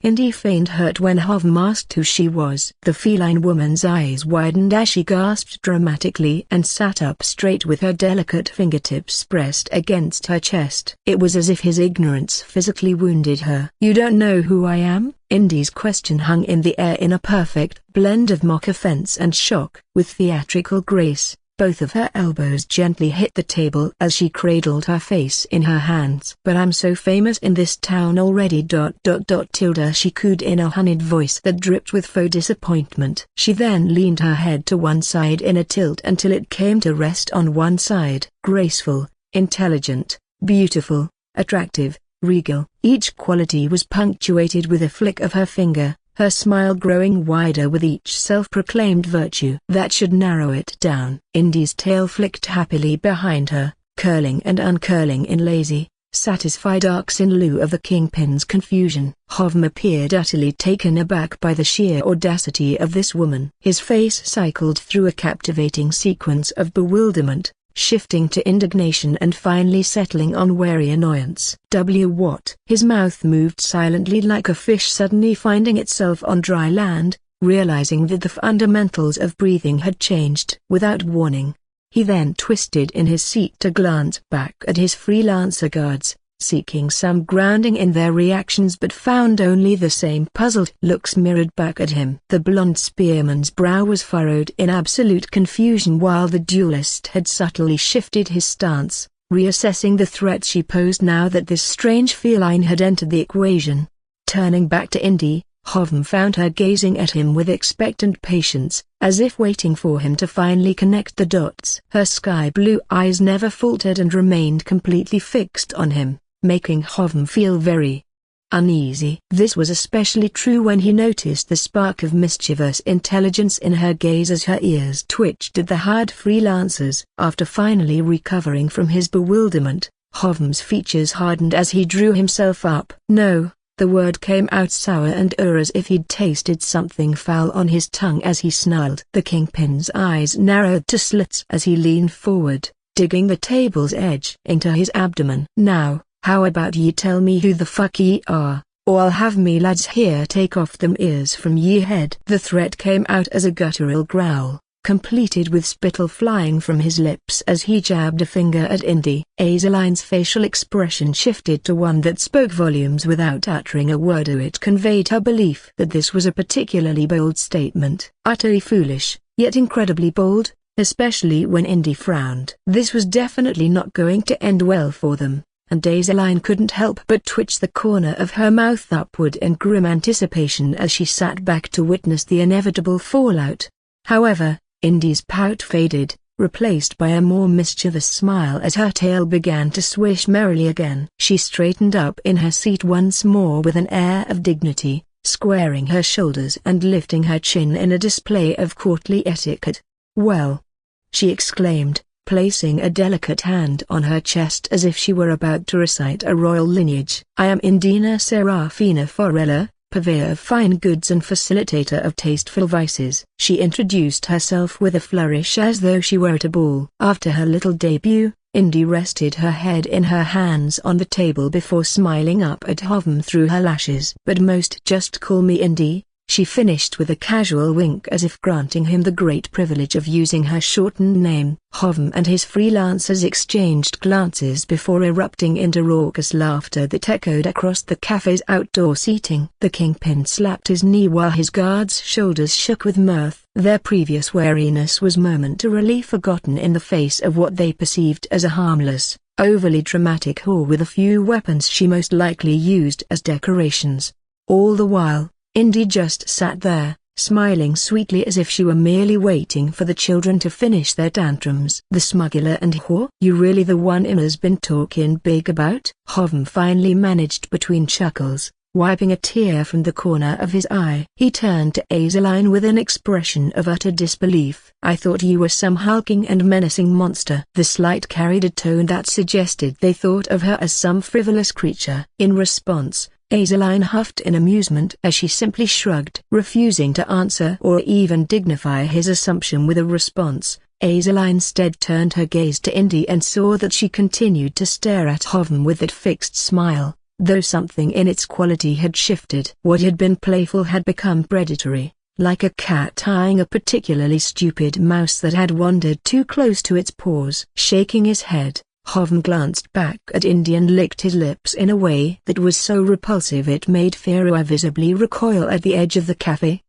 Indy feigned hurt when Hovm asked who she was. The feline woman's eyes widened as she gasped dramatically and sat up straight with her delicate fingertips pressed against her chest. It was as if his ignorance physically wounded her. "You don't know who I am?" Indy's question hung in the air in a perfect blend of mock offense and shock. With theatrical grace, both of her elbows gently hit the table as she cradled her face in her hands. "But I'm so famous in this town already. Tilda," she cooed in a honeyed voice that dripped with faux disappointment. She then leaned her head to one side in a tilt until it came to rest on one side. "Graceful, intelligent, beautiful, attractive, regal." Each quality was punctuated with a flick of her finger, her smile growing wider with each self-proclaimed virtue. That should narrow it down. Indy's tail flicked happily behind her, curling and uncurling in lazy, satisfied arcs in lieu of the kingpin's confusion. Hovm appeared utterly taken aback by the sheer audacity of this woman. His face cycled through a captivating sequence of bewilderment, shifting to indignation and finally settling on wary annoyance. What? His mouth moved silently like a fish suddenly finding itself on dry land, realizing that the fundamentals of breathing had changed. Without warning, he then twisted in his seat to glance back at his freelancer guards, seeking some grounding in their reactions but found only the same puzzled looks mirrored back at him. The blonde spearman's brow was furrowed in absolute confusion while the duelist had subtly shifted his stance, reassessing the threat she posed now that this strange feline had entered the equation. Turning back to Indy, Hovm found her gazing at him with expectant patience, as if waiting for him to finally connect the dots. Her sky-blue eyes never faltered and remained completely fixed on him, making Hovm feel very uneasy. This was especially true when he noticed the spark of mischievous intelligence in her gaze as her ears twitched at the hired freelancers. After finally recovering from his bewilderment, Hovm's features hardened as he drew himself up. "No." The word came out sour and as if he'd tasted something foul on his tongue as he snarled. The kingpin's eyes narrowed to slits as he leaned forward, digging the table's edge into his abdomen. "Now, how about ye tell me who the fuck ye are, or I'll have me lads here take off them ears from ye head." The threat came out as a guttural growl, completed with spittle flying from his lips as he jabbed a finger at Indy. Azeline's facial expression shifted to one that spoke volumes without uttering a word. It conveyed her belief that this was a particularly bold statement. Utterly foolish, yet incredibly bold, especially when Indy frowned. This was definitely not going to end well for them, and Azeline couldn't help but twitch the corner of her mouth upward in grim anticipation as she sat back to witness the inevitable fallout. However, Indy's pout faded, replaced by a more mischievous smile as her tail began to swish merrily again. She straightened up in her seat once more with an air of dignity, squaring her shoulders and lifting her chin in a display of courtly etiquette. "Well," she exclaimed, placing a delicate hand on her chest as if she were about to recite a royal lineage. "I am Indina Serafina Forella, purveyor of fine goods and facilitator of tasteful vices." She introduced herself with a flourish as though she were at a ball. After her little debut, Indy rested her head in her hands on the table before smiling up at Hovm through her lashes. "But most just call me Indy," she finished with a casual wink as if granting him the great privilege of using her shortened name. Hovm and his freelancers exchanged glances before erupting into raucous laughter that echoed across the cafe's outdoor seating. The kingpin slapped his knee while his guards' shoulders shook with mirth. Their previous wariness was momentarily forgotten in the face of what they perceived as a harmless, overly dramatic whore with a few weapons she most likely used as decorations. All the while, Indy just sat there, smiling sweetly as if she were merely waiting for the children to finish their tantrums. "The smuggler and whore? You really the one Imma's been talking big about?" Hovm finally managed between chuckles, wiping a tear from the corner of his eye. He turned to Azeline with an expression of utter disbelief. "I thought you were some hulking and menacing monster." The slight carried a tone that suggested they thought of her as some frivolous creature. In response, Azeline huffed in amusement as she simply shrugged. Refusing to answer or even dignify his assumption with a response, Azeline instead turned her gaze to Indy and saw that she continued to stare at Hovm with that fixed smile, though something in its quality had shifted. What had been playful had become predatory, like a cat eyeing a particularly stupid mouse that had wandered too close to its paws. Shaking his head, Hovm glanced back at Indy and licked his lips in a way that was so repulsive it made Pharaoh visibly recoil at the edge of the cafe.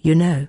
You know,"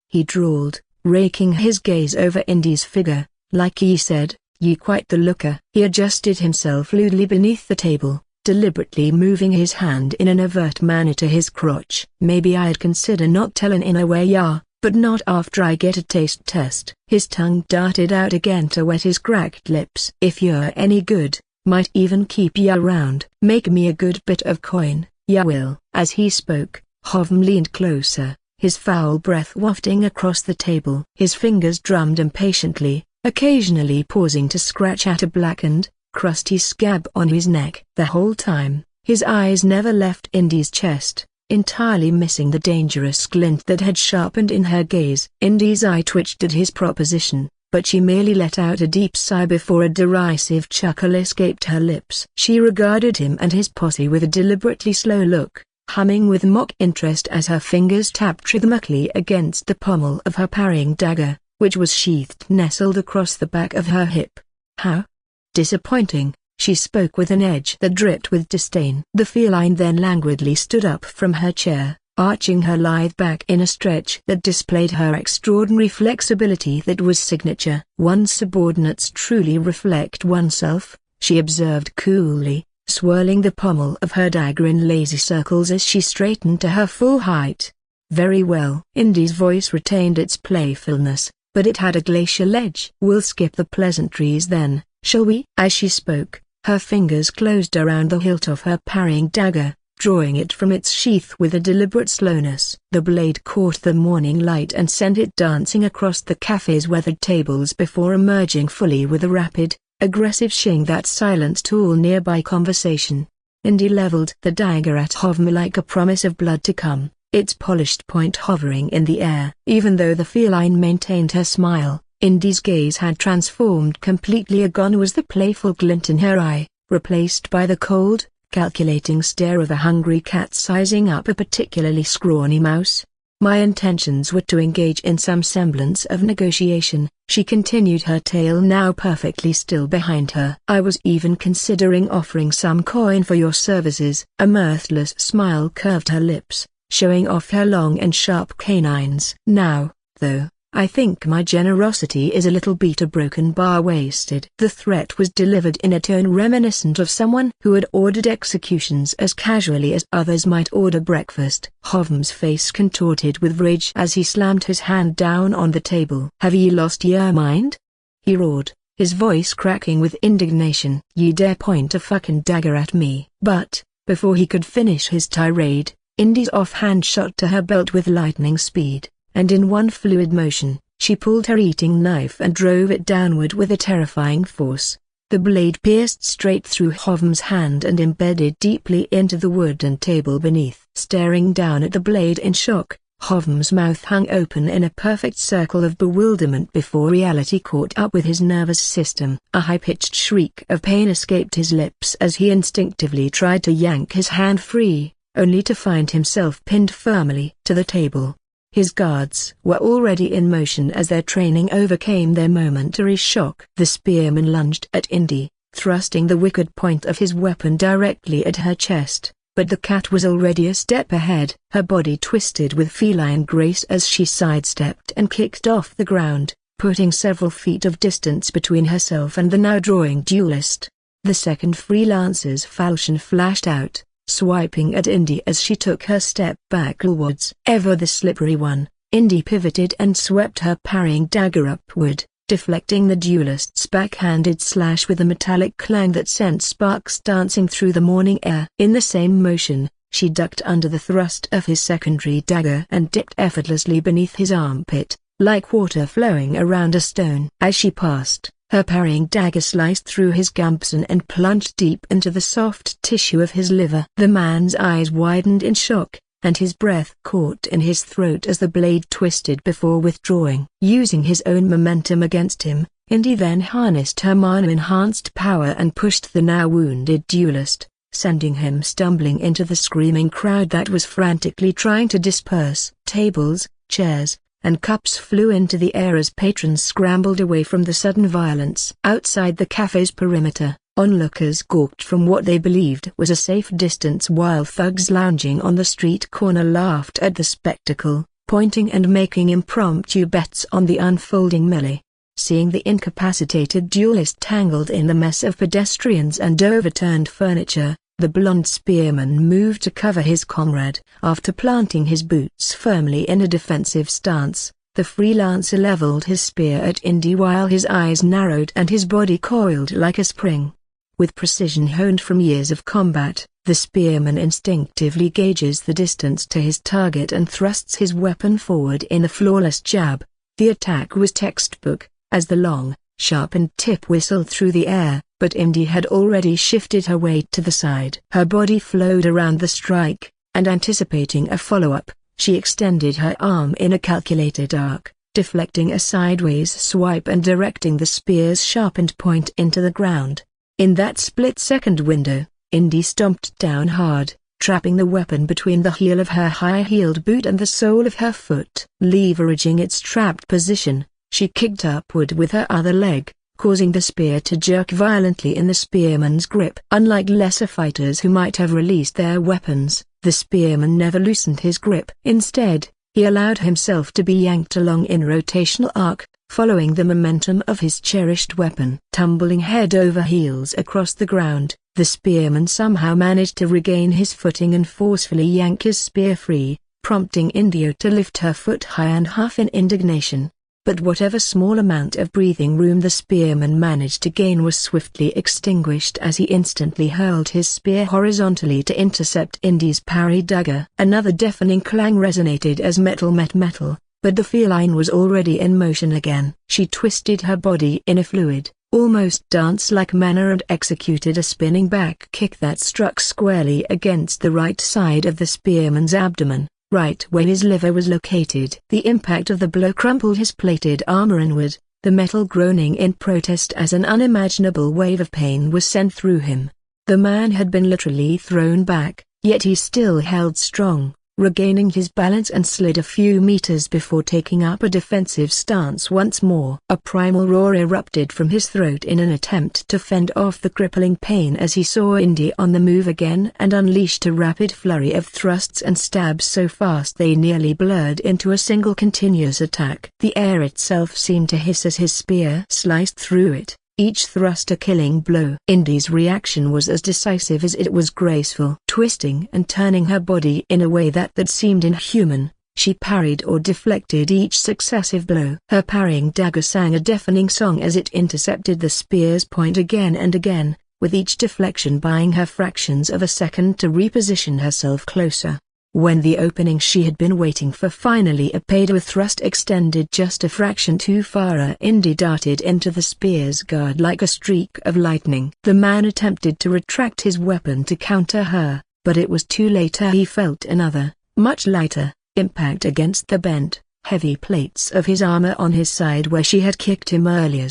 he drawled, raking his gaze over Indy's figure, "like ye said, ye quite the looker." He adjusted himself lewdly beneath the table, deliberately moving his hand in an overt manner to his crotch. "Maybe I'd consider not tellin' in a way ya, but not after I get a taste test." His tongue darted out again to wet his cracked lips. "If you're any good, might even keep ya around. Make me a good bit of coin, ya will." As he spoke, Hovm leaned closer, his foul breath wafting across the table. His fingers drummed impatiently, occasionally pausing to scratch at a blackened, crusty scab on his neck. The whole time, his eyes never left Indy's chest, entirely missing the dangerous glint that had sharpened in her gaze. Indy's eye twitched at his proposition, but she merely let out a deep sigh before a derisive chuckle escaped her lips. She regarded him and his posse with a deliberately slow look, humming with mock interest as her fingers tapped rhythmically against the pommel of her parrying dagger, which was sheathed nestled across the back of her hip. "How disappointing," she spoke with an edge that dripped with disdain. The feline then languidly stood up from her chair, arching her lithe back in a stretch that displayed her extraordinary flexibility that was signature. "One's subordinates truly reflect oneself," she observed coolly, swirling the pommel of her dagger in lazy circles as she straightened to her full height. "Very well." Indy's voice retained its playfulness, but it had a glacial edge. "We'll skip the pleasantries then, shall we?" As she spoke, her fingers closed around the hilt of her parrying dagger, drawing it from its sheath with a deliberate slowness. The blade caught the morning light and sent it dancing across the cafe's weathered tables before emerging fully with a rapid, aggressive shing that silenced all nearby conversation. Indy leveled the dagger at Hovm like a promise of blood to come, its polished point hovering in the air. Even though the feline maintained her smile, Indy's gaze had transformed completely. Gone was the playful glint in her eye, replaced by the cold, calculating stare of a hungry cat sizing up a particularly scrawny mouse. "My intentions were to engage in some semblance of negotiation," she continued, her tail now perfectly still behind her. "I was even considering offering some coin for your services." A mirthless smile curved her lips, showing off her long and sharp canines. "Now, though, I think my generosity is a little bit broken bar wasted." The threat was delivered in a tone reminiscent of someone who had ordered executions as casually as others might order breakfast. Hovm's face contorted with rage as he slammed his hand down on the table. "Have ye lost yer mind?" he roared, his voice cracking with indignation. "Ye dare point a fucking dagger at me?" But, before he could finish his tirade, Indy's offhand shot to her belt with lightning speed, and in one fluid motion, she pulled her eating knife and drove it downward with a terrifying force. The blade pierced straight through Hovm's hand and embedded deeply into the wooden table beneath. Staring down at the blade in shock, Hovm's mouth hung open in a perfect circle of bewilderment before reality caught up with his nervous system. A high-pitched shriek of pain escaped his lips as he instinctively tried to yank his hand free, only to find himself pinned firmly to the table. His guards were already in motion as their training overcame their momentary shock. The spearman lunged at Indy, thrusting the wicked point of his weapon directly at her chest, but the cat was already a step ahead. Her body twisted with feline grace as she sidestepped and kicked off the ground, putting several feet of distance between herself and the now drawing duelist. The second freelancer's falchion flashed out, swiping at Indy as she took her step backwards. Ever the slippery one, Indy pivoted and swept her parrying dagger upward, deflecting the duelist's backhanded slash with a metallic clang that sent sparks dancing through the morning air. In the same motion, she ducked under the thrust of his secondary dagger and dipped effortlessly beneath his armpit, like water flowing around a stone. As she passed, her parrying dagger sliced through his gambeson and plunged deep into the soft tissue of his liver. The man's eyes widened in shock, and his breath caught in his throat as the blade twisted before withdrawing. Using his own momentum against him, Indy then harnessed her mana-enhanced power and pushed the now wounded duelist, sending him stumbling into the screaming crowd that was frantically trying to disperse. Tables, chairs, and cups flew into the air as patrons scrambled away from the sudden violence. Outside the cafe's perimeter, onlookers gawked from what they believed was a safe distance while thugs lounging on the street corner laughed at the spectacle, pointing and making impromptu bets on the unfolding melee. Seeing the incapacitated duelist tangled in the mess of pedestrians and overturned furniture, the blonde spearman moved to cover his comrade. After planting his boots firmly in a defensive stance, the freelancer leveled his spear at Indy while his eyes narrowed and his body coiled like a spring. With precision honed from years of combat, the spearman instinctively gauges the distance to his target and thrusts his weapon forward in a flawless jab. The attack was textbook, as the long, sharpened tip whistled through the air, but Indy had already shifted her weight to the side. Her body flowed around the strike, and anticipating a follow-up, she extended her arm in a calculated arc, deflecting a sideways swipe and directing the spear's sharpened point into the ground. In that split-second window, Indy stomped down hard, trapping the weapon between the heel of her high-heeled boot and the sole of her foot. Leveraging its trapped position, she kicked upward with her other leg, causing the spear to jerk violently in the spearman's grip. Unlike lesser fighters who might have released their weapons, the spearman never loosened his grip. Instead, he allowed himself to be yanked along in rotational arc, following the momentum of his cherished weapon. Tumbling head over heels across the ground, the spearman somehow managed to regain his footing and forcefully yank his spear free, prompting Indio to lift her foot high and huff in indignation. But whatever small amount of breathing room the spearman managed to gain was swiftly extinguished as he instantly hurled his spear horizontally to intercept Indy's parry dagger. Another deafening clang resonated as metal met metal, but the feline was already in motion again. She twisted her body in a fluid, almost dance-like manner and executed a spinning back kick that struck squarely against the right side of the spearman's abdomen, right where his liver was located. The impact of the blow crumpled his plated armor inward, the metal groaning in protest as an unimaginable wave of pain was sent through him. The man had been literally thrown back, yet he still held strong, regaining his balance and slid a few meters before taking up a defensive stance once more. A primal roar erupted from his throat in an attempt to fend off the crippling pain as he saw Indy on the move again and unleashed a rapid flurry of thrusts and stabs so fast they nearly blurred into a single continuous attack. The air itself seemed to hiss as his spear sliced through it, each thrust a killing blow. Indy's reaction was as decisive as it was graceful. Twisting and turning her body in a way that seemed inhuman, she parried or deflected each successive blow. Her parrying dagger sang a deafening song as it intercepted the spear's point again and again, with each deflection buying her fractions of a second to reposition herself closer. When the opening she had been waiting for finally appeared, a thrust extended just a fraction too far, Indy darted into the spear's guard like a streak of lightning. The man attempted to retract his weapon to counter her, but it was too late. He felt another, much lighter, impact against the bent, heavy plates of his armor on his side where she had kicked him earlier.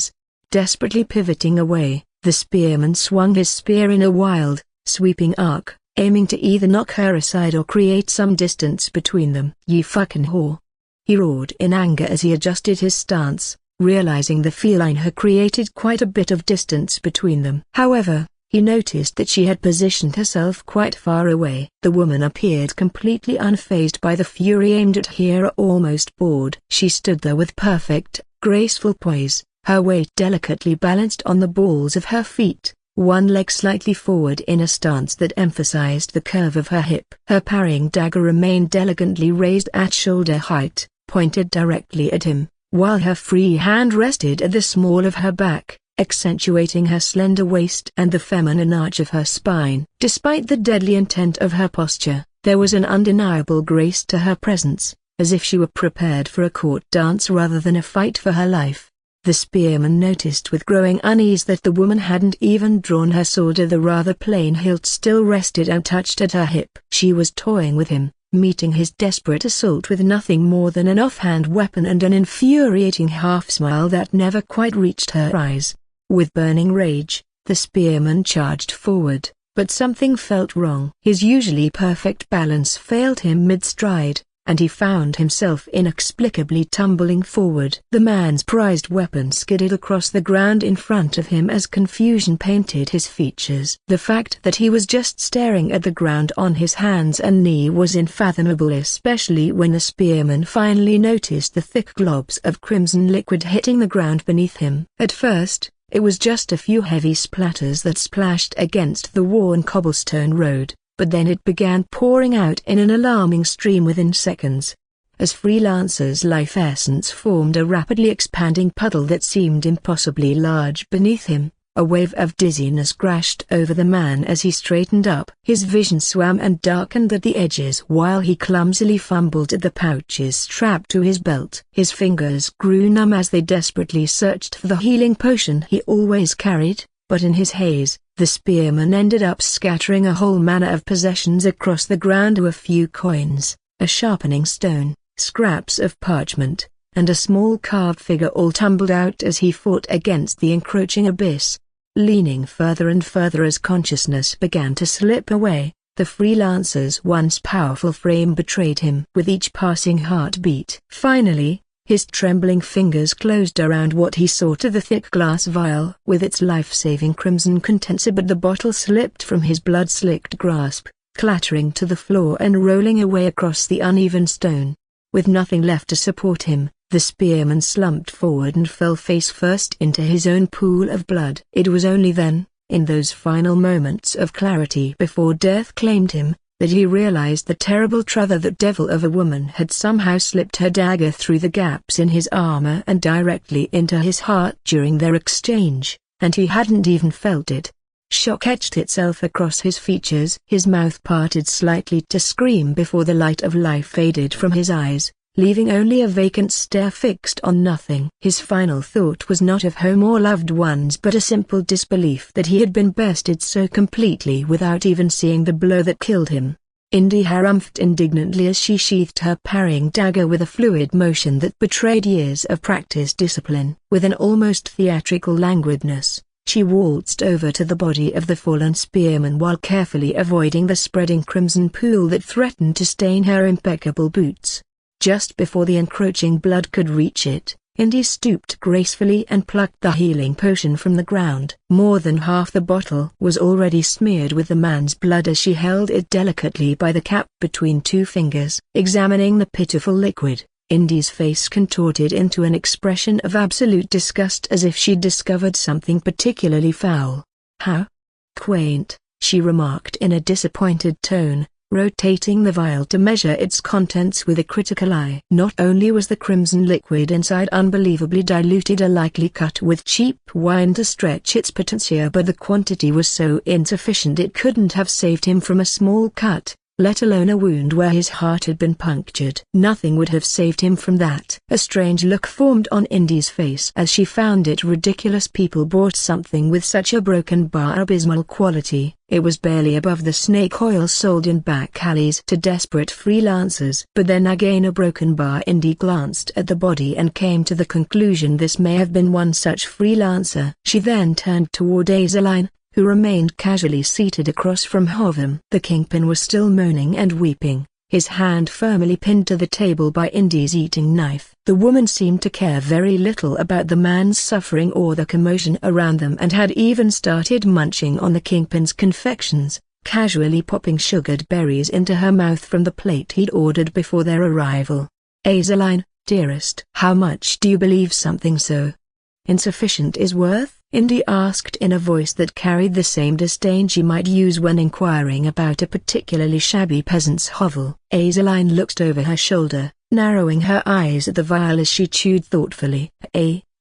Desperately pivoting away, the spearman swung his spear in a wild, sweeping arc, aiming to either knock her aside or create some distance between them. "You fucking whore!" he roared in anger as he adjusted his stance, realizing the feline had created quite a bit of distance between them. However, he noticed that she had positioned herself quite far away. The woman appeared completely unfazed by the fury aimed at her, almost bored. She stood there with perfect, graceful poise, her weight delicately balanced on the balls of her feet, one leg slightly forward in a stance that emphasized the curve of her hip. Her parrying dagger remained elegantly raised at shoulder height, pointed directly at him, while her free hand rested at the small of her back, accentuating her slender waist and the feminine arch of her spine. Despite the deadly intent of her posture, there was an undeniable grace to her presence, as if she were prepared for a court dance rather than a fight for her life. The spearman noticed with growing unease that the woman hadn't even drawn her sword, the rather plain hilt still rested untouched at her hip. She was toying with him, meeting his desperate assault with nothing more than an offhand weapon and an infuriating half-smile that never quite reached her eyes. With burning rage, the spearman charged forward, but something felt wrong. His usually perfect balance failed him mid-stride, and he found himself inexplicably tumbling forward. The man's prized weapon skidded across the ground in front of him as confusion painted his features. The fact that he was just staring at the ground on his hands and knee was unfathomable, especially when the spearman finally noticed the thick globs of crimson liquid hitting the ground beneath him. At first, it was just a few heavy splatters that splashed against the worn cobblestone road, but then it began pouring out in an alarming stream within seconds. As Freelancer's life essence formed a rapidly expanding puddle that seemed impossibly large beneath him, a wave of dizziness crashed over the man as he straightened up. His vision swam and darkened at the edges while he clumsily fumbled at the pouches strapped to his belt. His fingers grew numb as they desperately searched for the healing potion he always carried, but in his haze, the spearman ended up scattering a whole manner of possessions across the ground. A few coins, a sharpening stone, scraps of parchment, and a small carved figure all tumbled out as he fought against the encroaching abyss. Leaning further and further as consciousness began to slip away, the Freelancer's once powerful frame betrayed him with each passing heartbeat. Finally, his trembling fingers closed around what he saw to the thick glass vial with its life-saving crimson condenser, but the bottle slipped from his blood-slicked grasp, clattering to the floor and rolling away across the uneven stone. With nothing left to support him, the spearman slumped forward and fell face-first into his own pool of blood. It was only then, in those final moments of clarity before death claimed him, that he realized the terrible truth that devil of a woman had somehow slipped her dagger through the gaps in his armor and directly into his heart during their exchange, and he hadn't even felt it. Shock etched itself across his features. His mouth parted slightly to scream before the light of life faded from his eyes, leaving only a vacant stare fixed on nothing. His final thought was not of home or loved ones, but a simple disbelief that he had been bested so completely without even seeing the blow that killed him. Indy harumphed indignantly as she sheathed her parrying dagger with a fluid motion that betrayed years of practiced discipline. With an almost theatrical languidness, she waltzed over to the body of the fallen spearman while carefully avoiding the spreading crimson pool that threatened to stain her impeccable boots. Just before the encroaching blood could reach it, Indy stooped gracefully and plucked the healing potion from the ground. More than half the bottle was already smeared with the man's blood as she held it delicately by the cap between two fingers. Examining the pitiful liquid, Indy's face contorted into an expression of absolute disgust as if she'd discovered something particularly foul. "How quaint," she remarked in a disappointed tone, rotating the vial to measure its contents with a critical eye. Not only was the crimson liquid inside unbelievably diluted, a likely cut with cheap wine to stretch its potencia, but the quantity was so insufficient it couldn't have saved him from a small cut, let alone a wound where his heart had been punctured. Nothing would have saved him from that. A strange look formed on Indy's face as she found it ridiculous people bought something with such a broken bar abysmal quality. It was barely above the snake oil sold in back alleys to desperate freelancers. But then again a broken bar. Indy glanced at the body and came to the conclusion this may have been one such freelancer. She then turned toward Azaline, who remained casually seated across from Hovem. The kingpin was still moaning and weeping, his hand firmly pinned to the table by Indy's eating knife. The woman seemed to care very little about the man's suffering or the commotion around them, and had even started munching on the kingpin's confections, casually popping sugared berries into her mouth from the plate he'd ordered before their arrival. "Azaline, dearest, how much do you believe something so insufficient is worth?" Indy asked in a voice that carried the same disdain she might use when inquiring about a particularly shabby peasant's hovel. Azaline looked over her shoulder, narrowing her eyes at the vial as she chewed thoughtfully.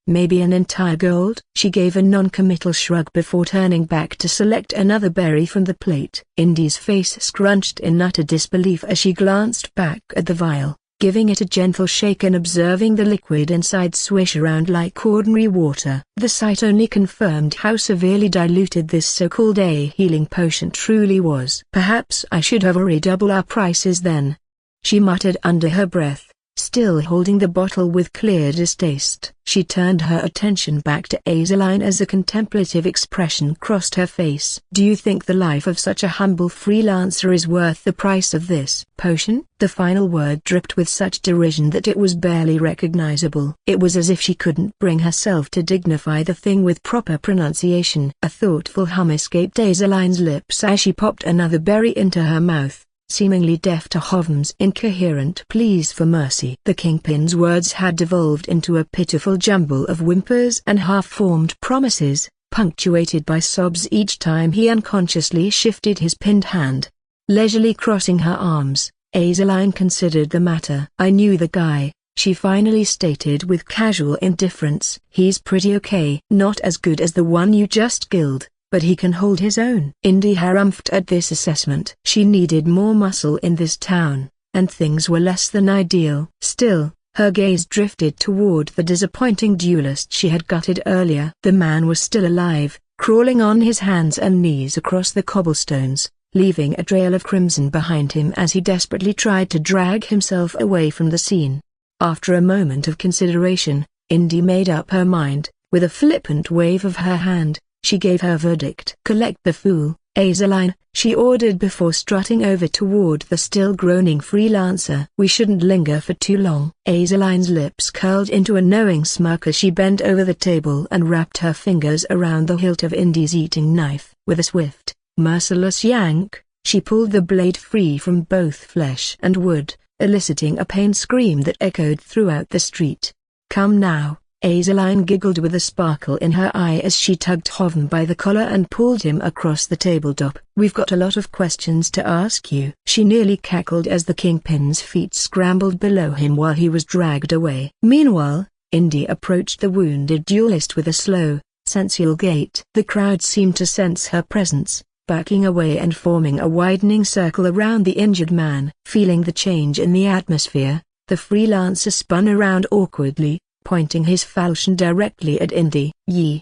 Maybe an entire gold?" She gave a non-committal shrug before turning back to select another berry from the plate. Indy's face scrunched in utter disbelief as she glanced back at the vial, giving it a gentle shake and observing the liquid inside swish around like ordinary water. The sight only confirmed how severely diluted this so-called healing potion truly was. "Perhaps I should have already doubled our prices then," she muttered under her breath, still holding the bottle with clear distaste. She turned her attention back to Azaline as a contemplative expression crossed her face. "Do you think the life of such a humble freelancer is worth the price of this potion?" The final word dripped with such derision that it was barely recognizable. It was as if she couldn't bring herself to dignify the thing with proper pronunciation. A thoughtful hum escaped Azaline's lips as she popped another berry into her mouth, seemingly deaf to Hovm's incoherent pleas for mercy. The Kingpin's words had devolved into a pitiful jumble of whimpers and half-formed promises, punctuated by sobs each time he unconsciously shifted his pinned hand. Leisurely crossing her arms, Azaline considered the matter. "I knew the guy," she finally stated with casual indifference. "He's pretty okay. Not as good as the one you just killed, but he can hold his own." Indy harumphed at this assessment. She needed more muscle in this town, and things were less than ideal. Still, her gaze drifted toward the disappointing duelist she had gutted earlier. The man was still alive, crawling on his hands and knees across the cobblestones, leaving a trail of crimson behind him as he desperately tried to drag himself away from the scene. After a moment of consideration, Indy made up her mind. With a flippant wave of her hand, she gave her verdict. "Collect the fool, Azaline," she ordered before strutting over toward the still groaning freelancer. "We shouldn't linger for too long." Azaline's lips curled into a knowing smirk as she bent over the table and wrapped her fingers around the hilt of Indy's eating knife. With a swift, merciless yank, she pulled the blade free from both flesh and wood, eliciting a pain scream that echoed throughout the street. "Come now," Azaline giggled with a sparkle in her eye as she tugged Hovm by the collar and pulled him across the tabletop. "We've got a lot of questions to ask you." She nearly cackled as the Kingpin's feet scrambled below him while he was dragged away. Meanwhile, Indy approached the wounded duelist with a slow, sensual gait. The crowd seemed to sense her presence, backing away and forming a widening circle around the injured man. Feeling the change in the atmosphere, the freelancer spun around awkwardly, pointing his falchion directly at Indy. Ye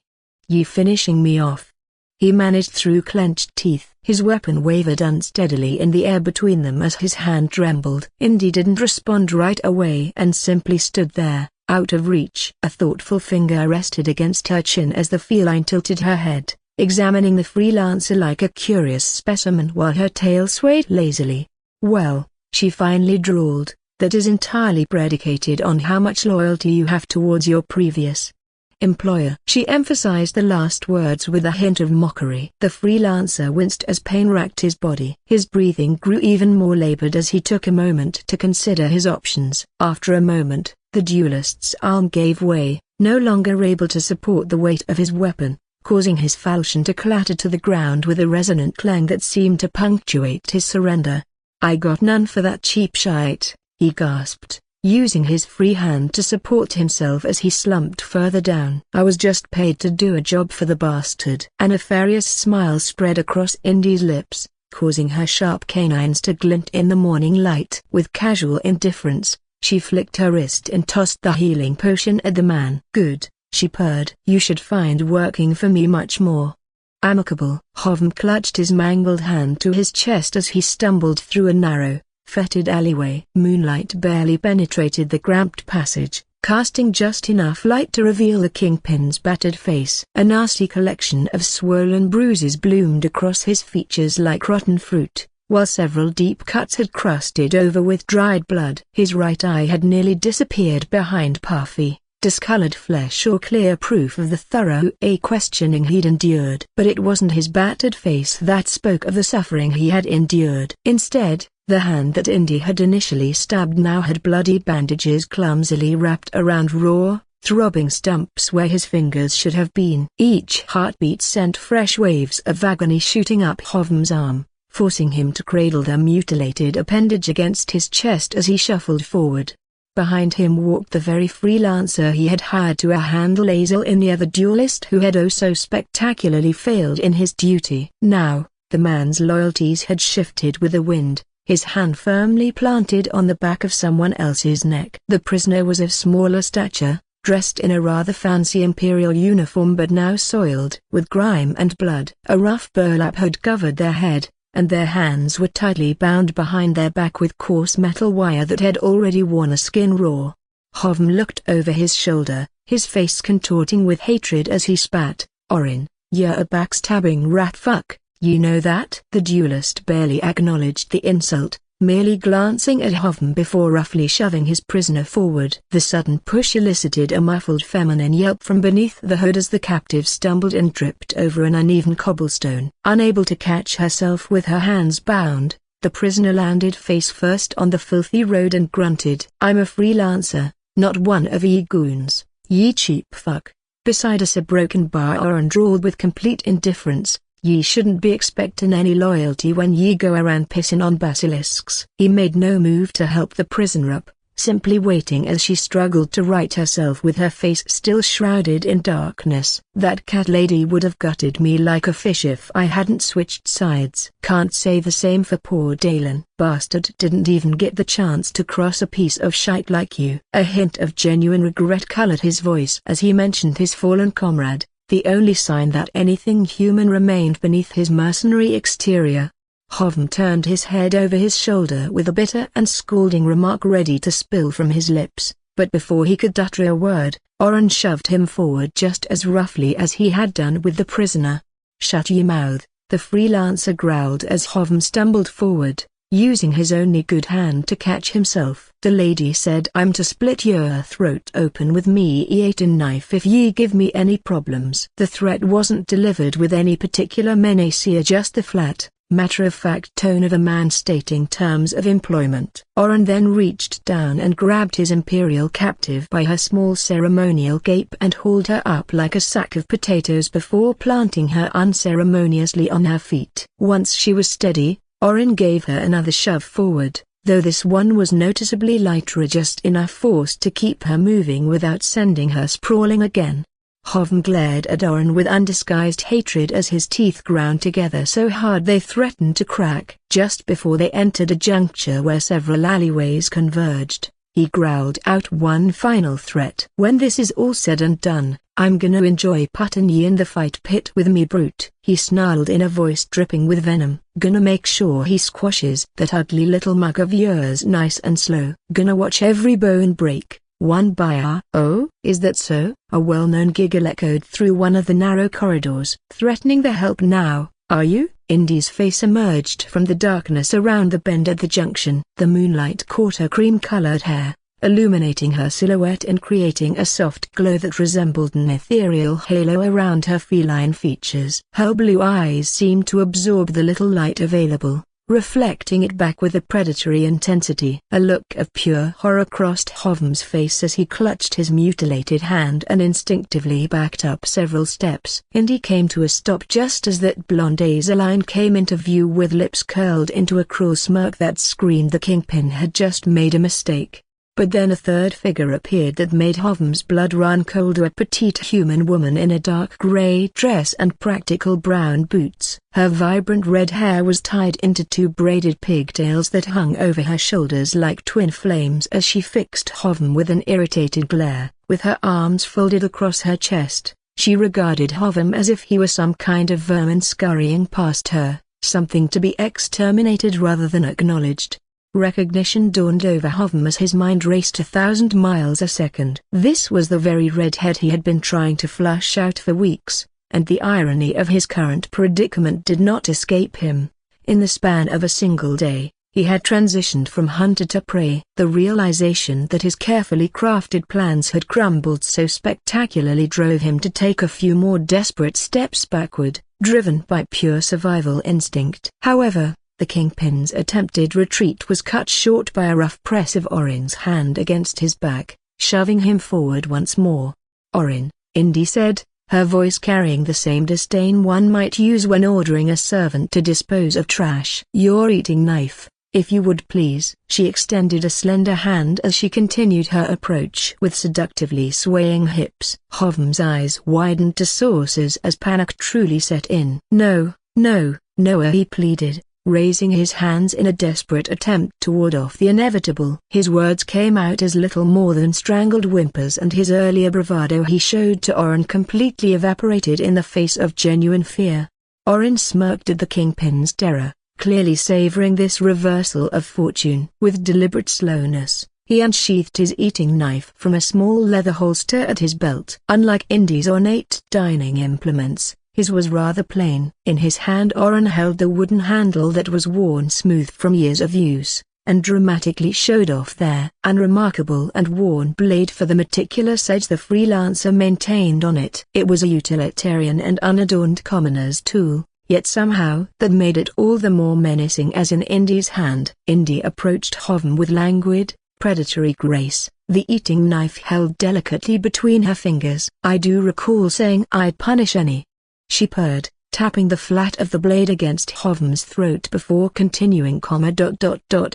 finishing me off?" he managed through clenched teeth. His weapon wavered unsteadily in the air between them as his hand trembled. Indy didn't respond right away and simply stood there, out of reach. A thoughtful finger rested against her chin as the feline tilted her head, examining the freelancer like a curious specimen while her tail swayed lazily. "Well," she finally drawled, "that is entirely predicated on how much loyalty you have towards your previous employer." She emphasized the last words with a hint of mockery. The freelancer winced as pain racked his body. His breathing grew even more labored as he took a moment to consider his options. After a moment, the duelist's arm gave way, no longer able to support the weight of his weapon, causing his falchion to clatter to the ground with a resonant clang that seemed to punctuate his surrender. "I got none for that cheap shite," he gasped, using his free hand to support himself as he slumped further down. "I was just paid to do a job for the bastard." A nefarious smile spread across Indy's lips, causing her sharp canines to glint in the morning light. With casual indifference, she flicked her wrist and tossed the healing potion at the man. "Good," she purred. "You should find working for me much more amicable." Hovm clutched his mangled hand to his chest as he stumbled through a narrow, fetid alleyway. Moonlight barely penetrated the cramped passage, casting just enough light to reveal the Kingpin's battered face. A nasty collection of swollen bruises bloomed across his features like rotten fruit, while several deep cuts had crusted over with dried blood. His right eye had nearly disappeared behind puffy, discolored flesh or clear proof of the thorough questioning he'd endured. But it wasn't his battered face that spoke of the suffering he had endured. Instead, the hand that Indy had initially stabbed now had bloody bandages clumsily wrapped around raw, throbbing stumps where his fingers should have been. Each heartbeat sent fresh waves of agony shooting up Hovm's arm, forcing him to cradle the mutilated appendage against his chest as he shuffled forward. Behind him walked the very freelancer he had hired to handle Azal, the other duelist who had oh so spectacularly failed in his duty. Now, the man's loyalties had shifted with the wind, his hand firmly planted on the back of someone else's neck. The prisoner was of smaller stature, dressed in a rather fancy imperial uniform but now soiled with grime and blood. A rough burlap hood covered their head, and their hands were tightly bound behind their back with coarse metal wire that had already worn a skin raw. Hovm looked over his shoulder, his face contorting with hatred as he spat, "Orin, you're a backstabbing rat fuck, you know that?" The duelist barely acknowledged the insult, merely glancing at Hovm before roughly shoving his prisoner forward. The sudden push elicited a muffled feminine yelp from beneath the hood as the captive stumbled and tripped over an uneven cobblestone. Unable to catch herself with her hands bound, the prisoner landed face first on the filthy road and grunted, "I'm a freelancer, not one of ye goons, ye cheap fuck." Beside us a broken bar Orin drawled with complete indifference, "Ye shouldn't be expectin' any loyalty when ye go around pissin' on basilisks." He made no move to help the prisoner up, simply waiting as she struggled to right herself with her face still shrouded in darkness. "That cat lady would have gutted me like a fish if I hadn't switched sides." "Can't say the same for poor Dalen. Bastard didn't even get the chance to cross a piece of shite like you." A hint of genuine regret colored his voice as he mentioned his fallen comrade, the only sign that anything human remained beneath his mercenary exterior. Hovm turned his head over his shoulder with a bitter and scalding remark ready to spill from his lips, but before he could utter a word, Orin shoved him forward just as roughly as he had done with the prisoner. "Shut your mouth," the freelancer growled as Hovm stumbled forward, using his only good hand to catch himself. "The lady said I'm to split your throat open with me eatin' knife if ye give me any problems." The threat wasn't delivered with any particular menace, just the flat, matter-of-fact tone of a man stating terms of employment. Orin then reached down and grabbed his imperial captive by her small ceremonial cape and hauled her up like a sack of potatoes before planting her unceremoniously on her feet. Once she was steady, Orin gave her another shove forward, though this one was noticeably lighter, just enough force to keep her moving without sending her sprawling again. Hovm glared at Orin with undisguised hatred as his teeth ground together so hard they threatened to crack. Just before they entered a juncture where several alleyways converged, he growled out one final threat. "When this is all said and done, I'm gonna enjoy puttin' ye in the fight pit with me brute," he snarled in a voice dripping with venom. "Gonna make sure he squashes that ugly little mug of yours nice and slow. Gonna watch every bone break, one by hour." "Oh, is that so?" A well-known giggle echoed through one of the narrow corridors. "Threatening the help now, are you?" Indy's face emerged from the darkness around the bend at the junction. The moonlight caught her cream-colored hair, illuminating her silhouette and creating a soft glow that resembled an ethereal halo around her feline features. Her blue eyes seemed to absorb the little light available, reflecting it back with a predatory intensity. A look of pure horror crossed Hovm's face as he clutched his mutilated hand and instinctively backed up several steps. Indy came to a stop just as that blonde Azaline came into view with lips curled into a cruel smirk that screamed the Kingpin had just made a mistake. But then a third figure appeared that made Hovm's blood run cold. A petite human woman in a dark gray dress and practical brown boots. Her vibrant red hair was tied into two braided pigtails that hung over her shoulders like twin flames as she fixed Hovm with an irritated glare. With her arms folded across her chest, she regarded Hovm as if he were some kind of vermin scurrying past her, something to be exterminated rather than acknowledged. Recognition dawned over Hovm as his mind raced 1,000 miles a second. This was the very redhead he had been trying to flush out for weeks, and the irony of his current predicament did not escape him. In the span of a single day, he had transitioned from hunter to prey. The realization that his carefully crafted plans had crumbled so spectacularly drove him to take a few more desperate steps backward, driven by pure survival instinct. However, the Kingpin's attempted retreat was cut short by a rough press of Orin's hand against his back, shoving him forward once more. "Orin," Indy said, her voice carrying the same disdain one might use when ordering a servant to dispose of trash. "Your eating knife, if you would please." She extended a slender hand as she continued her approach with seductively swaying hips. Hovm's eyes widened to saucers as panic truly set in. "No, no, no," he pleaded, raising his hands in a desperate attempt to ward off the inevitable. His words came out as little more than strangled whimpers, and his earlier bravado he showed to Orin completely evaporated in the face of genuine fear. Orin smirked at the Kingpin's terror, clearly savoring this reversal of fortune. With deliberate slowness, he unsheathed his eating knife from a small leather holster at his belt. Unlike Indy's ornate dining implements, his was rather plain. In his hand Oren held the wooden handle that was worn smooth from years of use, and dramatically showed off their unremarkable and worn blade for the meticulous edge the freelancer maintained on it. It was a utilitarian and unadorned commoner's tool, yet somehow that made it all the more menacing as in Indy's hand. Indy approached Hovm with languid, predatory grace, the eating knife held delicately between her fingers. "I do recall saying I'd punish any," she purred, tapping the flat of the blade against Hovm's throat before continuing,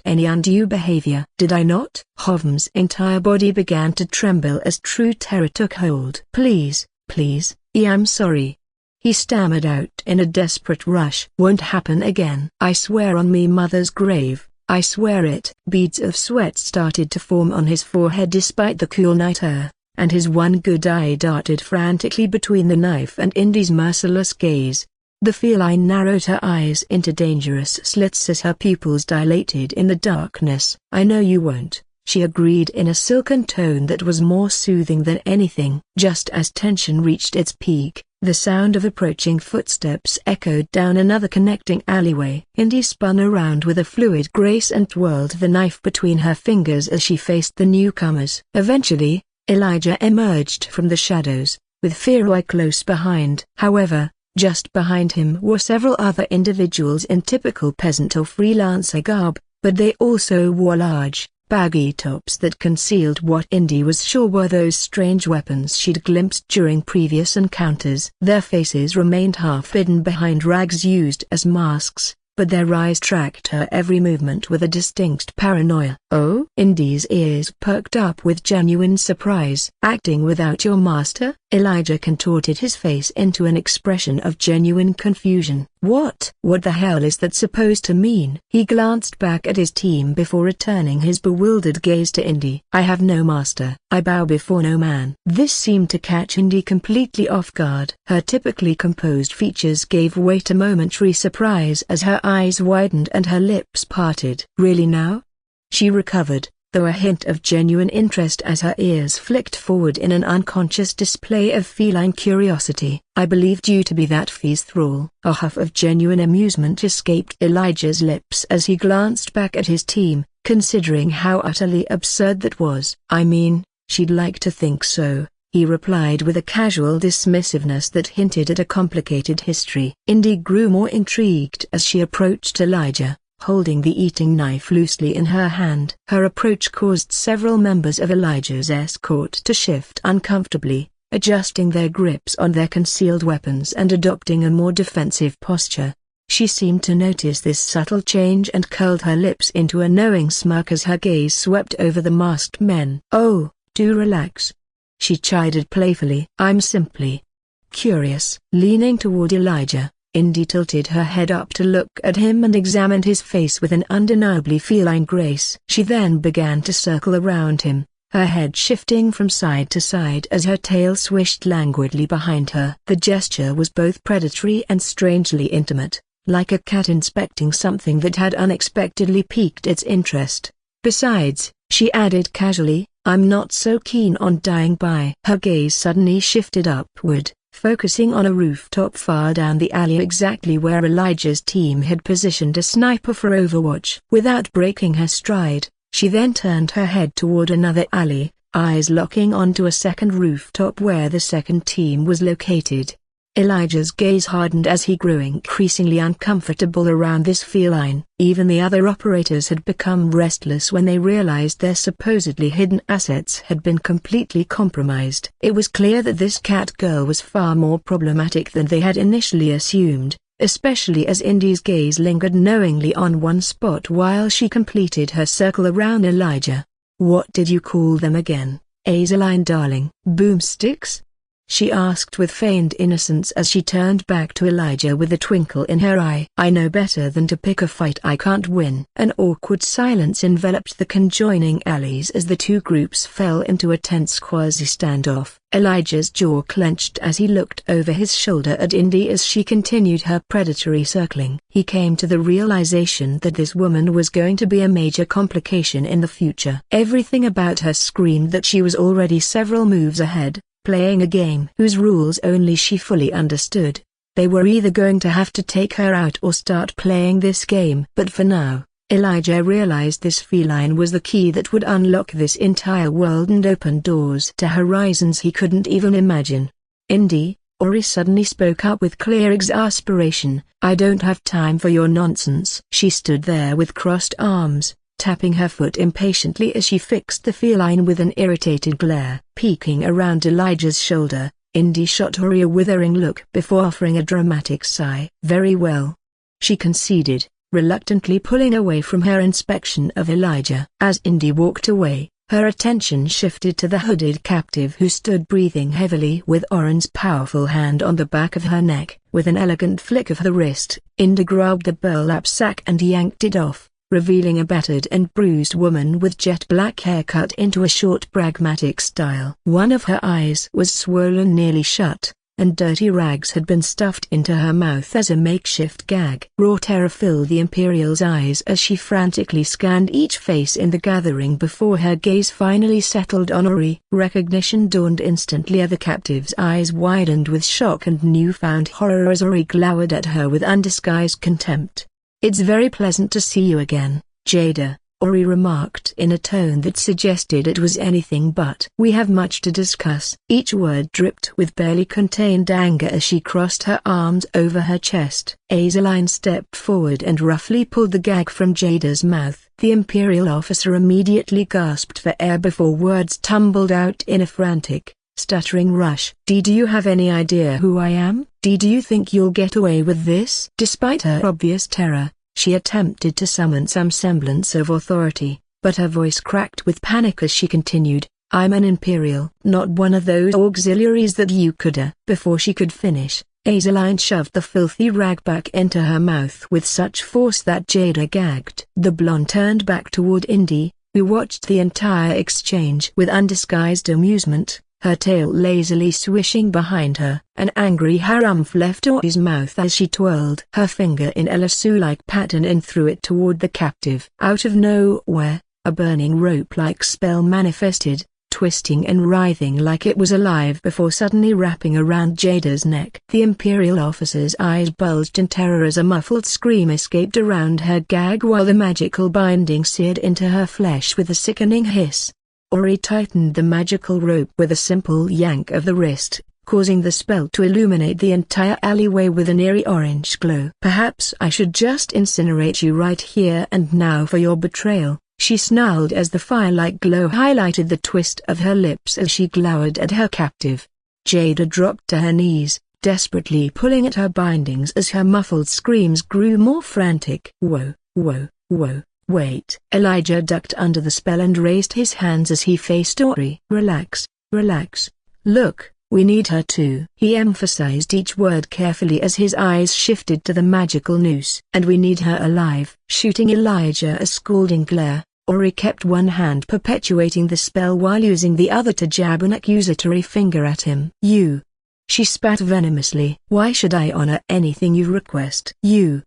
"Any undue behavior." "Did I not?" Hovm's entire body began to tremble as true terror took hold. "Please, please, I'm sorry," he stammered out in a desperate rush. "Won't happen again. I swear on me mother's grave, I swear it." Beads of sweat started to form on his forehead despite the cool night air, and his one good eye darted frantically between the knife and Indy's merciless gaze. The feline narrowed her eyes into dangerous slits as her pupils dilated in the darkness. "I know you won't," she agreed in a silken tone that was more soothing than anything. Just as tension reached its peak, the sound of approaching footsteps echoed down another connecting alleyway. Indy spun around with a fluid grace and twirled the knife between her fingers as she faced the newcomers. Eventually, Elijah emerged from the shadows, with Firoi close behind. However, just behind him were several other individuals in typical peasant or freelancer garb, but they also wore large, baggy tops that concealed what Indy was sure were those strange weapons she'd glimpsed during previous encounters. Their faces remained half-hidden behind rags used as masks, but their eyes tracked her every movement with a distinct paranoia. "Oh?" Indy's ears perked up with genuine surprise. "Acting without your master?" Elijah contorted his face into an expression of genuine confusion. What the hell is that supposed to mean?" He glanced back at his team before returning his bewildered gaze to Indy. "I have no master. I bow before no man." This seemed to catch Indy completely off guard. Her typically composed features gave way to momentary surprise as her eyes widened and her lips parted. "Really now?" She recovered, though a hint of genuine interest as her ears flicked forward in an unconscious display of feline curiosity. "I believed you to be that fee's thrall." A huff of genuine amusement escaped Elijah's lips as he glanced back at his team, considering how utterly absurd that was. "I mean, she'd like to think so," he replied with a casual dismissiveness that hinted at a complicated history. Indy grew more intrigued as she approached Elijah, holding the eating knife loosely in her hand. Her approach caused several members of Elijah's escort to shift uncomfortably, adjusting their grips on their concealed weapons and adopting a more defensive posture. She seemed to notice this subtle change and curled her lips into a knowing smirk as her gaze swept over the masked men. "Oh, do relax," she chided playfully. "I'm simply curious." Leaning toward Elijah, Indy tilted her head up to look at him and examined his face with an undeniably feline grace. She then began to circle around him, her head shifting from side to side as her tail swished languidly behind her. The gesture was both predatory and strangely intimate, like a cat inspecting something that had unexpectedly piqued its interest. "Besides," she added casually, "I'm not so keen on dying by." Her gaze suddenly shifted upward, focusing on a rooftop far down the alley exactly where Elijah's team had positioned a sniper for overwatch. Without breaking her stride, she then turned her head toward another alley, eyes locking onto a second rooftop where the second team was located. Elijah's gaze hardened as he grew increasingly uncomfortable around this feline. Even the other operators had become restless when they realized their supposedly hidden assets had been completely compromised. It was clear that this cat girl was far more problematic than they had initially assumed, especially as Indy's gaze lingered knowingly on one spot while she completed her circle around Elijah. "What did you call them again, Azaline darling?" "Boomsticks?" she asked with feigned innocence as she turned back to Elijah with a twinkle in her eye. "I know better than to pick a fight I can't win." An awkward silence enveloped the conjoining alleys as the two groups fell into a tense quasi-standoff. Elijah's jaw clenched as he looked over his shoulder at Indy as she continued her predatory circling. He came to the realization that this woman was going to be a major complication in the future. Everything about her screamed that she was already several moves ahead, playing a game whose rules only she fully understood. They were either going to have to take her out or start playing this game. But for now, Elijah realized this feline was the key that would unlock this entire world and open doors to horizons he couldn't even imagine. "Indy," Ori suddenly spoke up with clear exasperation, "I don't have time for your nonsense." She stood there with crossed arms, tapping her foot impatiently as she fixed the feline with an irritated glare. Peeking around Elijah's shoulder, Indy shot Ori a withering look before offering a dramatic sigh. "Very well," she conceded, reluctantly pulling away from her inspection of Elijah. As Indy walked away, her attention shifted to the hooded captive who stood breathing heavily with Oren's powerful hand on the back of her neck. With an elegant flick of the wrist, Indy grabbed the burlap sack and yanked it off, revealing a battered and bruised woman with jet black hair cut into a short pragmatic style. One of her eyes was swollen nearly shut, and dirty rags had been stuffed into her mouth as a makeshift gag. Raw terror filled the Imperial's eyes as she frantically scanned each face in the gathering before her gaze finally settled on Ori. Recognition dawned instantly as the captive's eyes widened with shock and newfound horror as Ori glowered at her with undisguised contempt. "It's very pleasant to see you again, Jada," Ori remarked in a tone that suggested it was anything but. "We have much to discuss." Each word dripped with barely contained anger as she crossed her arms over her chest. Azaline stepped forward and roughly pulled the gag from Jada's mouth. The Imperial officer immediately gasped for air before words tumbled out in a frantic, stuttering rush. "Do you have any idea who I am? Do you think you'll get away with this?" Despite her obvious terror, she attempted to summon some semblance of authority, but her voice cracked with panic as she continued, "I'm an Imperial, not one of those auxiliaries that you could." Before she could finish, Azaline shoved the filthy rag back into her mouth with such force that Jada gagged. The blonde turned back toward Indy, who watched the entire exchange with undisguised amusement, her tail lazily swishing behind her. An angry harumph left Ori's mouth as she twirled her finger in a lasso-like pattern and threw it toward the captive. Out of nowhere, a burning rope-like spell manifested, twisting and writhing like it was alive before suddenly wrapping around Jada's neck. The Imperial officer's eyes bulged in terror as a muffled scream escaped around her gag while the magical binding seared into her flesh with a sickening hiss. Ori tightened the magical rope with a simple yank of the wrist, causing the spell to illuminate the entire alleyway with an eerie orange glow. "Perhaps I should just incinerate you right here and now for your betrayal," she snarled as the fire-like glow highlighted the twist of her lips as she glowered at her captive. Jada dropped to her knees, desperately pulling at her bindings as her muffled screams grew more frantic. "Whoa, whoa, whoa. Wait." Elijah ducked under the spell and raised his hands as he faced Ori. "Relax, relax. Look, we need her too." He emphasized each word carefully as his eyes shifted to the magical noose. "And we need her alive." Shooting Elijah a scalding glare, Ori kept one hand perpetuating the spell while using the other to jab an accusatory finger at him. "You." She spat venomously. "Why should I honor anything you request? You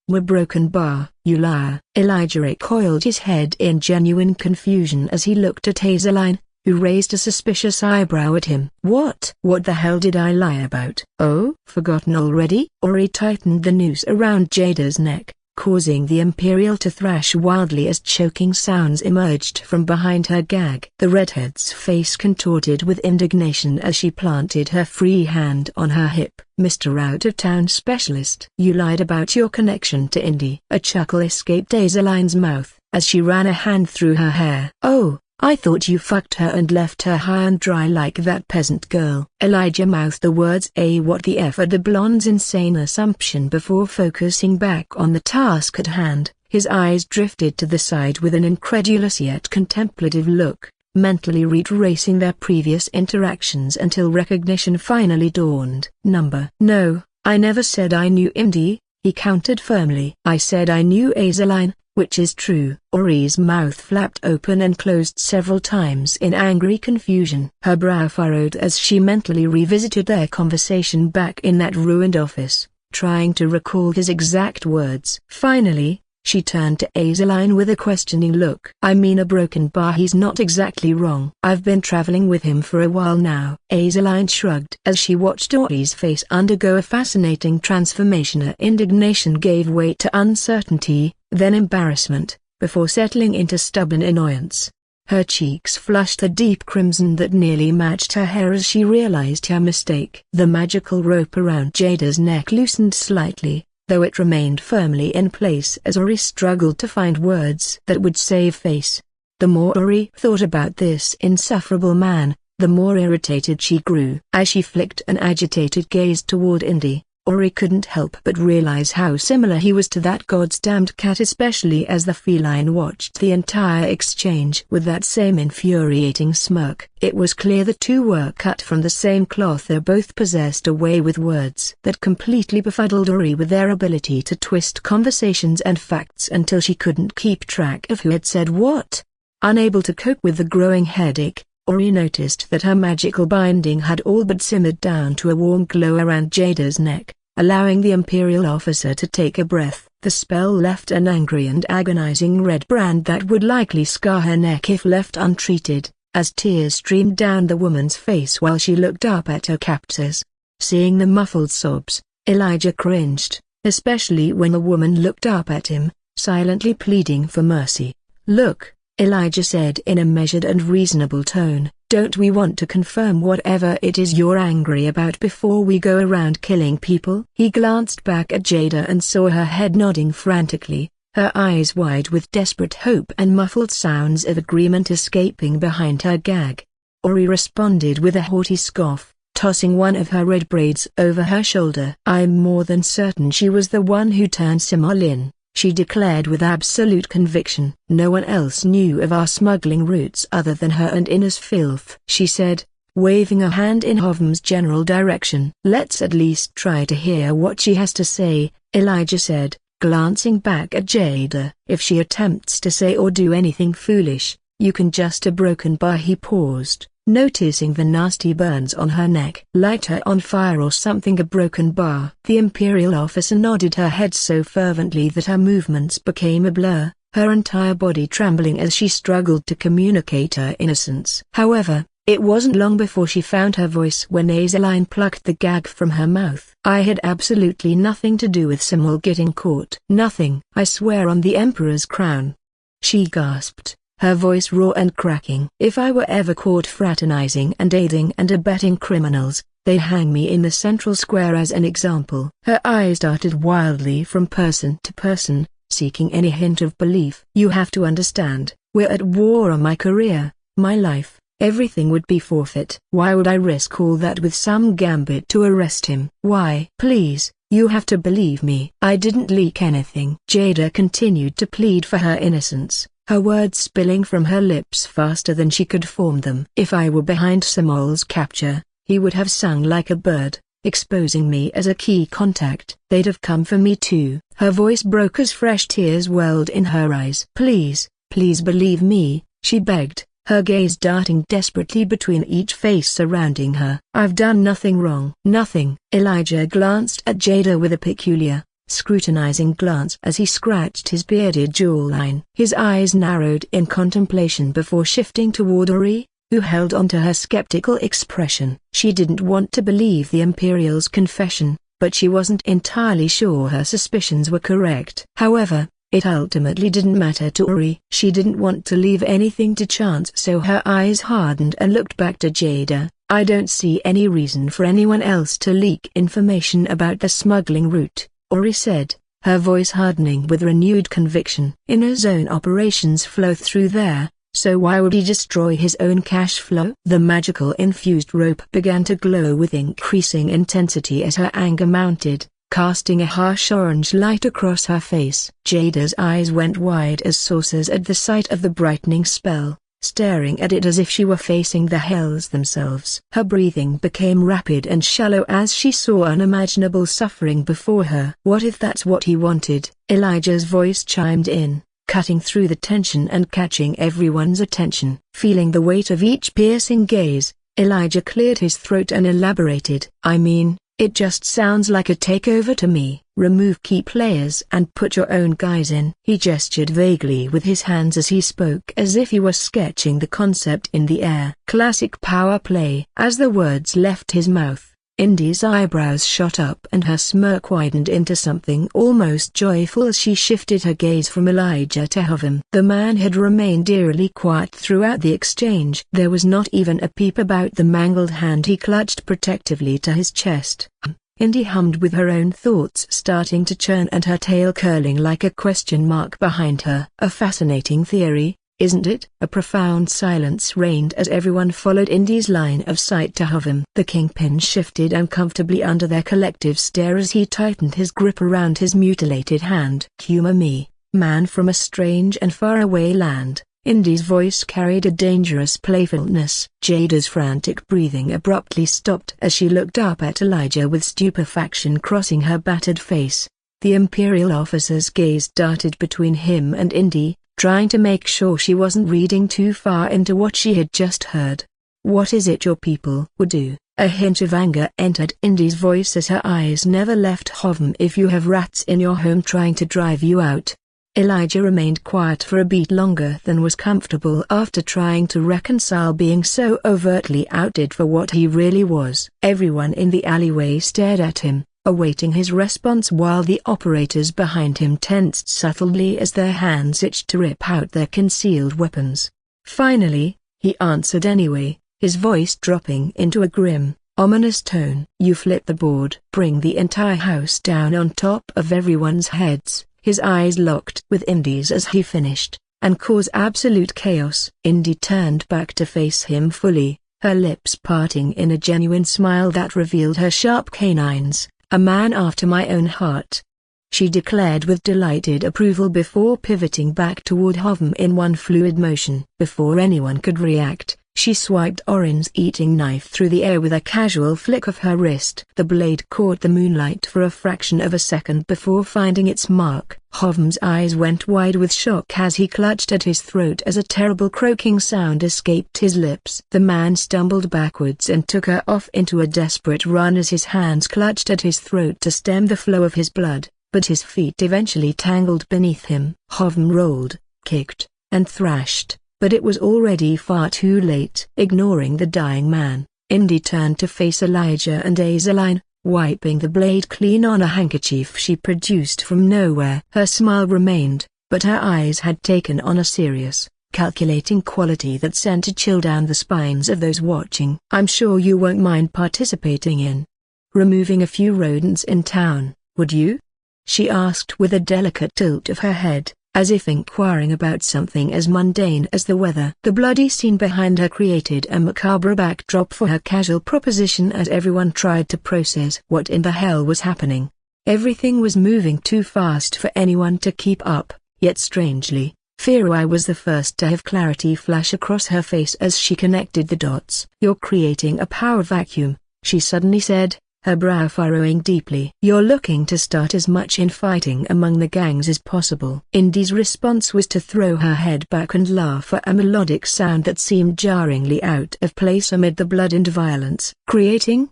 were broken bar." "You liar." Elijah recoiled his head in genuine confusion as he looked at Azaline, who raised a suspicious eyebrow at him. What the hell did I lie about?" "Oh, forgotten already?" Ori tightened the noose around Jada's neck, causing the Imperial to thrash wildly as choking sounds emerged from behind her gag. The redhead's face contorted with indignation as she planted her free hand on her hip. "Mr. Out-of-Town Specialist, you lied about your connection to Indy." A chuckle escaped Azaline's mouth as she ran a hand through her hair. "Oh, I thought you fucked her and left her high and dry like that peasant girl." Elijah mouthed the words what the F at the blonde's insane assumption before focusing back on the task at hand. His eyes drifted to the side with an incredulous yet contemplative look, mentally retracing their previous interactions until recognition finally dawned. No, I never said I knew Indy, he countered firmly. I said I knew Azaline, which is true. Ori's mouth flapped open and closed several times in angry confusion. Her brow furrowed as she mentally revisited their conversation back in that ruined office, trying to recall his exact words. Finally, she turned to Azaline with a questioning look. I mean, a broken bar. He's not exactly wrong. I've been traveling with him for a while now. Azaline shrugged as she watched Ori's face undergo a fascinating transformation. Her indignation gave way to uncertainty, then embarrassment, before settling into stubborn annoyance. Her cheeks flushed a deep crimson that nearly matched her hair as she realized her mistake. The magical rope around Jada's neck loosened slightly, though it remained firmly in place as Ori struggled to find words that would save face. The more Ori thought about this insufferable man, the more irritated she grew. As she flicked an agitated gaze toward Indy, Ori couldn't help but realize how similar he was to that goddamned cat, especially as the feline watched the entire exchange with that same infuriating smirk. It was clear the two were cut from the same cloth. They both possessed a way with words that completely befuddled Ori with their ability to twist conversations and facts until she couldn't keep track of who had said what. Unable to cope with the growing headache, Ori noticed that her magical binding had all but simmered down to a warm glow around Jada's neck, allowing the Imperial officer to take a breath. The spell left an angry and agonizing red brand that would likely scar her neck if left untreated, as tears streamed down the woman's face while she looked up at her captors. Seeing the muffled sobs, Elijah cringed, especially when the woman looked up at him, silently pleading for mercy. Look, Elijah said in a measured and reasonable tone, don't we want to confirm whatever it is you're angry about before we go around killing people? He glanced back at Jada and saw her head nodding frantically, her eyes wide with desperate hope and muffled sounds of agreement escaping behind her gag. Ori responded with a haughty scoff, tossing one of her red braids over her shoulder. I'm more than certain she was the one who turned Simol in, she declared with absolute conviction. No one else knew of our smuggling routes other than her and Inna's filth, she said, waving a hand in Hovm's general direction. Let's at least try to hear what she has to say, Elijah said, glancing back at Jada. If she attempts to say or do anything foolish, you can just a broken bar. He paused, noticing the nasty burns on her neck. Light her on fire or something. A broken bar. The Imperial officer nodded her head so fervently that her movements became a blur, her entire body trembling as she struggled to communicate her innocence. However, it wasn't long before she found her voice when Azaline plucked the gag from her mouth. I had absolutely nothing to do with Simol getting caught. Nothing. I swear on the Emperor's crown. She gasped, her voice raw and cracking. If I were ever caught fraternizing and aiding and abetting criminals, they'd hang me in the central square as an example. Her eyes darted wildly from person to person, seeking any hint of belief. You have to understand, we're at war. On my career, my life, everything would be forfeit. Why would I risk all that with some gambit to arrest him? Why? Please, you have to believe me. I didn't leak anything. Jada continued to plead for her innocence, her words spilling from her lips faster than she could form them. If I were behind Simol's capture, he would have sung like a bird, exposing me as a key contact. They'd have come for me too. Her voice broke as fresh tears welled in her eyes. Please, please believe me, she begged, her gaze darting desperately between each face surrounding her. I've done nothing wrong. Nothing. Elijah glanced at Jada with a peculiar, scrutinizing glance as he scratched his bearded jawline. His eyes narrowed in contemplation before shifting toward Ori, who held onto her skeptical expression. She didn't want to believe the Imperial's confession, but she wasn't entirely sure her suspicions were correct. However, it ultimately didn't matter to Ori. She didn't want to leave anything to chance, so her eyes hardened and looked back to Jada. I don't see any reason for anyone else to leak information about the smuggling route, Ori said, her voice hardening with renewed conviction. Inna's own operations flow through there, so why would he destroy his own cash flow? The magical infused rope began to glow with increasing intensity as her anger mounted, casting a harsh orange light across her face. Jada's eyes went wide as saucers at the sight of the brightening spell, staring at it as if she were facing the hells themselves. Her breathing became rapid and shallow as she saw unimaginable suffering before her. What if that's what he wanted? Elijah's voice chimed in, cutting through the tension and catching everyone's attention. Feeling the weight of each piercing gaze, Elijah cleared his throat and elaborated. I mean, it just sounds like a takeover to me. Remove key players and put your own guys in. He gestured vaguely with his hands as he spoke as if he were sketching the concept in the air. Classic power play. As the words left his mouth, Indy's eyebrows shot up and her smirk widened into something almost joyful as she shifted her gaze from Elijah to Hovem. The man had remained eerily quiet throughout the exchange. There was not even a peep about the mangled hand he clutched protectively to his chest. Indy hummed with her own thoughts starting to churn and her tail curling like a question mark behind her. A fascinating theory, isn't it? A profound silence reigned as everyone followed Indy's line of sight to Hovem. The kingpin shifted uncomfortably under their collective stare as he tightened his grip around his mutilated hand. Humor me, man from a strange and faraway land. Indy's voice carried a dangerous playfulness. Jada's frantic breathing abruptly stopped as she looked up at Elijah with stupefaction crossing her battered face. The Imperial officer's gaze darted between him and Indy, trying to make sure she wasn't reading too far into what she had just heard. What is it your people would do? A hint of anger entered Indy's voice as her eyes never left Hovem. If you have rats in your home trying to drive you out. Elijah remained quiet for a beat longer than was comfortable after trying to reconcile being so overtly outed for what he really was. Everyone in the alleyway stared at him, awaiting his response while the operators behind him tensed subtly as their hands itched to rip out their concealed weapons. Finally, he answered anyway, his voice dropping into a grim, ominous tone. You flip the board. Bring the entire house down on top of everyone's heads. His eyes locked with Indy's as he finished, and cause absolute chaos. Indy turned back to face him fully, her lips parting in a genuine smile that revealed her sharp canines. A man after my own heart, she declared with delighted approval before pivoting back toward Hovem in one fluid motion. Before anyone could react, she swiped Orin's eating knife through the air with a casual flick of her wrist. The blade caught the moonlight for a fraction of a second before finding its mark. Hovem's eyes went wide with shock as he clutched at his throat as a terrible croaking sound escaped his lips. The man stumbled backwards and took her off into a desperate run as his hands clutched at his throat to stem the flow of his blood, but his feet eventually tangled beneath him. Hovem rolled, kicked, and thrashed, but it was already far too late. Ignoring the dying man, Indy turned to face Elijah and Azaline, wiping the blade clean on a handkerchief she produced from nowhere. Her smile remained, but her eyes had taken on a serious, calculating quality that sent a chill down the spines of those watching. I'm sure you won't mind participating in removing a few rodents in town, would you? She asked with a delicate tilt of her head, as if inquiring about something as mundane as the weather. The bloody scene behind her created a macabre backdrop for her casual proposition as everyone tried to process what in the hell was happening. Everything was moving too fast for anyone to keep up, yet strangely, Firoi was the first to have clarity flash across her face as she connected the dots. You're creating a power vacuum, she suddenly said, her brow furrowing deeply. You're looking to start as much infighting among the gangs as possible. Indy's response was to throw her head back and laugh at a melodic sound that seemed jarringly out of place amid the blood and violence. Creating?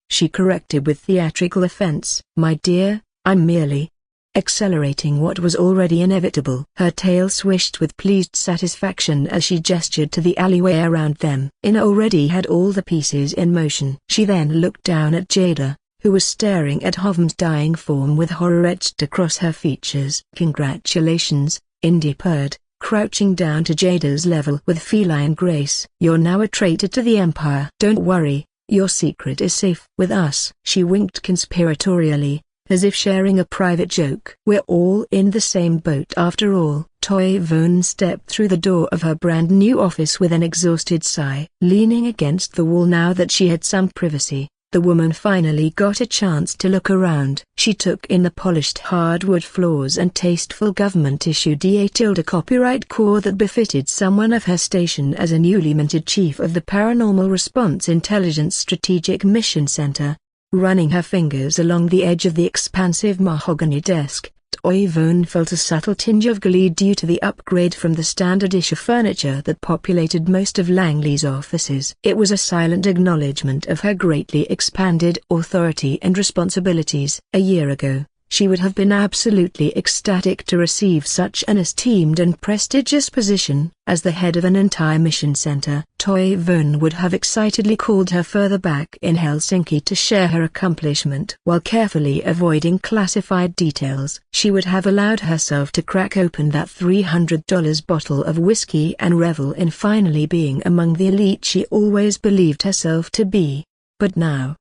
She corrected with theatrical offense. My dear, I'm merely accelerating what was already inevitable. Her tail swished with pleased satisfaction as she gestured to the alleyway around them. Ina already had all the pieces in motion. She then looked down at Jada, who was staring at Hovem's dying form with horror etched across her features. Congratulations, Indy purred, crouching down to Jada's level with feline grace. You're now a traitor to the Empire. Don't worry, your secret is safe with us. She winked conspiratorially, as if sharing a private joke. We're all in the same boat after all. Toy Vaughn stepped through the door of her brand new office with an exhausted sigh. Leaning against the wall now that she had some privacy, the woman finally got a chance to look around. She took in the polished hardwood floors and tasteful government-issued DA copyright core that befitted someone of her station as a newly minted chief of the Paranormal Response Intelligence Strategic Mission Center. Running her fingers along the edge of the expansive mahogany desk, Toyvone felt a subtle tinge of glee due to the upgrade from the standard issue furniture that populated most of Langley's offices. It was a silent acknowledgement of her greatly expanded authority and responsibilities. A year ago, she would have been absolutely ecstatic to receive such an esteemed and prestigious position. As the head of an entire mission center, Toyvone would have excitedly called her further back in Helsinki to share her accomplishment. While carefully avoiding classified details, she would have allowed herself to crack open that $300 bottle of whiskey and revel in finally being among the elite she always believed herself to be. But now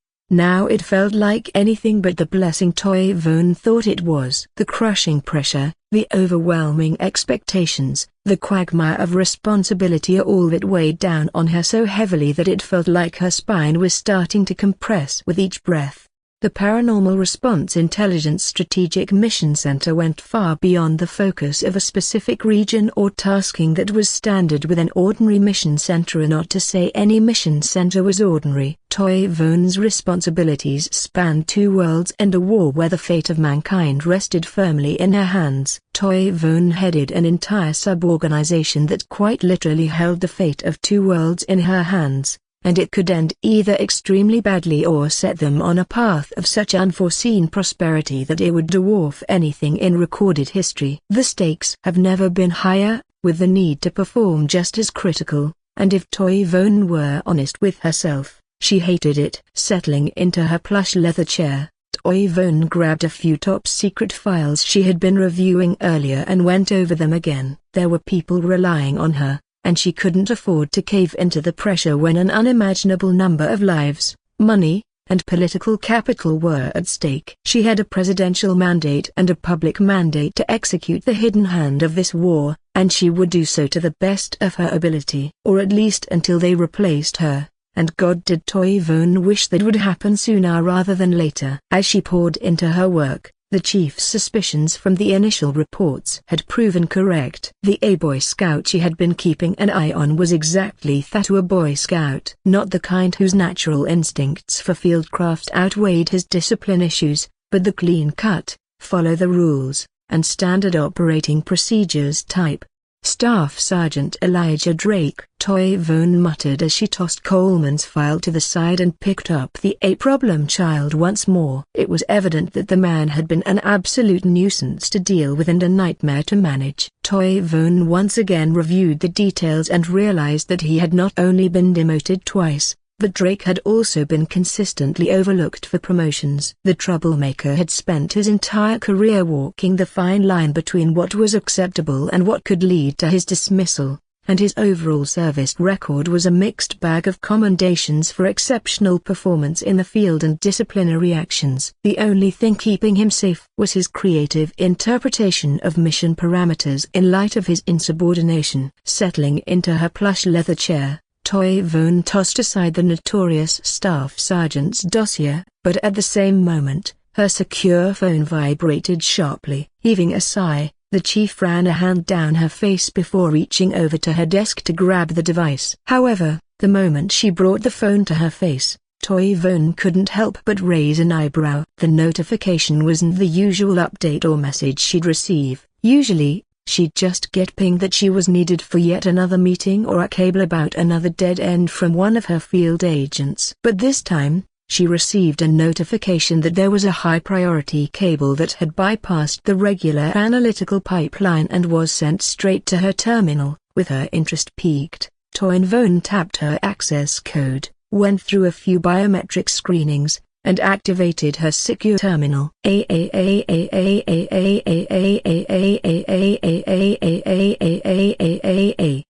it felt like anything but the blessing Toyvone thought it was. The crushing pressure, the overwhelming expectations, the quagmire of responsibility all that weighed down on her so heavily that it felt like her spine was starting to compress with each breath. The Paranormal Response Intelligence Strategic Mission Center went far beyond the focus of a specific region or tasking that was standard with an ordinary mission center, and not to say any mission center was ordinary. Toyvone's responsibilities spanned two worlds and a war where the fate of mankind rested firmly in her hands. Toyvone headed an entire sub-organization that quite literally held the fate of two worlds in her hands, and it could end either extremely badly or set them on a path of such unforeseen prosperity that it would dwarf anything in recorded history. The stakes have never been higher, with the need to perform just as critical, and if Toyvone were honest with herself, she hated it. Settling into her plush leather chair, Toyvone grabbed a few top-secret files she had been reviewing earlier and went over them again. There were people relying on her, and she couldn't afford to cave into the pressure when an unimaginable number of lives, money, and political capital were at stake. She had a presidential mandate and a public mandate to execute the hidden hand of this war, and she would do so to the best of her ability, or at least until they replaced her. And God did Toyvone wish that would happen sooner rather than later. As she poured into her work, the chief's suspicions from the initial reports had proven correct. The Boy Scout she had been keeping an eye on was exactly that, a Boy Scout. Not the kind whose natural instincts for fieldcraft outweighed his discipline issues, but the clean-cut, follow the rules, and standard operating procedures type. Staff Sergeant Elijah Drake, Toyvone muttered as she tossed Coleman's file to the side and picked up the problem child once more. It was evident that the man had been an absolute nuisance to deal with and a nightmare to manage. Toyvone once again reviewed the details and realized that he had not only been demoted twice, but Drake had also been consistently overlooked for promotions. The troublemaker had spent his entire career walking the fine line between what was acceptable and what could lead to his dismissal, and his overall service record was a mixed bag of commendations for exceptional performance in the field and disciplinary actions. The only thing keeping him safe was his creative interpretation of mission parameters in light of his insubordination. Settling into her plush leather chair, Toyvone tossed aside the notorious staff sergeant's dossier, but at the same moment, her secure phone vibrated sharply. Heaving a sigh, the chief ran a hand down her face before reaching over to her desk to grab the device. However, the moment she brought the phone to her face, Toyvone couldn't help but raise an eyebrow. The notification wasn't the usual update or message she'd receive. Usually, she'd just get pinged that she was needed for yet another meeting or a cable about another dead end from one of her field agents. But this time, she received a notification that there was a high-priority cable that had bypassed the regular analytical pipeline and was sent straight to her terminal. With her interest piqued, Toyvone tapped her access code, went through a few biometric screenings, and activated her secure terminal.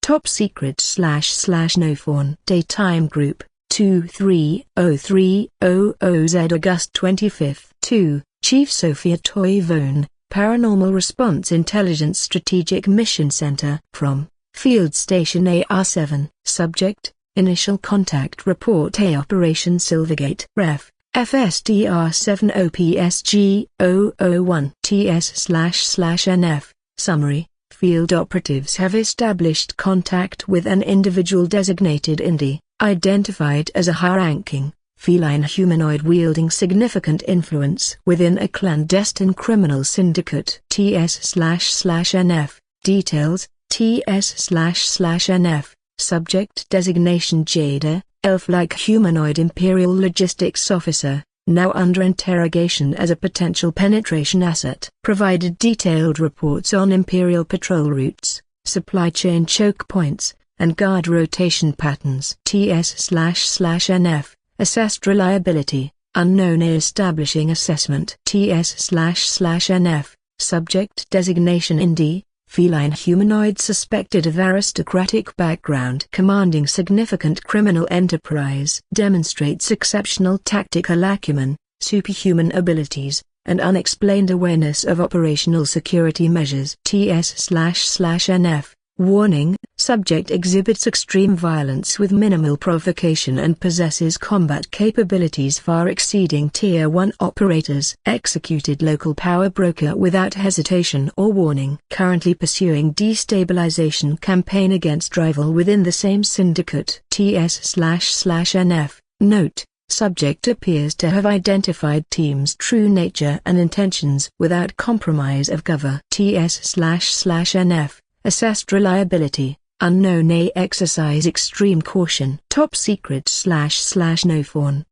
Top secret / no phone. Daytime group 230300Z August 25th. 2. Chief Sophia Toyvone, Paranormal Response Intelligence Strategic Mission Center. From Field Station AR7. Subject: Initial Contact Report. Operation Silvergate. Ref: FSTR70PSG001TS//NF. Summary: Field operatives have established contact with an individual designated Indy, identified as a high-ranking, feline humanoid wielding significant influence within a clandestine criminal syndicate. TS//NF. Details: TS//NF. Subject designation Jada, elf-like humanoid Imperial Logistics Officer, now under interrogation as a potential penetration asset. Provided detailed reports on Imperial patrol routes, supply chain choke points, and guard rotation patterns. TS//NF. Assessed reliability, unknown. Establishing assessment. TS//NF. Subject designation Indy, feline humanoid suspected of aristocratic background, commanding significant criminal enterprise. Demonstrates exceptional tactical acumen, superhuman abilities, and unexplained awareness of operational security measures. TS//NF. Warning: subject exhibits extreme violence with minimal provocation and possesses combat capabilities far exceeding Tier 1 operators. Executed local power broker without hesitation or warning. Currently pursuing destabilization campaign against rival within the same syndicate. TS//NF. Note: subject appears to have identified team's true nature and intentions without compromise of cover. TS//NF. Assessed reliability, unknown. Exercise extreme caution. Top secret //no fawn.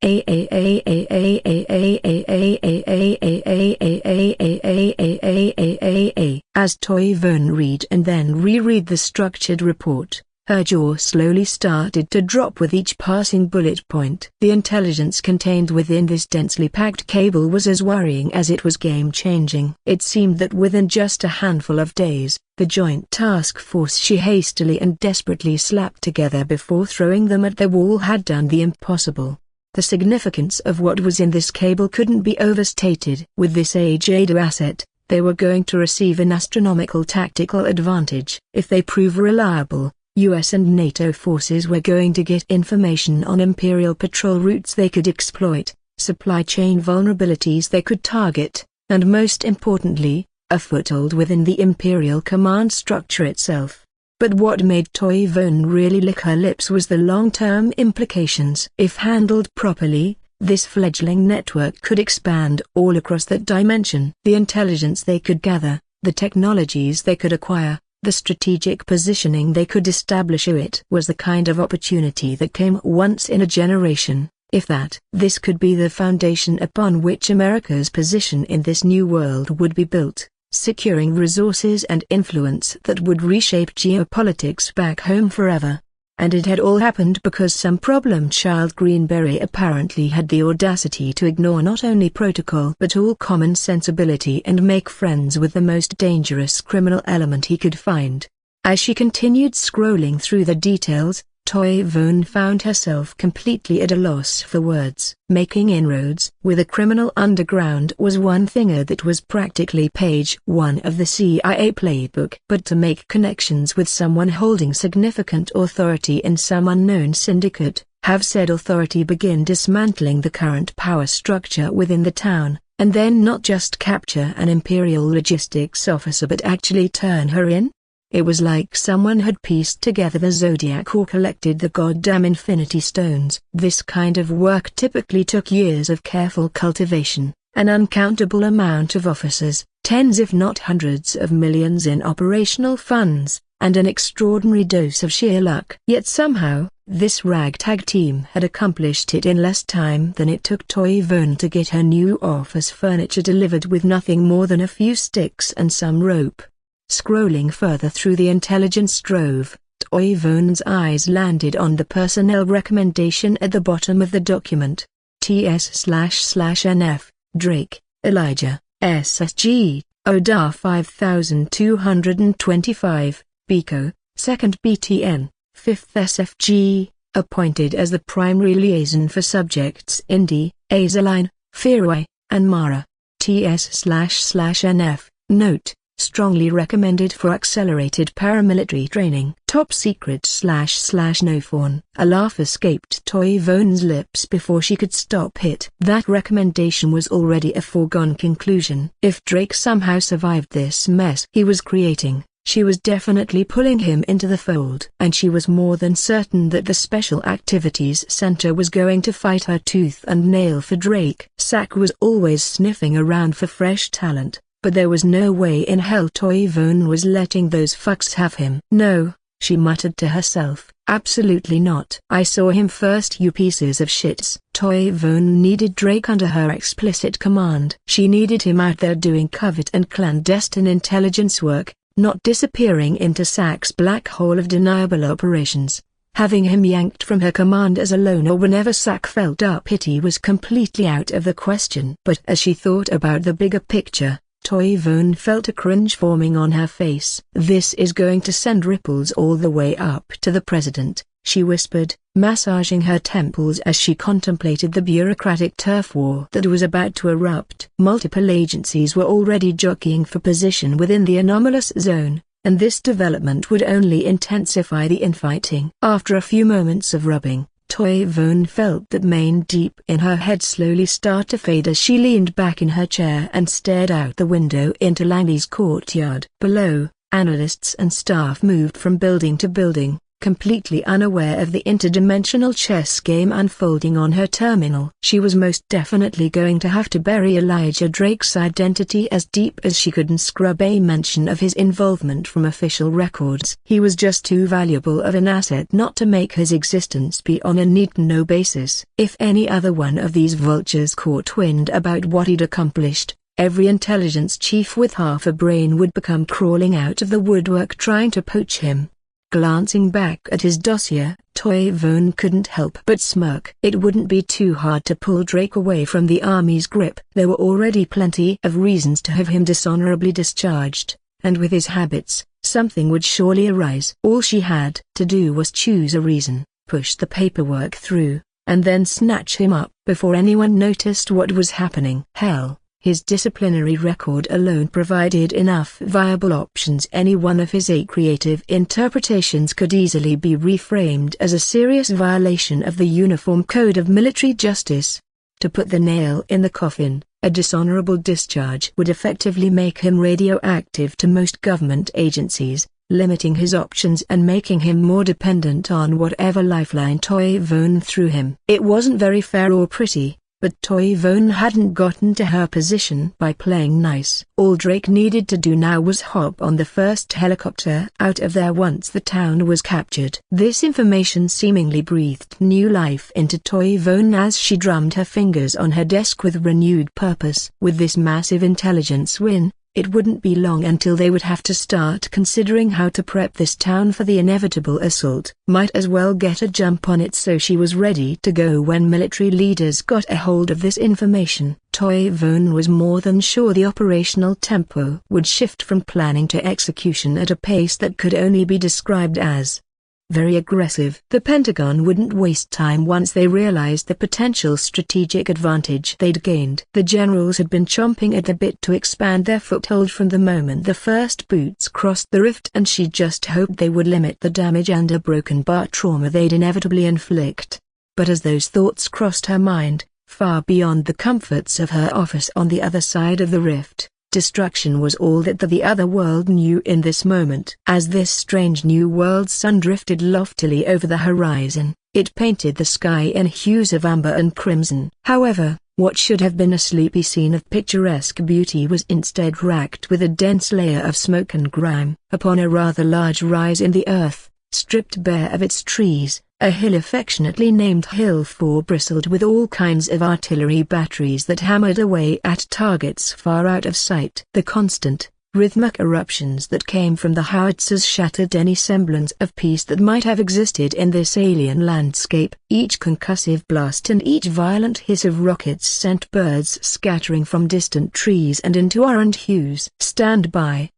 As Toyvonne read and then reread the structured report, her jaw slowly started to drop with each passing bullet point. The intelligence contained within this densely packed cable was as worrying as it was game-changing. It seemed that within just a handful of days, the joint task force she hastily and desperately slapped together before throwing them at the wall had done the impossible. The significance of what was in this cable couldn't be overstated. With this Jada asset, they were going to receive an astronomical tactical advantage. If they prove reliable, US and NATO forces were going to get information on Imperial patrol routes they could exploit, supply chain vulnerabilities they could target, and most importantly, a foothold within the Imperial command structure itself. But what made Toyvonne really lick her lips was the long-term implications. If handled properly, this fledgling network could expand all across that dimension. The intelligence they could gather, the technologies they could acquire, the strategic positioning they could establish. It was the kind of opportunity that came once in a generation, if that. This could be the foundation upon which America's position in this new world would be built, securing resources and influence that would reshape geopolitics back home forever. And it had all happened because some problem child Greenberry apparently had the audacity to ignore not only protocol but all common sensibility and make friends with the most dangerous criminal element he could find. As she continued scrolling through the details, Toyvonne found herself completely at a loss for words. Making inroads with a criminal underground was one thing that was practically page 1 of the CIA playbook. But to make connections with someone holding significant authority in some unknown syndicate, have said authority begin dismantling the current power structure within the town, and then not just capture an Imperial logistics officer but actually turn her in? It was like someone had pieced together the Zodiac or collected the goddamn Infinity Stones. This kind of work typically took years of careful cultivation, an uncountable amount of officers, tens if not hundreds of millions in operational funds, and an extraordinary dose of sheer luck. Yet somehow, this ragtag team had accomplished it in less time than it took Toyvonne to get her new office furniture delivered with nothing more than a few sticks and some rope. Scrolling further through the intelligence trove, Toyvonne's eyes landed on the personnel recommendation at the bottom of the document. TS//NF, Drake, Elijah, SSG, ODA 5225, BICO, 2nd BTN, 5th SFG, appointed as the primary liaison for subjects Indy, Azaline, Firoi, and Mara. TS//NF, note. Strongly recommended for accelerated paramilitary training. Top secret / no fawn. A laugh escaped Toivone's lips before she could stop it. That recommendation was already a foregone conclusion. If Drake somehow survived this mess he was creating, she was definitely pulling him into the fold. And she was more than certain that the Special Activities Center was going to fight her tooth and nail for Drake. Sack was always sniffing around for fresh talent, but there was no way in hell Toivone was letting those fucks have him. No, she muttered to herself, absolutely not. I saw him first, you pieces of shits. Toivone needed Drake under her explicit command. She needed him out there doing covert and clandestine intelligence work, not disappearing into Sack's black hole of deniable operations. Having him yanked from her command as a loner whenever Sack felt up pity was completely out of the question. But as she thought about the bigger picture, Toivone felt a cringe forming on her face. This is going to send ripples all the way up to the president, she whispered, massaging her temples as she contemplated the bureaucratic turf war that was about to erupt. Multiple agencies were already jockeying for position within the anomalous zone, and this development would only intensify the infighting. After a few moments of rubbing, Toivone felt that mane deep in her head slowly start to fade as she leaned back in her chair and stared out the window into Langley's courtyard. Below, analysts and staff moved from building to building, completely unaware of the interdimensional chess game unfolding on her terminal. She was most definitely going to have to bury Elijah Drake's identity as deep as she could and scrub a mention of his involvement from official records. He was just too valuable of an asset not to make his existence be on a need-to-know basis. If any other one of these vultures caught wind about what he'd accomplished, every intelligence chief with half a brain would become crawling out of the woodwork trying to poach him. Glancing back at his dossier, Toivone couldn't help but smirk. It wouldn't be too hard to pull Drake away from the army's grip. There were already plenty of reasons to have him dishonorably discharged, and with his habits, something would surely arise. All she had to do was choose a reason, push the paperwork through, and then snatch him up before anyone noticed what was happening. Hell, his disciplinary record alone provided enough viable options. Any one of his 8 creative interpretations could easily be reframed as a serious violation of the Uniform Code of Military Justice. To put the nail in the coffin, a dishonorable discharge would effectively make him radioactive to most government agencies, limiting his options and making him more dependent on whatever lifeline Toivone threw him. It wasn't very fair or pretty, but Toivone hadn't gotten to her position by playing nice. All Drake needed to do now was hop on the first helicopter out of there once the town was captured. This information seemingly breathed new life into Toivone as she drummed her fingers on her desk with renewed purpose. With this massive intelligence win, it wouldn't be long until they would have to start considering how to prep this town for the inevitable assault. Might as well get a jump on it so she was ready to go when military leaders got a hold of this information. Toivone was more than sure the operational tempo would shift from planning to execution at a pace that could only be described as very aggressive. The Pentagon wouldn't waste time once they realized the potential strategic advantage they'd gained. The generals had been chomping at the bit to expand their foothold from the moment the first boots crossed the rift, and she just hoped they would limit the damage and a broken bar trauma they'd inevitably inflict. But as those thoughts crossed her mind, far beyond the comforts of her office on the other side of the rift, destruction was all that the other world knew in this moment. As this strange new world sun drifted loftily over the horizon, it painted the sky in hues of amber and crimson. However, what should have been a sleepy scene of picturesque beauty was instead racked with a dense layer of smoke and grime. Upon a rather large rise in the earth, stripped bare of its trees, a hill affectionately named Hill 4 bristled with all kinds of artillery batteries that hammered away at targets far out of sight. The constant, rhythmic eruptions that came from the howitzers shattered any semblance of peace that might have existed in this alien landscape. Each concussive blast and each violent hiss of rockets sent birds scattering from distant trees and into orange hues. "Stand by!"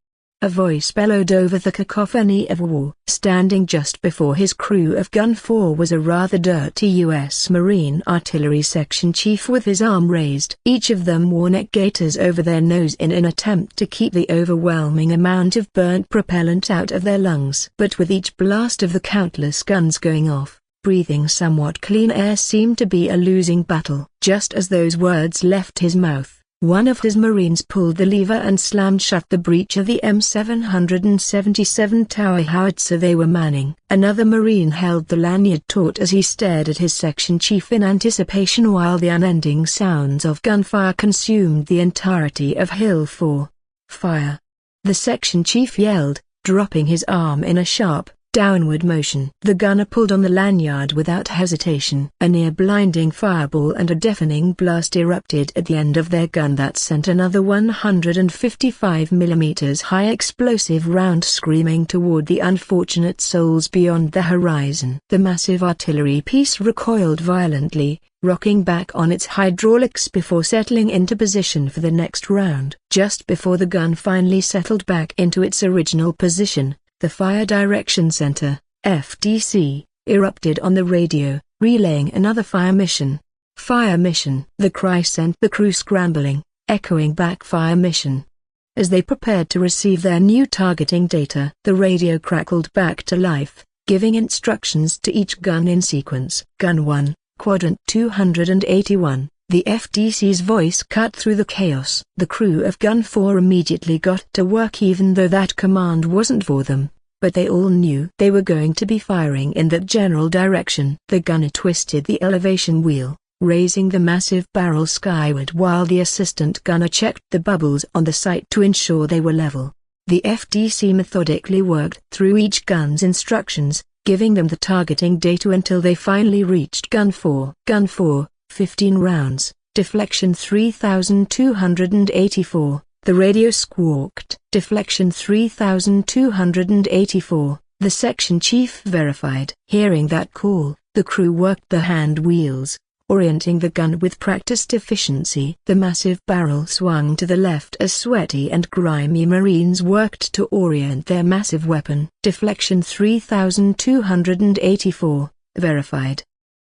A voice bellowed over the cacophony of war. Standing just before his crew of Gun 4 was a rather dirty U.S. Marine Artillery Section Chief with his arm raised. Each of them wore neck gaiters over their nose in an attempt to keep the overwhelming amount of burnt propellant out of their lungs. But with each blast of the countless guns going off, breathing somewhat clean air seemed to be a losing battle. Just as those words left his mouth, one of his Marines pulled the lever and slammed shut the breech of the M777 tower howitzer they were manning. Another Marine held the lanyard taut as he stared at his section chief in anticipation while the unending sounds of gunfire consumed the entirety of Hill 4. Fire! The section chief yelled, dropping his arm in a sharp, downward motion. The gunner pulled on the lanyard without hesitation. A near-blinding fireball and a deafening blast erupted at the end of their gun that sent another 155 mm high explosive round screaming toward the unfortunate souls beyond the horizon. The massive artillery piece recoiled violently, rocking back on its hydraulics before settling into position for the next round. Just before the gun finally settled back into its original position, the Fire Direction Center, FDC, erupted on the radio, relaying another fire mission. Fire mission. The cry sent the crew scrambling, echoing back fire mission. As they prepared to receive their new targeting data, the radio crackled back to life, giving instructions to each gun in sequence. Gun 1, Quadrant 281. The FDC's voice cut through the chaos. The crew of Gun 4 immediately got to work even though that command wasn't for them, but they all knew they were going to be firing in that general direction. The gunner twisted the elevation wheel, raising the massive barrel skyward while the assistant gunner checked the bubbles on the sight to ensure they were level. The FDC methodically worked through each gun's instructions, giving them the targeting data until they finally reached Gun 4. Gun 4. 15 rounds, deflection 3284, the radio squawked. Deflection 3284, the section chief verified. Hearing that call, the crew worked the hand wheels, orienting the gun with practiced efficiency. The massive barrel swung to the left as sweaty and grimy Marines worked to orient their massive weapon. Deflection 3284, verified.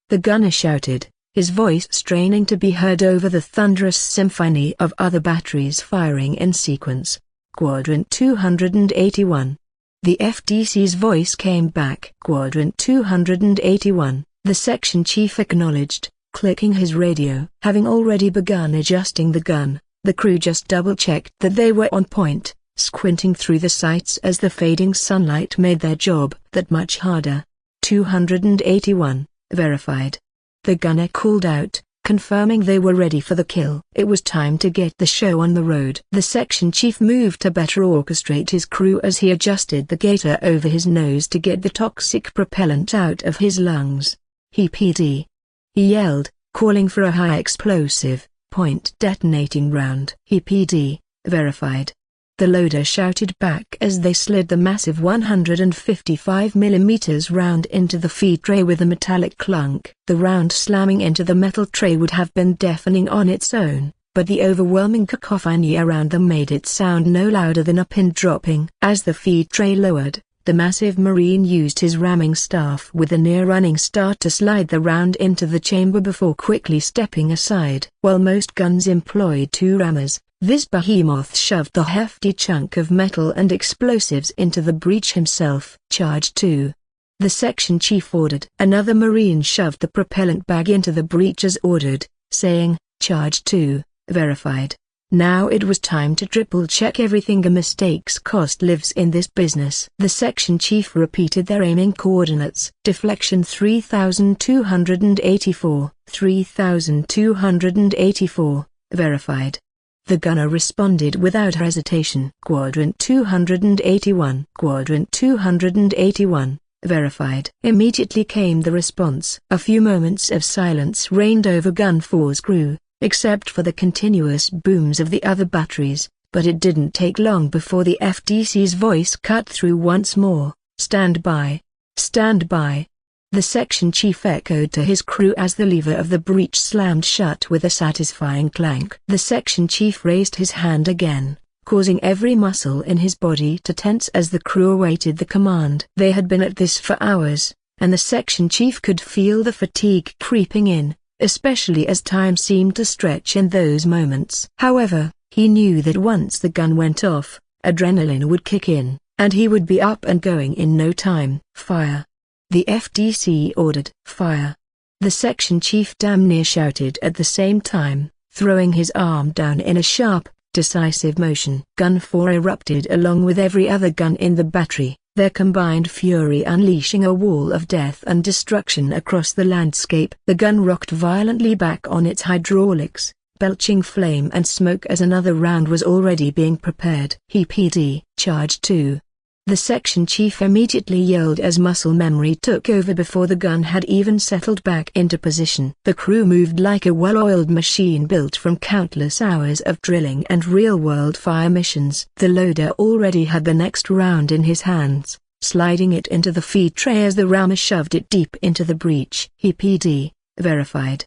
The gunner shouted, his voice straining to be heard over the thunderous symphony of other batteries firing in sequence. Quadrant 281. The FDC's voice came back. Quadrant 281. The section chief acknowledged, clicking his radio. Having already begun adjusting the gun, the crew just double-checked that they were on point, squinting through the sights as the fading sunlight made their job that much harder. 281. Verified. The gunner called out, confirming they were ready for the kill. It was time to get the show on the road. The section chief moved to better orchestrate his crew as he adjusted the gaiter over his nose to get the toxic propellant out of his lungs. He yelled, calling for a high explosive, point detonating round. He verified. The loader shouted back as they slid the massive 155 mm round into the feed tray with a metallic clunk. The round slamming into the metal tray would have been deafening on its own, but the overwhelming cacophony around them made it sound no louder than a pin dropping. As the feed tray lowered, the massive Marine used his ramming staff with a near-running start to slide the round into the chamber before quickly stepping aside. While most guns employed two rammers, this behemoth shoved the hefty chunk of metal and explosives into the breech himself. Charge 2. The section chief ordered. Another Marine shoved the propellant bag into the breech as ordered, saying, Charge 2, verified. Now it was time to triple-check everything. A mistake's cost lives in this business. The section chief repeated their aiming coordinates. Deflection 3284, 3284, verified. The gunner responded without hesitation. Quadrant 281. Quadrant 281, verified. Immediately came the response. A few moments of silence reigned over Gun 4's crew, except for the continuous booms of the other batteries, but it didn't take long before the FDC's voice cut through once more. Stand by. Stand by. The section chief echoed to his crew as the lever of the breech slammed shut with a satisfying clank. The section chief raised his hand again, causing every muscle in his body to tense as the crew awaited the command. They had been at this for hours, and the section chief could feel the fatigue creeping in, especially as time seemed to stretch in those moments. However, he knew that once the gun went off, adrenaline would kick in, and he would be up and going in no time. Fire! The FDC ordered. Fire! The section chief damn near shouted at the same time, throwing his arm down in a sharp, decisive motion. Gun 4 erupted along with every other gun in the battery, their combined fury unleashing a wall of death and destruction across the landscape. The gun rocked violently back on its hydraulics, belching flame and smoke as another round was already being prepared. PD, charge 2. The section chief immediately yelled as muscle memory took over before the gun had even settled back into position. The crew moved like a well-oiled machine built from countless hours of drilling and real-world fire missions. The loader already had the next round in his hands, sliding it into the feed tray as the rammer shoved it deep into the breech. PD, verified.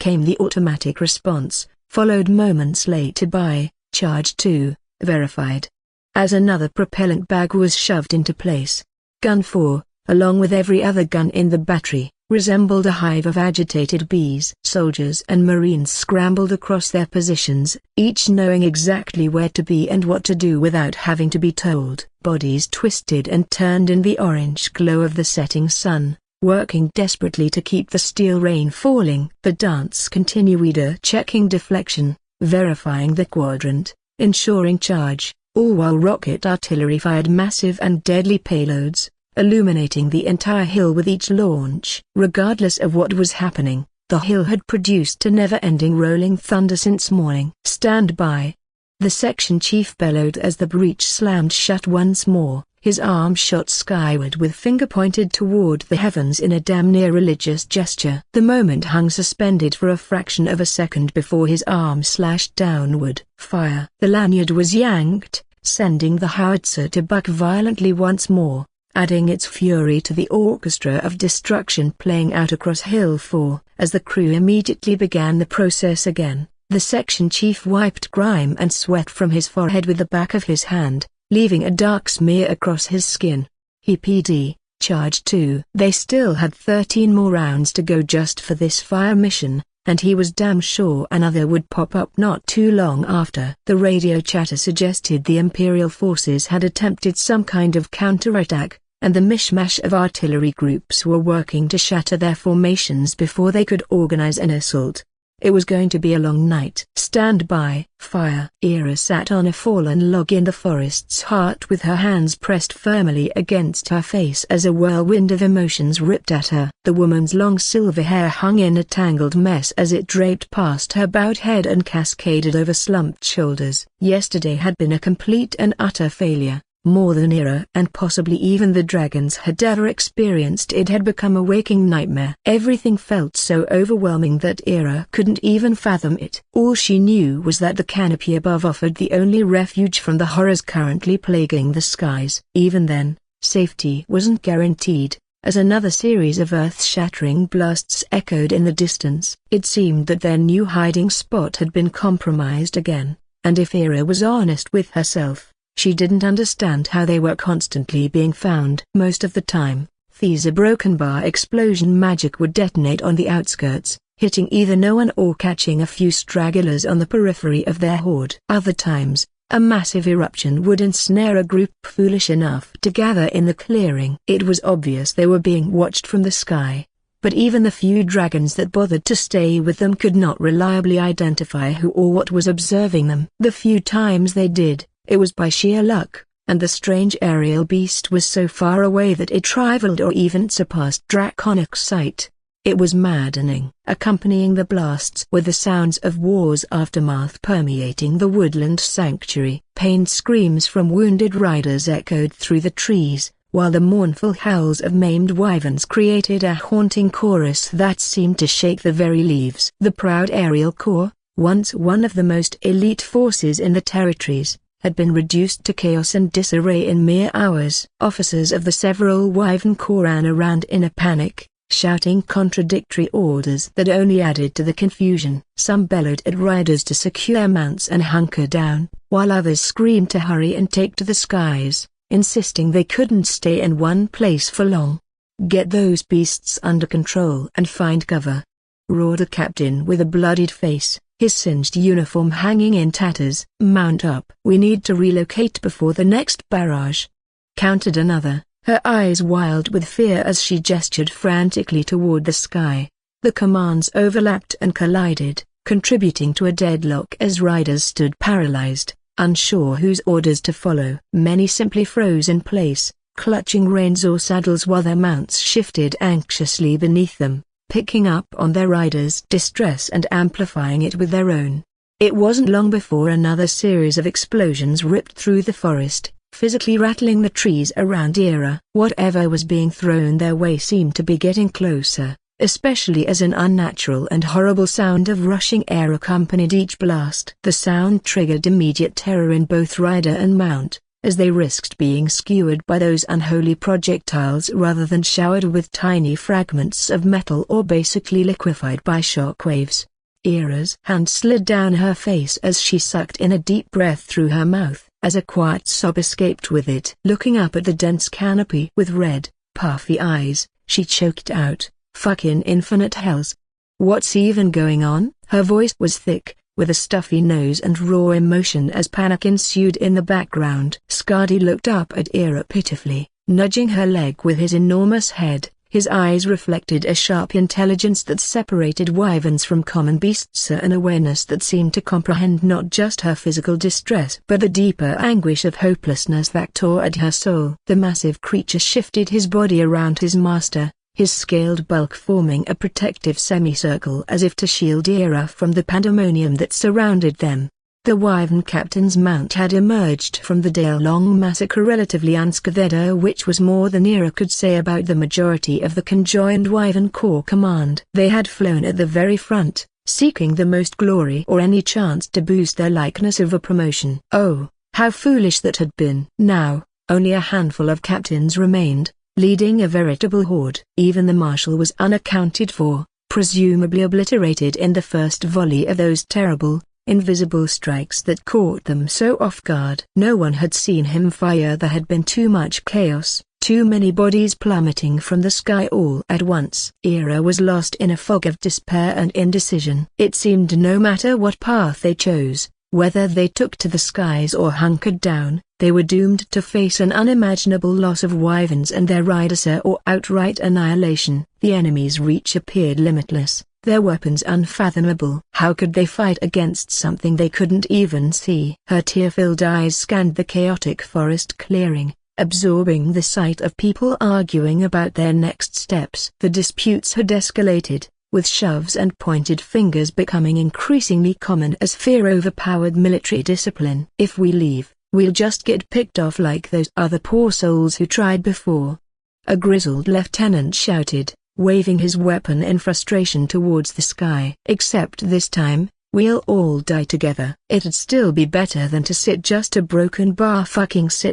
Came the automatic response, followed moments later by, charge 2, verified. As another propellant bag was shoved into place, Gun 4, along with every other gun in the battery, resembled a hive of agitated bees. Soldiers and Marines scrambled across their positions, each knowing exactly where to be and what to do without having to be told. Bodies twisted and turned in the orange glow of the setting sun, working desperately to keep the steel rain falling. The dance continued, checking deflection, verifying the quadrant, ensuring charge, all while rocket artillery fired massive and deadly payloads, illuminating the entire hill with each launch. Regardless of what was happening, the hill had produced a never-ending rolling thunder since morning. Stand by! The section chief bellowed as the breech slammed shut once more, his arm shot skyward with finger pointed toward the heavens in a damn near religious gesture. The moment hung suspended for a fraction of a second before his arm slashed downward. Fire! The lanyard was yanked, sending the howitzer to buck violently once more, adding its fury to the orchestra of destruction playing out across Hill 4. As the crew immediately began the process again, the section chief wiped grime and sweat from his forehead with the back of his hand, leaving a dark smear across his skin. PD, charge 2. They still had 13 more rounds to go just for this fire mission, and he was damn sure another would pop up not too long after. The radio chatter suggested the Imperial forces had attempted some kind of counterattack, and the mishmash of artillery groups were working to shatter their formations before they could organize an assault. It was going to be a long night. Stand by! Fire! Ira sat on a fallen log in the forest's heart with her hands pressed firmly against her face as a whirlwind of emotions ripped at her. The woman's long silver hair hung in a tangled mess as it draped past her bowed head and cascaded over slumped shoulders. Yesterday had been a complete and utter failure. More than Ira and possibly even the dragons had ever experienced, it had become a waking nightmare. Everything felt so overwhelming that Ira couldn't even fathom it. All she knew was that the canopy above offered the only refuge from the horrors currently plaguing the skies. Even then, safety wasn't guaranteed, as another series of earth-shattering blasts echoed in the distance. It seemed that their new hiding spot had been compromised again, and if Ira was honest with herself, she didn't understand how they were constantly being found. Most of the time, Thesa broken bar explosion magic would detonate on the outskirts, hitting either no one or catching a few stragglers on the periphery of their horde. Other times, a massive eruption would ensnare a group foolish enough to gather in the clearing. It was obvious they were being watched from the sky, but even the few dragons that bothered to stay with them could not reliably identify who or what was observing them. The few times they did, it was by sheer luck, and the strange aerial beast was so far away that it rivaled or even surpassed draconic sight. It was maddening. Accompanying the blasts were the sounds of war's aftermath permeating the woodland sanctuary. Pained screams from wounded riders echoed through the trees, while the mournful howls of maimed wyverns created a haunting chorus that seemed to shake the very leaves. The proud aerial corps, once one of the most elite forces in the territories, had been reduced to chaos and disarray in mere hours. Officers of the several wyvern corps ran around in a panic, shouting contradictory orders that only added to the confusion. Some bellowed at riders to secure mounts and hunker down, while others screamed to hurry and take to the skies, insisting they couldn't stay in one place for long. "Get those beasts under control and find cover," roared a captain with a bloodied face, his singed uniform hanging in tatters. "Mount up. We need to relocate before the next barrage," countered another, her eyes wild with fear as she gestured frantically toward the sky. The commands overlapped and collided, contributing to a deadlock as riders stood paralyzed, unsure whose orders to follow. Many simply froze in place, clutching reins or saddles while their mounts shifted anxiously beneath them, picking up on their riders' distress and amplifying it with their own. It wasn't long before another series of explosions ripped through the forest, physically rattling the trees around Ira. Whatever was being thrown their way seemed to be getting closer, especially as an unnatural and horrible sound of rushing air accompanied each blast. The sound triggered immediate terror in both rider and mount, as they risked being skewered by those unholy projectiles rather than showered with tiny fragments of metal or basically liquefied by shock waves. Ira's hand slid down her face as she sucked in a deep breath through her mouth, as a quiet sob escaped with it. Looking up at the dense canopy with red, puffy eyes, she choked out, "Fucking infinite hells. What's even going on?" Her voice was thick, with a stuffy nose and raw emotion as panic ensued in the background. Skadi looked up at Ira pitifully, nudging her leg with his enormous head. His eyes reflected a sharp intelligence that separated wyverns from common beasts, an awareness that seemed to comprehend not just her physical distress but the deeper anguish of hopelessness that tore at her soul. The massive creature shifted his body around his master, his scaled bulk forming a protective semicircle as if to shield Ira from the pandemonium that surrounded them. The wyvern captain's mount had emerged from the day-long massacre relatively unscathed, which was more than Ira could say about the majority of the conjoined wyvern corps command. They had flown at the very front, seeking the most glory or any chance to boost their likeness of a promotion. Oh, how foolish that had been. Now, only a handful of captains remained, leading a veritable horde. Even the marshal was unaccounted for, presumably obliterated in the first volley of those terrible, invisible strikes that caught them so off guard. No one had seen him fire. There had been too much chaos, too many bodies plummeting from the sky all at once. Ira was lost in a fog of despair and indecision. It seemed no matter what path they chose, whether they took to the skies or hunkered down, they were doomed to face an unimaginable loss of wyverns and their riders or outright annihilation. The enemy's reach appeared limitless, their weapons unfathomable. How could they fight against something they couldn't even see? Her tear-filled eyes scanned the chaotic forest clearing, absorbing the sight of people arguing about their next steps. The disputes had escalated, with shoves and pointed fingers becoming increasingly common as fear overpowered military discipline. "If we leave, we'll just get picked off like those other poor souls who tried before," a grizzled lieutenant shouted, waving his weapon in frustration towards the sky. "Except this time, we'll all die together." "It'd still be better than to sit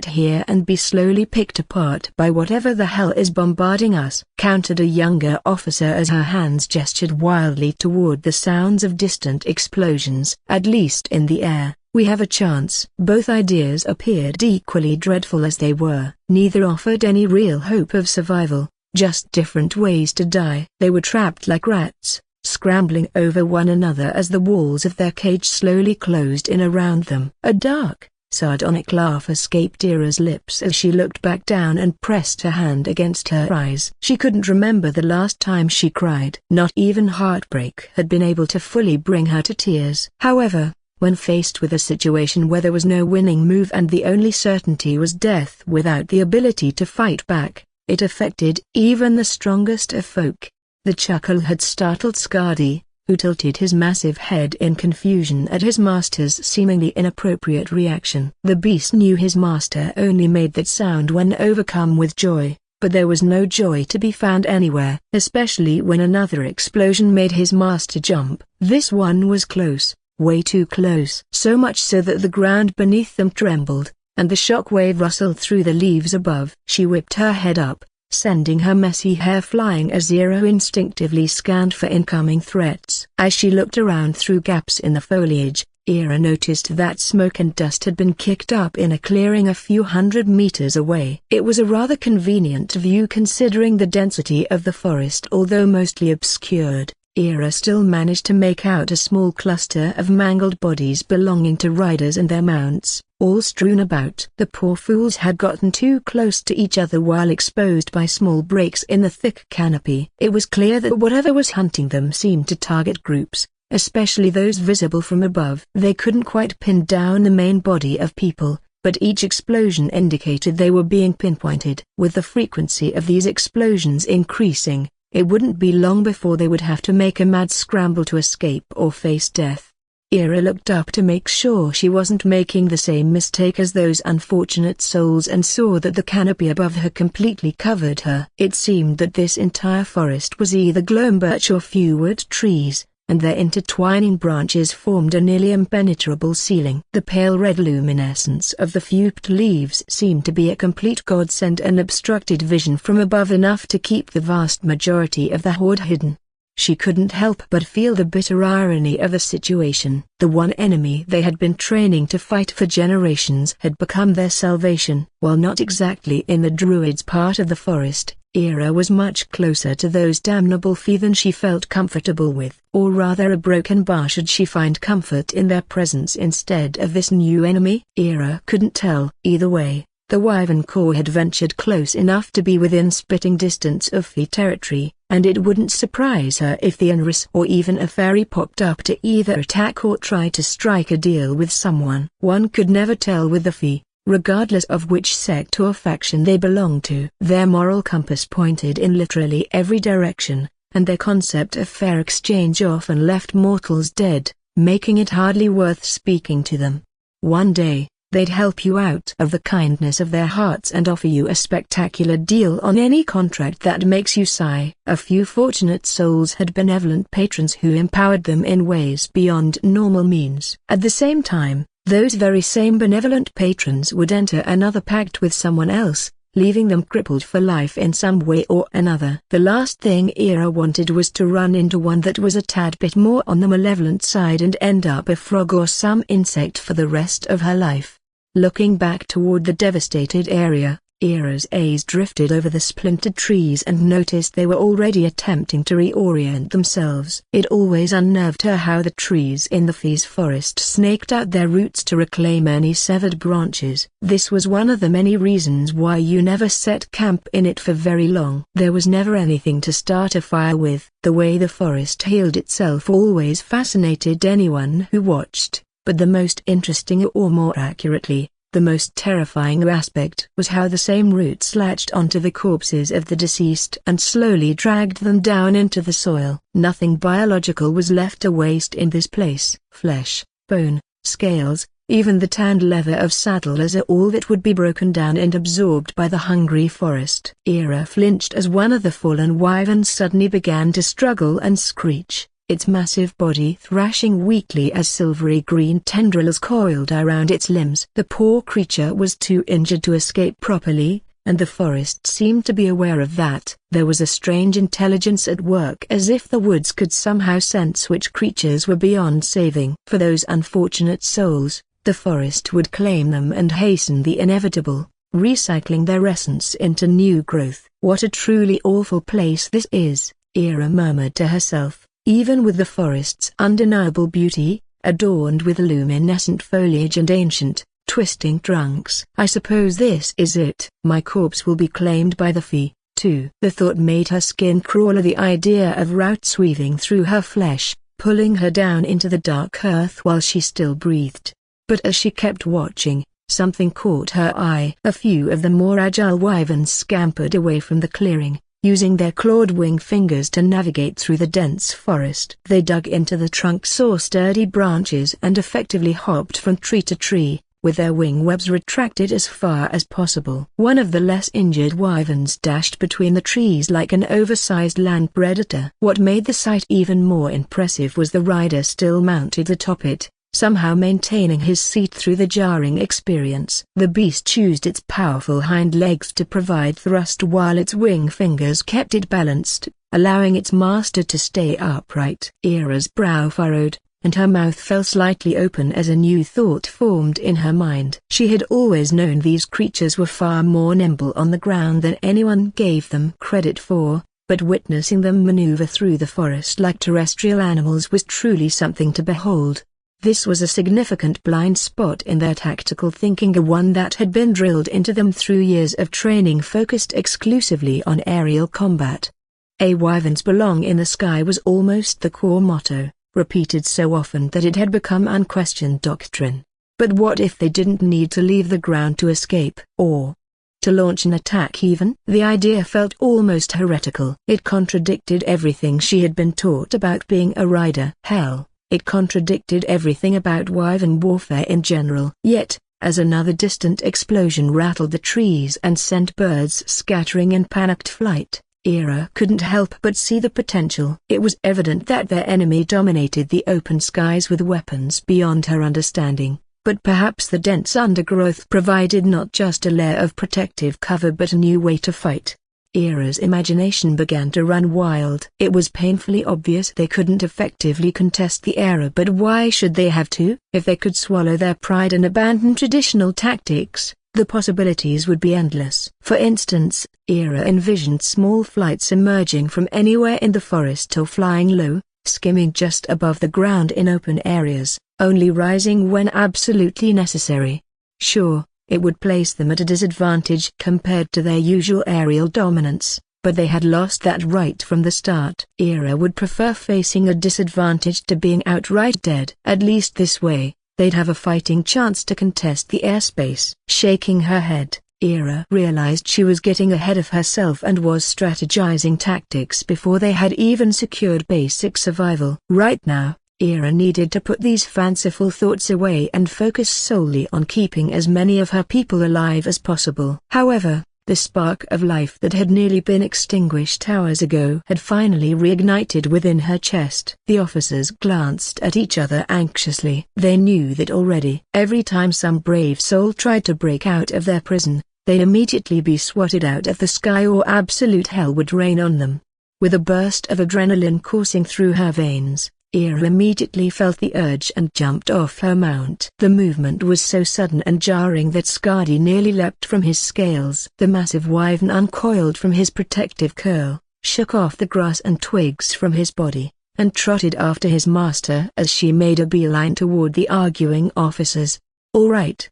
here and be slowly picked apart by whatever the hell is bombarding us," countered a younger officer as her hands gestured wildly toward the sounds of distant explosions. "At least in the air, we have a chance." Both ideas appeared equally dreadful as they were. Neither offered any real hope of survival, just different ways to die. They were trapped like rats, scrambling over one another as the walls of their cage slowly closed in around them. A dark, sardonic laugh escaped Ira's lips as she looked back down and pressed her hand against her eyes. She couldn't remember the last time she cried. Not even heartbreak had been able to fully bring her to tears. However, when faced with a situation where there was no winning move and the only certainty was death without the ability to fight back, it affected even the strongest of folk. The chuckle had startled Skadi, who tilted his massive head in confusion at his master's seemingly inappropriate reaction. The beast knew his master only made that sound when overcome with joy, but there was no joy to be found anywhere, especially when another explosion made his master jump. This one was close, way too close. So much so that the ground beneath them trembled, and the shock wave rustled through the leaves above. She whipped her head up, sending her messy hair flying as Ira instinctively scanned for incoming threats. As she looked around through gaps in the foliage, Ira noticed that smoke and dust had been kicked up in a clearing a few hundred meters away. It was a rather convenient view considering the density of the forest. Although mostly obscured, Ira still managed to make out a small cluster of mangled bodies belonging to riders and their mounts, all strewn about. The poor fools had gotten too close to each other while exposed by small breaks in the thick canopy. It was clear that whatever was hunting them seemed to target groups, especially those visible from above. They couldn't quite pin down the main body of people, but each explosion indicated they were being pinpointed. With the frequency of these explosions increasing, it wouldn't be long before they would have to make a mad scramble to escape or face death. Ira looked up to make sure she wasn't making the same mistake as those unfortunate souls and saw that the canopy above her completely covered her. It seemed that this entire forest was either gloam birch or fewwood trees, and their intertwining branches formed a nearly impenetrable ceiling. The pale red luminescence of the fewed leaves seemed to be a complete godsend and obstructed vision from above enough to keep the vast majority of the horde hidden. She couldn't help but feel the bitter irony of the situation. The one enemy they had been training to fight for generations had become their salvation. While not exactly in the Druids' part of the forest, Ira was much closer to those damnable Fey than she felt comfortable with. Or rather, a broken bar should she find comfort in their presence instead of this new enemy? Ira couldn't tell. Either way, the Wyvern Corps had ventured close enough to be within spitting distance of Fey territory, and it wouldn't surprise her if the Anris or even a fairy popped up to either attack or try to strike a deal with someone. One could never tell with the Fey, regardless of which sect or faction they belonged to. Their moral compass pointed in literally every direction, and their concept of fair exchange often left mortals dead, making it hardly worth speaking to them. One day, they'd help you out of the kindness of their hearts and offer you a spectacular deal on any contract that makes you sigh. A few fortunate souls had benevolent patrons who empowered them in ways beyond normal means. At the same time, those very same benevolent patrons would enter another pact with someone else, leaving them crippled for life in some way or another. The last thing Ira wanted was to run into one that was a tad bit more on the malevolent side and end up a frog or some insect for the rest of her life. Looking back toward the devastated area, Ira's eyes drifted over the splintered trees and noticed they were already attempting to reorient themselves. It always unnerved her how the trees in the Fey's forest snaked out their roots to reclaim any severed branches. This was one of the many reasons why you never set camp in it for very long. There was never anything to start a fire with. The way the forest healed itself always fascinated anyone who watched, but the most interesting, or more accurately, the most terrifying aspect, was how the same roots latched onto the corpses of the deceased and slowly dragged them down into the soil. Nothing biological was left to waste in this place. Flesh, bone, scales, even the tanned leather of saddlers are all that would be broken down and absorbed by the hungry forest. Ira flinched as one of the fallen wyverns suddenly began to struggle and screech, its massive body thrashing weakly as silvery green tendrils coiled around its limbs. The poor creature was too injured to escape properly, and the forest seemed to be aware of that. There was a strange intelligence at work, as if the woods could somehow sense which creatures were beyond saving. For those unfortunate souls, the forest would claim them and hasten the inevitable, recycling their essence into new growth. What a truly awful place this is, Ira murmured to herself. Even with the forest's undeniable beauty, adorned with luminescent foliage and ancient, twisting trunks, I suppose this is it. My corpse will be claimed by the Fey, too. The thought made her skin crawl. The idea of roots weaving through her flesh, pulling her down into the dark earth while she still breathed. But as she kept watching, something caught her eye. A few of the more agile wyverns scampered away from the clearing, using their clawed wing fingers to navigate through the dense forest. They dug into the trunks or sturdy branches and effectively hopped from tree to tree, with their wing webs retracted as far as possible. One of the less injured wyverns dashed between the trees like an oversized land predator. What made the sight even more impressive was the rider still mounted atop it, somehow maintaining his seat through the jarring experience. The beast used its powerful hind legs to provide thrust while its wing fingers kept it balanced, allowing its master to stay upright. Ira's brow furrowed, and her mouth fell slightly open as a new thought formed in her mind. She had always known these creatures were far more nimble on the ground than anyone gave them credit for, but witnessing them maneuver through the forest like terrestrial animals was truly something to behold. This was a significant blind spot in their tactical thinking, a one that had been drilled into them through years of training focused exclusively on aerial combat. Wyverns belong in the sky was almost the core motto, repeated so often that it had become unquestioned doctrine. But what if they didn't need to leave the ground to escape, or to launch an attack even? The idea felt almost heretical. It contradicted everything she had been taught about being a rider. Hell, it contradicted everything about wyvern warfare in general. Yet, as another distant explosion rattled the trees and sent birds scattering in panicked flight, Ira couldn't help but see the potential. It was evident that their enemy dominated the open skies with weapons beyond her understanding, but perhaps the dense undergrowth provided not just a layer of protective cover but a new way to fight. Ira's imagination began to run wild. It was painfully obvious they couldn't effectively contest the era, but why should they have to? If they could swallow their pride and abandon traditional tactics, the possibilities would be endless. For instance, Ira envisioned small flights emerging from anywhere in the forest or flying low, skimming just above the ground in open areas, only rising when absolutely necessary. Sure, it would place them at a disadvantage compared to their usual aerial dominance, but they had lost that right from the start. Ira would prefer facing a disadvantage to being outright dead. At least this way, they'd have a fighting chance to contest the airspace. Shaking her head, Ira realized she was getting ahead of herself and was strategizing tactics before they had even secured basic survival. Right now, Ira needed to put these fanciful thoughts away and focus solely on keeping as many of her people alive as possible. However, the spark of life that had nearly been extinguished hours ago had finally reignited within her chest. The officers glanced at each other anxiously. They knew that already. Every time some brave soul tried to break out of their prison, they'd immediately be swatted out of the sky or absolute hell would rain on them. With a burst of adrenaline coursing through her veins, Ira immediately felt the urge and jumped off her mount. The movement was so sudden and jarring that Skadi nearly leapt from his scales. The massive wyvern uncoiled from his protective curl, shook off the grass and twigs from his body, and trotted after his master as she made a beeline toward the arguing officers. All right,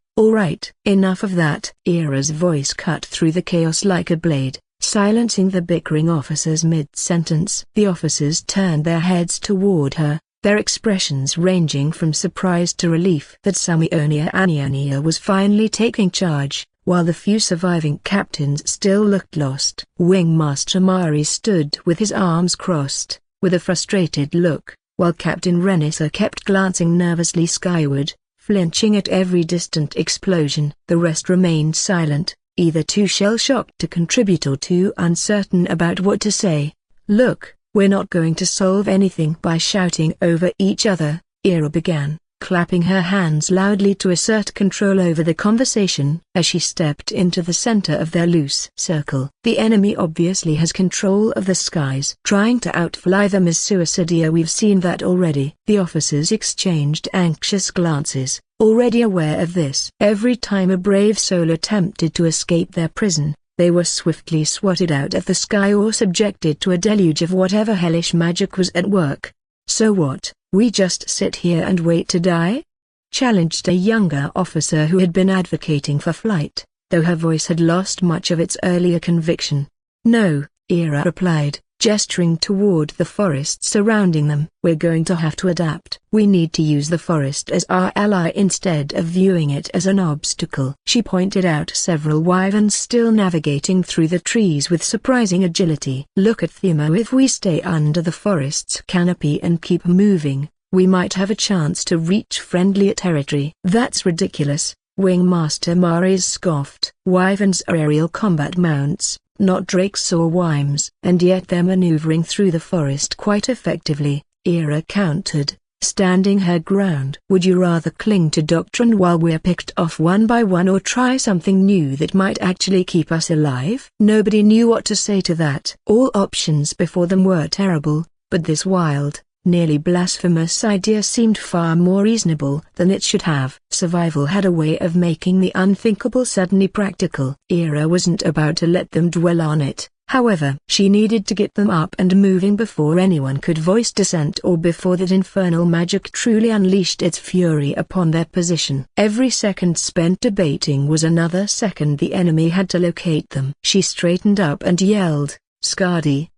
enough of that." Ira's voice cut through the chaos like a blade, silencing the bickering officers mid-sentence. The officers turned their heads toward her, their expressions ranging from surprise to relief that Samionia Anionia was finally taking charge, while the few surviving captains still looked lost. Wing Master Mari stood with his arms crossed, with a frustrated look, while Captain Renissa kept glancing nervously skyward, flinching at every distant explosion. The rest remained silent, either too shell-shocked to contribute or too uncertain about what to say. "Look, we're not going to solve anything by shouting over each other," Ira began, clapping her hands loudly to assert control over the conversation as she stepped into the center of their loose circle. "The enemy obviously has control of the skies. Trying to outfly them is suicidia. We've seen that already." The officers exchanged anxious glances, already aware of this. Every time a brave soul attempted to escape their prison, they were swiftly swatted out of the sky or subjected to a deluge of whatever hellish magic was at work. "So what, we just sit here and wait to die?" challenged a younger officer who had been advocating for flight, though her voice had lost much of its earlier conviction. "No," Ira replied, gesturing toward the forest surrounding them. "We're going to have to adapt. We need to use the forest as our ally instead of viewing it as an obstacle." She pointed out several wyverns still navigating through the trees with surprising agility. "Look at Themo. If we stay under the forest's canopy and keep moving, we might have a chance to reach friendly territory." "That's ridiculous," Wing Master Mares scoffed. "Wyverns are aerial combat mounts, not drakes or wymes." "And yet they're maneuvering through the forest quite effectively," Ira countered, standing her ground. "Would you rather cling to doctrine while we're picked off one by one, or try something new that might actually keep us alive?" Nobody knew what to say to that. All options before them were terrible, but this wild, nearly blasphemous idea seemed far more reasonable than it should have. Survival had a way of making the unthinkable suddenly practical. Ira wasn't about to let them dwell on it. However, she needed to get them up and moving before anyone could voice dissent, or before that infernal magic truly unleashed its fury upon their position. Every second spent debating was another second the enemy had to locate them. She straightened up and yelled, "Skadi!"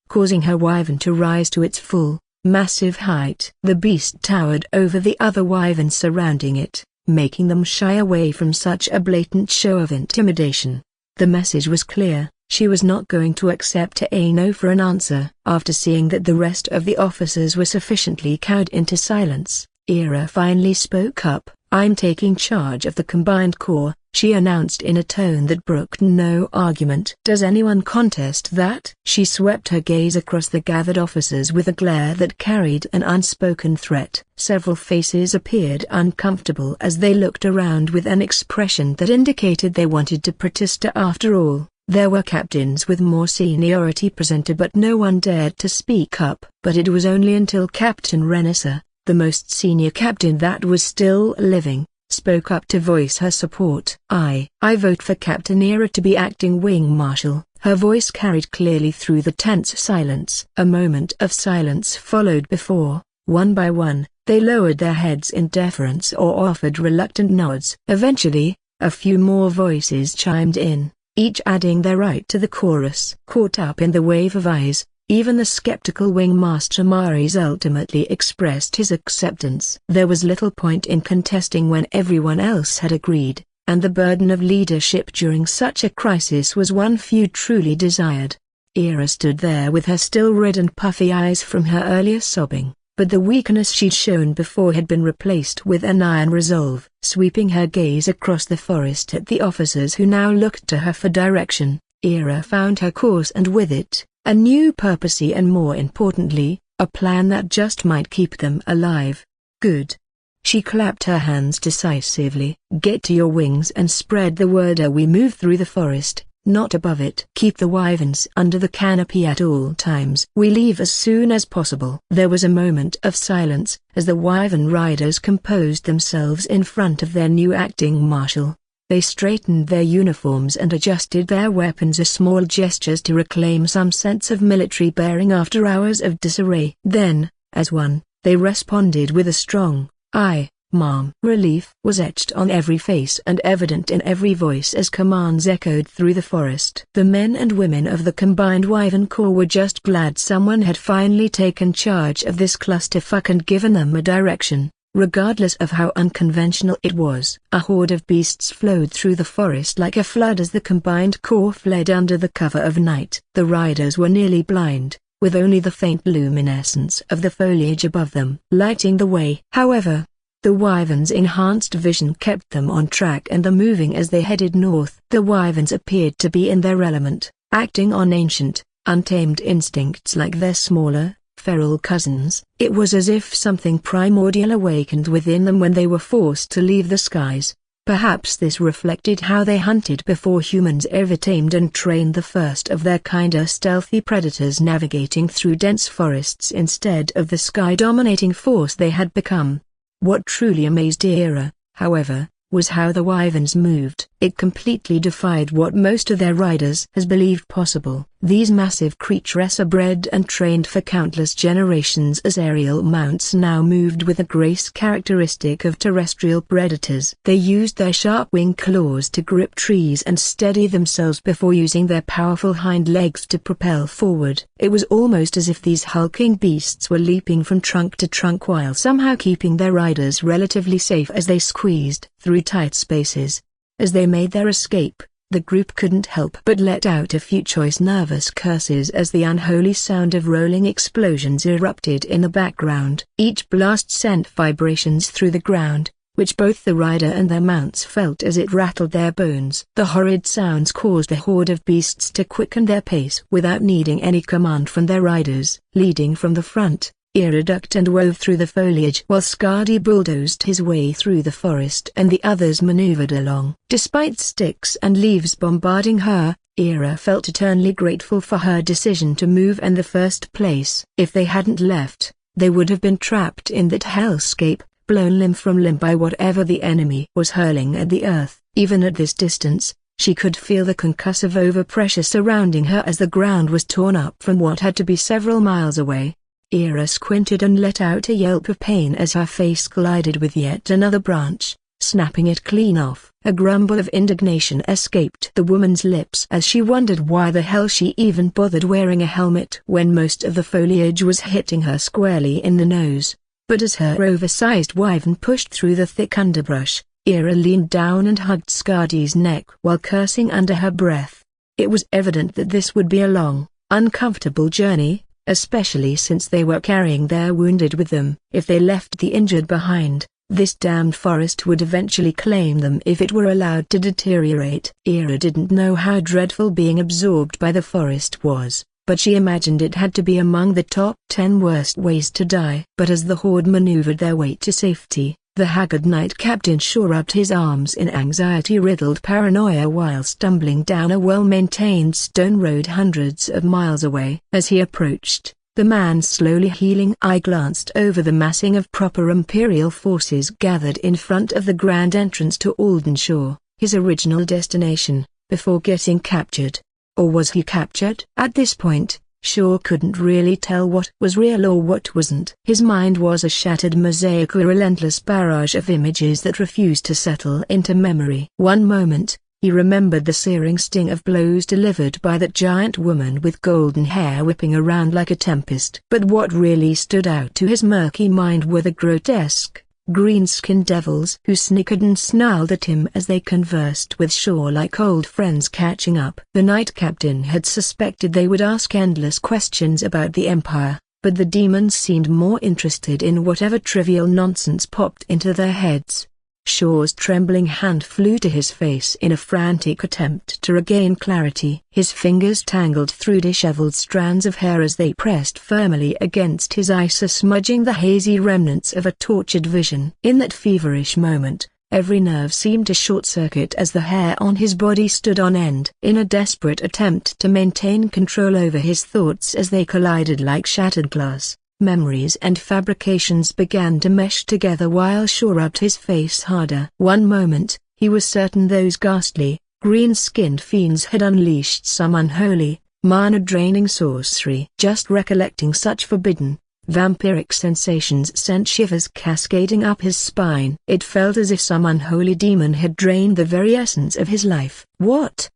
causing her wyvern to rise to its full, massive height. The beast towered over the other wyverns surrounding it, making them shy away from such a blatant show of intimidation. The message was clear. She was not going to accept a no for an answer. After seeing that the rest of the officers were sufficiently cowed into silence, Ira finally spoke up. "I'm taking charge of the Combined Corps," she announced in a tone that brooked no argument. "Does anyone contest that?" She swept her gaze across the gathered officers with a glare that carried an unspoken threat. Several faces appeared uncomfortable as they looked around with an expression that indicated they wanted to protest. After all, there were captains with more seniority present, but no one dared to speak up. But it was only until Captain Renessa, the most senior captain that was still living, spoke up to voice her support. I vote for Captain Ira to be acting wing marshal." Her voice carried clearly through the tense silence. A moment of silence followed before, one by one, they lowered their heads in deference or offered reluctant nods. Eventually, a few more voices chimed in, each adding their right to the chorus. Caught up in the wave of eyes, even the skeptical Wingmaster Maris ultimately expressed his acceptance. There was little point in contesting when everyone else had agreed, and the burden of leadership during such a crisis was one few truly desired. Ira stood there with her still red and puffy eyes from her earlier sobbing, but the weakness she'd shown before had been replaced with an iron resolve. Sweeping her gaze across the forest at the officers who now looked to her for direction, Ira found her course, and with it, a new purpose and, more importantly, a plan that just might keep them alive. "Good." She clapped her hands decisively. "Get to your wings and spread the word. We move through the forest, not above it. Keep the wyverns under the canopy at all times. We leave as soon as possible." There was a moment of silence, as the wyvern riders composed themselves in front of their new acting marshal. They straightened their uniforms and adjusted their weapons, as small gestures to reclaim some sense of military bearing after hours of disarray. Then, as one, they responded with a strong, "Aye, ma'am." Relief was etched on every face and evident in every voice as commands echoed through the forest. The men and women of the Combined Wyvern Corps were just glad someone had finally taken charge of this clusterfuck and given them a direction, regardless of how unconventional it was. A horde of beasts flowed through the forest like a flood as the Combined Corps fled under the cover of night. The riders were nearly blind, with only the faint luminescence of the foliage above them lighting the way. However, the wyverns' enhanced vision kept them on track and moving as they headed north. The wyverns appeared to be in their element, acting on ancient, untamed instincts like their smaller, feral cousins. It was as if something primordial awakened within them when they were forced to leave the skies. Perhaps this reflected how they hunted before humans ever tamed and trained the first of their kinder stealthy predators, navigating through dense forests instead of the sky-dominating force they had become. What truly amazed Ira, however, was how the wyverns moved. It completely defied what most of their riders has believed possible. These massive creatures are bred and trained for countless generations as aerial mounts now moved with a grace characteristic of terrestrial predators. They used their sharp wing claws to grip trees and steady themselves before using their powerful hind legs to propel forward. It was almost as if these hulking beasts were leaping from trunk to trunk while somehow keeping their riders relatively safe as they squeezed through tight spaces. As they made their escape, the group couldn't help but let out a few choice nervous curses as the unholy sound of rolling explosions erupted in the background. Each blast sent vibrations through the ground, which both the rider and their mounts felt as it rattled their bones. The horrid sounds caused the horde of beasts to quicken their pace without needing any command from their riders. Leading from the front, Ira ducked and wove through the foliage while Skadi bulldozed his way through the forest and the others maneuvered along. Despite sticks and leaves bombarding her, Ira felt eternally grateful for her decision to move in the first place. If they hadn't left, they would have been trapped in that hellscape, blown limb from limb by whatever the enemy was hurling at the earth. Even at this distance, she could feel the concussive overpressure surrounding her as the ground was torn up from what had to be several miles away. Ira squinted and let out a yelp of pain as her face collided with yet another branch, snapping it clean off. A grumble of indignation escaped the woman's lips as she wondered why the hell she even bothered wearing a helmet when most of the foliage was hitting her squarely in the nose. But as her oversized wyvern pushed through the thick underbrush, Ira leaned down and hugged Skadi's neck while cursing under her breath. It was evident that this would be a long, uncomfortable journey, especially since they were carrying their wounded with them. If they left the injured behind, this damned forest would eventually claim them if it were allowed to deteriorate. Ira didn't know how dreadful being absorbed by the forest was, but she imagined it had to be among the top 10 worst ways to die. But as the horde maneuvered their way to safety, the haggard Knight Captain sure rubbed his arms in anxiety-riddled paranoia while stumbling down a well-maintained stone road hundreds of miles away. As he approached, the man's slowly healing eye glanced over the massing of proper Imperial forces gathered in front of the grand entrance to Aldenshire, his original destination, before getting captured. Or was he captured? At this point, Shaw couldn't really tell what was real or what wasn't. His mind was a shattered mosaic, a relentless barrage of images that refused to settle into memory. One moment, he remembered the searing sting of blows delivered by that giant woman with golden hair whipping around like a tempest. But what really stood out to his murky mind were the grotesque, green-skinned devils who snickered and snarled at him as they conversed with Shaw like old friends catching up. The Knight Captain had suspected they would ask endless questions about the Empire, but the demons seemed more interested in whatever trivial nonsense popped into their heads. Shaw's trembling hand flew to his face in a frantic attempt to regain clarity. His fingers tangled through disheveled strands of hair as they pressed firmly against his eyes, smudging the hazy remnants of a tortured vision. In that feverish moment, every nerve seemed to short-circuit as the hair on his body stood on end. In a desperate attempt to maintain control over his thoughts as they collided like shattered glass, memories and fabrications began to mesh together while Shaw rubbed his face harder. One moment, he was certain those ghastly, green-skinned fiends had unleashed some unholy, mana-draining sorcery. Just recollecting such forbidden, vampiric sensations sent shivers cascading up his spine. It felt as if some unholy demon had drained the very essence of his life. What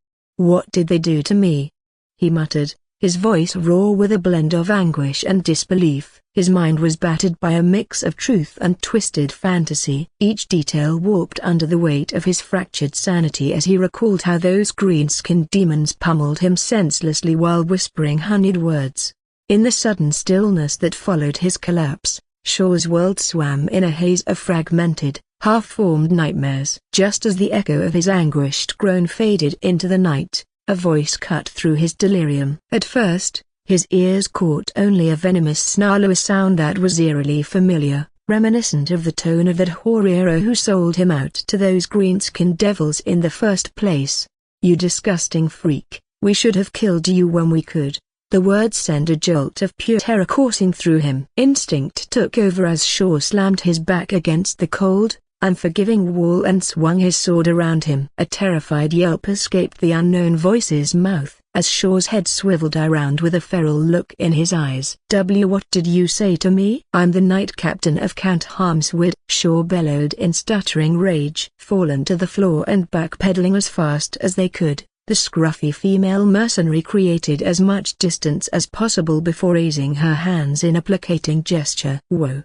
did they do to me?" he muttered, his voice raw with a blend of anguish and disbelief. His mind was battered by a mix of truth and twisted fantasy. Each detail warped under the weight of his fractured sanity as he recalled how those green-skinned demons pummeled him senselessly while whispering honeyed words. In the sudden stillness that followed his collapse, Shaw's world swam in a haze of fragmented, half-formed nightmares. Just as the echo of his anguished groan faded into the night, a voice cut through his delirium. At first, his ears caught only a venomous snarl, a sound that was eerily familiar, reminiscent of the tone of that horror who sold him out to those green-skinned devils in the first place. "You disgusting freak, we should have killed you when we could." The words sent a jolt of pure terror coursing through him. Instinct took over as Shaw slammed his back against the cold, unforgiving wall and swung his sword around him. A terrified yelp escaped the unknown voice's mouth, as Shaw's head swiveled around with a feral look in his eyes. What did you say to me?" "I'm the Knight Captain of Count Harmswood," Shaw bellowed in stuttering rage. Fallen to the floor and backpedaling as fast as they could, the scruffy female mercenary created as much distance as possible before raising her hands in a placating gesture. Whoa.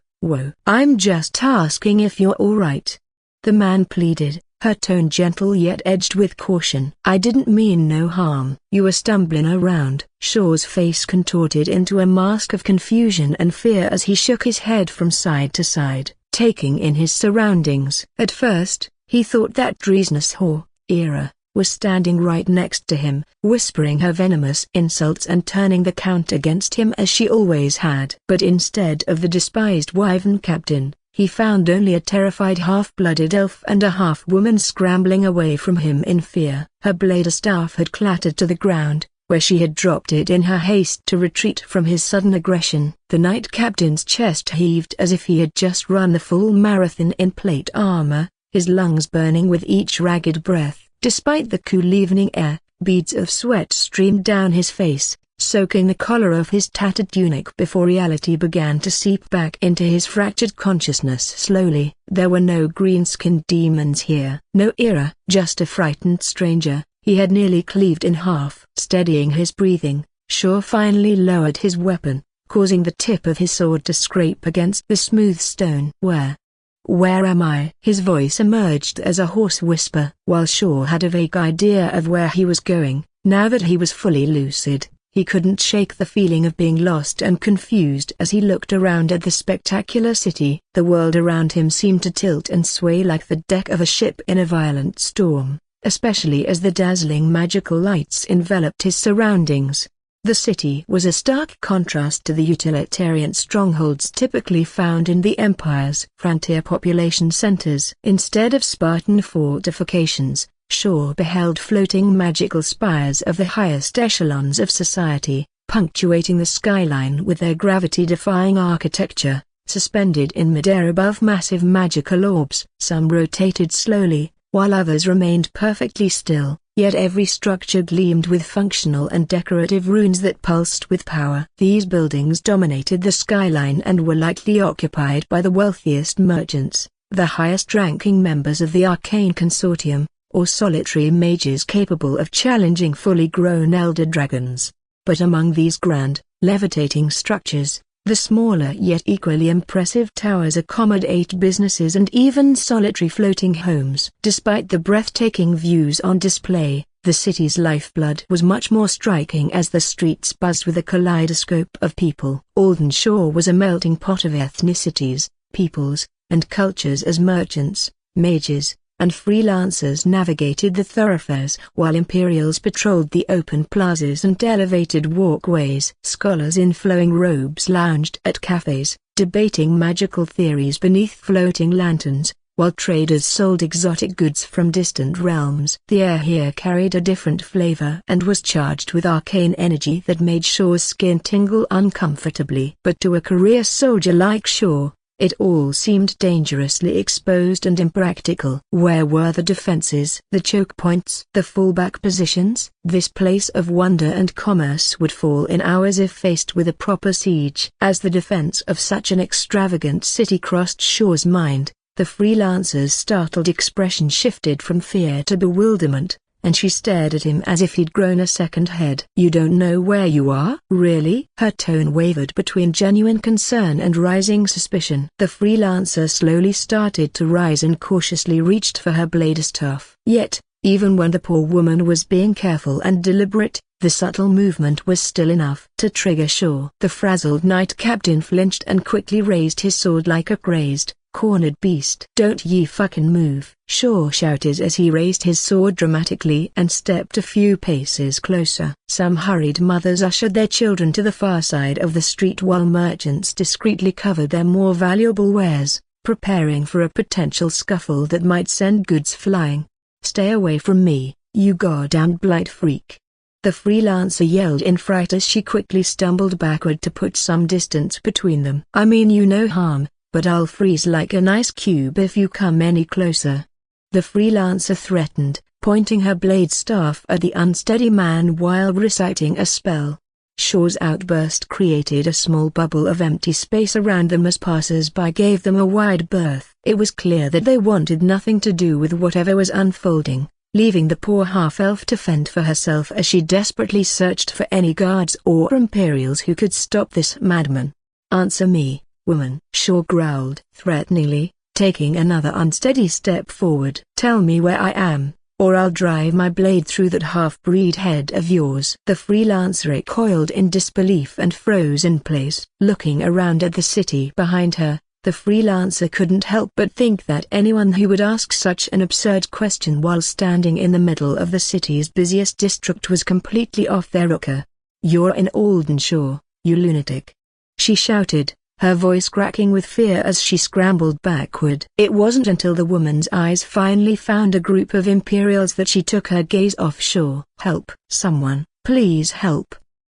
"I'm just asking if you're all right," the man pleaded, her tone gentle yet edged with caution. "I didn't mean no harm." "You were stumbling around." Shaw's face contorted into a mask of confusion and fear as he shook his head from side to side, taking in his surroundings. At first, he thought that treasonous whore, Ira, was standing right next to him, whispering her venomous insults and turning the count against him as she always had. But instead of the despised wyvern captain, he found only a terrified half-blooded elf and a half-woman scrambling away from him in fear. Her blade staff had clattered to the ground, where she had dropped it in her haste to retreat from his sudden aggression. The knight captain's chest heaved as if he had just run the full marathon in plate armor, his lungs burning with each ragged breath. Despite the cool evening air, beads of sweat streamed down his face, soaking the collar of his tattered tunic before reality began to seep back into his fractured consciousness slowly. There were no green-skinned demons here. No era, just a frightened stranger. He had nearly cleaved in half. Steadying his breathing, Shaw finally lowered his weapon, causing the tip of his sword to scrape against the smooth stone. Where am I?" His voice emerged as a hoarse whisper. While Shaw had a vague idea of where he was going, now that he was fully lucid, he couldn't shake the feeling of being lost and confused as he looked around at the spectacular city. The world around him seemed to tilt and sway like the deck of a ship in a violent storm, especially as the dazzling magical lights enveloped his surroundings. The city was a stark contrast to the utilitarian strongholds typically found in the Empire's frontier population centers. Instead of Spartan fortifications, Shaw beheld floating magical spires of the highest echelons of society, punctuating the skyline with their gravity-defying architecture, suspended in midair above massive magical orbs. Some rotated slowly, while others remained perfectly still, yet every structure gleamed with functional and decorative runes that pulsed with power. These buildings dominated the skyline and were likely occupied by the wealthiest merchants, the highest-ranking members of the Arcane Consortium, or solitary mages capable of challenging fully grown elder dragons. But among these grand, levitating structures, the smaller yet equally impressive towers accommodate businesses and even solitary floating homes. Despite the breathtaking views on display, the city's lifeblood was much more striking as the streets buzzed with a kaleidoscope of people. Alden Shore was a melting pot of ethnicities, peoples, and cultures as merchants, mages, and freelancers navigated the thoroughfares while Imperials patrolled the open plazas and elevated walkways. Scholars in flowing robes lounged at cafes, debating magical theories beneath floating lanterns, while traders sold exotic goods from distant realms. The air here carried a different flavor and was charged with arcane energy that made Shaw's skin tingle uncomfortably. But to a career soldier like Shaw, it all seemed dangerously exposed and impractical. Where were the defenses? The choke points? The fallback positions? This place of wonder and commerce would fall in hours if faced with a proper siege. As the defense of such an extravagant city crossed Shaw's mind, the freelancer's startled expression shifted from fear to bewilderment, and she stared at him as if he'd grown a second head. "You don't know where you are?" "Really?" Her tone wavered between genuine concern and rising suspicion. The freelancer slowly started to rise and cautiously reached for her blade staff. Yet, even when the poor woman was being careful and deliberate, the subtle movement was still enough to trigger Shaw. The frazzled knight captain flinched and quickly raised his sword like a crazed, cornered beast. "Don't ye fucking move!" Shaw shouted as he raised his sword dramatically and stepped a few paces closer. Some hurried mothers ushered their children to the far side of the street while merchants discreetly covered their more valuable wares, preparing for a potential scuffle that might send goods flying. "Stay away from me, you goddamn blight freak!" The freelancer yelled in fright as she quickly stumbled backward to put some distance between them. "I mean you no harm, but I'll freeze like an ice cube if you come any closer," the freelancer threatened, pointing her blade staff at the unsteady man while reciting a spell. Shaw's outburst created a small bubble of empty space around them as passers-by gave them a wide berth. It was clear that they wanted nothing to do with whatever was unfolding, leaving the poor half-elf to fend for herself as she desperately searched for any guards or Imperials who could stop this madman. "Answer me, woman," Shaw growled threateningly, taking another unsteady step forward. "Tell me where I am, or I'll drive my blade through that half-breed head of yours." The freelancer recoiled in disbelief and froze in place. Looking around at the city behind her, The freelancer couldn't help but think that anyone who would ask such an absurd question while standing in the middle of the city's busiest district was completely off their rocker. "You're in Aldenshaw, you lunatic!" she shouted, her voice cracking with fear as she scrambled backward. It wasn't until the woman's eyes finally found a group of Imperials that she took her gaze offshore. "Help! Someone, please help!"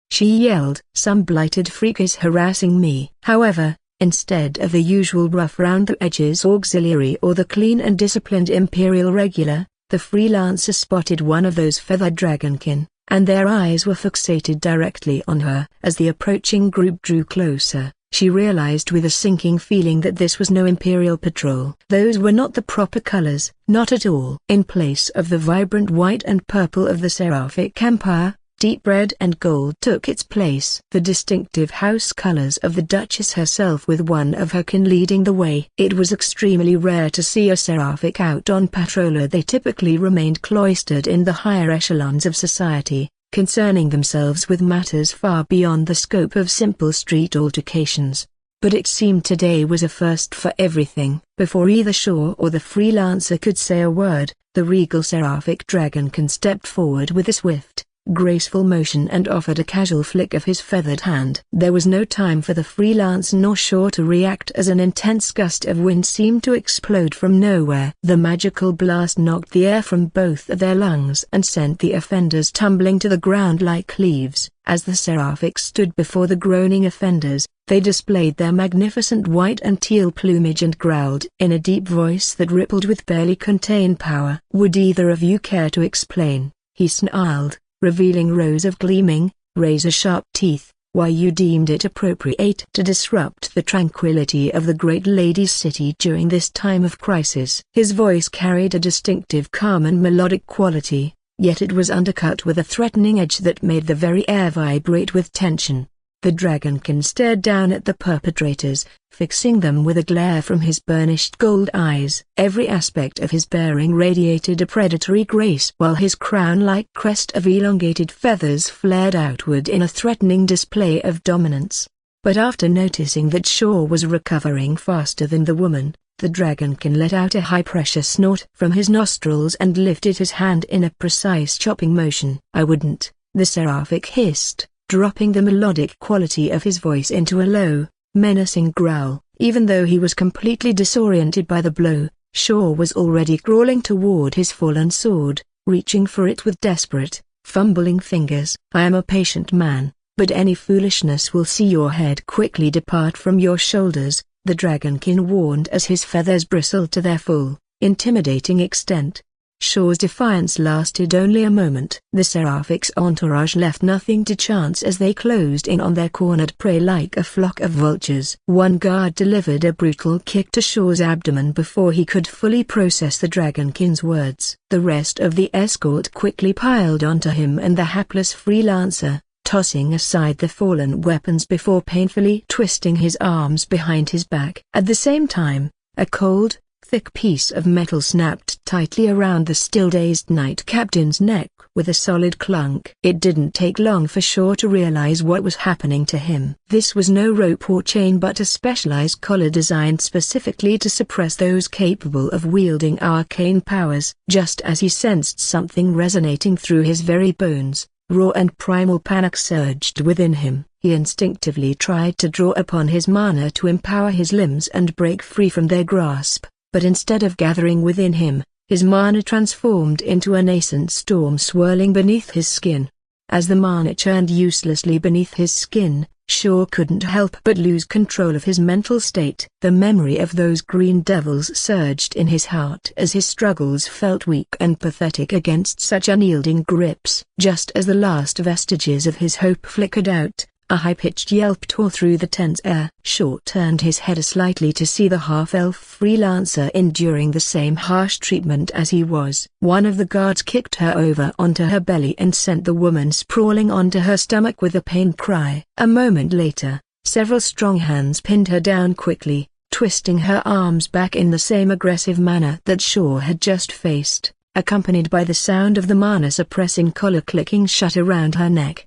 she yelled. "Some blighted freak is harassing me." However, instead of the usual rough round-the-edges auxiliary or the clean and disciplined Imperial regular, the freelancer spotted one of those feathered dragonkin, and their eyes were fixated directly on her. As the approaching group drew closer, she realized with a sinking feeling that this was no Imperial patrol. Those were not the proper colors, not at all. In place of the vibrant white and purple of the Seraphic Empire, deep red and gold took its place. The distinctive house colors of the Duchess herself, with one of her kin leading the way. It was extremely rare to see a Seraphic out on patrol. They typically remained cloistered in the higher echelons of society, concerning themselves with matters far beyond the scope of simple street altercations. But it seemed today was a first for everything. Before either Shaw or the freelancer could say a word, the regal Seraphic Dragonkin stepped forward with a swift, graceful motion and offered a casual flick of his feathered hand. There was no time for the freelancer nor Shaw to react, as an intense gust of wind seemed to explode from nowhere. The magical blast knocked the air from both of their lungs and sent the offenders tumbling to the ground like leaves. As the Seraphics stood before the groaning offenders, they displayed their magnificent white and teal plumage and growled in a deep voice that rippled with barely contained power. "Would either of you care to explain," he snarled, revealing rows of gleaming, razor-sharp teeth, "why you deemed it appropriate to disrupt the tranquility of the great lady's city during this time of crisis?" His voice carried a distinctive calm and melodic quality, yet it was undercut with a threatening edge that made the very air vibrate with tension. The Dragonkin stared down at the perpetrators, fixing them with a glare from his burnished gold eyes. Every aspect of his bearing radiated a predatory grace, while his crown-like crest of elongated feathers flared outward in a threatening display of dominance. But after noticing that Shaw was recovering faster than the woman, the Dragonkin let out a high-pressure snort from his nostrils and lifted his hand in a precise chopping motion. "I wouldn't," the Seraphic hissed, dropping the melodic quality of his voice into a low, menacing growl. Even though he was completely disoriented by the blow, Shaw was already crawling toward his fallen sword, reaching for it with desperate, fumbling fingers. "I am a patient man, but any foolishness will see your head quickly depart from your shoulders," the Dragonkin warned as his feathers bristled to their full, intimidating extent. Shaw's defiance lasted only a moment. The Seraphic's entourage left nothing to chance as they closed in on their cornered prey like a flock of vultures. One guard delivered a brutal kick to Shaw's abdomen before he could fully process the Dragonkin's words. The rest of the escort quickly piled onto him and the hapless freelancer, tossing aside the fallen weapons before painfully twisting his arms behind his back. At the same time, a cold, thick piece of metal snapped tightly around the still-dazed knight captain's neck with a solid clunk. It didn't take long for Shaw to realize what was happening to him. This was no rope or chain but a specialized collar designed specifically to suppress those capable of wielding arcane powers. Just as he sensed something resonating through his very bones, raw and primal panic surged within him. He instinctively tried to draw upon his mana to empower his limbs and break free from their grasp. But instead of gathering within him, his mana transformed into a nascent storm swirling beneath his skin. As the mana churned uselessly beneath his skin, Shaw couldn't help but lose control of his mental state. The memory of those green devils surged in his heart as his struggles felt weak and pathetic against such unyielding grips. Just as the last vestiges of his hope flickered out, a high-pitched yelp tore through the tense air. Shaw turned his head slightly to see the half-elf freelancer enduring the same harsh treatment as he was. One of the guards kicked her over onto her belly and sent the woman sprawling onto her stomach with a pained cry. A moment later, several strong hands pinned her down quickly, twisting her arms back in the same aggressive manner that Shaw had just faced, accompanied by the sound of the mana-suppressing collar clicking shut around her neck.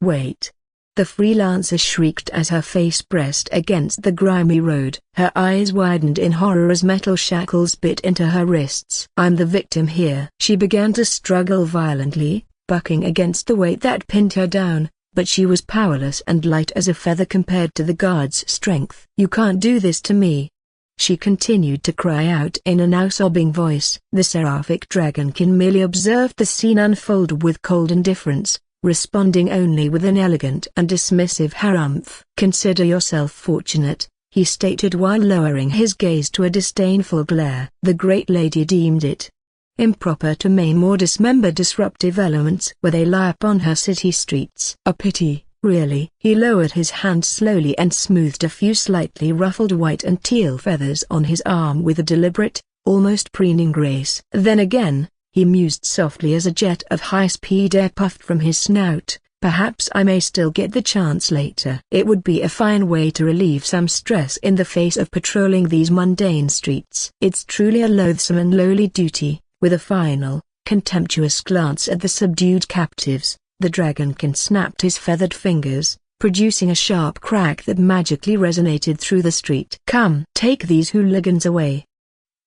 Wait. The freelancer shrieked as her face pressed against the grimy road. Her eyes widened in horror as metal shackles bit into her wrists. "I'm the victim here." She began to struggle violently, bucking against the weight that pinned her down, but she was powerless and light as a feather compared to the guard's strength. "You can't do this to me," she continued to cry out in a now sobbing voice. The seraphic dragonkin merely observed the scene unfold with cold indifference, responding only with an elegant and dismissive harumph. "Consider yourself fortunate," he stated while lowering his gaze to a disdainful glare. "The great lady deemed it improper to maim or dismember disruptive elements where they lie upon her city streets. A pity, really." He lowered his hand slowly and smoothed a few slightly ruffled white and teal feathers on his arm with a deliberate, almost preening grace. Then again, he mused softly as a jet of high-speed air puffed from his snout, "Perhaps I may still get the chance later." It would be a fine way to relieve some stress in the face of patrolling these mundane streets. "It's truly a loathsome and lowly duty." With a final, contemptuous glance at the subdued captives, the dragonkin snapped his feathered fingers, producing a sharp crack that magically resonated through the street. "Come, take these hooligans away,"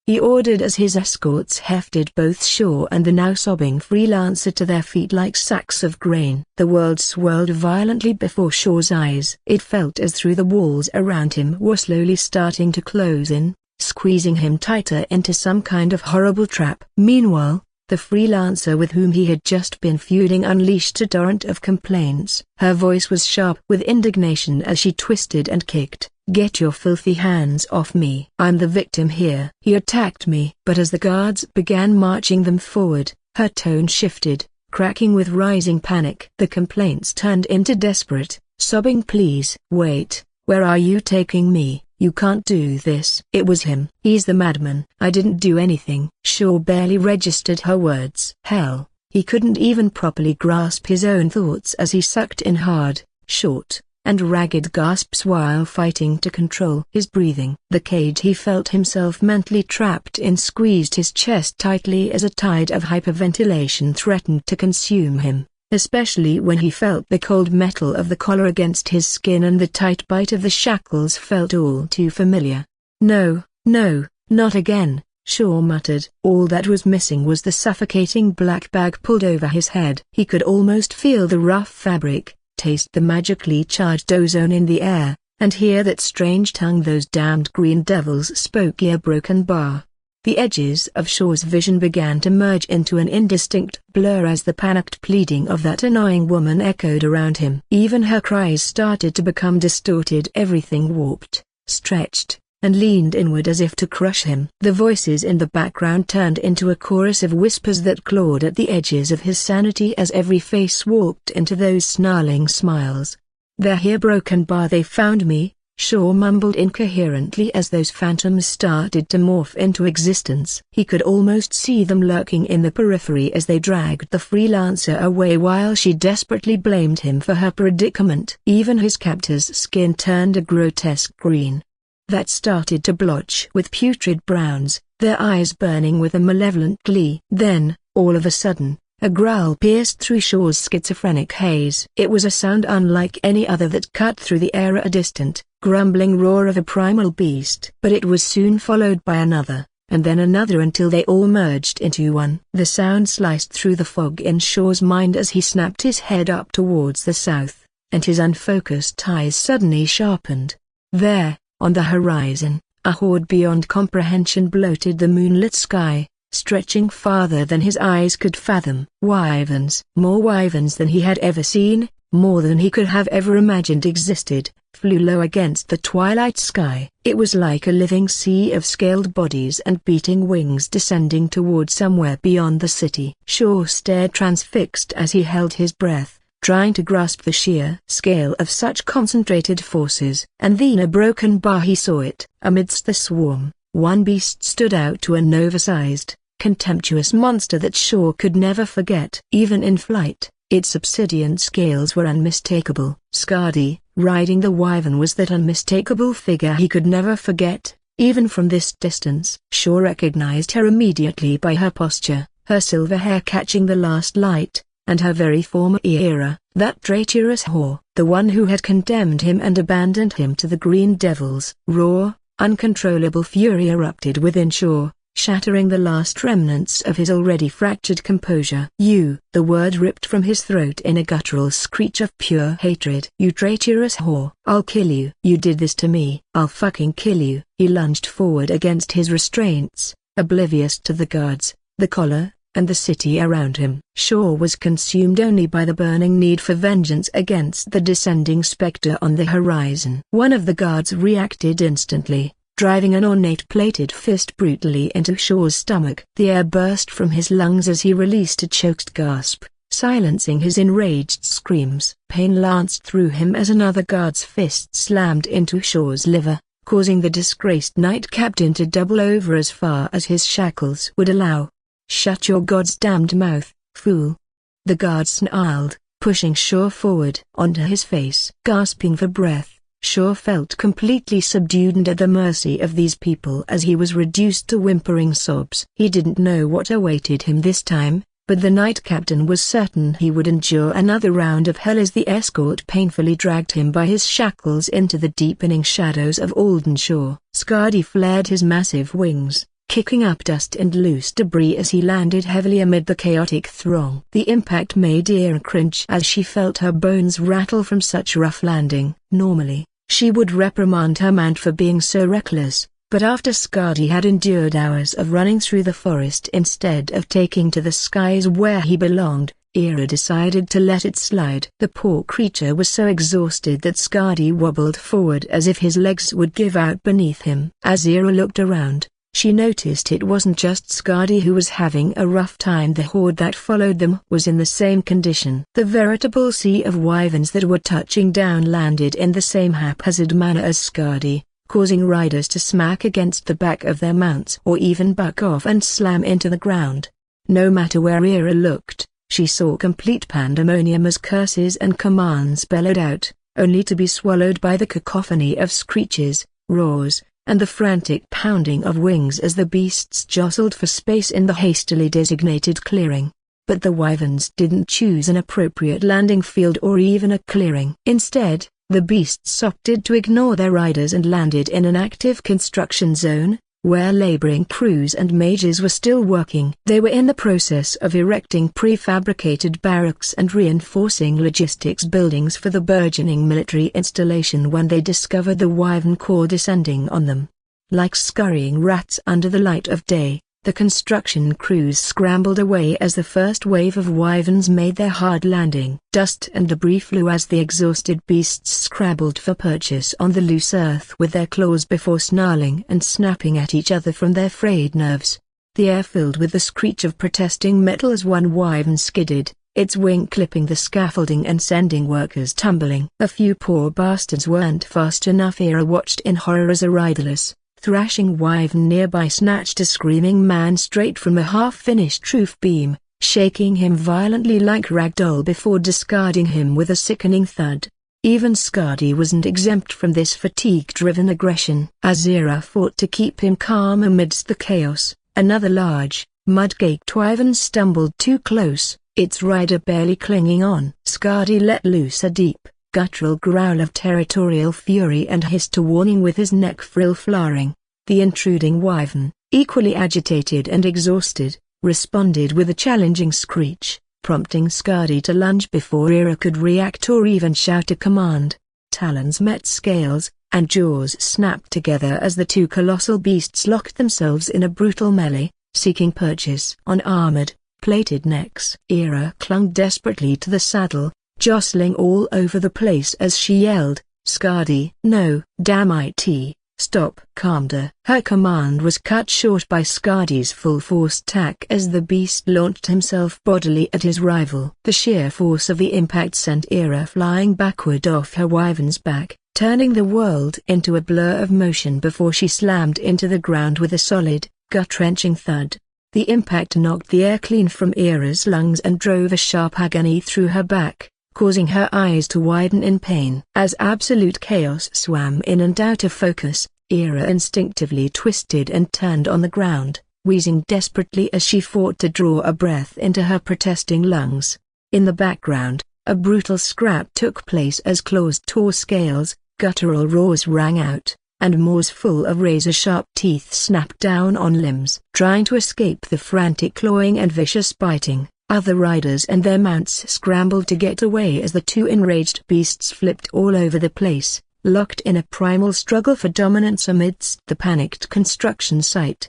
he ordered as his escorts hefted both Shaw and the now sobbing freelancer to their feet like sacks of grain. The world swirled violently before Shaw's eyes. It felt as though the walls around him were slowly starting to close in, squeezing him tighter into some kind of horrible trap. Meanwhile, the freelancer with whom he had just been feuding unleashed a torrent of complaints. Her voice was sharp with indignation as she twisted and kicked. "Get your filthy hands off me. I'm the victim here. He attacked me." But as the guards began marching them forward, her tone shifted, cracking with rising panic. The complaints turned into desperate, sobbing pleas. "Wait, where are you taking me? You can't do this." "It was him. He's the madman." "I didn't do anything." Shaw barely registered her words. Hell, he couldn't even properly grasp his own thoughts as he sucked in hard, short, and ragged gasps while fighting to control his breathing. The cage he felt himself mentally trapped in squeezed his chest tightly as a tide of hyperventilation threatened to consume him, especially when he felt the cold metal of the collar against his skin and the tight bite of the shackles felt all too familiar. "No, no, not again," Shaw muttered. All that was missing was the suffocating black bag pulled over his head. He could almost feel the rough fabric, taste the magically charged ozone in the air, and hear that strange tongue those damned green devils spoke. "A broken bar." The edges of Shaw's vision began to merge into an indistinct blur as the panicked pleading of that annoying woman echoed around him. Even her cries started to become distorted. Everything warped, stretched, and leaned inward as if to crush him. The voices in the background turned into a chorus of whispers that clawed at the edges of his sanity as every face warped into those snarling smiles. "They're here, broken bar. They found me," Shaw mumbled incoherently as those phantoms started to morph into existence. He could almost see them lurking in the periphery as they dragged the freelancer away while she desperately blamed him for her predicament. Even his captor's skin turned a grotesque green that started to blotch with putrid browns, their eyes burning with a malevolent glee. Then, all of a sudden, a growl pierced through Shaw's schizophrenic haze. It was a sound unlike any other that cut through the air, a distant, grumbling roar of a primal beast. But it was soon followed by another, and then another until they all merged into one. The sound sliced through the fog in Shaw's mind as he snapped his head up towards the south, and his unfocused eyes suddenly sharpened. There, on the horizon, a horde beyond comprehension bloated the moonlit sky, stretching farther than his eyes could fathom. Wyverns, more wyverns than he had ever seen, more than he could have ever imagined existed, flew low against the twilight sky. It was like a living sea of scaled bodies and beating wings descending toward somewhere beyond the city. Shaw stared transfixed as he held his breath, trying to grasp the sheer scale of such concentrated forces. And then a broken bar, he saw it. Amidst the swarm, one beast stood out to an oversized, contemptuous monster that Shaw could never forget. Even in flight, its obsidian scales were unmistakable. Skadi, riding the wyvern, was that unmistakable figure he could never forget, even from this distance. Shaw recognized her immediately by her posture, her silver hair catching the last light, and her very form era. That traitorous whore, the one who had condemned him and abandoned him to the Green Devils. Raw, uncontrollable fury erupted within Shaw, shattering the last remnants of his already fractured composure. "You!" The word ripped from his throat in a guttural screech of pure hatred. "You traitorous whore! I'll kill you! You did this to me! I'll fucking kill you!" He lunged forward against his restraints, oblivious to the guards, the collar, and the city around him. Shaw was consumed only by the burning need for vengeance against the descending specter on the horizon. One of the guards reacted instantly, driving an ornate plated fist brutally into Shaw's stomach. The air burst from his lungs as he released a choked gasp, silencing his enraged screams. Pain lanced through him as another guard's fist slammed into Shaw's liver, causing the disgraced Knight Captain to double over as far as his shackles would allow. "Shut your goddamned mouth, fool!" The guard snarled, pushing Shaw forward. Onto his face. Gasping for breath, Shaw felt completely subdued and at the mercy of these people as he was reduced to whimpering sobs. He didn't know what awaited him this time, but the Knight Captain was certain he would endure another round of hell as the escort painfully dragged him by his shackles into the deepening shadows of Aldenshaw. Skadi flared his massive wings, kicking up dust and loose debris as he landed heavily amid the chaotic throng. The impact made Ira cringe as she felt her bones rattle from such rough landing. Normally, she would reprimand her man for being so reckless, but after Skadi had endured hours of running through the forest instead of taking to the skies where he belonged, Ira decided to let it slide. The poor creature was so exhausted that Skadi wobbled forward as if his legs would give out beneath him. As Ira looked around, she noticed it wasn't just Skadi who was having a rough time. The horde that followed them was in the same condition. The veritable sea of wyverns that were touching down landed in the same haphazard manner as Skadi, causing riders to smack against the back of their mounts or even buck off and slam into the ground. No matter where Ira looked, she saw complete pandemonium as curses and commands bellowed out, only to be swallowed by the cacophony of screeches, roars, and the frantic pounding of wings as the beasts jostled for space in the hastily designated clearing. But the wyverns didn't choose an appropriate landing field or even a clearing. Instead, the beasts opted to ignore their riders and landed in an active construction zone, where laboring crews and mages were still working. They were in the process of erecting prefabricated barracks and reinforcing logistics buildings for the burgeoning military installation when they discovered the wyvern corps descending on them. Like scurrying rats under the light of day, the construction crews scrambled away as the first wave of wyverns made their hard landing. Dust and debris flew as the exhausted beasts scrabbled for purchase on the loose earth with their claws before snarling and snapping at each other from their frayed nerves. The air filled with the screech of protesting metal as one wyvern skidded, its wing clipping the scaffolding and sending workers tumbling. A few poor bastards weren't fast enough. Ira watched in horror as a riderless, thrashing wyvern nearby snatched a screaming man straight from a half-finished roof beam, shaking him violently like ragdoll before discarding him with a sickening thud. Even Skadi wasn't exempt from this fatigue-driven aggression. As Ira fought to keep him calm amidst the chaos, another large, mud-caked wyvern stumbled too close, its rider barely clinging on. Skadi let loose a deep, guttural growl of territorial fury and hissed a warning with his neck frill flaring. The intruding wyvern, equally agitated and exhausted, responded with a challenging screech, prompting Skadi to lunge before Ira could react or even shout a command. Talons met scales, and jaws snapped together as the two colossal beasts locked themselves in a brutal melee, seeking purchase on armored, plated necks. Ira clung desperately to the saddle, jostling all over the place as she yelled, "Skadi!" "No, damn it! Stop!" Calmed. Her command was cut short by Skadi's full-force attack as the beast launched himself bodily at his rival. The sheer force of the impact sent Ira flying backward off her wyvern's back, turning the world into a blur of motion before she slammed into the ground with a solid, gut-wrenching thud. The impact knocked the air clean from Ira's lungs and drove a sharp agony through her back, causing her eyes to widen in pain. As absolute chaos swam in and out of focus, Ira instinctively twisted and turned on the ground, wheezing desperately as she fought to draw a breath into her protesting lungs. In the background, A brutal scrap took place as claws tore scales, guttural roars rang out, and maws full of razor-sharp teeth snapped down on limbs. Trying to escape the frantic clawing and vicious biting, other riders and their mounts scrambled to get away as the two enraged beasts flipped all over the place, locked in a primal struggle for dominance amidst the panicked construction site.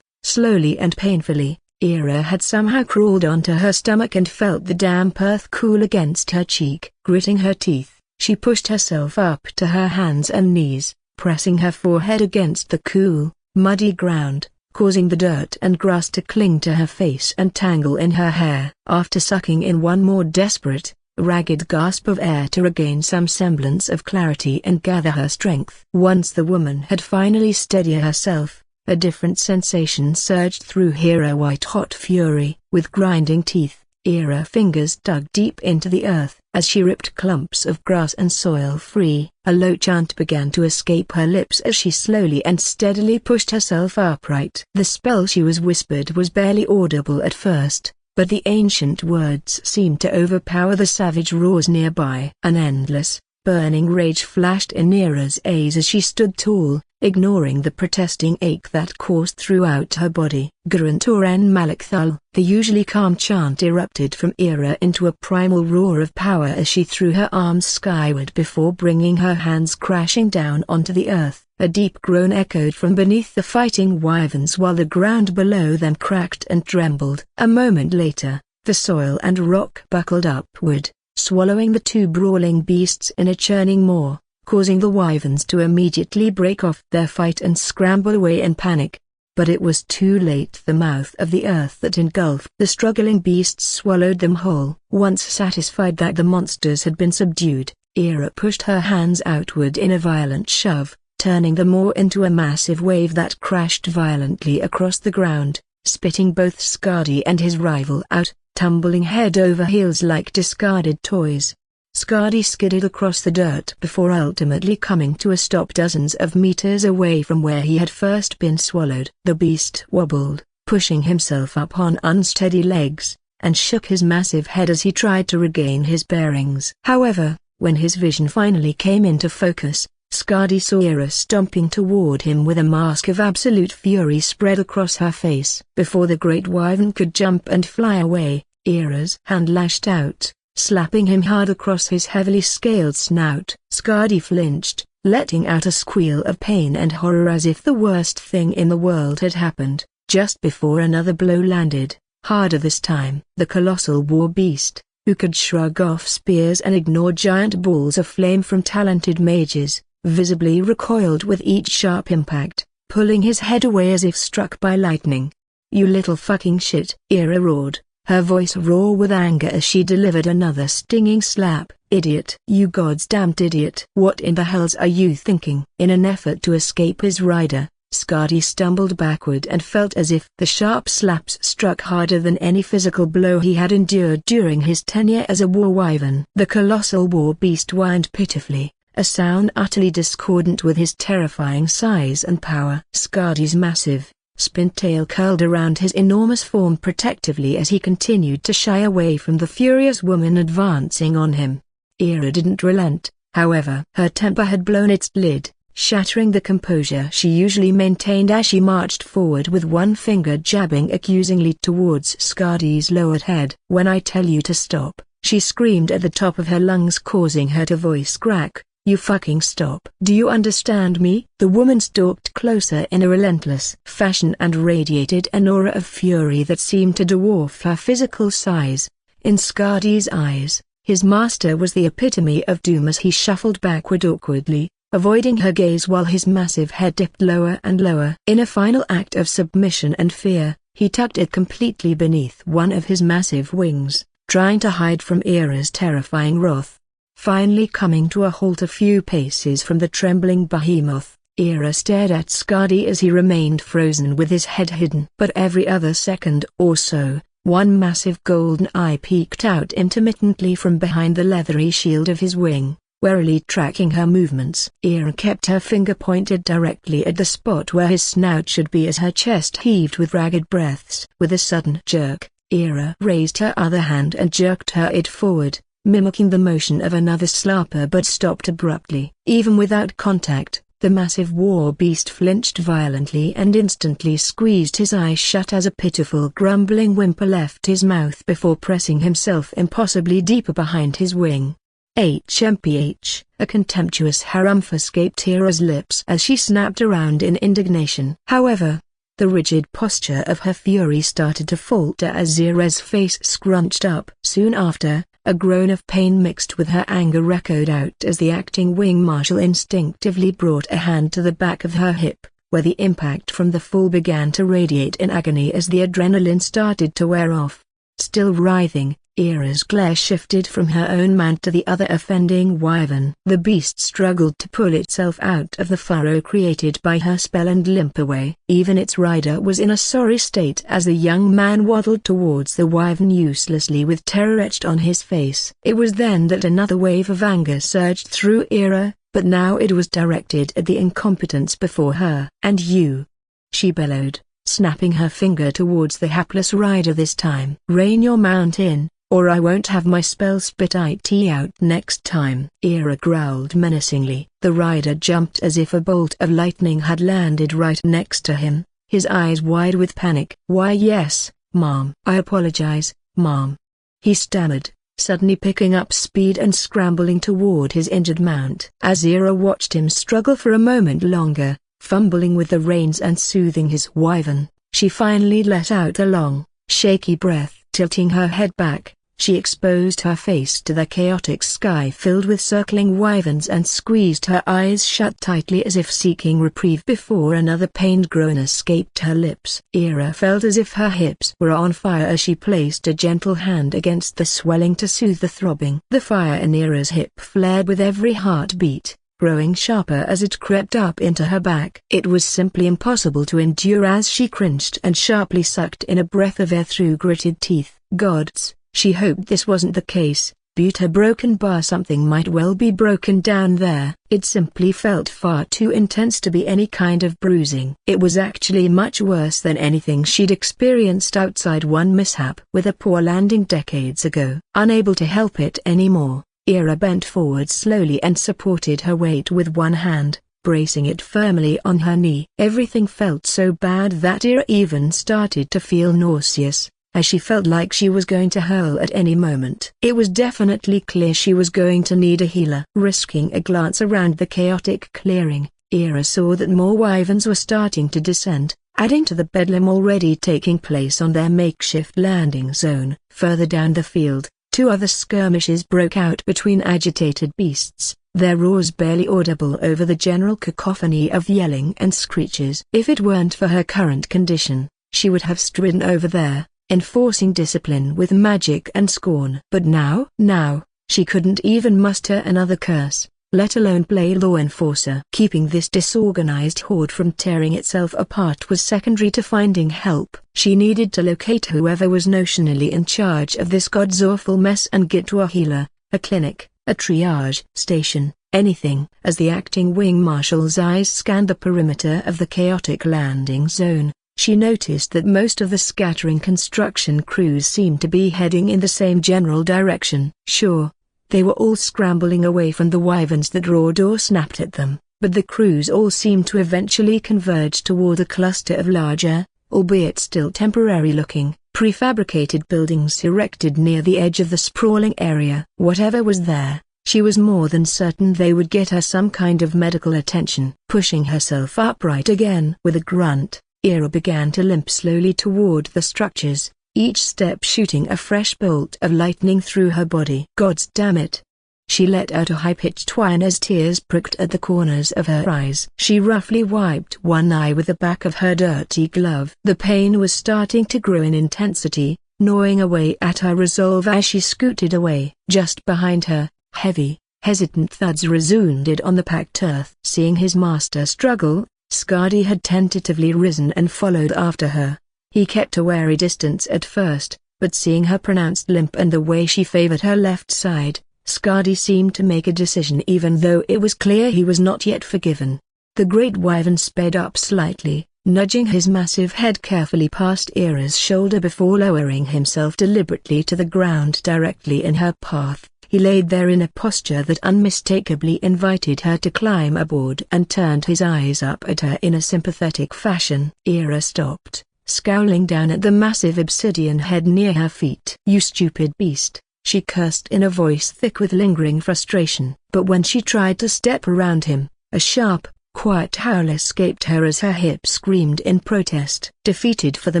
Slowly and painfully, Ira had somehow crawled onto her stomach and felt the damp earth cool against her cheek. Gritting her teeth, she pushed herself up to her hands and knees, pressing her forehead against the cool, muddy ground, causing the dirt and grass to cling to her face and tangle in her hair. After sucking in one more desperate, ragged gasp of air to regain some semblance of clarity and gather her strength. Once the woman had finally steadied herself, a different sensation surged through her. White-hot fury. With grinding teeth, Ira's fingers dug deep into the earth as she ripped clumps of grass and soil free. A low chant began to escape her lips as she slowly and steadily pushed herself upright. The spell she was whispered was barely audible at first, but the ancient words seemed to overpower the savage roars nearby. An endless, burning rage flashed in Ira's eyes as she stood tall, ignoring the protesting ache that coursed throughout her body. Gruntoren Malakthal. The usually calm chant erupted from Ira into a primal roar of power as she threw her arms skyward before bringing her hands crashing down onto the earth. A deep groan echoed from beneath the fighting wyverns while the ground below them cracked and trembled. A moment later, the soil and rock buckled upward, swallowing the two brawling beasts in a churning maw, causing the wyverns to immediately break off their fight and scramble away in panic. But it was too late. The mouth of the earth that engulfed the struggling beasts swallowed them whole. Once satisfied that the monsters had been subdued, Ira pushed her hands outward in a violent shove, turning the maw into a massive wave that crashed violently across the ground, spitting both Skadi and his rival out, tumbling head over heels like discarded toys. Skadi skidded across the dirt before ultimately coming to a stop dozens of meters away from where he had first been swallowed. The beast wobbled, pushing himself up on unsteady legs, and shook his massive head as he tried to regain his bearings. However, when his vision finally came into focus, Skadi saw Ira stomping toward him with a mask of absolute fury spread across her face. Before the great wyvern could jump and fly away, Ira's hand lashed out, slapping him hard across his heavily scaled snout. Skadi flinched, letting out a squeal of pain and horror as if the worst thing in the world had happened. Just before another blow landed, harder this time. The colossal war beast, who could shrug off spears and ignore giant balls of flame from talented mages, visibly recoiled with each sharp impact, pulling his head away as if struck by lightning. "You little fucking shit," Ira roared, her voice raw with anger as she delivered another stinging slap. "Idiot. You goddamned idiot. What in the hells are you thinking?" In an effort to escape his rider, Skadi stumbled backward and felt as if the sharp slaps struck harder than any physical blow he had endured during his tenure as a war wyvern. The colossal war beast whined pitifully, a sound utterly discordant with his terrifying size and power. Skadi's massive, spin tail curled around his enormous form protectively as he continued to shy away from the furious woman advancing on him. Ira didn't relent, however. Her temper had blown its lid, shattering the composure she usually maintained as she marched forward with one finger jabbing accusingly towards Skadi's lowered head. "When I tell you to stop," she screamed at the top of her lungs, causing her to voice crack, "you fucking stop. Do you understand me?" The woman stalked closer in a relentless fashion and radiated an aura of fury that seemed to dwarf her physical size. In Skadi's eyes, his master was the epitome of doom as he shuffled backward awkwardly, avoiding her gaze while his massive head dipped lower and lower. In a final act of submission and fear, he tucked it completely beneath one of his massive wings, trying to hide from Ira's terrifying wrath. Finally coming to a halt a few paces from the trembling behemoth, Ira stared at Skadi as he remained frozen with his head hidden. But every other second or so, one massive golden eye peeked out intermittently from behind the leathery shield of his wing, warily tracking her movements. Ira kept her finger pointed directly at the spot where his snout should be as her chest heaved with ragged breaths. With a sudden jerk, Ira raised her other hand and jerked her it forward, mimicking the motion of another slapper but stopped abruptly. Even without contact, the massive war beast flinched violently and instantly squeezed his eyes shut as a pitiful grumbling whimper left his mouth before pressing himself impossibly deeper behind his wing. HMPH, a contemptuous harumph escaped Ira's lips as she snapped around in indignation. However, the rigid posture of her fury started to falter as Ira's face scrunched up. Soon after, a groan of pain mixed with her anger echoed out as the acting wing marshal instinctively brought a hand to the back of her hip, where the impact from the fall began to radiate in agony as the adrenaline started to wear off. Still writhing, Ira's glare shifted from her own man to the other offending wyvern. The beast struggled to pull itself out of the furrow created by her spell and limp away. Even its rider was in a sorry state as the young man waddled towards the wyvern uselessly with terror etched on his face. It was then that another wave of anger surged through Ira, but now it was directed at the incompetence before her. "And you!" she bellowed, snapping her finger towards the hapless rider this time. "Rein your mount in, or I won't have my spell spit it out next time." Ira growled menacingly. The rider jumped as if a bolt of lightning had landed right next to him, his eyes wide with panic. "Why yes, Mom." "I apologize, Mom," he stammered, suddenly picking up speed and scrambling toward his injured mount. As Ira watched him struggle for a moment longer, fumbling with the reins and soothing his wyvern, she finally let out a long, shaky breath. Tilting her head back, she exposed her face to the chaotic sky filled with circling wyverns and squeezed her eyes shut tightly as if seeking reprieve before another pained groan escaped her lips. Ira felt as if her hips were on fire as she placed a gentle hand against the swelling to soothe the throbbing. The fire in Ira's hip flared with every heartbeat, growing sharper as it crept up into her back. It was simply impossible to endure as she cringed and sharply sucked in a breath of air through gritted teeth. Gods, she hoped this wasn't the case, but her broken bar something might well be broken down there. It simply felt far too intense to be any kind of bruising. It was actually much worse than anything she'd experienced outside one mishap with a poor landing decades ago. Unable to help it anymore, Ira bent forward slowly and supported her weight with one hand, bracing it firmly on her knee. Everything felt so bad that Ira even started to feel nauseous, as she felt like she was going to hurl at any moment. It was definitely clear she was going to need a healer. Risking a glance around the chaotic clearing, Ira saw that more wyverns were starting to descend, adding to the bedlam already taking place on their makeshift landing zone. Further down the field, two other skirmishes broke out between agitated beasts, their roars barely audible over the general cacophony of yelling and screeches. If it weren't for her current condition, she would have stridden over there, enforcing discipline with magic and scorn. But now, she couldn't even muster another curse, let alone play law enforcer. Keeping this disorganized horde from tearing itself apart was secondary to finding help. She needed to locate whoever was notionally in charge of this god's-awful mess and get to a healer, a clinic, a triage station, anything. As the acting wing marshal's eyes scanned the perimeter of the chaotic landing zone, she noticed that most of the scattering construction crews seemed to be heading in the same general direction. Sure, they were all scrambling away from the wyverns that roared or snapped at them, but the crews all seemed to eventually converge toward a cluster of larger, albeit still temporary-looking, prefabricated buildings erected near the edge of the sprawling area. Whatever was there, she was more than certain they would get her some kind of medical attention. Pushing herself upright again with a grunt, Ira began to limp slowly toward the structures, each step shooting a fresh bolt of lightning through her body. Gods damn it! She let out a high-pitched whine as tears pricked at the corners of her eyes. She roughly wiped one eye with the back of her dirty glove. The pain was starting to grow in intensity, gnawing away at her resolve as she scooted away. Just behind her, heavy, hesitant thuds resounded on the packed earth. Seeing his master struggle, Skadi had tentatively risen and followed after her. He kept a wary distance at first, but seeing her pronounced limp and the way she favored her left side, Skadi seemed to make a decision even though it was clear he was not yet forgiven. The great wyvern sped up slightly, nudging his massive head carefully past Ira's shoulder before lowering himself deliberately to the ground directly in her path. He laid there in a posture that unmistakably invited her to climb aboard and turned his eyes up at her in a sympathetic fashion. Ira stopped, scowling down at the massive obsidian head near her feet. "You stupid beast," she cursed in a voice thick with lingering frustration. But when she tried to step around him, a sharp, quiet howl escaped her as her hips screamed in protest. Defeated for the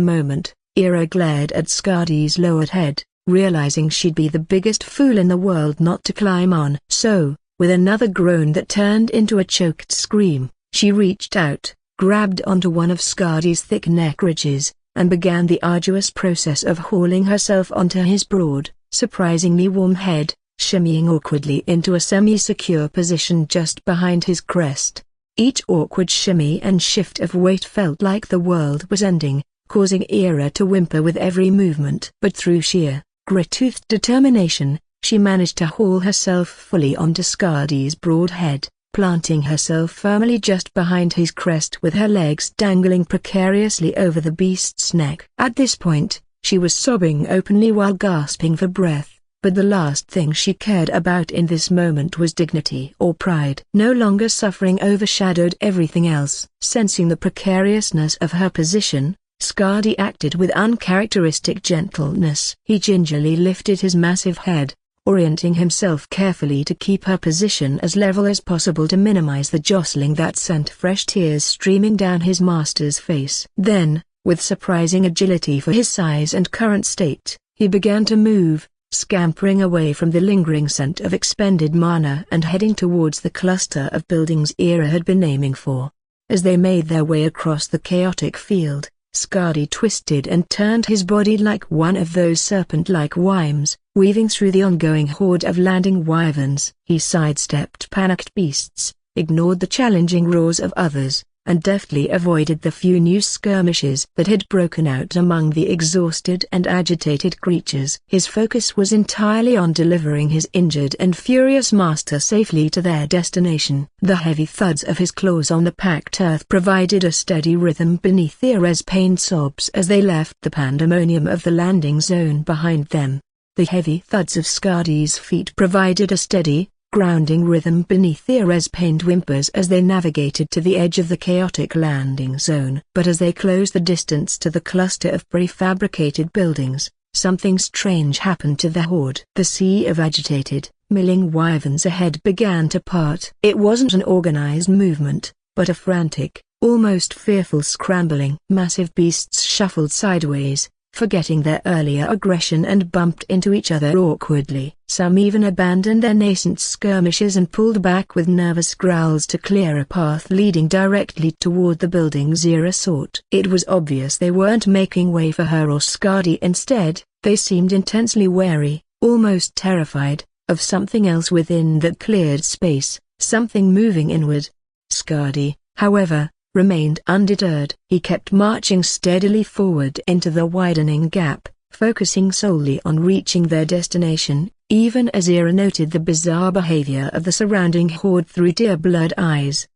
moment, Ira glared at Skadi's lowered head, realizing she'd be the biggest fool in the world not to climb on. So, with another groan that turned into a choked scream, she reached out, grabbed onto one of Skadi's thick neck ridges, and began the arduous process of hauling herself onto his broad, surprisingly warm head, shimmying awkwardly into a semi-secure position just behind his crest. Each awkward shimmy and shift of weight felt like the world was ending, causing Ira to whimper with every movement. But through sheer, grit-toothed determination, she managed to haul herself fully onto Skadi's broad head, planting herself firmly just behind his crest with her legs dangling precariously over the beast's neck. At this point, she was sobbing openly while gasping for breath, but the last thing she cared about in this moment was dignity or pride. No longer suffering overshadowed everything else. Sensing the precariousness of her position, Skadi acted with uncharacteristic gentleness. He gingerly lifted his massive head, orienting himself carefully to keep her position as level as possible to minimize the jostling that sent fresh tears streaming down his master's face. Then, with surprising agility for his size and current state, he began to move, scampering away from the lingering scent of expended mana and heading towards the cluster of buildings Ira had been aiming for. As they made their way across the chaotic field, Skadi twisted and turned his body like one of those serpent-like worms, weaving through the ongoing horde of landing wyverns. He sidestepped panicked beasts, ignored the challenging roars of others, and deftly avoided the few new skirmishes that had broken out among the exhausted and agitated creatures. His focus was entirely on delivering his injured and furious master safely to their destination. The heavy thuds of his claws on the packed earth provided a steady rhythm beneath Ira's pained sobs as they left the pandemonium of the landing zone behind them. The heavy thuds of Skadi's feet provided a steady, grounding rhythm beneath Ira's pained whimpers as they navigated to the edge of the chaotic landing zone. But as they closed the distance to the cluster of prefabricated buildings, something strange happened to the horde. The sea of agitated, milling wyverns ahead began to part. It wasn't an organized movement, but a frantic, almost fearful scrambling. Massive beasts shuffled sideways, forgetting their earlier aggression, and bumped into each other awkwardly. Some even abandoned their nascent skirmishes and pulled back with nervous growls to clear a path leading directly toward the buildings Ira sought. It was obvious they weren't making way for her or Skadi. Instead, they seemed intensely wary, almost terrified, of something else within that cleared space, something moving inward. Skadi, however, remained undeterred. He kept marching steadily forward into the widening gap, focusing solely on reaching their destination, even as Ira noted the bizarre behavior of the surrounding horde through tear-blurred eyes.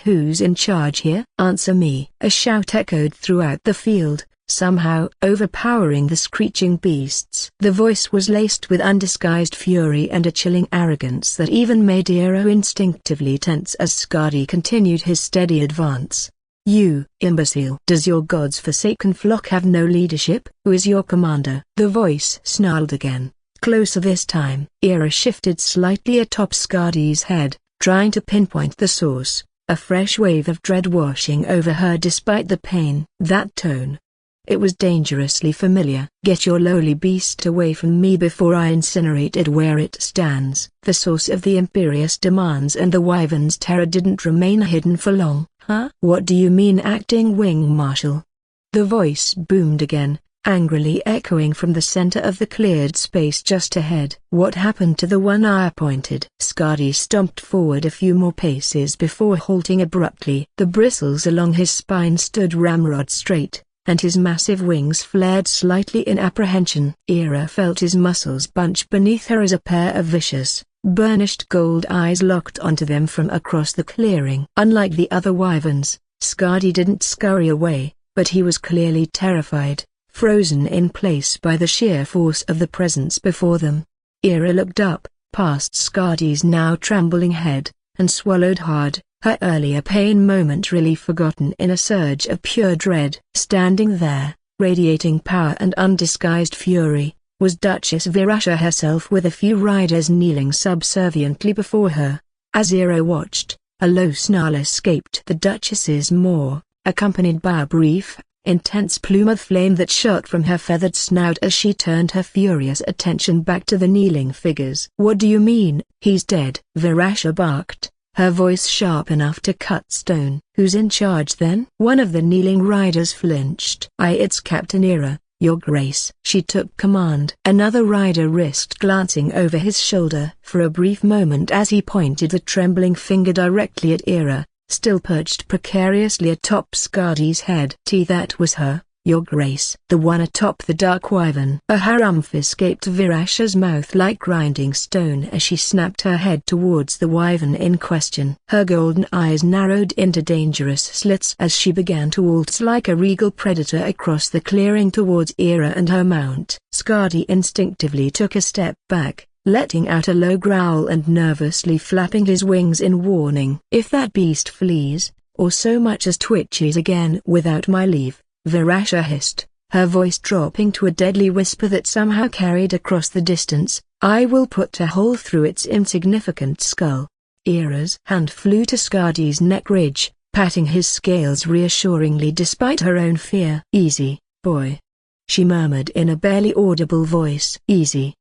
Who's in charge here? Answer me. A shout echoed throughout the field, somehow overpowering the screeching beasts. The voice was laced with undisguised fury and a chilling arrogance that even made Ira instinctively tense as Skadi continued his steady advance. "You imbecile! Does your god's forsaken flock have no leadership? Who is your commander?" The voice snarled again, closer this time. Ira shifted slightly atop Skadi's head, trying to pinpoint the source, a fresh wave of dread washing over her despite the pain. That tone. It was dangerously familiar. "Get your lowly beast away from me before I incinerate it where it stands." The source of the imperious demands and the wyvern's terror didn't remain hidden for long. "Huh? What do you mean, acting wing marshal?" The voice boomed again, angrily echoing from the center of the cleared space just ahead. "What happened to the one I appointed?" Skadi stomped forward a few more paces before halting abruptly. The bristles along his spine stood ramrod straight, and his massive wings flared slightly in apprehension. Ira felt his muscles bunch beneath her as a pair of vicious, burnished gold eyes locked onto them from across the clearing. Unlike the other wyverns, Skadi didn't scurry away, but he was clearly terrified, frozen in place by the sheer force of the presence before them. Ira looked up, past Scardy's now trembling head, and swallowed hard, her earlier pain momentarily forgotten in a surge of pure dread. Standing there, radiating power and undisguised fury, was Duchess Virasha herself, with a few riders kneeling subserviently before her. As Ira watched, a low snarl escaped the Duchess's maw, accompanied by a brief, intense plume of flame that shot from her feathered snout as she turned her furious attention back to the kneeling figures. "What do you mean, he's dead?" Virasha barked, her voice sharp enough to cut stone. "Who's in charge then?" One of the kneeling riders flinched. "It's Captain Ira, Your Grace." She took command. Another rider risked glancing over his shoulder for a brief moment as he pointed the trembling finger directly at Ira, still perched precariously atop Scardy's head. "That was her, Your Grace." The one atop the dark wyvern. A harumph escaped Virasha's mouth like grinding stone as she snapped her head towards the wyvern in question. Her golden eyes narrowed into dangerous slits as she began to waltz like a regal predator across the clearing towards Ira and her mount. Scardy instinctively took a step back, letting out a low growl and nervously flapping his wings in warning. "If that beast flees, or so much as twitches again without my leave," Virasha hissed, her voice dropping to a deadly whisper that somehow carried across the distance, "I will put a hole through its insignificant skull." Ira's hand flew to Scardy's neck ridge, patting his scales reassuringly despite her own fear. "Easy, boy," she murmured in a barely audible voice. "Easy.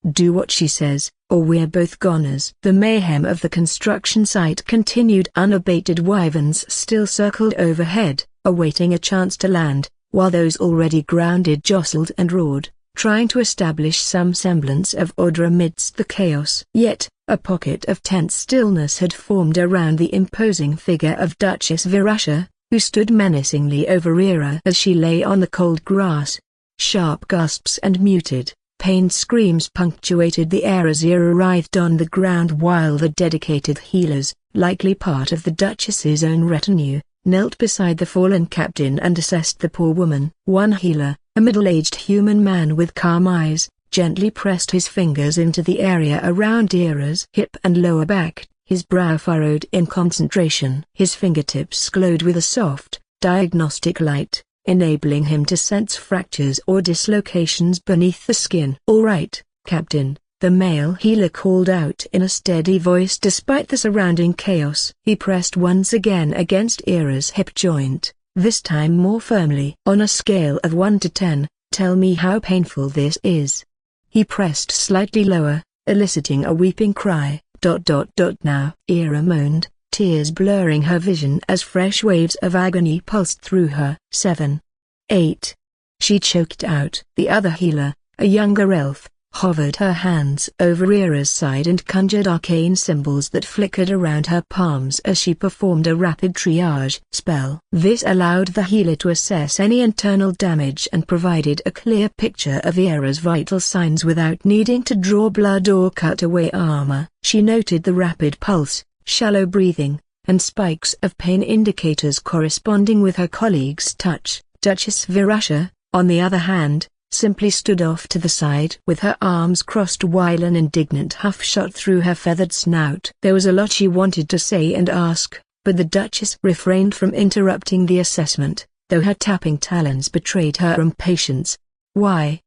Do what she says, or we're both goners." The mayhem of the construction site continued unabated. Wyverns still circled overhead, awaiting a chance to land, while those already grounded jostled and roared, trying to establish some semblance of order amidst the chaos. Yet, a pocket of tense stillness had formed around the imposing figure of Duchess Virasha, who stood menacingly over Ira as she lay on the cold grass. Sharp gasps and muted, pained screams punctuated the air as Ira writhed on the ground while the dedicated healers, likely part of the Duchess's own retinue, knelt beside the fallen captain and assessed the poor woman. One healer, a middle-aged human man with calm eyes, gently pressed his fingers into the area around Ira's hip and lower back, his brow furrowed in concentration. His fingertips glowed with a soft, diagnostic light, enabling him to sense fractures or dislocations beneath the skin. "All right, Captain," the male healer called out in a steady voice despite the surrounding chaos. He pressed once again against Ira's hip joint, this time more firmly. "On a scale of 1 to 10, tell me how painful this is." He pressed slightly lower, eliciting a weeping cry. Now Ira moaned, tears blurring her vision as fresh waves of agony pulsed through her. 7. 8. She choked out. The other healer, a younger elf, hovered her hands over Ira's side and conjured arcane symbols that flickered around her palms as she performed a rapid triage spell. This allowed the healer to assess any internal damage and provided a clear picture of Ira's vital signs without needing to draw blood or cut away armor. She noted the rapid pulse, shallow breathing, and spikes of pain indicators corresponding with her colleague's touch. Duchess Virasha, on the other hand, simply stood off to the side with her arms crossed while an indignant huff shot through her feathered snout. There was a lot she wanted to say and ask, but the Duchess refrained from interrupting the assessment, though her tapping talons betrayed her impatience. Why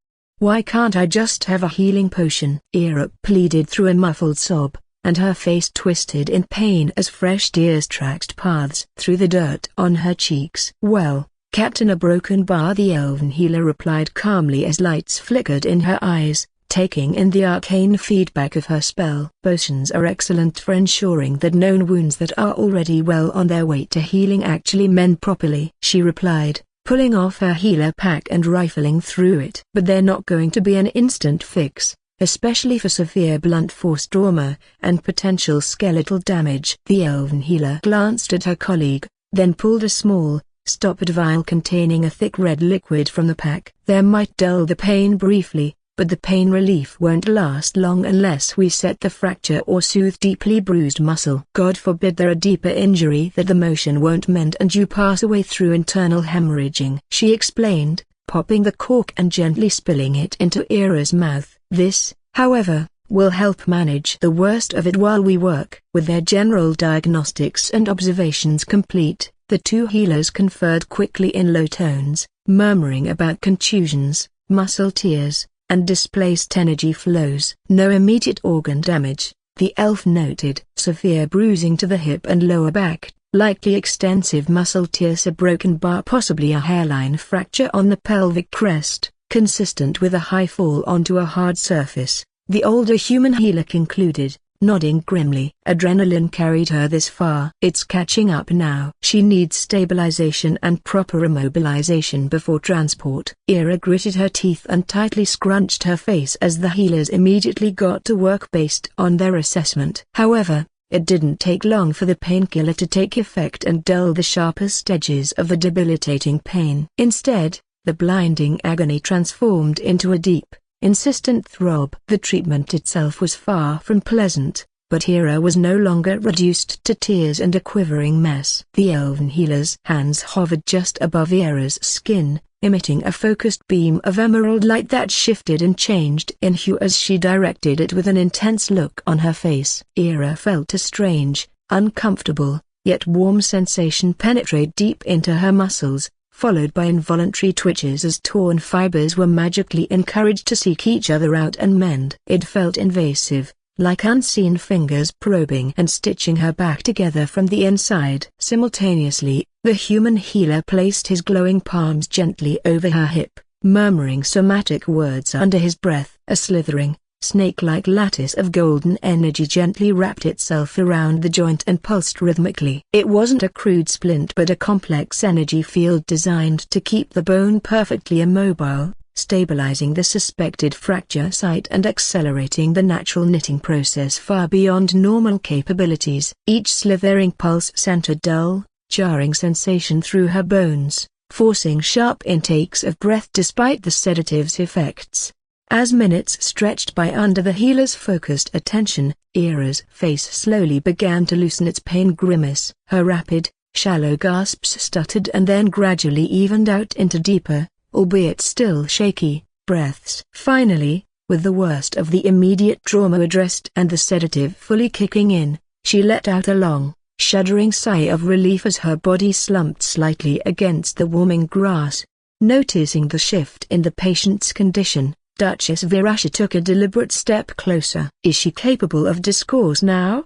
can't I just have a healing potion?" Ira pleaded through a muffled sob, and her face twisted in pain as fresh tears tracked paths through the dirt on her cheeks. "Well, Captain, a broken bar," the elven healer replied calmly as lights flickered in her eyes, taking in the arcane feedback of her spell. "Potions are excellent for ensuring that known wounds that are already well on their way to healing actually mend properly," she replied, pulling off her healer pack and rifling through it. "But they're not going to be an instant fix, especially for severe blunt force trauma and potential skeletal damage." The elven healer glanced at her colleague, then pulled a small, stoppered vial containing a thick red liquid from the pack. "There might dull the pain briefly, but the pain relief won't last long unless we set the fracture or soothe deeply bruised muscle. God forbid there a deeper injury that the motion won't mend and you pass away through internal hemorrhaging," she explained, popping the cork and gently spilling it into Ira's mouth. "This, however, We'll help manage the worst of it while we work." With their general diagnostics and observations complete, the two healers conferred quickly in low tones, murmuring about contusions, muscle tears, and displaced energy flows. No immediate organ damage, the elf noted. Severe bruising to the hip and lower back, likely extensive muscle tears, a broken bar, possibly a hairline fracture on the pelvic crest, consistent with a high fall onto a hard surface, the older human healer concluded, nodding grimly. Adrenaline carried her this far. It's catching up now. She needs stabilization and proper immobilization before transport. Ira gritted her teeth and tightly scrunched her face as the healers immediately got to work based on their assessment. However, it didn't take long for the painkiller to take effect and dull the sharpest edges of the debilitating pain. Instead, the blinding agony transformed into a deep, insistent throb. The treatment itself was far from pleasant, but Ira was no longer reduced to tears and a quivering mess. The elven healer's hands hovered just above Ira's skin, emitting a focused beam of emerald light that shifted and changed in hue as she directed it with an intense look on her face. Ira felt a strange, uncomfortable, yet warm sensation penetrate deep into her muscles, followed by involuntary twitches as torn fibers were magically encouraged to seek each other out and mend. It felt invasive, like unseen fingers probing and stitching her back together from the inside. Simultaneously, the human healer placed his glowing palms gently over her hip, murmuring somatic words under his breath. A slithering, snake-like lattice of golden energy gently wrapped itself around the joint and pulsed rhythmically. It wasn't a crude splint but a complex energy field designed to keep the bone perfectly immobile, stabilizing the suspected fracture site and accelerating the natural knitting process far beyond normal capabilities. Each slithering pulse sent a dull, jarring sensation through her bones, forcing sharp intakes of breath despite the sedative's effects. As minutes stretched by under the healer's focused attention, Ira's face slowly began to loosen its pain grimace. Her rapid, shallow gasps stuttered and then gradually evened out into deeper, albeit still shaky, breaths. Finally, with the worst of the immediate trauma addressed and the sedative fully kicking in, she let out a long, shuddering sigh of relief as her body slumped slightly against the warming grass. Noticing the shift in the patient's condition, Duchess Virasha took a deliberate step closer. "Is she capable of discourse now?"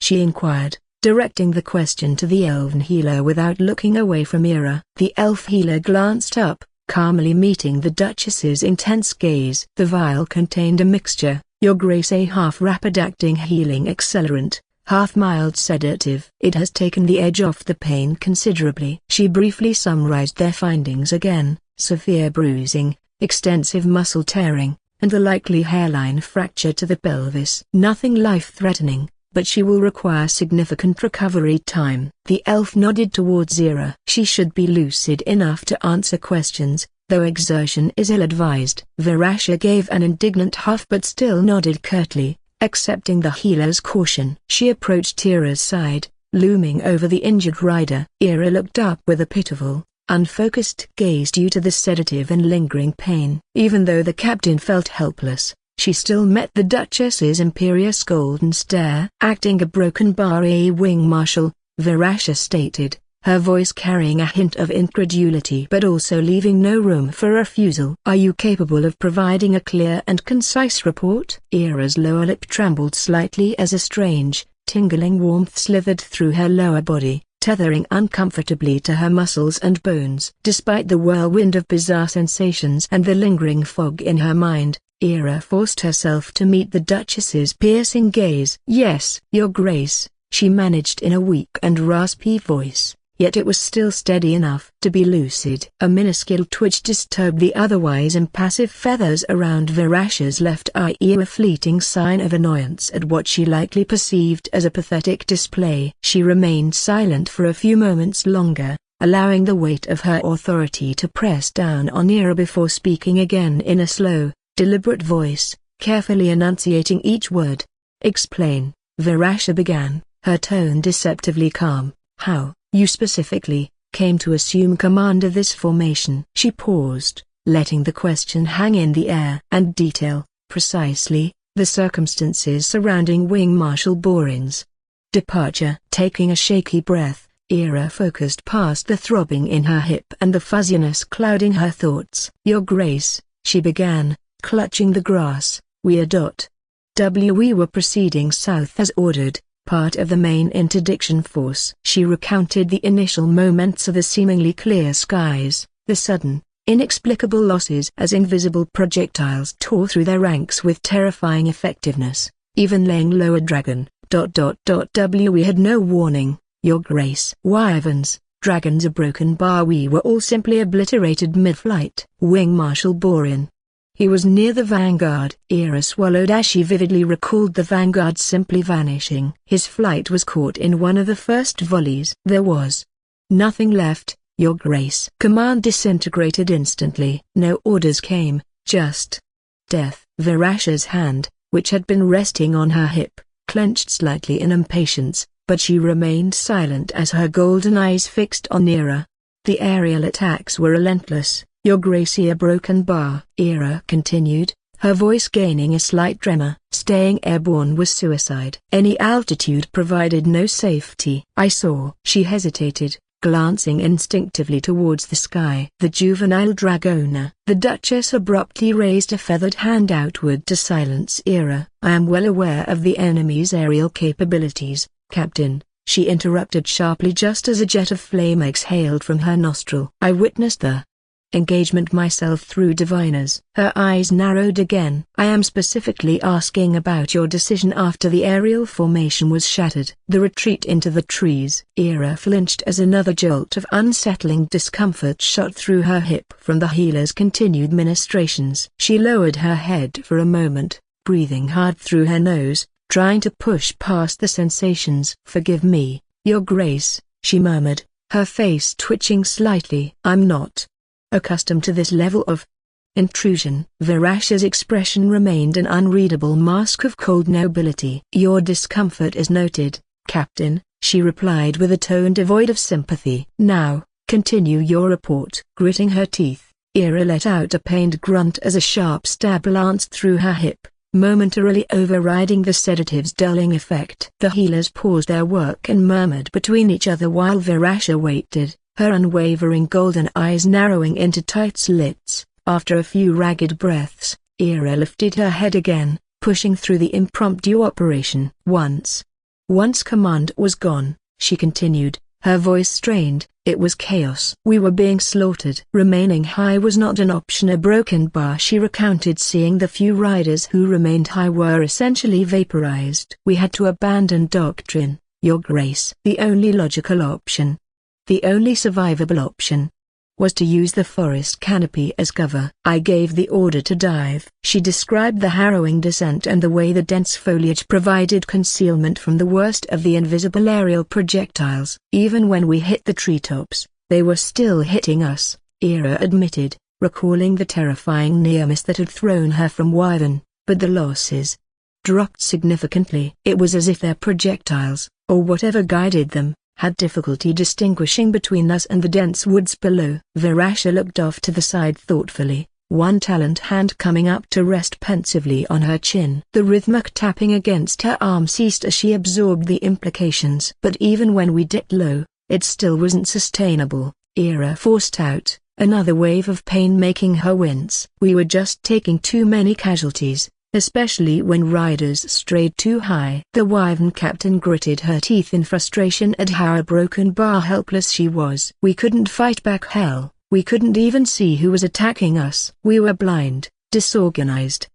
she inquired, directing the question to the elven healer without looking away from Ira. The elf healer glanced up, calmly meeting the Duchess's intense gaze. The vial contained a mixture, Your Grace, a half-rapid-acting healing accelerant, half-mild sedative. It has taken the edge off the pain considerably. She briefly summarized their findings again: severe bruising, extensive muscle tearing, and the likely hairline fracture to the pelvis. Nothing life-threatening, but she will require significant recovery time. The elf nodded towards Ira. She should be lucid enough to answer questions, though exertion is ill-advised. Virasha gave an indignant huff but still nodded curtly, accepting the healer's caution. She approached Ira's side, looming over the injured rider. Ira looked up with a pitiful, unfocused gaze due to the sedative and lingering pain. Even though the captain felt helpless, she still met the Duchess's imperious golden stare. "Acting a broken bar, a wing marshal," Virasha stated, her voice carrying a hint of incredulity but also leaving no room for refusal. "Are you capable of providing a clear and concise report?" Ira's lower lip trembled slightly as a strange, tingling warmth slithered through her lower body, tethering uncomfortably to her muscles and bones. Despite the whirlwind of bizarre sensations and the lingering fog in her mind, Ira forced herself to meet the Duchess's piercing gaze. "Yes, Your Grace," she managed in a weak and raspy voice, yet it was still steady enough to be lucid. A minuscule twitch disturbed the otherwise impassive feathers around Virasha's left eye, a fleeting sign of annoyance at what she likely perceived as a pathetic display. She remained silent for a few moments longer, allowing the weight of her authority to press down on Ira before speaking again in a slow, deliberate voice, carefully enunciating each word. "Explain," Virasha began, her tone deceptively calm. "How, you specifically, came to assume command of this formation?" She paused, letting the question hang in the air. "And detail, precisely," the circumstances surrounding Wing Marshal Borin's departure. Taking a shaky breath, Ira focused past the throbbing in her hip and the fuzziness clouding her thoughts. "Your Grace," she began, clutching the grass, "we were proceeding south as ordered, part of the main interdiction force." She recounted the initial moments of the seemingly clear skies, the sudden, inexplicable losses as invisible projectiles tore through their ranks with terrifying effectiveness, even laying low a dragon. We had no warning, Your Grace. Wyverns, dragons, a broken bar, we were all simply obliterated mid-flight. Wing Marshal Borin. He was near the vanguard. Ira swallowed as she vividly recalled the vanguard simply vanishing. His flight was caught in one of the first volleys. There was nothing left, Your Grace. Command disintegrated instantly. No orders came, just death. Verasha's hand, which had been resting on her hip, clenched slightly in impatience, but she remained silent as her golden eyes fixed on Ira. The aerial attacks were relentless. Your Grace, a broken bar, Ira continued, her voice gaining a slight tremor. Staying airborne was suicide. Any altitude provided no safety. I saw. She hesitated, glancing instinctively towards the sky. The juvenile Dragona. The Duchess abruptly raised a feathered hand outward to silence Ira. I am well aware of the enemy's aerial capabilities, Captain, she interrupted sharply just as a jet of flame exhaled from her nostril. I witnessed the engagement myself through diviners. Her eyes narrowed again. I am specifically asking about your decision after the aerial formation was shattered. The retreat into the trees. Ira flinched as another jolt of unsettling discomfort shot through her hip from the healer's continued ministrations. She lowered her head for a moment, breathing hard through her nose, trying to push past the sensations. Forgive me, Your Grace, she murmured, her face twitching slightly. I'm not accustomed to this level of intrusion. Verasha's expression remained an unreadable mask of cold nobility. Your discomfort is noted, Captain, she replied with a tone devoid of sympathy. Now, continue your report. Gritting her teeth, Ira let out a pained grunt as a sharp stab lanced through her hip, momentarily overriding the sedative's dulling effect. The healers paused their work and murmured between each other while Verasha waited, her unwavering golden eyes narrowing into tight slits. After a few ragged breaths, Ira lifted her head again, pushing through the impromptu operation. Once command was gone, she continued, her voice strained, it was chaos. We were being slaughtered. Remaining high was not an option. A broken bar, she recounted, seeing the few riders who remained high were essentially vaporized. We had to abandon doctrine, Your Grace. The only logical option, the only survivable option, was to use the forest canopy as cover. I gave the order to dive. She described the harrowing descent and the way the dense foliage provided concealment from the worst of the invisible aerial projectiles. Even when we hit the treetops, they were still hitting us, Ira admitted, recalling the terrifying near-miss that had thrown her from Wyvern, but the losses dropped significantly. It was as if their projectiles, or whatever guided them, had difficulty distinguishing between us and the dense woods below. Verasha looked off to the side thoughtfully, one taloned hand coming up to rest pensively on her chin. The rhythmic tapping against her arm ceased as she absorbed the implications. But even when we dipped low, it still wasn't sustainable, Ira forced out, another wave of pain making her wince. We were just taking too many casualties, especially when riders strayed too high. The Wyvern captain gritted her teeth in frustration at how broken bar helpless she was. We couldn't fight back. Hell, we couldn't even see who was attacking us. We were blind, disorganized,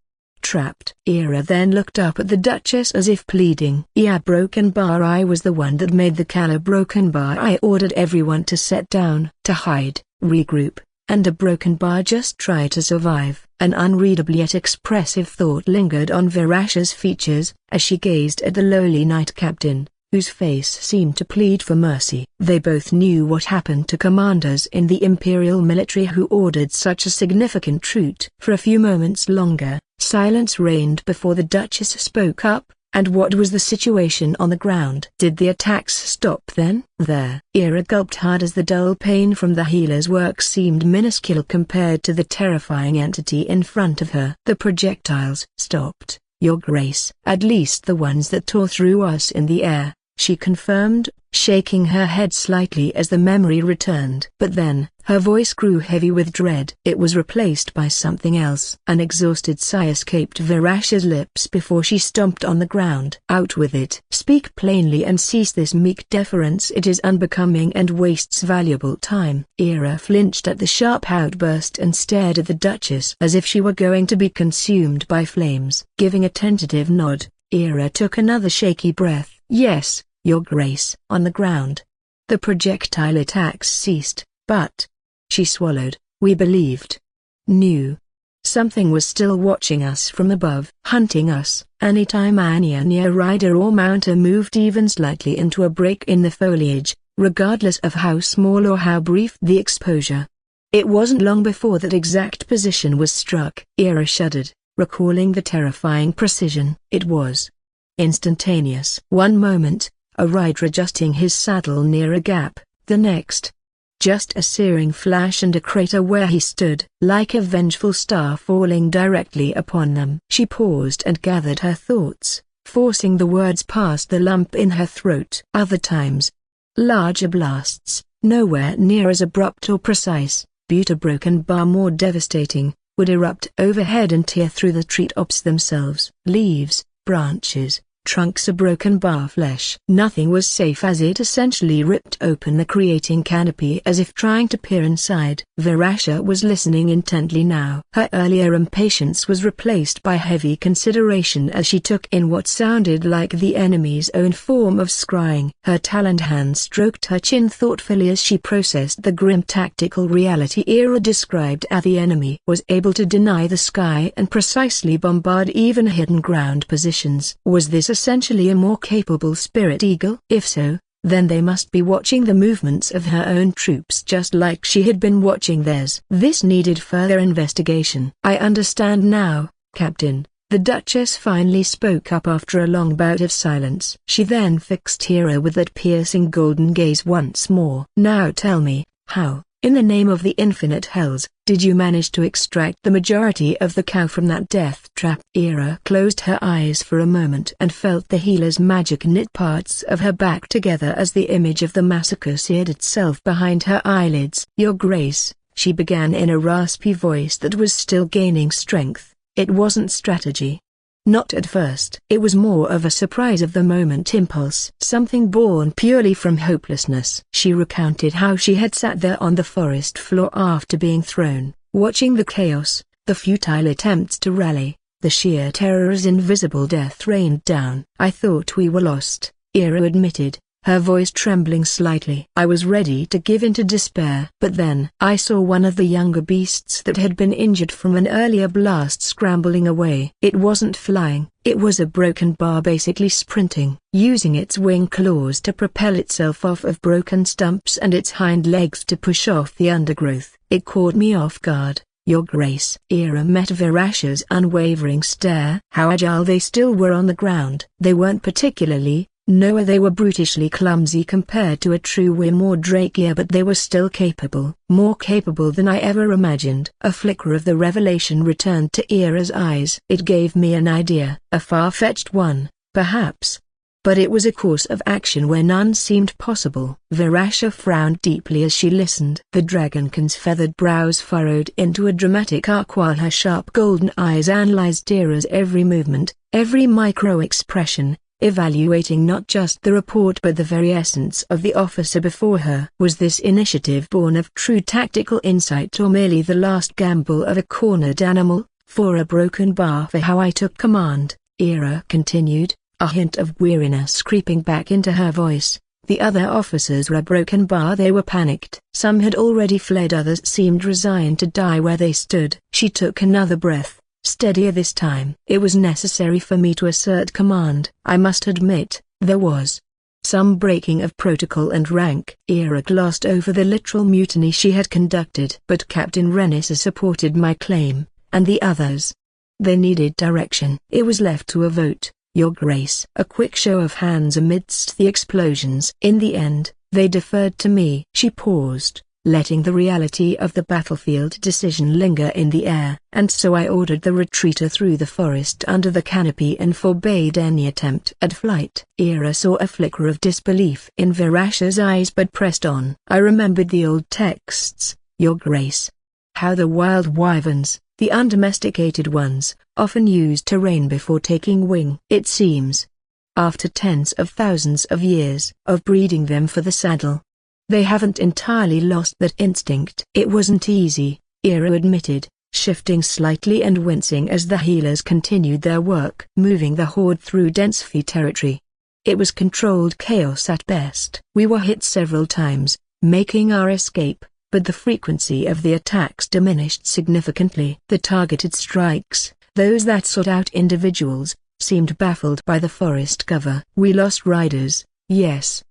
trapped. Ira then looked up at the Duchess as if pleading. Yeah, broken bar, I was the one that made the Kala broken bar. I ordered everyone to set down, to hide, regroup, and a broken bar just try to survive. An unreadable yet expressive thought lingered on Verasha's features, as she gazed at the lowly knight captain, whose face seemed to plead for mercy. They both knew what happened to commanders in the imperial military who ordered such a significant truce. For a few moments longer, silence reigned before the Duchess spoke up. And what was the situation on the ground? Did the attacks stop then? There. Ira gulped hard as the dull pain from the healer's work seemed minuscule compared to the terrifying entity in front of her. The projectiles stopped, Your Grace. At least the ones that tore through us in the air, she confirmed, shaking her head slightly as the memory returned. But then, her voice grew heavy with dread. It was replaced by something else. An exhausted sigh escaped Verasha's lips before she stomped on the ground. Out with it. Speak plainly and cease this meek deference. It is unbecoming and wastes valuable time. Ira flinched at the sharp outburst and stared at the Duchess as if she were going to be consumed by flames. Giving a tentative nod, Ira took another shaky breath. Yes, Your Grace. On the ground. The projectile attacks ceased, but she swallowed. We believed. Knew. Something was still watching us from above, hunting us. Anytime any rider or mounter moved even slightly into a break in the foliage, regardless of how small or how brief the exposure. It wasn't long before that exact position was struck. Ira shuddered, recalling the terrifying precision. It was instantaneous. One moment, a rider adjusting his saddle near a gap, the next, just a searing flash and a crater where he stood, like a vengeful star falling directly upon them. She paused and gathered her thoughts, forcing the words past the lump in her throat. Other times, larger blasts, nowhere near as abrupt or precise, but a broken bar more devastating, would erupt overhead and tear through the treetops themselves. Leaves, branches, trunks, a broken bar, flesh. Nothing was safe as it essentially ripped open the creating canopy as if trying to peer inside. Verasha was listening intently now. Her earlier impatience was replaced by heavy consideration as she took in what sounded like the enemy's own form of scrying. Her taloned hand stroked her chin thoughtfully as she processed the grim tactical reality Ira described as the enemy was able to deny the sky and precisely bombard even hidden ground positions. Was this essentially a more capable spirit eagle? If so, then they must be watching the movements of her own troops just like she had been watching theirs. This needed further investigation. I understand now, Captain, the Duchess finally spoke up after a long bout of silence. She then fixed Ira with that piercing golden gaze once more. Now tell me, how, in the name of the infinite hells, did you manage to extract the majority of the cow from that death trap? Ira closed her eyes for a moment and felt the healer's magic knit parts of her back together as the image of the massacre seared itself behind her eyelids. Your Grace, she began in a raspy voice that was still gaining strength, it wasn't strategy. Not at first. It was more of a surprise of the moment impulse. Something born purely from hopelessness. She recounted how she had sat there on the forest floor after being thrown, watching the chaos, the futile attempts to rally, the sheer terror as invisible death rained down. I thought we were lost, Ira admitted, her voice trembling slightly. I was ready to give in to despair. But then I saw one of the younger beasts that had been injured from an earlier blast scrambling away. It wasn't flying, it was a broken bar basically sprinting, using its wing claws to propel itself off of broken stumps and its hind legs to push off the undergrowth. It caught me off guard, Your Grace. Ira met Verasha's unwavering stare. How agile they still were on the ground. They weren't particularly. No, they were brutishly clumsy compared to a true Wim or Drakier, but they were still capable. More capable than I ever imagined. A flicker of the revelation returned to Ira's eyes. It gave me an idea. A far-fetched one, perhaps. But it was a course of action where none seemed possible. Verasha frowned deeply as she listened. The dragonkin's feathered brows furrowed into a dramatic arc while her sharp golden eyes analyzed Ira's every movement, every micro-expression, evaluating not just the report but the very essence of the officer before her. Was this initiative born of true tactical insight or merely the last gamble of a cornered animal? For a broken bar for how I took command, Ira continued, a hint of weariness creeping back into her voice. The other officers were a broken bar. They were panicked. Some had already fled, others seemed resigned to die where they stood. She took another breath. Steadier this time. It was necessary for me to assert command. I must admit, there was some breaking of protocol and rank. Ira glossed over the literal mutiny she had conducted. But Captain Renissa supported my claim, and the others. They needed direction. It was left to a vote, Your Grace. A quick show of hands amidst the explosions. In the end, they deferred to me. She paused, letting the reality of the battlefield decision linger in the air. And so I ordered the retreater through the forest under the canopy and forbade any attempt at flight. Ira saw a flicker of disbelief in Virash's eyes but pressed on. I remembered the old texts, Your Grace. How the wild wyverns, the undomesticated ones, often use terrain before taking wing. It seems, after tens of thousands of years of breeding them for the saddle, they haven't entirely lost that instinct. It wasn't easy, Ira admitted, shifting slightly and wincing as the healers continued their work, moving the horde through dense Fey territory. It was controlled chaos at best. We were hit several times, making our escape, but the frequency of the attacks diminished significantly. The targeted strikes, those that sought out individuals, seemed baffled by the forest cover. We lost riders, yes,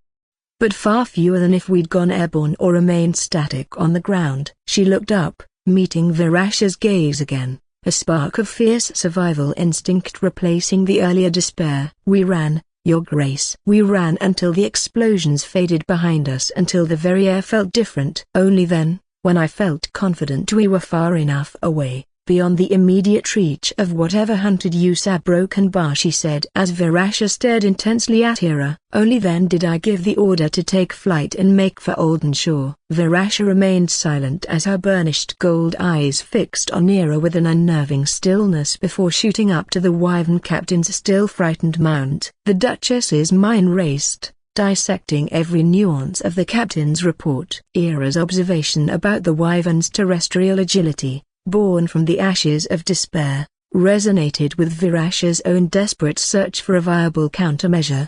but far fewer than if we'd gone airborne or remained static on the ground. She looked up, meeting Virash's gaze again, a spark of fierce survival instinct replacing the earlier despair. We ran, Your Grace. We ran until the explosions faded behind us, until the very air felt different. Only then, when I felt confident we were far enough away, beyond the immediate reach of whatever hunted you, broken bar, she said as Virasha stared intensely at Ira. Only then did I give the order to take flight and make for Oldenshire. Virasha remained silent as her burnished gold eyes fixed on Ira with an unnerving stillness before shooting up to the wyvern captain's still frightened mount. The Duchess's mind raced, dissecting every nuance of the captain's report. Ira's observation about the wyvern's terrestrial agility, born from the ashes of despair, resonated with Virasha's own desperate search for a viable countermeasure.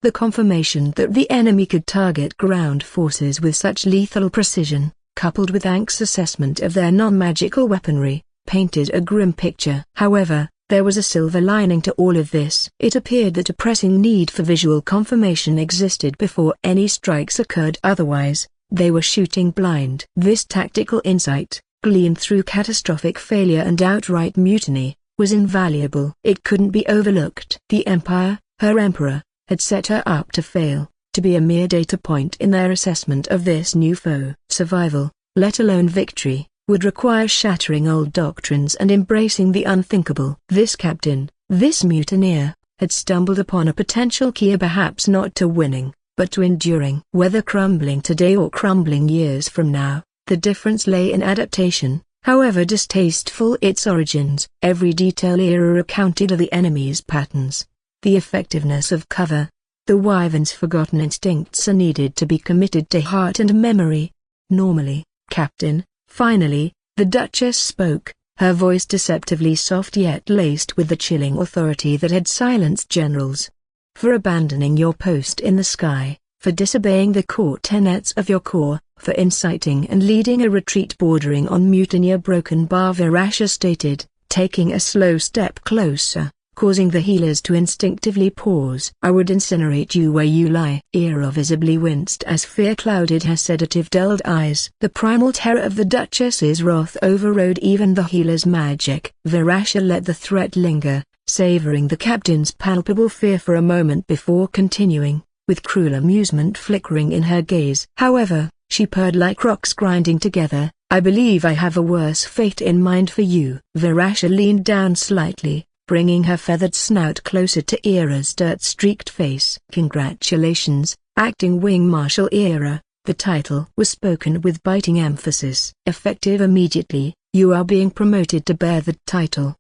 The confirmation that the enemy could target ground forces with such lethal precision, coupled with Ank's assessment of their non-magical weaponry, painted a grim picture. However, there was a silver lining to all of this. It appeared that a pressing need for visual confirmation existed before any strikes occurred. Otherwise, they were shooting blind. This tactical insight, gleaned through catastrophic failure and outright mutiny, was invaluable. It couldn't be overlooked. The Empire, her emperor, had set her up to fail, to be a mere data point in their assessment of this new foe. Survival, let alone victory, would require shattering old doctrines and embracing the unthinkable. This captain, this mutineer, had stumbled upon a potential key, perhaps not to winning, but to enduring. Whether crumbling today or crumbling years from now, the difference lay in adaptation, however distasteful its origins. Every detail Ira recounted of the enemy's patterns, the effectiveness of cover, the wyvern's forgotten instincts are needed to be committed to heart and memory. Normally, Captain, finally, the Duchess spoke, her voice deceptively soft yet laced with the chilling authority that had silenced generals. For abandoning your post in the sky, for disobeying the core tenets of your corps, for inciting and leading a retreat bordering on mutiny, a broken bar, Virasha stated, taking a slow step closer, causing the healers to instinctively pause. I would incinerate you where you lie. Ira visibly winced as fear clouded her sedative-dulled eyes. The primal terror of the Duchess's wrath overrode even the healer's magic. Virasha let the threat linger, savoring the captain's palpable fear for a moment before continuing, with cruel amusement flickering in her gaze. However, she purred like rocks grinding together, I believe I have a worse fate in mind for you. Virasha leaned down slightly, bringing her feathered snout closer to Ira's dirt-streaked face. Congratulations, Acting Wing Marshal Ira, the title was spoken with biting emphasis. Effective immediately, you are being promoted to bear the title.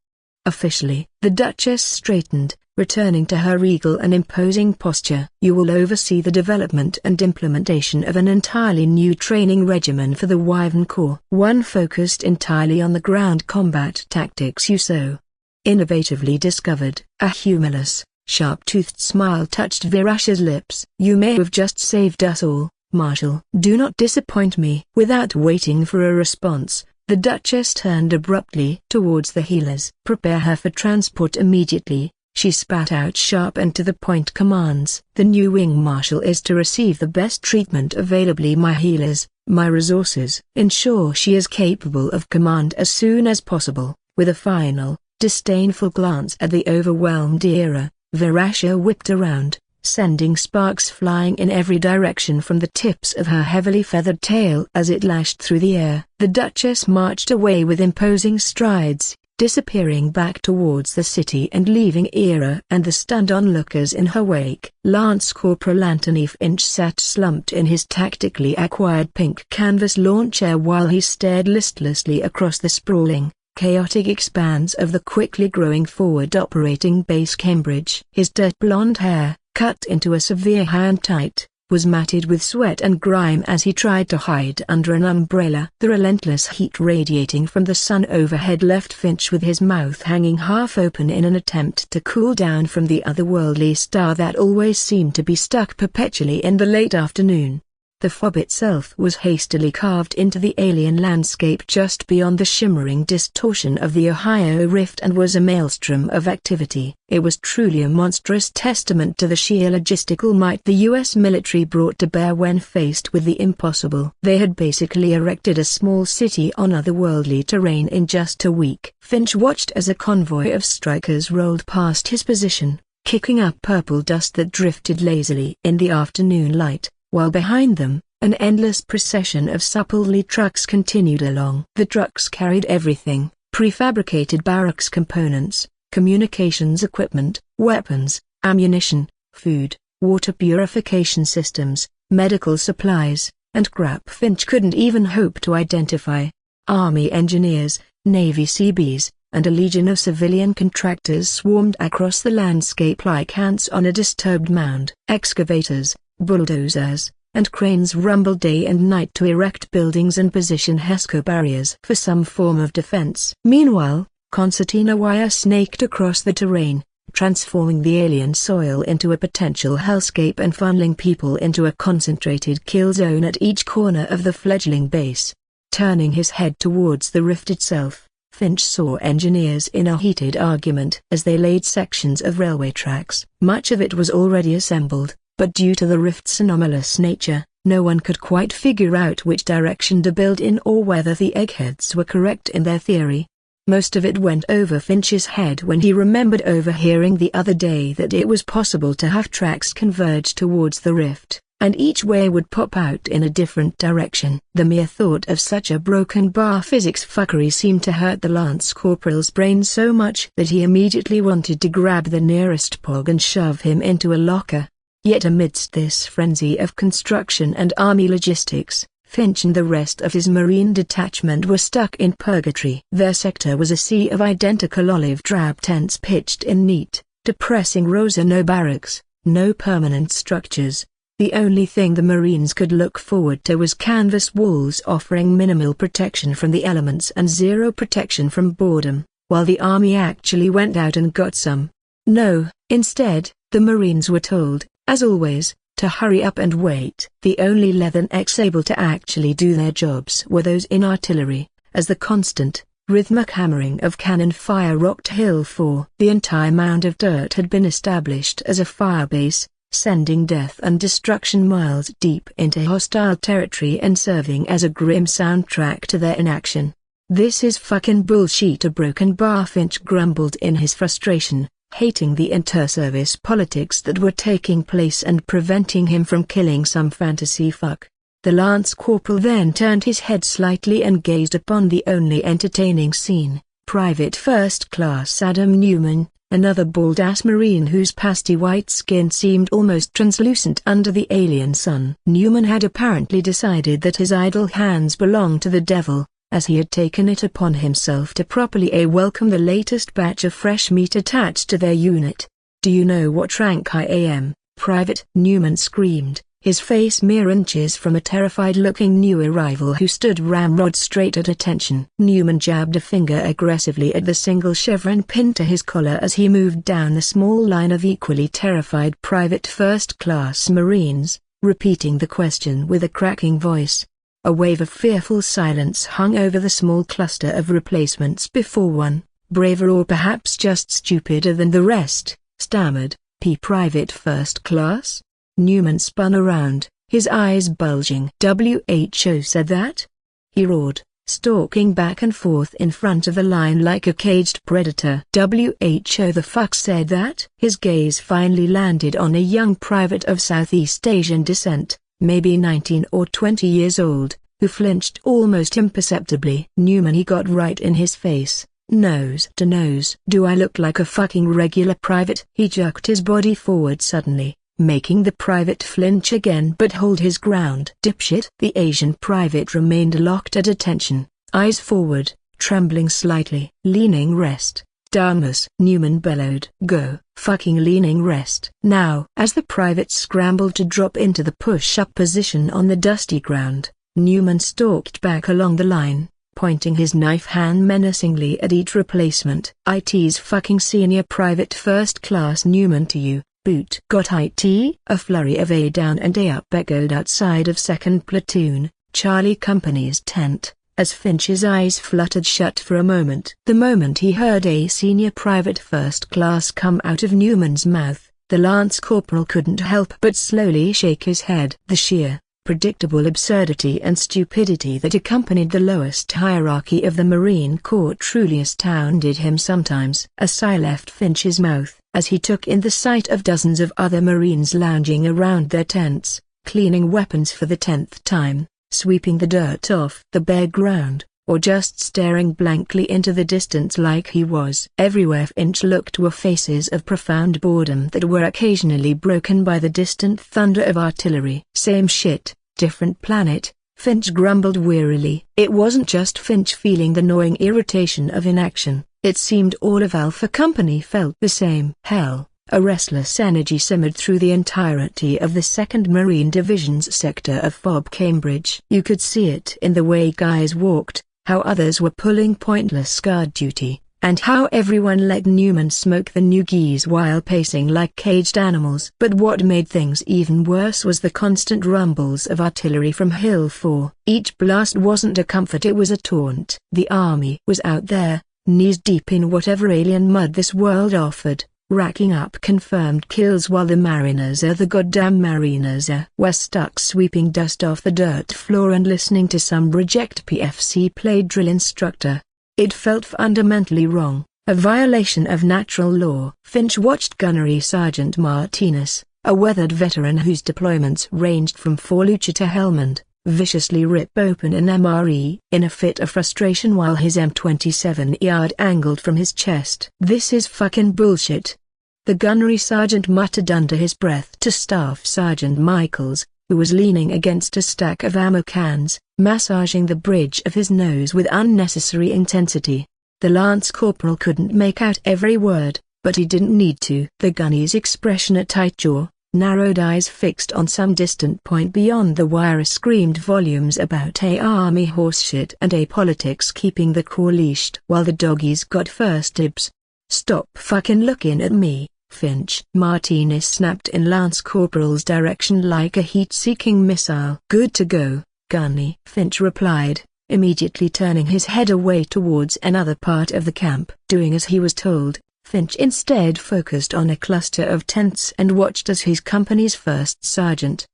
Officially, the Duchess straightened, returning to her regal and imposing posture. You will oversee the development and implementation of an entirely new training regimen for the Wyvern Corps. One focused entirely on the ground combat tactics you so innovatively discovered. A humorless, sharp-toothed smile touched Virasha's lips. You may have just saved us all, Marshal. Do not disappoint me. Without waiting for a response, the Duchess turned abruptly towards the healers. Prepare her for transport immediately. She spat out sharp and to-the-point commands. The new Wing Marshal is to receive the best treatment available. My healers, my resources. Ensure she is capable of command as soon as possible. With a final, disdainful glance at the overwhelmed Ira, Virasha whipped around, sending sparks flying in every direction from the tips of her heavily feathered tail as it lashed through the air. The Duchess marched away with imposing strides, disappearing back towards the city and leaving Era and the stunned onlookers in her wake. Lance Corporal Anthony Finch sat slumped in his tactically acquired pink canvas lawn chair while he stared listlessly across the sprawling, chaotic expanse of the quickly growing forward operating base Cambridge. His dirt blonde hair, cut into a severe hand-tight, was matted with sweat and grime as he tried to hide under an umbrella. The relentless heat radiating from the sun overhead left Finch with his mouth hanging half open in an attempt to cool down from the otherworldly star that always seemed to be stuck perpetually in the late afternoon. The fob itself was hastily carved into the alien landscape just beyond the shimmering distortion of the Ohio Rift and was a maelstrom of activity. It was truly a monstrous testament to the sheer logistical might the U.S. military brought to bear when faced with the impossible. They had basically erected a small city on otherworldly terrain in just a week. Finch watched as a convoy of strikers rolled past his position, kicking up purple dust that drifted lazily in the afternoon light, while behind them, an endless procession of supple trucks continued along. The trucks carried everything: prefabricated barracks components, communications equipment, weapons, ammunition, food, water purification systems, medical supplies, and crap Finch couldn't even hope to identify. Army engineers, Navy Seabees, and a legion of civilian contractors swarmed across the landscape like ants on a disturbed mound. Excavators, bulldozers, and cranes rumbled day and night to erect buildings and position HESCO barriers for some form of defense. Meanwhile, concertina wire snaked across the terrain, transforming the alien soil into a potential hellscape and funneling people into a concentrated kill zone at each corner of the fledgling base. Turning his head towards the rift itself, Finch saw engineers in a heated argument as they laid sections of railway tracks. Much of it was already assembled, but due to the rift's anomalous nature, no one could quite figure out which direction to build in or whether the eggheads were correct in their theory. Most of it went over Finch's head when he remembered overhearing the other day that it was possible to have tracks converge towards the rift, and each way would pop out in a different direction. The mere thought of such a broken bar physics fuckery seemed to hurt the Lance Corporal's brain so much that he immediately wanted to grab the nearest pog and shove him into a locker. Yet amidst this frenzy of construction and army logistics, Finch and the rest of his Marine detachment were stuck in purgatory. Their sector was a sea of identical olive-drab tents pitched in neat, depressing rows. No barracks, no permanent structures. The only thing the Marines could look forward to was canvas walls offering minimal protection from the elements and zero protection from boredom, while the army actually went out and got some. No, instead, the Marines were told, as always, to hurry up and wait. The only leathernecks able to actually do their jobs were those in artillery, as the constant, rhythmic hammering of cannon fire rocked Hill 4. The entire mound of dirt had been established as a firebase, sending death and destruction miles deep into hostile territory and serving as a grim soundtrack to their inaction. "This is fucking bullshit," a broken bar Finch grumbled in his frustration, hating the inter-service politics that were taking place and preventing him from killing some fantasy fuck. The Lance Corporal then turned his head slightly and gazed upon the only entertaining scene: Private First Class Adam Newman, another bald-ass Marine whose pasty white skin seemed almost translucent under the alien sun. Newman had apparently decided that his idle hands belonged to the devil, as he had taken it upon himself to properly welcome the latest batch of fresh meat attached to their unit. "Do you know what rank I am, Private?" Newman screamed, his face mere inches from a terrified-looking new arrival who stood ramrod straight at attention. Newman jabbed a finger aggressively at the single chevron pinned to his collar as he moved down the small line of equally terrified Private First-Class Marines, repeating the question with a cracking voice. A wave of fearful silence hung over the small cluster of replacements before one, braver or perhaps just stupider than the rest, stammered, "Private First Class?" Newman spun around, his eyes bulging. "WHO said that?" he roared, stalking back and forth in front of the line like a caged predator. "Who the fuck said that?" His gaze finally landed on a young private of Southeast Asian descent, maybe 19 or 20 years old, who flinched almost imperceptibly. Newman, he got right in his face, nose to nose. "Do I look like a fucking regular private?" He jerked his body forward suddenly, making the private flinch again but hold his ground. "Dipshit!" The Asian private remained locked at attention, eyes forward, trembling slightly. "Leaning rest, Damas," Newman bellowed. "Go, fucking leaning rest." Now, as the private scrambled to drop into the push-up position on the dusty ground, Newman stalked back along the line, pointing his knife hand menacingly at each replacement. "IT's fucking senior private first class Newman to you, boot." "Got IT?" A flurry of A down and A up echoed outside of 2nd Platoon, Charlie Company's tent, as Finch's eyes fluttered shut for a moment. The moment he heard A senior private first class come out of Newman's mouth, the lance corporal couldn't help but slowly shake his head. The sheer, predictable absurdity and stupidity that accompanied the lowest hierarchy of the Marine Corps truly astounded him sometimes. A sigh left Finch's mouth, as he took in the sight of dozens of other Marines lounging around their tents, cleaning weapons for the 10th time, sweeping the dirt off the bare ground, or just staring blankly into the distance like he was. Everywhere Finch looked were faces of profound boredom that were occasionally broken by the distant thunder of artillery. "Same shit, different planet," Finch grumbled wearily. It wasn't just Finch feeling the gnawing irritation of inaction, it seemed all of Alpha Company felt the same. Hell, a restless energy simmered through the entirety of the 2nd Marine Division's sector of FOB Cambridge. You could see it in the way guys walked, how others were pulling pointless guard duty, and how everyone let Newman smoke the noogies while pacing like caged animals. But what made things even worse was the constant rumbles of artillery from Hill 4. Each blast wasn't a comfort, it was a taunt. The army was out there, knees deep in whatever alien mud this world offered, racking up confirmed kills while the mariners, the goddamn mariners, were stuck sweeping dust off the dirt floor and listening to some reject PFC play drill instructor. It felt fundamentally wrong, a violation of natural law. Finch watched Gunnery Sergeant Martinez, a weathered veteran whose deployments ranged from Fallujah to Helmand, viciously rip open an MRE in a fit of frustration while his M27 yard angled from his chest. "This is fucking bullshit," the gunnery sergeant muttered under his breath to Staff Sergeant Michaels, who was leaning against a stack of ammo cans, massaging the bridge of his nose with unnecessary intensity. The lance corporal couldn't make out every word, but he didn't need to. The gunny's expression, a tight jaw, narrowed eyes fixed on some distant point beyond the wire, screamed volumes about a army horseshit and a politics keeping the Corps leashed while the doggies got first dibs. "Stop fucking looking at me, Finch," Martinez snapped in Lance Corporal's direction like a heat-seeking missile. "Good to go, Gunny," Finch replied, immediately turning his head away towards another part of the camp. Doing as he was told, Finch instead focused on a cluster of tents and watched as his company's First Sergeant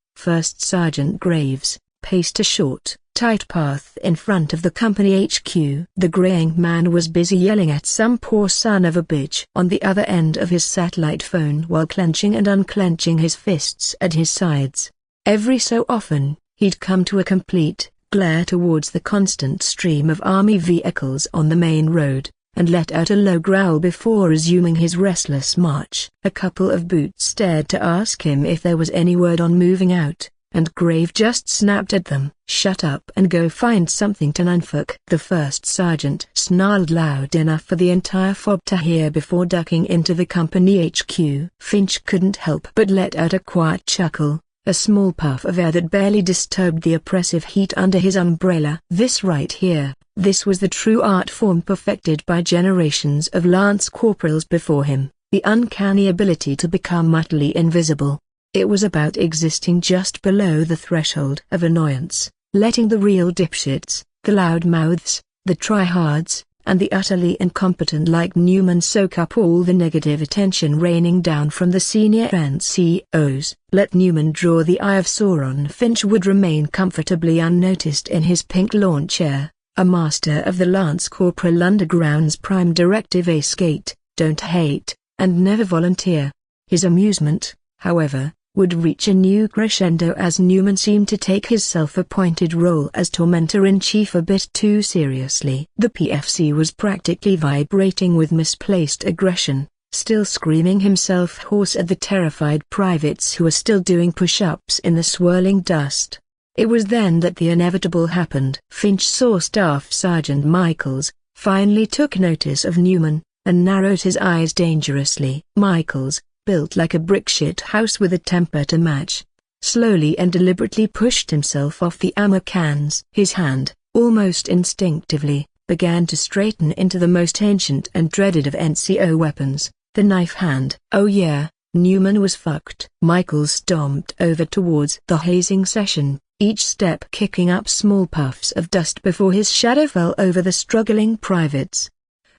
Graves, paced a short, tight path in front of the company HQ. The graying man was busy yelling at some poor son of a bitch on the other end of his satellite phone while clenching and unclenching his fists at his sides. Every so often, he'd come to a complete glare towards the constant stream of army vehicles on the main road, and let out a low growl before resuming his restless march. A couple of boots stared to ask him if there was any word on moving out, and Grave just snapped at them. "Shut up and go find something to unfuck," the first sergeant snarled loud enough for the entire FOB to hear before ducking into the company HQ. Finch couldn't help but let out a quiet chuckle, a small puff of air that barely disturbed the oppressive heat under his umbrella. This right here, this was the true art form perfected by generations of lance corporals before him, the uncanny ability to become utterly invisible. It was about existing just below the threshold of annoyance, letting the real dipshits, the loudmouths, the tryhards, and the utterly incompetent like Newman soak up all the negative attention raining down from the senior NCOs. Let Newman draw the eye of Sauron. Finch would remain comfortably unnoticed in his pink lawn chair, a master of the Lance Corporal Underground's prime directive A skate, don't hate, and never volunteer. His amusement, however, would reach a new crescendo as Newman seemed to take his self-appointed role as Tormentor-in-Chief a bit too seriously. The PFC was practically vibrating with misplaced aggression, still screaming himself hoarse at the terrified privates who were still doing push-ups in the swirling dust. It was then that the inevitable happened. Finch saw Staff Sergeant Michaels, finally took notice of Newman, and narrowed his eyes dangerously. Michaels, built like a brick shit house with a temper to match, slowly and deliberately pushed himself off the ammo cans. His hand, almost instinctively, began to straighten into the most ancient and dreaded of NCO weapons, the knife hand. Oh yeah, Newman was fucked. Michaels stomped over towards the hazing session, each step kicking up small puffs of dust before his shadow fell over the struggling privates.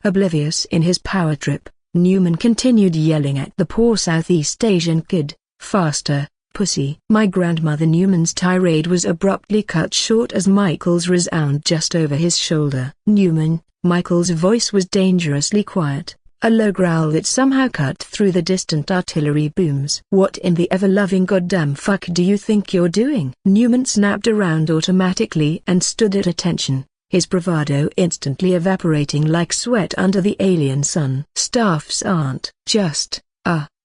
Oblivious in his power trip, Newman continued yelling at the poor Southeast Asian kid, "Faster, pussy." My grandmother. Newman's tirade was abruptly cut short as Michaels resounded just over his shoulder. Newman, Michaels' voice was dangerously quiet, a low growl that somehow cut through the distant artillery booms. "What in the ever-loving goddamn fuck do you think you're doing?" Newman snapped around automatically and stood at attention, his bravado instantly evaporating like sweat under the alien sun. Staffs aren't just,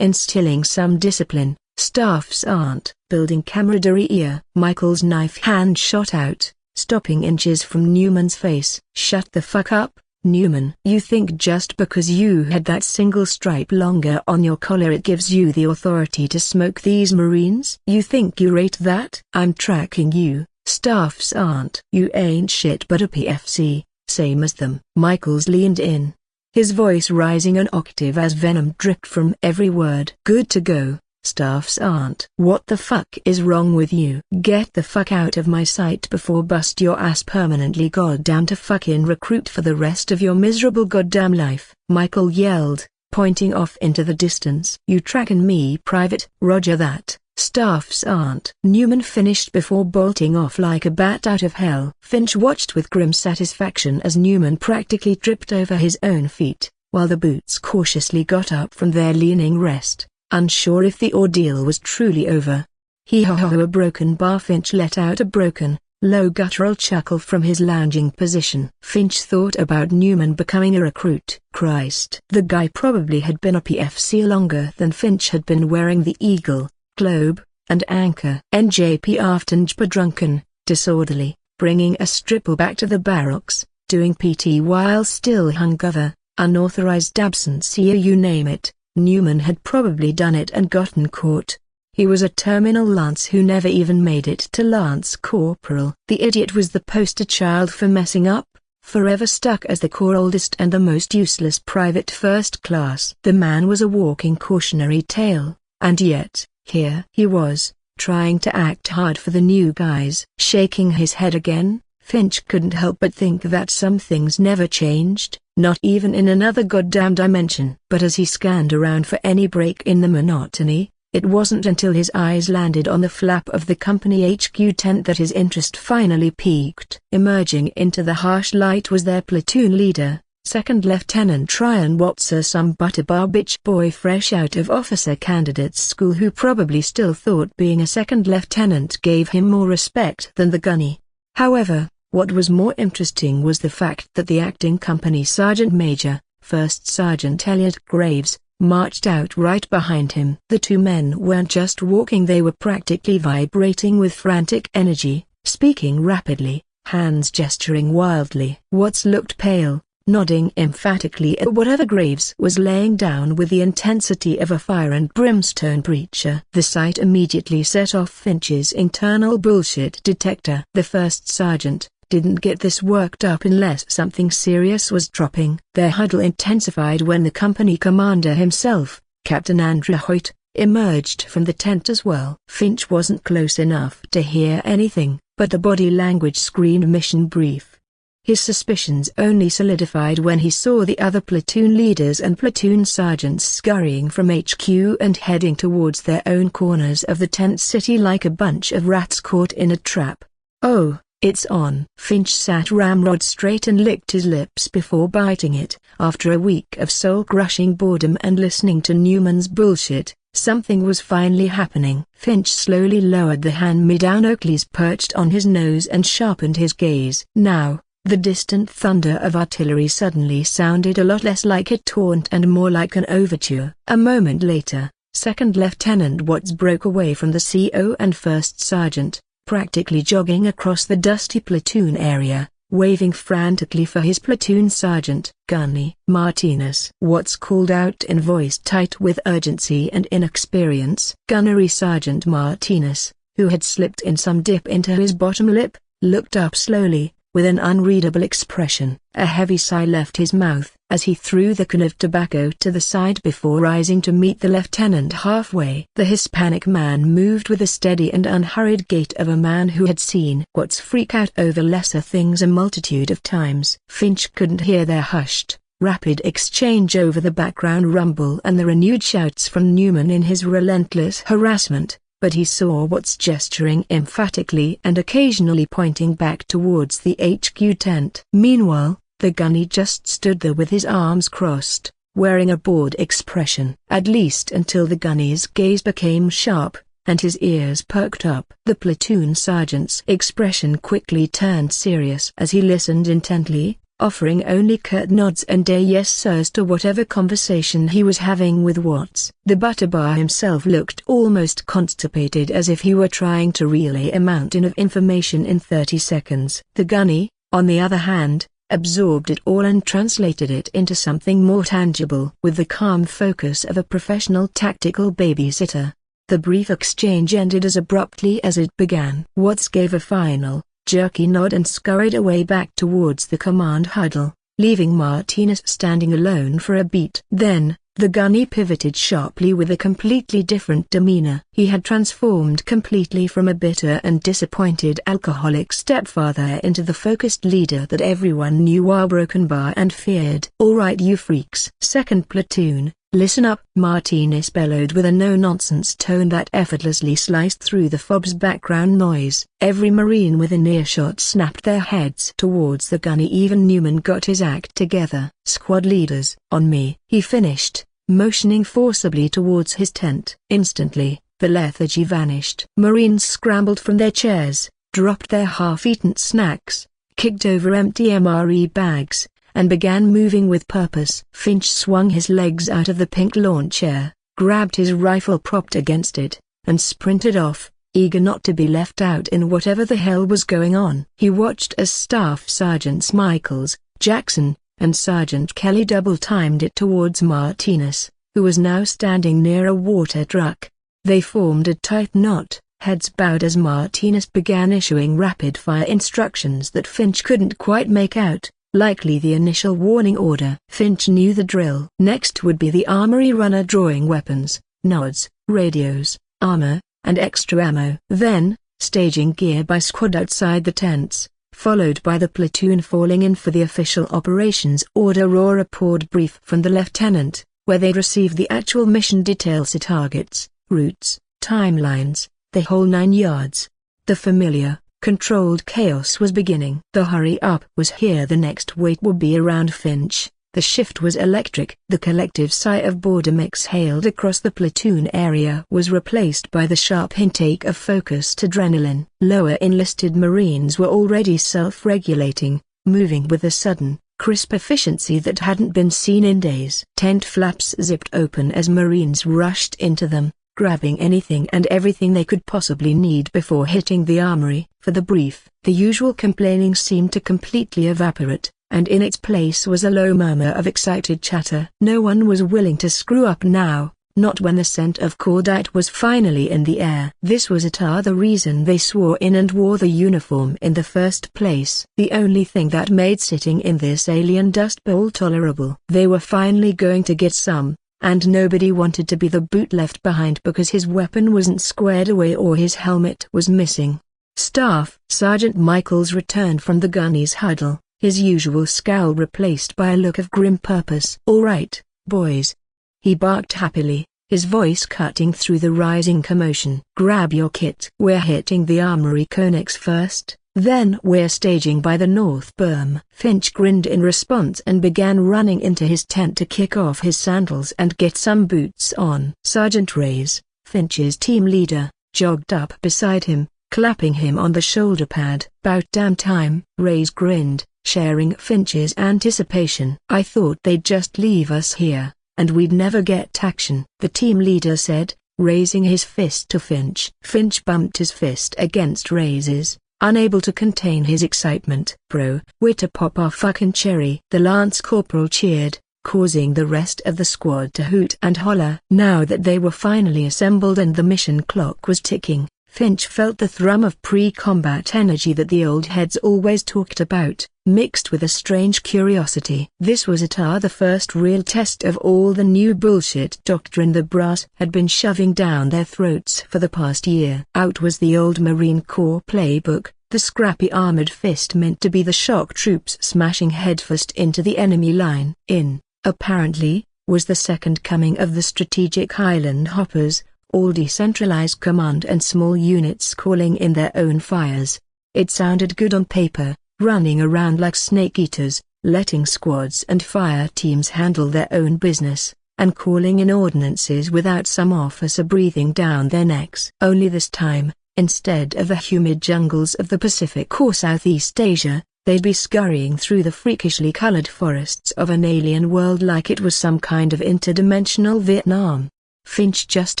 instilling some discipline. Staffs aren't building camaraderie. Michael's knife hand shot out, stopping inches from Newman's face. "Shut the fuck up, Newman. You think just because you had that single stripe longer on your collar it gives you the authority to smoke these Marines? You think you rate that? I'm tracking you. Staffs aren't. You ain't shit but a PFC, same as them." Michaels leaned in, his voice rising an octave as venom dripped from every word. "Good to go. Staffs aren't. What the fuck is wrong with you? Get the fuck out of my sight before bust your ass permanently goddamn to fucking recruit for the rest of your miserable goddamn life," Michael yelled, pointing off into the distance. "You tracking me, Private?" "Roger that. Staffs aren't." Newman finished before bolting off like a bat out of hell. Finch watched with grim satisfaction as Newman practically tripped over his own feet, while the boots cautiously got up from their leaning rest, unsure if the ordeal was truly over. Hee-haw, a broken bar. Finch let out a broken, low guttural chuckle from his lounging position. Finch thought about Newman becoming a recruit. Christ. The guy probably had been a PFC longer than Finch had been wearing the Eagle, Globe, and Anchor. NJP often drunken, disorderly, bringing a stripper back to the barracks, doing PT while still hungover, unauthorized absence, you name it. Newman had probably done it and gotten caught. He was a terminal Lance who never even made it to Lance Corporal. The idiot was the poster child for messing up, forever stuck as the Corps' oldest and the most useless private first class. The man was a walking cautionary tale, and yet, here he was, trying to act hard for the new guys. Shaking his head again, Finch couldn't help but think that some things never changed, not even in another goddamn dimension. But as he scanned around for any break in the monotony, it wasn't until his eyes landed on the flap of the company HQ tent that his interest finally peaked. Emerging into the harsh light was their platoon leader, Second Lieutenant Ryan Watser, some butterbar bitch boy fresh out of officer candidates school who probably still thought being a second lieutenant gave him more respect than the gunny. However, what was more interesting was the fact that the acting company sergeant major, First Sergeant Elliot Graves, marched out right behind him. The two men weren't just walking, they were practically vibrating with frantic energy, speaking rapidly, hands gesturing wildly. Watts looked pale, nodding emphatically at whatever Graves was laying down with the intensity of a fire and brimstone preacher. The sight immediately set off Finch's internal bullshit detector. The first sergeant didn't get this worked up unless something serious was dropping. Their huddle intensified when the company commander himself, Captain Andrew Hoyt, emerged from the tent as well. Finch wasn't close enough to hear anything, but the body language screamed mission brief. His suspicions only solidified when he saw the other platoon leaders and platoon sergeants scurrying from HQ and heading towards their own corners of the tent city like a bunch of rats caught in a trap. Oh, It's on. Finch sat ramrod straight and licked his lips before biting it. After a week of soul-crushing boredom and listening to Newman's bullshit, something was finally happening. Finch slowly lowered the hand-me-down Oakleys perched on his nose and sharpened his gaze. Now, the distant thunder of artillery suddenly sounded a lot less like a taunt and more like an overture. A moment later, Second Lieutenant Watts broke away from the CO and First Sergeant, practically jogging across the dusty platoon area, waving frantically for his platoon sergeant. "Gunny Martinez," Watts called out in voice tight with urgency and inexperience. Gunnery Sergeant Martinez, who had slipped in some dip into his bottom lip, looked up slowly, with an unreadable expression. A heavy sigh left his mouth, as he threw the can of tobacco to the side before rising to meet the lieutenant halfway. The Hispanic man moved with the steady and unhurried gait of a man who had seen Watts freak out over lesser things a multitude of times. Finch couldn't hear their hushed, rapid exchange over the background rumble and the renewed shouts from Newman in his relentless harassment, but he saw Watts gesturing emphatically and occasionally pointing back towards the HQ tent. Meanwhile, the gunny just stood there with his arms crossed, wearing a bored expression. At least until the gunny's gaze became sharp, and his ears perked up. The platoon sergeant's expression quickly turned serious as he listened intently, offering only curt nods and yes sirs to whatever conversation he was having with Watts. The butterbar himself looked almost constipated, as if he were trying to relay a mountain of information in 30 seconds. The gunny, on the other hand, absorbed it all and translated it into something more tangible. With the calm focus of a professional tactical babysitter, the brief exchange ended as abruptly as it began. Watts gave a final, jerky nod and scurried away back towards the command huddle, leaving Martinez standing alone for a beat. Then, the gunny pivoted sharply with a completely different demeanor. He had transformed completely from a bitter and disappointed alcoholic stepfather into the focused leader that everyone knew while broken by and feared. "All right, you freaks. Second platoon, listen up," Martinez bellowed with a no-nonsense tone that effortlessly sliced through the fob's background noise. Every Marine within earshot snapped their heads towards the gunny. Even Newman got his act together. "Squad leaders, on me," he finished, motioning forcibly towards his tent. Instantly, the lethargy vanished. Marines scrambled from their chairs, dropped their half-eaten snacks, kicked over empty MRE bags, and began moving with purpose. Finch swung his legs out of the pink lawn chair, grabbed his rifle propped against it, and sprinted off, eager not to be left out in whatever the hell was going on. He watched as Staff Sergeants Michaels, Jackson, and Sergeant Kelly double-timed it towards Martinez, who was now standing near a water truck. They formed a tight knot, heads bowed as Martinez began issuing rapid-fire instructions that Finch couldn't quite make out, likely the initial warning order. Finch knew the drill. Next would be the armory runner drawing weapons, nods, radios, armor, and extra ammo. Then, staging gear by squad outside the tents, followed by the platoon falling in for the official operations order or report brief from the lieutenant, where they'd receive the actual mission details, targets, routes, timelines, the whole 9 yards. The familiar, controlled chaos was beginning. The hurry up was here. The next wait would be around Finch. The shift was electric. The collective sigh of boredom exhaled across the platoon area was replaced by the sharp intake of focused adrenaline. Lower enlisted Marines were already self-regulating, moving with a sudden, crisp efficiency that hadn't been seen in days. Tent flaps zipped open as Marines rushed into them, grabbing anything and everything they could possibly need before hitting the armory. For the brief, the usual complaining seemed to completely evaporate, and in its place was a low murmur of excited chatter. No one was willing to screw up now, not when the scent of cordite was finally in the air. This was the reason they swore in and wore the uniform in the first place. The only thing that made sitting in this alien dust bowl tolerable. They were finally going to get some, and nobody wanted to be the boot left behind because his weapon wasn't squared away or his helmet was missing. Staff Sergeant Michaels returned from the gunny's huddle, his usual scowl replaced by a look of grim purpose. "All right, boys," he barked happily, his voice cutting through the rising commotion. "Grab your kit. We're hitting the armory Konex first, Then we're staging by the North Berm." Finch grinned in response and began running into his tent to kick off his sandals and get some boots on. Sergeant Reyes, Finch's team leader, jogged up beside him, clapping him on the shoulder pad. "'Bout damn time." Reyes grinned, sharing Finch's anticipation. "I thought they'd just leave us here, and we'd never get action," the team leader said, raising his fist to Finch. Finch bumped his fist against Reyes's, unable to contain his excitement. "Bro, we're to pop our fucking cherry." The lance corporal cheered, causing the rest of the squad to hoot and holler. Now that they were finally assembled and the mission clock was ticking, Finch felt the thrum of pre-combat energy that the old heads always talked about, mixed with a strange curiosity. This was the first real test of all the new bullshit doctrine the brass had been shoving down their throats for the past year. Out was the old Marine Corps playbook, the scrappy armored fist meant to be the shock troops smashing headfirst into the enemy line. In, apparently, was the second coming of the strategic Highland Hoppers, all decentralized command and small units calling in their own fires. It sounded good on paper, running around like snake eaters, letting squads and fire teams handle their own business, and calling in ordnances without some officer breathing down their necks. Only this time, instead of the humid jungles of the Pacific or Southeast Asia, they'd be scurrying through the freakishly colored forests of an alien world like it was some kind of interdimensional Vietnam. Finch just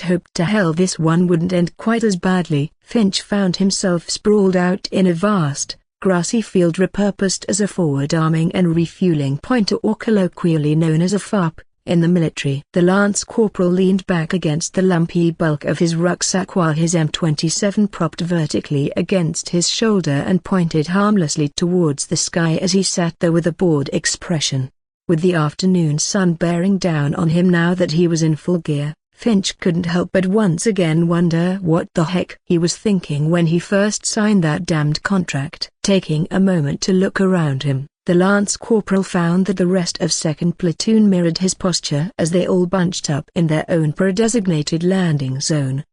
hoped to hell this one wouldn't end quite as badly. Finch found himself sprawled out in a vast, grassy field repurposed as a forward arming and refueling point, or colloquially known as a FARP, in the military. The lance corporal leaned back against the lumpy bulk of his rucksack while his M27 propped vertically against his shoulder and pointed harmlessly towards the sky as he sat there with a bored expression. With the afternoon sun bearing down on him now that he was in full gear, Finch couldn't help but once again wonder what the heck he was thinking when he first signed that damned contract. Taking a moment to look around him, the lance corporal found that the rest of 2nd Platoon mirrored his posture as they all bunched up in their own pre-designated landing zone.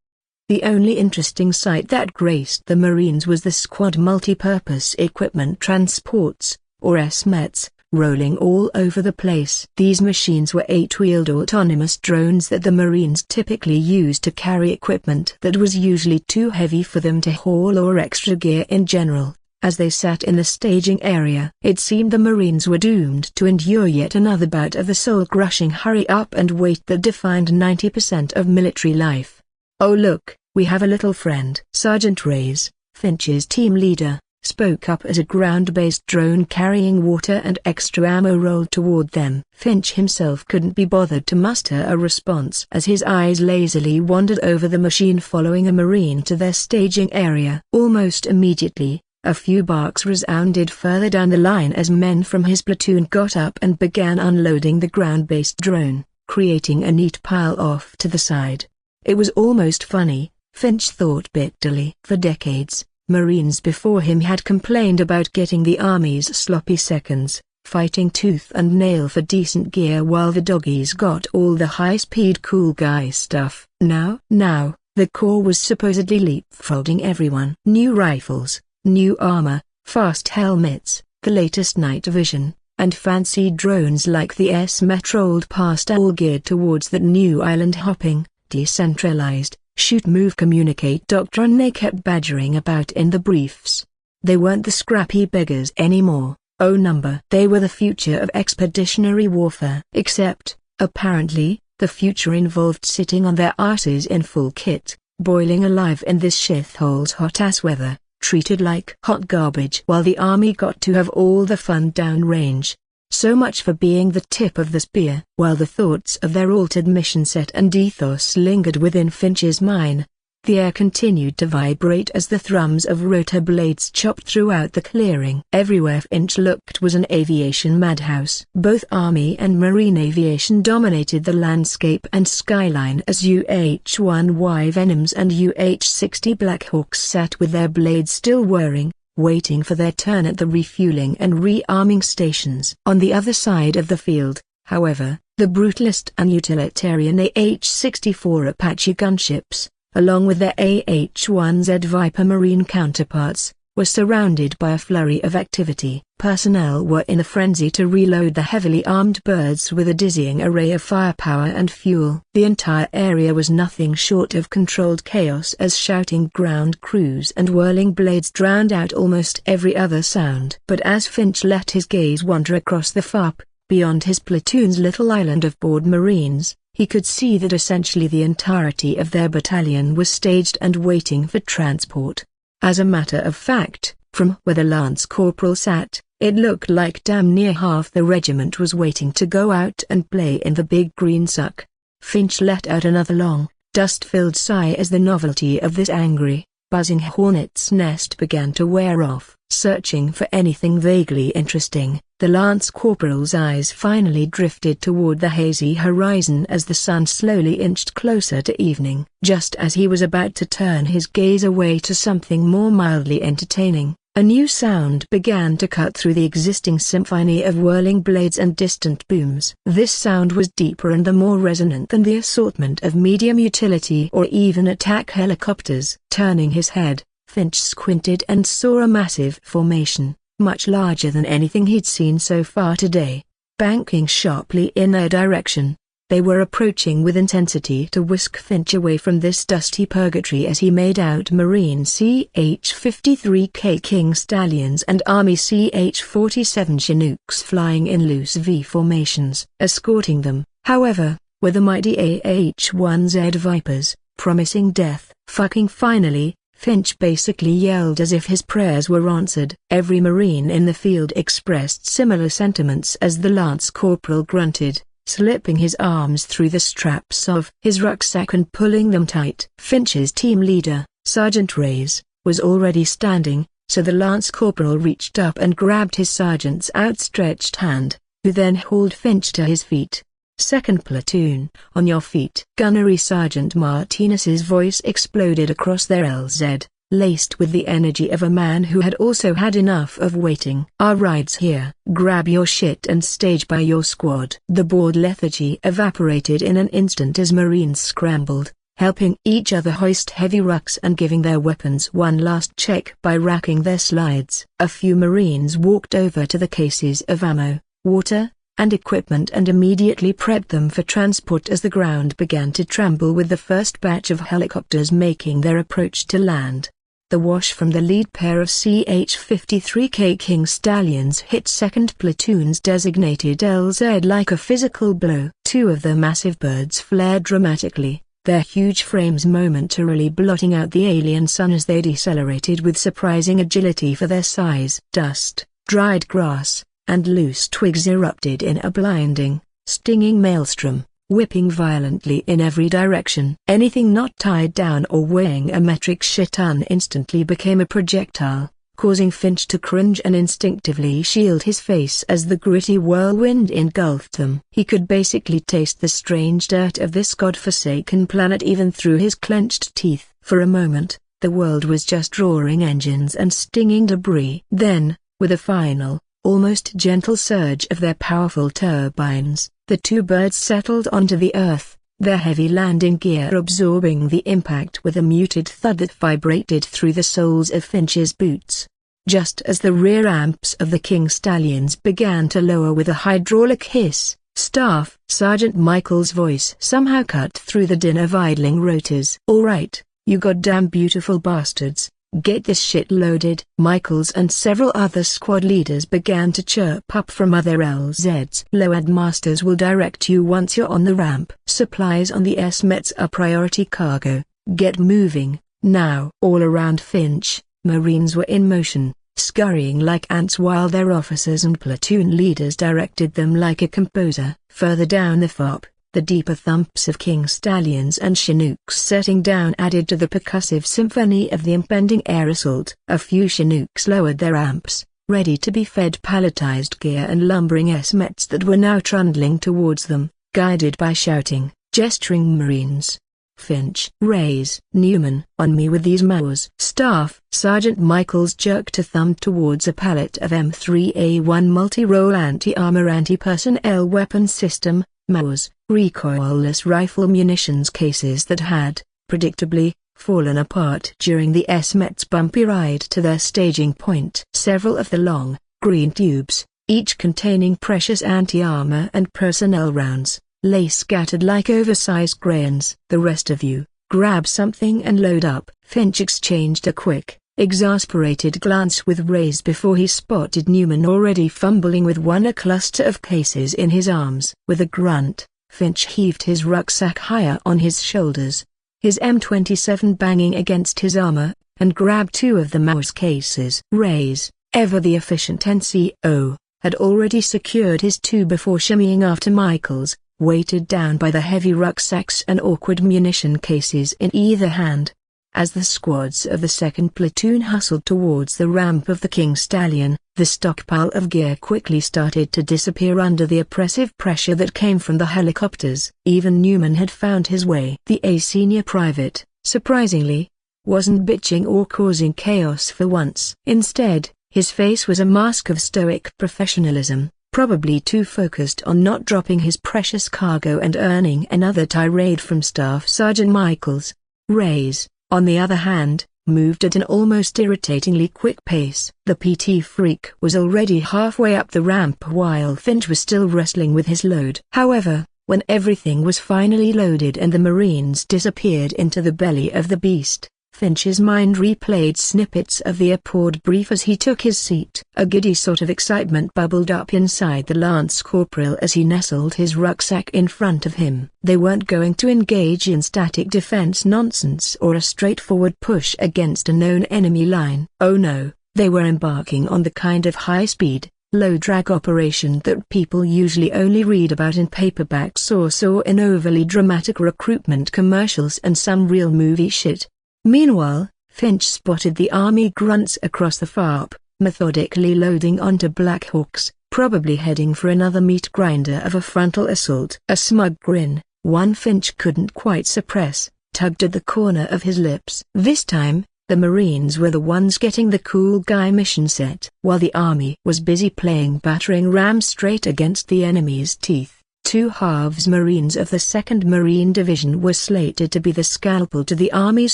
The only interesting sight that graced the Marines was the squad multi-purpose equipment transports, or SMETs, rolling all over the place. These machines were 8-wheeled autonomous drones that the Marines typically used to carry equipment that was usually too heavy for them to haul or extra gear in general. As they sat in the staging area, it seemed the Marines were doomed to endure yet another bout of the soul-crushing hurry up and wait that defined 90% of military life. "Oh look, we have a little friend." Sergeant Reyes, Finch's team leader, spoke up as a ground-based drone carrying water and extra ammo rolled toward them. Finch himself couldn't be bothered to muster a response as his eyes lazily wandered over the machine following a Marine to their staging area. Almost immediately, a few barks resounded further down the line as men from his platoon got up and began unloading the ground-based drone, creating a neat pile off to the side. It was almost funny, Finch thought bitterly. For decades, Marines before him had complained about getting the Army's sloppy seconds, fighting tooth and nail for decent gear while the doggies got all the high-speed cool guy stuff. Now, the Corps was supposedly leapfrogging everyone. New rifles, new armor, fast helmets, the latest night vision, and fancy drones like the S-Met rolled past, all geared towards that new island-hopping, decentralized, shoot move communicate doctrine they kept badgering about in the briefs. They weren't the scrappy beggars anymore, oh number. They were the future of expeditionary warfare. Except, apparently, the future involved sitting on their asses in full kit, boiling alive in this shithole's hot-ass weather, treated like hot garbage while the Army got to have all the fun downrange. So much for being the tip of the spear. While the thoughts of their altered mission set and ethos lingered within Finch's mind, the air continued to vibrate as the thrums of rotor blades chopped throughout the clearing. Everywhere Finch looked was an aviation madhouse. Both Army and Marine aviation dominated the landscape and skyline as UH-1Y Venoms and UH-60 Blackhawks sat with their blades still whirring, waiting for their turn at the refueling and re-arming stations. On the other side of the field, however, the brutalist and utilitarian AH-64 Apache gunships, along with their AH-1Z Viper Marine counterparts, was surrounded by a flurry of activity. Personnel were in a frenzy to reload the heavily armed birds with a dizzying array of firepower and fuel. The entire area was nothing short of controlled chaos as shouting ground crews and whirling blades drowned out almost every other sound. But as Finch let his gaze wander across the FOP, beyond his platoon's little island of bored Marines, he could see that essentially the entirety of their battalion was staged and waiting for transport. As a matter of fact, from where the Lance Corporal sat, it looked like damn near half the regiment was waiting to go out and play in the big green suck. Finch let out another long, dust-filled sigh as the novelty of this angry, buzzing hornet's nest began to wear off. Searching for anything vaguely interesting, the Lance Corporal's eyes finally drifted toward the hazy horizon as the sun slowly inched closer to evening. Just as he was about to turn his gaze away to something more mildly entertaining, a new sound began to cut through the existing symphony of whirling blades and distant booms. This sound was deeper and the more resonant than the assortment of medium utility or even attack helicopters. Turning his head, Finch squinted and saw a massive formation, much larger than anything he'd seen so far today, banking sharply in their direction. They were approaching with intensity to whisk Finch away from this dusty purgatory as he made out Marine CH-53K King Stallions and Army CH-47 Chinooks flying in loose V formations. Escorting them, however, were the mighty AH-1Z Vipers, promising death. Fucking finally, Finch basically yelled as if his prayers were answered. Every Marine in the field expressed similar sentiments as the Lance Corporal grunted, slipping his arms through the straps of his rucksack and pulling them tight. Finch's team leader, Sergeant Reyes, was already standing, so the Lance Corporal reached up and grabbed his sergeant's outstretched hand, who then hauled Finch to his feet. "Second platoon, on your feet." Gunnery Sergeant Martinez's voice exploded across their LZ, laced with the energy of a man who had also had enough of waiting. "Our ride's here. Grab your shit and stage by your squad." The bored lethargy evaporated in an instant as Marines scrambled, helping each other hoist heavy rucks and giving their weapons one last check by racking their slides. A few Marines walked over to the cases of ammo, water, and equipment and immediately prepped them for transport as the ground began to tremble with the first batch of helicopters making their approach to land. The wash from the lead pair of CH-53K King Stallions hit 2nd Platoon's designated LZ like a physical blow. Two of the massive birds flared dramatically, their huge frames momentarily blotting out the alien sun as they decelerated with surprising agility for their size. Dust, dried grass, and loose twigs erupted in a blinding, stinging maelstrom, whipping violently in every direction. Anything not tied down or weighing a metric shit-ton instantly became a projectile, causing Finch to cringe and instinctively shield his face as the gritty whirlwind engulfed them. He could basically taste the strange dirt of this godforsaken planet even through his clenched teeth. For a moment, the world was just roaring engines and stinging debris. Then, with a final, almost gentle surge of their powerful turbines, the two birds settled onto the earth, their heavy landing gear absorbing the impact with a muted thud that vibrated through the soles of Finch's boots. Just as the rear amps of the King Stallions began to lower with a hydraulic hiss, Staff Sergeant Michael's voice somehow cut through the din of idling rotors. "All right, you goddamn beautiful bastards. Get this shit loaded." Michaels and several other squad leaders began to chirp up from other LZs. "Load masters will direct you once you're on the ramp. Supplies on the S-Mets are priority cargo. Get moving, now." All around Finch, Marines were in motion, scurrying like ants while their officers and platoon leaders directed them like a composer. Further down the FOP, the deeper thumps of King Stallions and Chinooks setting down added to the percussive symphony of the impending air assault. A few Chinooks lowered their amps, ready to be fed palletized gear and lumbering S-Mets that were now trundling towards them, guided by shouting, gesturing Marines. "Finch, Reyes, Newman, on me with these MAWs." Staff Sergeant Michaels jerked a thumb towards a pallet of M3A1 multi-role anti-armor anti-personnel weapon system, MAWs, recoilless rifle munitions cases that had, predictably, fallen apart during the S-Met's bumpy ride to their staging point. Several of the long, green tubes, each containing precious anti-armor and personnel rounds, lay scattered like oversized grains. "The rest of you, grab something and load up." Finch exchanged a quick, exasperated glance with Reyes before he spotted Newman already fumbling with a cluster of cases in his arms. With a grunt, Finch heaved his rucksack higher on his shoulders, his M27 banging against his armor, and grabbed two of the mouse cases. Reyes, ever the efficient NCO, had already secured his two before shimmying after Michaels, weighted down by the heavy rucksacks and awkward munition cases in either hand. As the squads of the 2nd Platoon hustled towards the ramp of the King Stallion, the stockpile of gear quickly started to disappear under the oppressive pressure that came from the helicopters. Even Newman had found his way. The senior private, surprisingly, wasn't bitching or causing chaos for once. Instead, his face was a mask of stoic professionalism, probably too focused on not dropping his precious cargo and earning another tirade from Staff Sergeant Michaels. Reyes, on the other hand, moved at an almost irritatingly quick pace. The PT freak was already halfway up the ramp while Finch was still wrestling with his load. However, when everything was finally loaded and the Marines disappeared into the belly of the beast, Finch's mind replayed snippets of the APOD brief as he took his seat. A giddy sort of excitement bubbled up inside the Lance Corporal as he nestled his rucksack in front of him. They weren't going to engage in static defense nonsense or a straightforward push against a known enemy line. Oh no, they were embarking on the kind of high-speed, low-drag operation that people usually only read about in paperbacks or saw in overly dramatic recruitment commercials and some real movie shit. Meanwhile, Finch spotted the army grunts across the FARP, methodically loading onto Black Hawks, probably heading for another meat grinder of a frontal assault. A smug grin, one Finch couldn't quite suppress, tugged at the corner of his lips. This time, the Marines were the ones getting the cool guy mission set. While the army was busy playing battering ram straight against the enemy's teeth, two halves Marines of the 2nd Marine Division were slated to be the scalpel to the Army's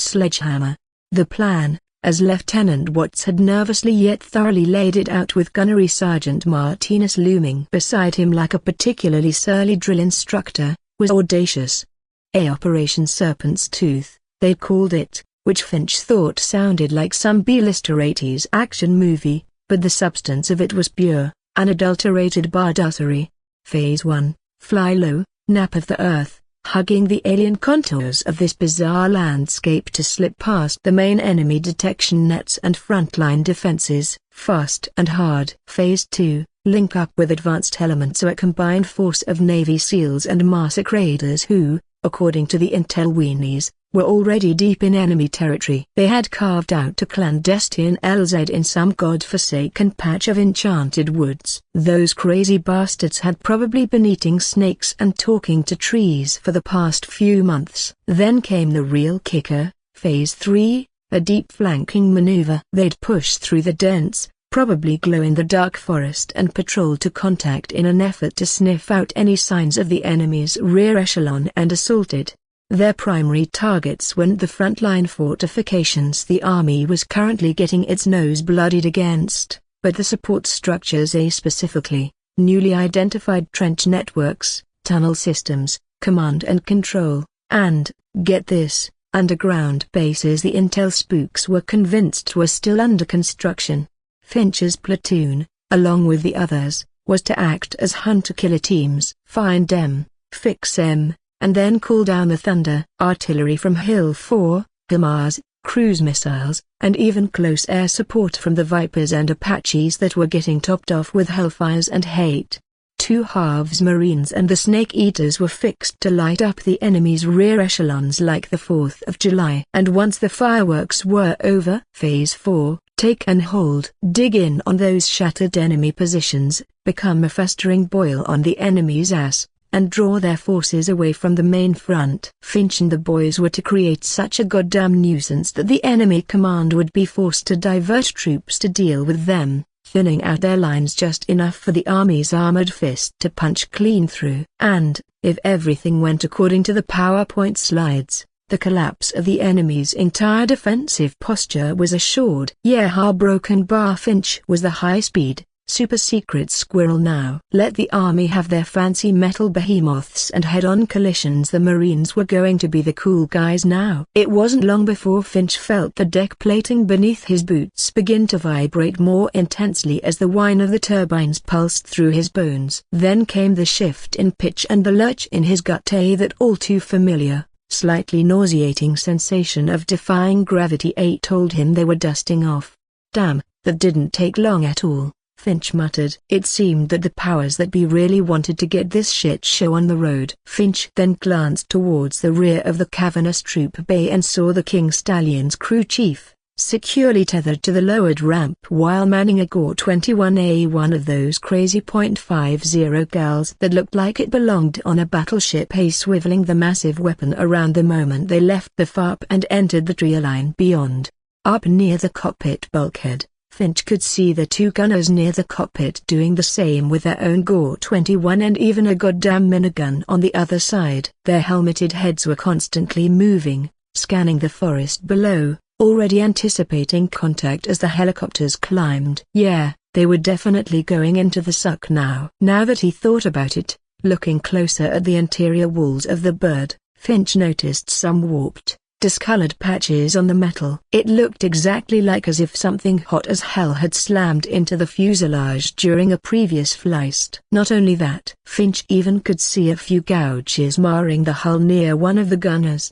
sledgehammer. The plan, as Lieutenant Watts had nervously yet thoroughly laid it out with Gunnery Sergeant Martinez looming beside him like a particularly surly drill instructor, was audacious. Operation Serpent's Tooth, they'd called it, which Finch thought sounded like some B-lister 80s action movie, but the substance of it was pure, unadulterated bardussery. Phase 1. Fly low, nap of the earth, hugging the alien contours of this bizarre landscape to slip past the main enemy detection nets and frontline defenses, fast and hard. Phase 2, link up with advanced elements of a combined force of Navy SEALs and massacraders who, according to the intel weenies, were already deep in enemy territory. They had carved out a clandestine LZ in some god-forsaken patch of enchanted woods. Those crazy bastards had probably been eating snakes and talking to trees for the past few months. Then came the real kicker, Phase 3, a deep flanking maneuver. They'd push through the dense, probably glow-in-the-dark forest and patrol to contact in an effort to sniff out any signs of the enemy's rear echelon and assault it. Their primary targets weren't the frontline fortifications the army was currently getting its nose bloodied against, but the support structures, specifically, newly identified trench networks, tunnel systems, command and control, and, get this, underground bases the intel spooks were convinced were still under construction. Finch's platoon, along with the others, was to act as hunter-killer teams. Find them, fix them, and then call down the thunder. Artillery from Hill 4, HIMARS, cruise missiles, and even close air support from the Vipers and Apaches that were getting topped off with Hellfires and hate. Two halves Marines and the Snake Eaters were fixed to light up the enemy's rear echelons like the 4th of July. And once the fireworks were over, Phase 4, take and hold. Dig in on those shattered enemy positions, become a festering boil on the enemy's ass, and draw their forces away from the main front. Finch and the boys were to create such a goddamn nuisance that the enemy command would be forced to divert troops to deal with them, thinning out their lines just enough for the army's armored fist to punch clean through. And, if everything went according to the PowerPoint slides, The collapse of the enemy's entire defensive posture was assured. Yeah, Heartbroken Bar Finch was the high-speed, super-secret squirrel now. Let the army have their fancy metal behemoths and head-on collisions. The Marines were going to be the cool guys now. It wasn't long before Finch felt the deck plating beneath his boots begin to vibrate more intensely as the whine of the turbines pulsed through his bones. Then came the shift in pitch and the lurch in his gut, that all too familiar, slightly nauseating sensation of defying gravity told him they were dusting off. Damn, that didn't take long at all, Finch muttered. It seemed that the powers that be really wanted to get this shit show on the road. Finch then glanced towards the rear of the cavernous troop bay and saw the King Stallion's crew chief, securely tethered to the lowered ramp while manning a GOR-21A, one of those crazy .50 gals that looked like it belonged on a battleship, swiveling the massive weapon around the moment they left the FARP and entered the tree line beyond. Up near the cockpit bulkhead, Finch could see the two gunners near the cockpit doing the same with their own GOR-21 and even a goddamn minigun on the other side. Their helmeted heads were constantly moving, scanning the forest below, already anticipating contact as the helicopters climbed. Yeah, they were definitely going into the suck now. Now that he thought about it, looking closer at the interior walls of the bird, Finch noticed some warped, discolored patches on the metal. It looked exactly like as if something hot as hell had slammed into the fuselage during a previous flight. Not only that, Finch even could see a few gouges marring the hull near one of the gunners.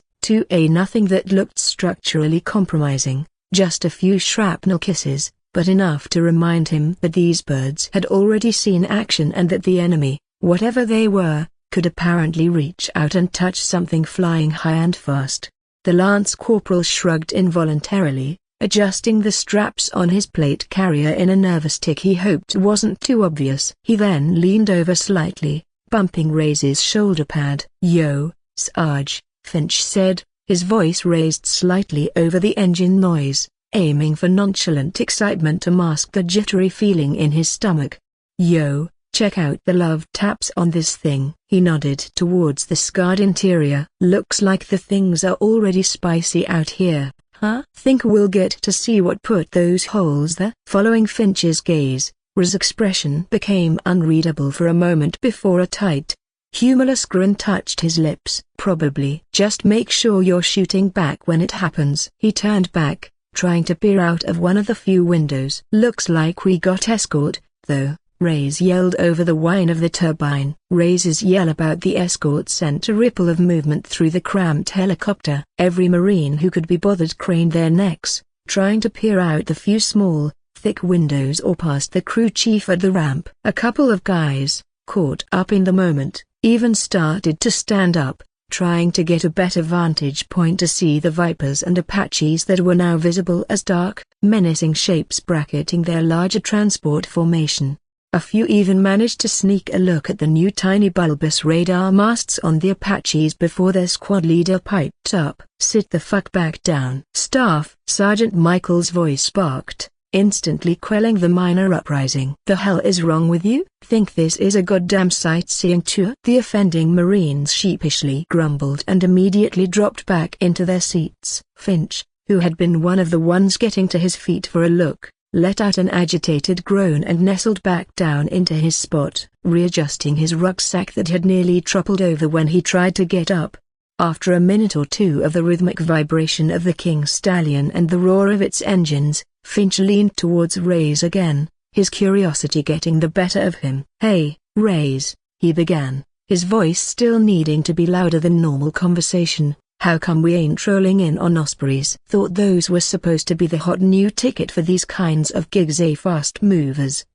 Nothing that looked structurally compromising, just a few shrapnel kisses, but enough to remind him that these birds had already seen action and that the enemy, whatever they were, could apparently reach out and touch something flying high and fast. The lance corporal shrugged involuntarily, adjusting the straps on his plate carrier in a nervous tick he hoped wasn't too obvious. He then leaned over slightly, bumping Ray's shoulder pad. "Yo, Sarge," Finch said, his voice raised slightly over the engine noise, aiming for nonchalant excitement to mask the jittery feeling in his stomach. "Yo, check out the love taps on this thing." He nodded towards the scarred interior. "Looks like the things are already spicy out here, huh? Think we'll get to see what put those holes there?" Following Finch's gaze, Ray's expression became unreadable for a moment before a tight, humorless grin touched his lips. "Probably. Just make sure you're shooting back when it happens." He turned back, trying to peer out of one of the few windows. "Looks like we got escort, though," Ray's yelled over the whine of the turbine. Ray's yell about the escort sent a ripple of movement through the cramped helicopter. Every Marine who could be bothered craned their necks, trying to peer out the few small, thick windows or past the crew chief at the ramp. A couple of guys, caught up in the moment, even started to stand up, trying to get a better vantage point to see the Vipers and Apaches that were now visible as dark, menacing shapes bracketing their larger transport formation. A few even managed to sneak a look at the new tiny bulbous radar masts on the Apaches before their squad leader piped up. "Sit the fuck back down." "Staff," Sergeant Michael's voice barked, instantly quelling the minor uprising. "The hell is wrong with you? Think this is a goddamn sightseeing tour?" The offending Marines sheepishly grumbled and immediately dropped back into their seats. Finch, who had been one of the ones getting to his feet for a look, let out an agitated groan and nestled back down into his spot, readjusting his rucksack that had nearly toppled over when he tried to get up. After a minute or two of the rhythmic vibration of the King Stallion and the roar of its engines, Finch leaned towards Ray's again, his curiosity getting the better of him. "Hey, Ray's," he began, his voice still needing to be louder than normal conversation. "How come we ain't trolling in on Ospreys? Thought those were supposed to be the hot new ticket for these kinds of gigs, fast movers,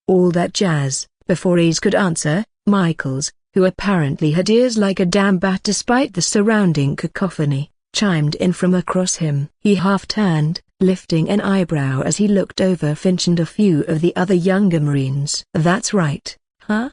all that jazz." Before Ray's could answer, Michaels, who apparently had ears like a damn bat despite the surrounding cacophony, chimed in from across him. He half turned, lifting an eyebrow as he looked over Finch and a few of the other younger Marines. "That's right, huh?"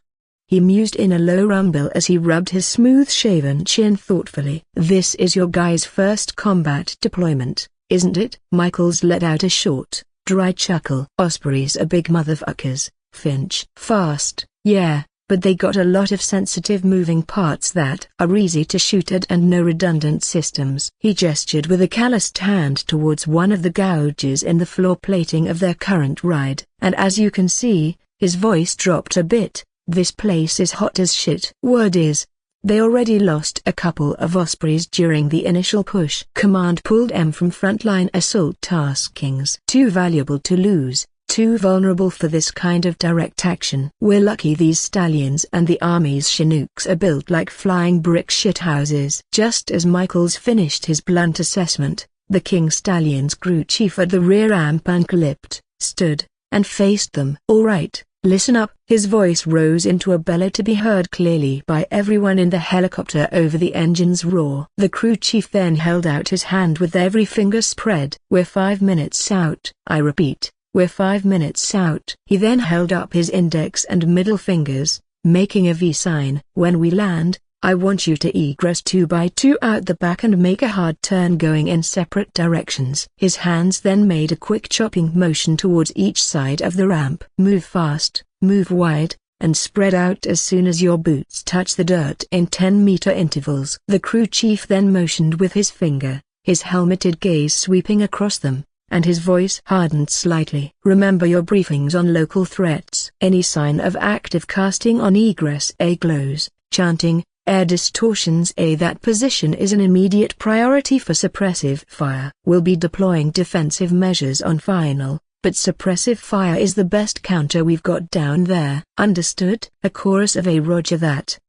he mused in a low rumble as he rubbed his smooth-shaven chin thoughtfully. "This is your guy's first combat deployment, isn't it?" Michaels let out a short, dry chuckle. "Ospreys are big motherfuckers, Finch." "Fast, yeah, but they got a lot of sensitive moving parts that are easy to shoot at and no redundant systems. He gestured with a calloused hand towards one of the gouges in the floor plating of their current ride, and as you can see, his voice dropped a bit. This place is hot as shit. Word is, they already lost a couple of Ospreys during the initial push. Command pulled M from frontline assault taskings. Too valuable to lose, too vulnerable for this kind of direct action. We're lucky these stallions and the army's Chinooks are built like flying brick shithouses. Just as Michaels finished his blunt assessment, the King Stallion's crew chief at the rear amp unclipped, stood, and faced them. All right. Listen up. His voice rose into a bellow to be heard clearly by everyone in the helicopter over the engine's roar. The crew chief then held out his hand with every finger spread. We're 5 minutes out. I repeat, we're 5 minutes out. He then held up his index and middle fingers, making a V sign. When we land, I want you to egress 2 by 2 out the back and make a hard turn going in separate directions. His hands then made a quick chopping motion towards each side of the ramp. Move fast, move wide, and spread out as soon as your boots touch the dirt in 10-meter intervals. The crew chief then motioned with his finger, his helmeted gaze sweeping across them, and his voice hardened slightly. Remember your briefings on local threats. Any sign of active casting on egress A glows, chanting, air distortions A. That position is an immediate priority for suppressive fire. We'll be deploying defensive measures on final, but suppressive fire is the best counter we've got down there. Understood? A chorus of a roger that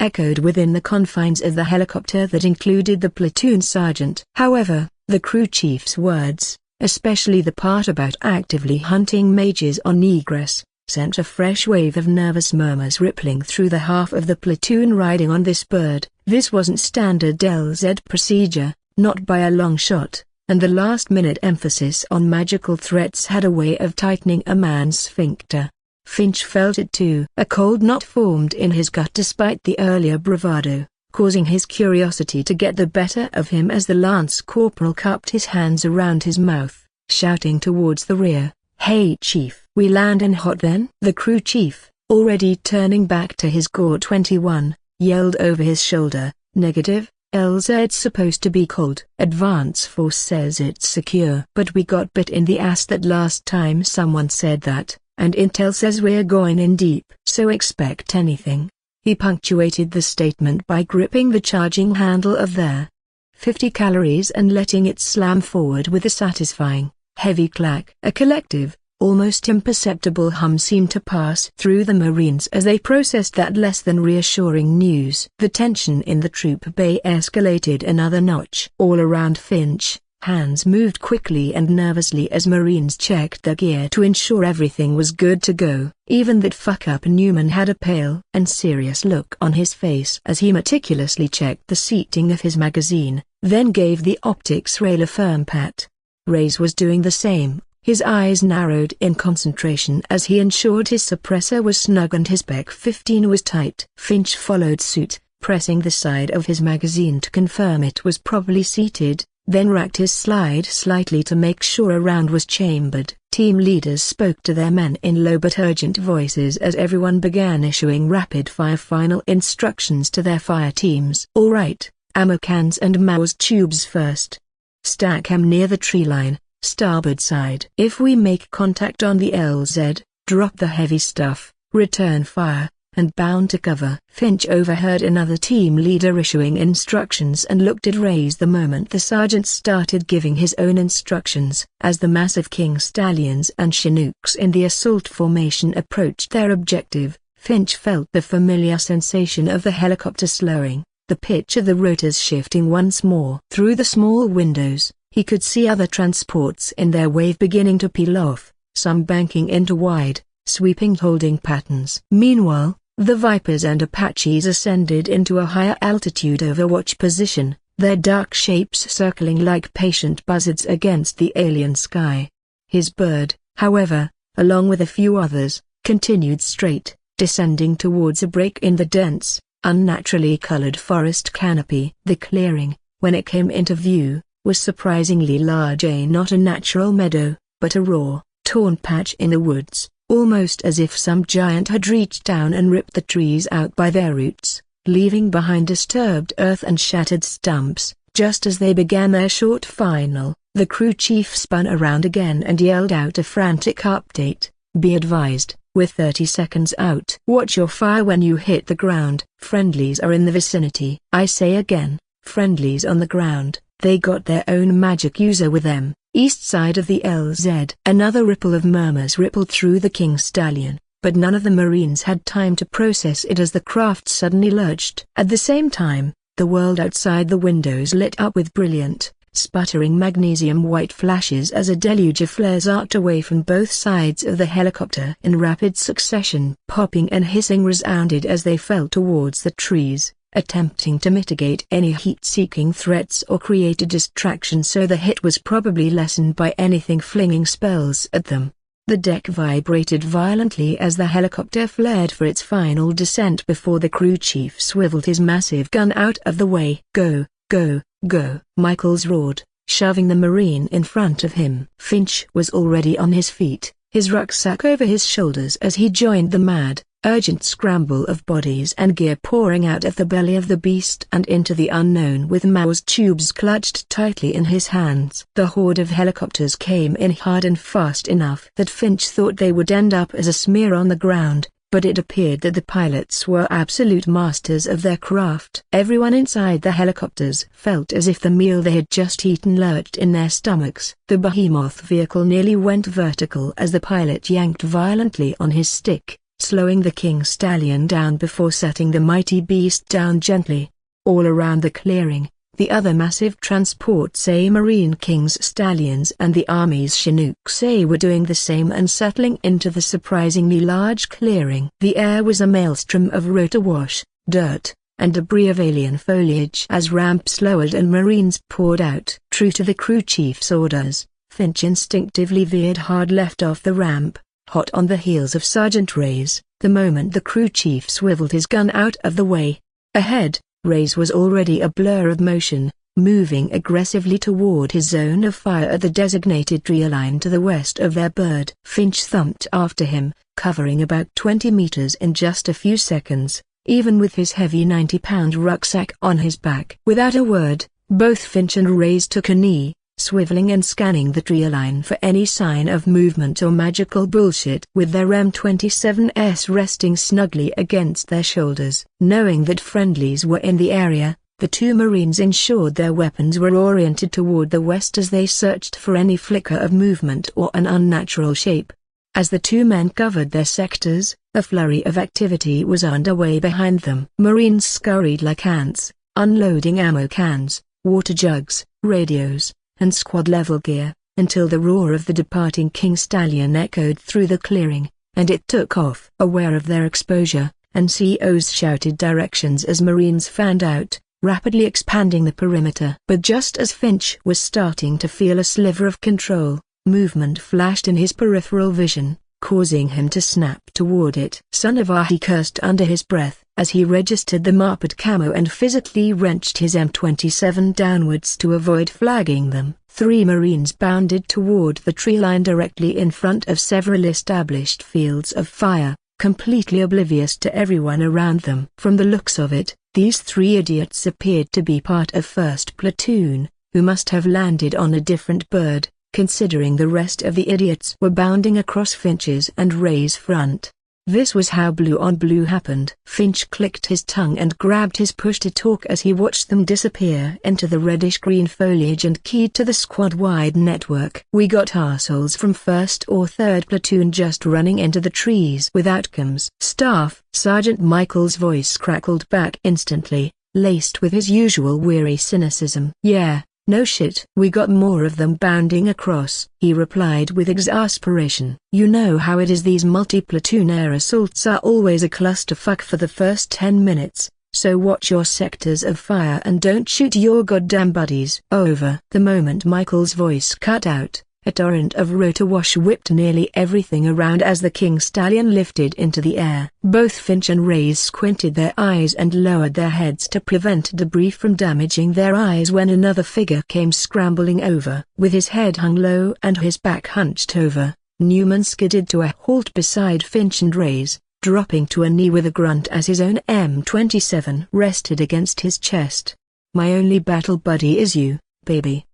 echoed within the confines of the helicopter that included the platoon sergeant. However, the crew chief's words, especially the part about actively hunting mages on egress, sent a fresh wave of nervous murmurs rippling through the half of the platoon riding on this bird. This wasn't standard LZ procedure, not by a long shot, and the last-minute emphasis on magical threats had a way of tightening a man's sphincter. Finch felt it too. A cold knot formed in his gut despite the earlier bravado, causing his curiosity to get the better of him as the lance corporal cupped his hands around his mouth, shouting towards the rear, "Hey Chief, we land in hot then?" The crew chief, already turning back to his Gore 21, yelled over his shoulder, "Negative, LZ's supposed to be cold. Advance force says it's secure. But we got bit in the ass that last time someone said that, and intel says we're going in deep. So expect anything." He punctuated the statement by gripping the charging handle of their 50 calories and letting it slam forward with a satisfying, heavy clack. A collective, almost imperceptible hum seemed to pass through the Marines as they processed that less than reassuring news. The tension in the troop bay escalated another notch. All around Finch, hands moved quickly and nervously as Marines checked their gear to ensure everything was good to go. Even that fuck-up Newman had a pale and serious look on his face as he meticulously checked the seating of his magazine, then gave the optics rail a firm pat. Reyes was doing the same. His eyes narrowed in concentration as he ensured his suppressor was snug and his Beck 15 was tight. Finch followed suit, pressing the side of his magazine to confirm it was properly seated, then racked his slide slightly to make sure a round was chambered. Team leaders spoke to their men in low but urgent voices as everyone began issuing rapid-fire final instructions to their fire teams. "All right, ammo cans and Maus tubes first. Stack 'em near the tree line, starboard side. If we make contact on the LZ, drop the heavy stuff, return fire, and bound to cover." Finch overheard another team leader issuing instructions and looked at Reyes the moment the sergeant started giving his own instructions. As the massive King Stallions and Chinooks in the assault formation approached their objective, Finch felt the familiar sensation of the helicopter slowing, the pitch of the rotors shifting once more. Through the small windows, he could see other transports in their wave beginning to peel off, some banking into wide, sweeping holding patterns. Meanwhile, the Vipers and Apaches ascended into a higher altitude overwatch position, their dark shapes circling like patient buzzards against the alien sky. His bird, however, along with a few others, continued straight, descending towards a break in the dense, unnaturally colored forest canopy. The clearing, when it came into view, was surprisingly large. Not a natural meadow, but a raw, torn patch in the woods, almost as if some giant had reached down and ripped the trees out by their roots, leaving behind disturbed earth and shattered stumps. Just as they began their short final, the crew chief spun around again and yelled out a frantic update. Be advised, we're 30 seconds out. Watch your fire when you hit the ground. Friendlies are in the vicinity. I say again, friendlies on the ground. They got their own magic user with them. East side of the LZ. Another ripple of murmurs rippled through the King Stallion, but none of the Marines had time to process it as the craft suddenly lurched. At the same time, the world outside the windows lit up with brilliant, sputtering magnesium white flashes as a deluge of flares arced away from both sides of the helicopter in rapid succession. Popping and hissing resounded as they fell towards the trees, attempting to mitigate any heat-seeking threats or create a distraction, so the hit was probably lessened by anything flinging spells at them. The deck vibrated violently as the helicopter flared for its final descent before the crew chief swiveled his massive gun out of the way. Go, go, go! Michaels roared, shoving the Marine in front of him. Finch was already on his feet, his rucksack over his shoulders as he joined the mad, urgent scramble of bodies and gear pouring out of the belly of the beast and into the unknown with Mao's tubes clutched tightly in his hands. The horde of helicopters came in hard and fast enough that Finch thought they would end up as a smear on the ground, but it appeared that the pilots were absolute masters of their craft. Everyone inside the helicopters felt as if the meal they had just eaten lurched in their stomachs. The behemoth vehicle nearly went vertical as the pilot yanked violently on his stick, slowing the King Stallion down before setting the mighty beast down gently. All around the clearing, the other massive transports, Marine King's Stallions and the Army's Chinooks, were doing the same and settling into the surprisingly large clearing. The air was a maelstrom of rotor wash, dirt, and debris of alien foliage as ramps lowered and Marines poured out. True to the crew chief's orders, Finch instinctively veered hard left off the ramp, hot on the heels of Sergeant Ray's, the moment the crew chief swiveled his gun out of the way. Ahead, Ray's was already a blur of motion, moving aggressively toward his zone of fire at the designated tree line to the west of their bird. Finch thumped after him, covering about 20 meters in just a few seconds, even with his heavy 90-pound rucksack on his back. Without a word, both Finch and Ray's took a knee, swiveling and scanning the tree line for any sign of movement or magical bullshit. With their M27s resting snugly against their shoulders, knowing that friendlies were in the area, the two Marines ensured their weapons were oriented toward the west as they searched for any flicker of movement or an unnatural shape. As the two men covered their sectors, a flurry of activity was underway behind them. Marines scurried like ants, unloading ammo cans, water jugs, radios, and squad-level gear, until the roar of the departing King Stallion echoed through the clearing, and it took off. Aware of their exposure, NCOs shouted directions as Marines fanned out, rapidly expanding the perimeter. But just as Finch was starting to feel a sliver of control, movement flashed in his peripheral vision, causing him to snap toward it. Son of a, he cursed under his breath, as he registered the marped camo and physically wrenched his M27 downwards to avoid flagging them. Three Marines bounded toward the tree line directly in front of several established fields of fire, completely oblivious to everyone around them. From the looks of it, these three idiots appeared to be part of 1st Platoon, who must have landed on a different bird, considering the rest of the idiots were bounding across Finch's and Ray's front. This was how blue on blue happened. Finch clicked his tongue and grabbed his push-to-talk as he watched them disappear into the reddish-green foliage and keyed to the squad-wide network. We got arseholes from 1st or 3rd Platoon just running into the trees with outcomes. Staff, Sergeant Michael's voice crackled back instantly, laced with his usual weary cynicism. Yeah. No shit. We got more of them bounding across, he replied with exasperation. You know how it is, these multi-platoon air assaults are always a clusterfuck for the first 10 minutes, so watch your sectors of fire and don't shoot your goddamn buddies. Over. The moment Michael's voice cut out, a torrent of rotor wash whipped nearly everything around as the King Stallion lifted into the air. Both Finch and Ray squinted their eyes and lowered their heads to prevent debris from damaging their eyes when another figure came scrambling over. With his head hung low and his back hunched over, Newman skidded to a halt beside Finch and Reyes, dropping to a knee with a grunt as his own M27 rested against his chest. "My only battle buddy is you, baby."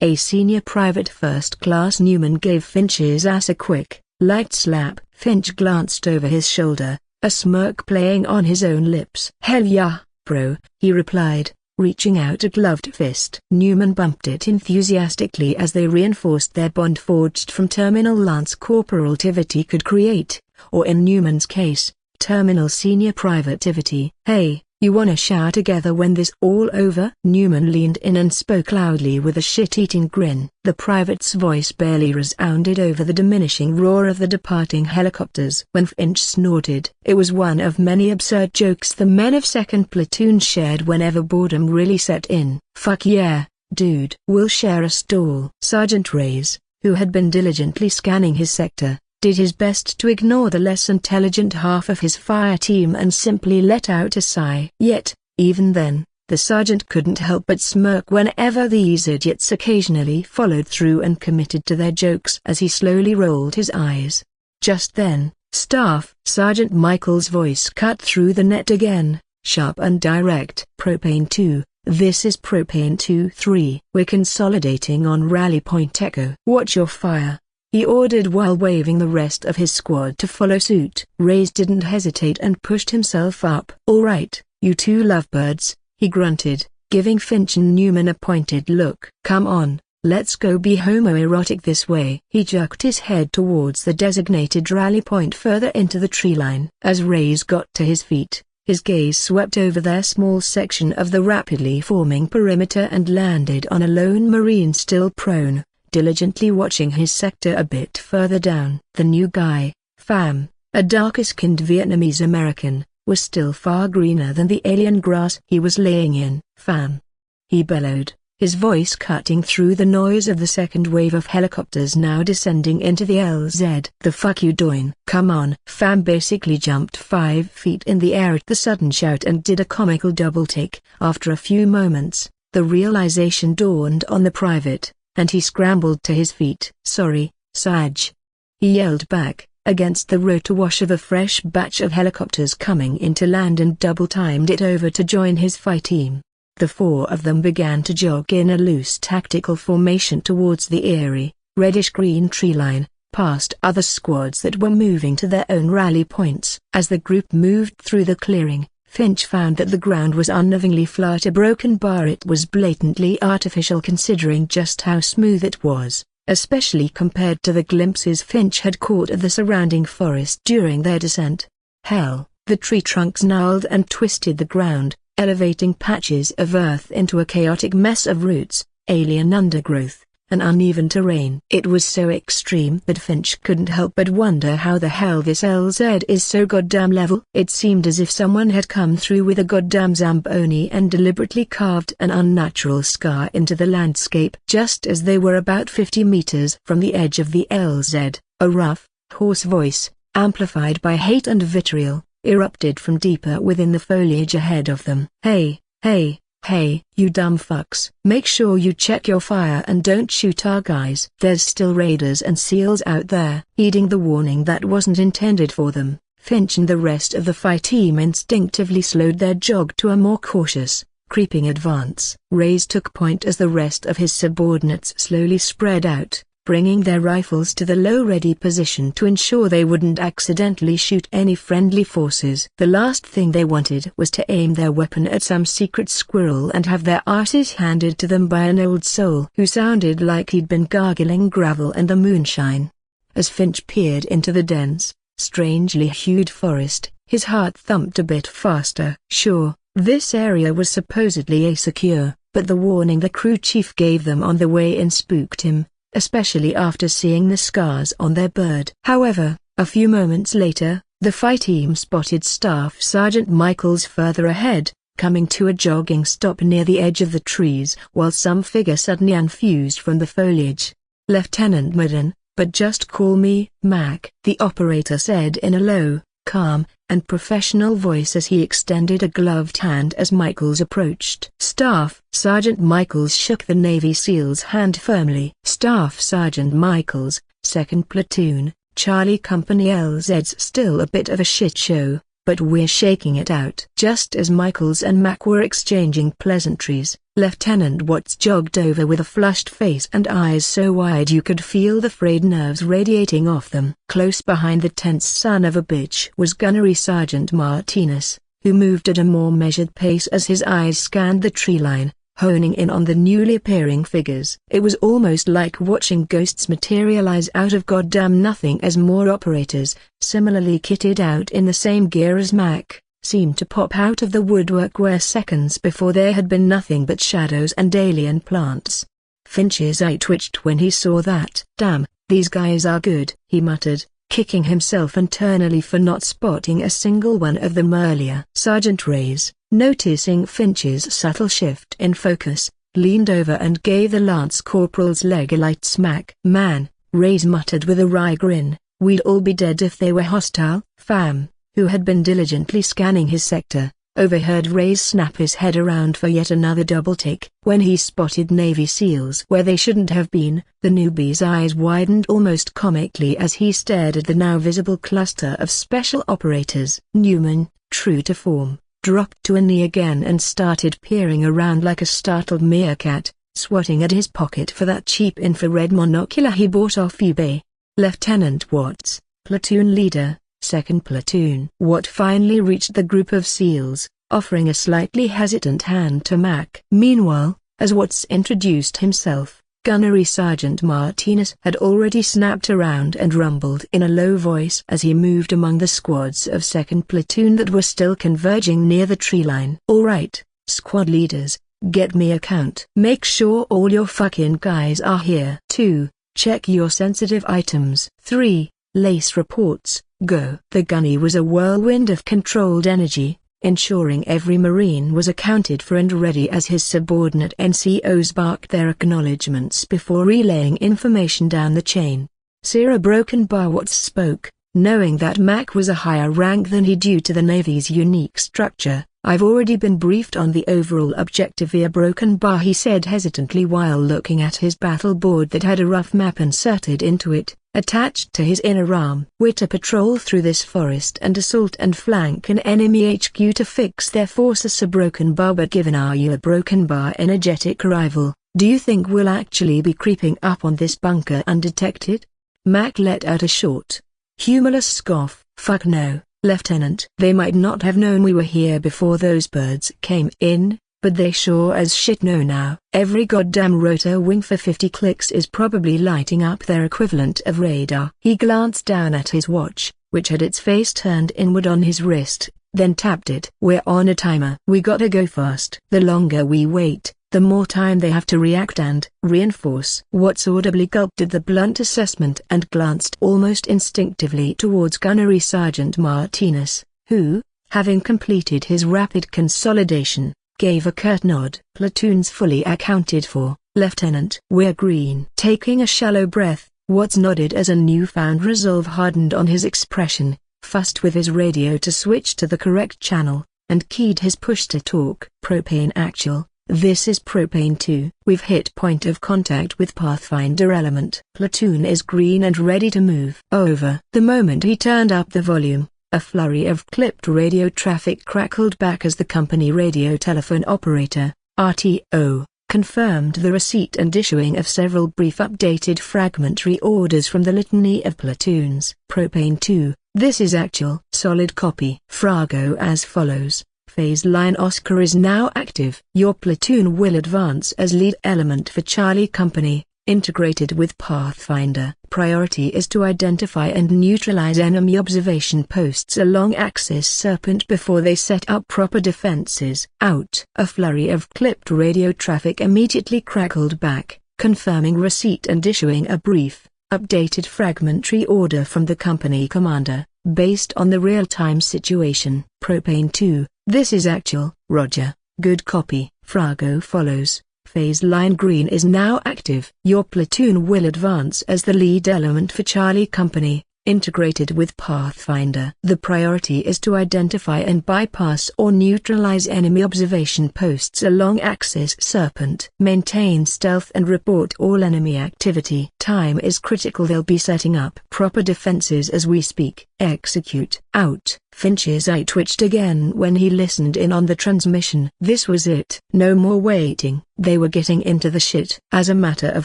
A senior private first class. Newman gave Finch's ass a quick, light slap. Finch glanced over his shoulder, a smirk playing on his own lips. "Hell yeah, bro," he replied, reaching out a gloved fist. Newman bumped it enthusiastically as they reinforced their bond forged from terminal lance corporativity could create, or in Newman's case, terminal senior privativity. "Hey, you wanna shower together when this all over?" Newman leaned in and spoke loudly with a shit-eating grin. The private's voice barely resounded over the diminishing roar of the departing helicopters. When Finch snorted, it was one of many absurd jokes the men of 2nd Platoon shared whenever boredom really set in. "Fuck yeah, dude. We'll share a stall." Sergeant Reyes, who had been diligently scanning his sector, did his best to ignore the less intelligent half of his fire team and simply let out a sigh. Yet, even then, the sergeant couldn't help but smirk whenever these idiots occasionally followed through and committed to their jokes as he slowly rolled his eyes. Just then, Staff Sergeant Michael's voice cut through the net again, sharp and direct. "Propane 2, this is Propane 2-3. We're consolidating on Rally Point Echo. Watch your fire," he ordered while waving the rest of his squad to follow suit. Reyes didn't hesitate and pushed himself up. "All right, you two lovebirds," he grunted, giving Finch and Newman a pointed look. "Come on, let's go be homoerotic this way." He jerked his head towards the designated rally point further into the tree line. As Reyes got to his feet, his gaze swept over their small section of the rapidly forming perimeter and landed on a lone Marine still prone, diligently watching his sector a bit further down. The new guy, Pham, a darker-skinned Vietnamese American, was still far greener than the alien grass he was laying in. "Pham!" he bellowed, his voice cutting through the noise of the second wave of helicopters now descending into the LZ. "The fuck you doing?" "Come on." Pham basically jumped 5 feet in the air at the sudden shout and did a comical double-take. After a few moments, the realization dawned on the private, and he scrambled to his feet. "Sorry, Sarge," he yelled back, against the rotor wash of a fresh batch of helicopters coming in to land, and double-timed it over to join his fight team. The 4 of them began to jog in a loose tactical formation towards the eerie, reddish-green tree line, past other squads that were moving to their own rally points. As the group moved through the clearing, Finch found that the ground was unknowingly flat, a broken bar. It was blatantly artificial considering just how smooth it was, especially compared to the glimpses Finch had caught of the surrounding forest during their descent. Hell, the tree trunks gnarled and twisted the ground, elevating patches of earth into a chaotic mess of roots, alien undergrowth, and uneven terrain. It was so extreme that Finch couldn't help but wonder how the hell this LZ is so goddamn level. It seemed as if someone had come through with a goddamn Zamboni and deliberately carved an unnatural scar into the landscape. Just as they were about 50 meters from the edge of the LZ, a rough, hoarse voice, amplified by hate and vitriol, erupted from deeper within the foliage ahead of them. "Hey, hey, hey, you dumb fucks. Make sure you check your fire and don't shoot our guys. There's still raiders and SEALs out there." Heeding the warning that wasn't intended for them, Finch and the rest of the fight team instinctively slowed their jog to a more cautious, creeping advance. Reyes took point as the rest of his subordinates slowly spread out, bringing their rifles to the low-ready position to ensure they wouldn't accidentally shoot any friendly forces. The last thing they wanted was to aim their weapon at some secret squirrel and have their arses handed to them by an old soul who sounded like he'd been gargling gravel and the moonshine. As Finch peered into the dense, strangely hued forest, his heart thumped a bit faster. Sure, this area was supposedly secure, but the warning the crew chief gave them on the way in spooked him, especially after seeing the scars on their bird. However, a few moments later, the fight team spotted Staff Sergeant Michaels further ahead, coming to a jogging stop near the edge of the trees while some figure suddenly unfused from the foliage. "Lieutenant Madden, but just call me Mac," the operator said in a low, calm, and professional voice as he extended a gloved hand as Michaels approached. Staff Sergeant Michaels shook the Navy SEAL's hand firmly. "Staff Sergeant Michaels, 2nd Platoon," Charlie Company LZ's still a bit of a shit show, but we're shaking it out." Just as Michaels and Mac were exchanging pleasantries, Lieutenant Watts jogged over with a flushed face and eyes so wide you could feel the frayed nerves radiating off them. Close behind the tense son of a bitch was Gunnery Sergeant Martinez, who moved at a more measured pace as his eyes scanned the tree line, honing in on the newly appearing figures. It was almost like watching ghosts materialize out of goddamn nothing as more operators, similarly kitted out in the same gear as Mac, seemed to pop out of the woodwork where seconds before there had been nothing but shadows and alien plants. Finch's eye twitched when he saw that. "Damn, these guys are good," he muttered, kicking himself internally for not spotting a single one of them earlier. Sergeant Reyes, noticing Finch's subtle shift in focus, leaned over and gave the Lance Corporal's leg a light smack. "Man," Reyes muttered with a wry grin, "we'd all be dead if they were hostile." Pham, who had been diligently scanning his sector, overheard Reyes snap his head around for yet another double take. When he spotted Navy SEALs where they shouldn't have been, the newbie's eyes widened almost comically as he stared at the now visible cluster of special operators. Newman, true to form, dropped to a knee again and started peering around like a startled meerkat, swatting at his pocket for that cheap infrared monocular he bought off eBay. "Lieutenant Watts, platoon leader, 2nd Platoon." Watt finally reached the group of SEALs, offering a slightly hesitant hand to Mac. Meanwhile, as Watts introduced himself, Gunnery Sergeant Martinez had already snapped around and rumbled in a low voice as he moved among the squads of 2nd Platoon that were still converging near the tree line. "All right, squad leaders, get me a count. Make sure all your fucking guys are here. 2. Check your sensitive items. 3. Lace reports. Go." The gunny was a whirlwind of controlled energy, ensuring every Marine was accounted for and ready as his subordinate NCOs barked their acknowledgements before relaying information down the chain. Sarah Broken Bar Watts spoke, knowing that Mac was a higher rank than he due to the Navy's unique structure. "I've already been briefed on the overall objective via Broken Bar," he said hesitantly while looking at his battle board that had a rough map inserted into it, attached to his inner arm. "We're to patrol through this forest and assault and flank an enemy HQ to fix their forces. A Broken Bar, but given our Broken Bar energetic arrival, do you think we'll actually be creeping up on this bunker undetected?" Mac let out a short, humorless scoff. "Fuck no, Lieutenant. They might not have known we were here before those birds came in, but they sure as shit know now. Every goddamn rotor wing for 50 clicks is probably lighting up their equivalent of radar." He glanced down at his watch, which had its face turned inward on his wrist, then tapped it. "We're on a timer. We gotta go fast. The longer we wait, the more time they have to react and reinforce." Watts audibly gulped at the blunt assessment and glanced almost instinctively towards Gunnery Sergeant Martinez, who, having completed his rapid consolidation, gave a curt nod. "Platoon's fully accounted for, Lieutenant." "We're green." Taking a shallow breath, Watts nodded as a newfound resolve hardened on his expression, fussed with his radio to switch to the correct channel, and keyed his push-to-talk. "Propane actual, this is Propane 2. We've hit point of contact with Pathfinder element. Platoon is green and ready to move." Over. The moment he turned up the volume, a flurry of clipped radio traffic crackled back as the company radio telephone operator, RTO, confirmed the receipt and issuing of several brief updated fragmentary orders from the litany of platoons. "Propane 2, this is actual." "Solid copy." Frago as follows. "Phase line Oscar is now active. Your platoon will advance as lead element for Charlie Company, integrated with Pathfinder. Priority is to identify and neutralize enemy observation posts along Axis Serpent before they set up proper defenses." Out. A flurry of clipped radio traffic immediately crackled back, confirming receipt and issuing a brief, updated fragmentary order from the company commander, based on the real-time situation. "Propane 2, this is actual." "Roger, good copy." Frago follows. "Phase line green is now active. Your platoon will advance as the lead element for Charlie Company, integrated with Pathfinder. The priority is to identify and bypass or neutralize enemy observation posts along Axis Serpent. Maintain stealth and report all enemy activity. Time is critical. They'll be setting up proper defenses as we speak. Execute. Out. Finch's eye twitched again when he listened in on the transmission. This was it. No more waiting. They were getting into the shit. As a matter of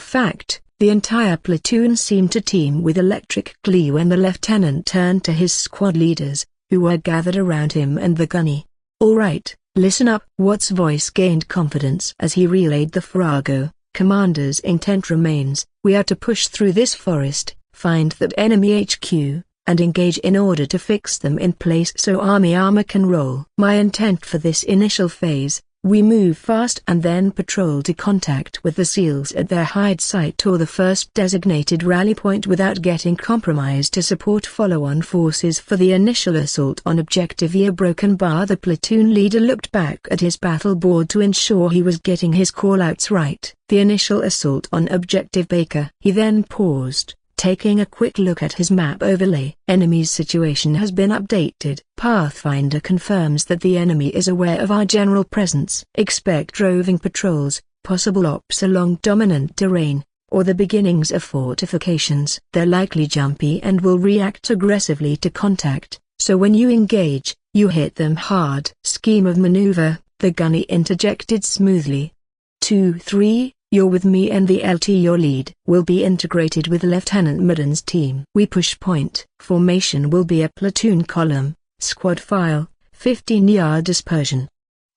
fact, the entire platoon seemed to team with electric glee when the lieutenant turned to his squad leaders, who were gathered around him and the gunny. "All right, listen up." Watt's voice gained confidence as he relayed the farrago. "Commander's intent remains. We are to push through this forest, find that enemy HQ, and engage in order to fix them in place so Army armor can roll. My intent for this initial phase, we move fast and then patrol to contact with the SEALs at their hide site or the first designated rally point without getting compromised to support follow-on forces for the initial assault on Objective E. Broken Bar. The platoon leader looked back at his battle board to ensure he was getting his callouts right. The initial assault on Objective Baker. He then paused, taking a quick look at his map overlay. Enemy's situation has been updated. Pathfinder confirms that the enemy is aware of our general presence. Expect roving patrols, possible ops along dominant terrain, or the beginnings of fortifications. They're likely jumpy and will react aggressively to contact, so when you engage, you hit them hard. Scheme of maneuver, the gunny interjected smoothly. 2-3. You're with me and the LT your lead will be integrated with Lieutenant Midden's team. We push point. Formation will be a platoon column, squad file, 15-yard dispersion.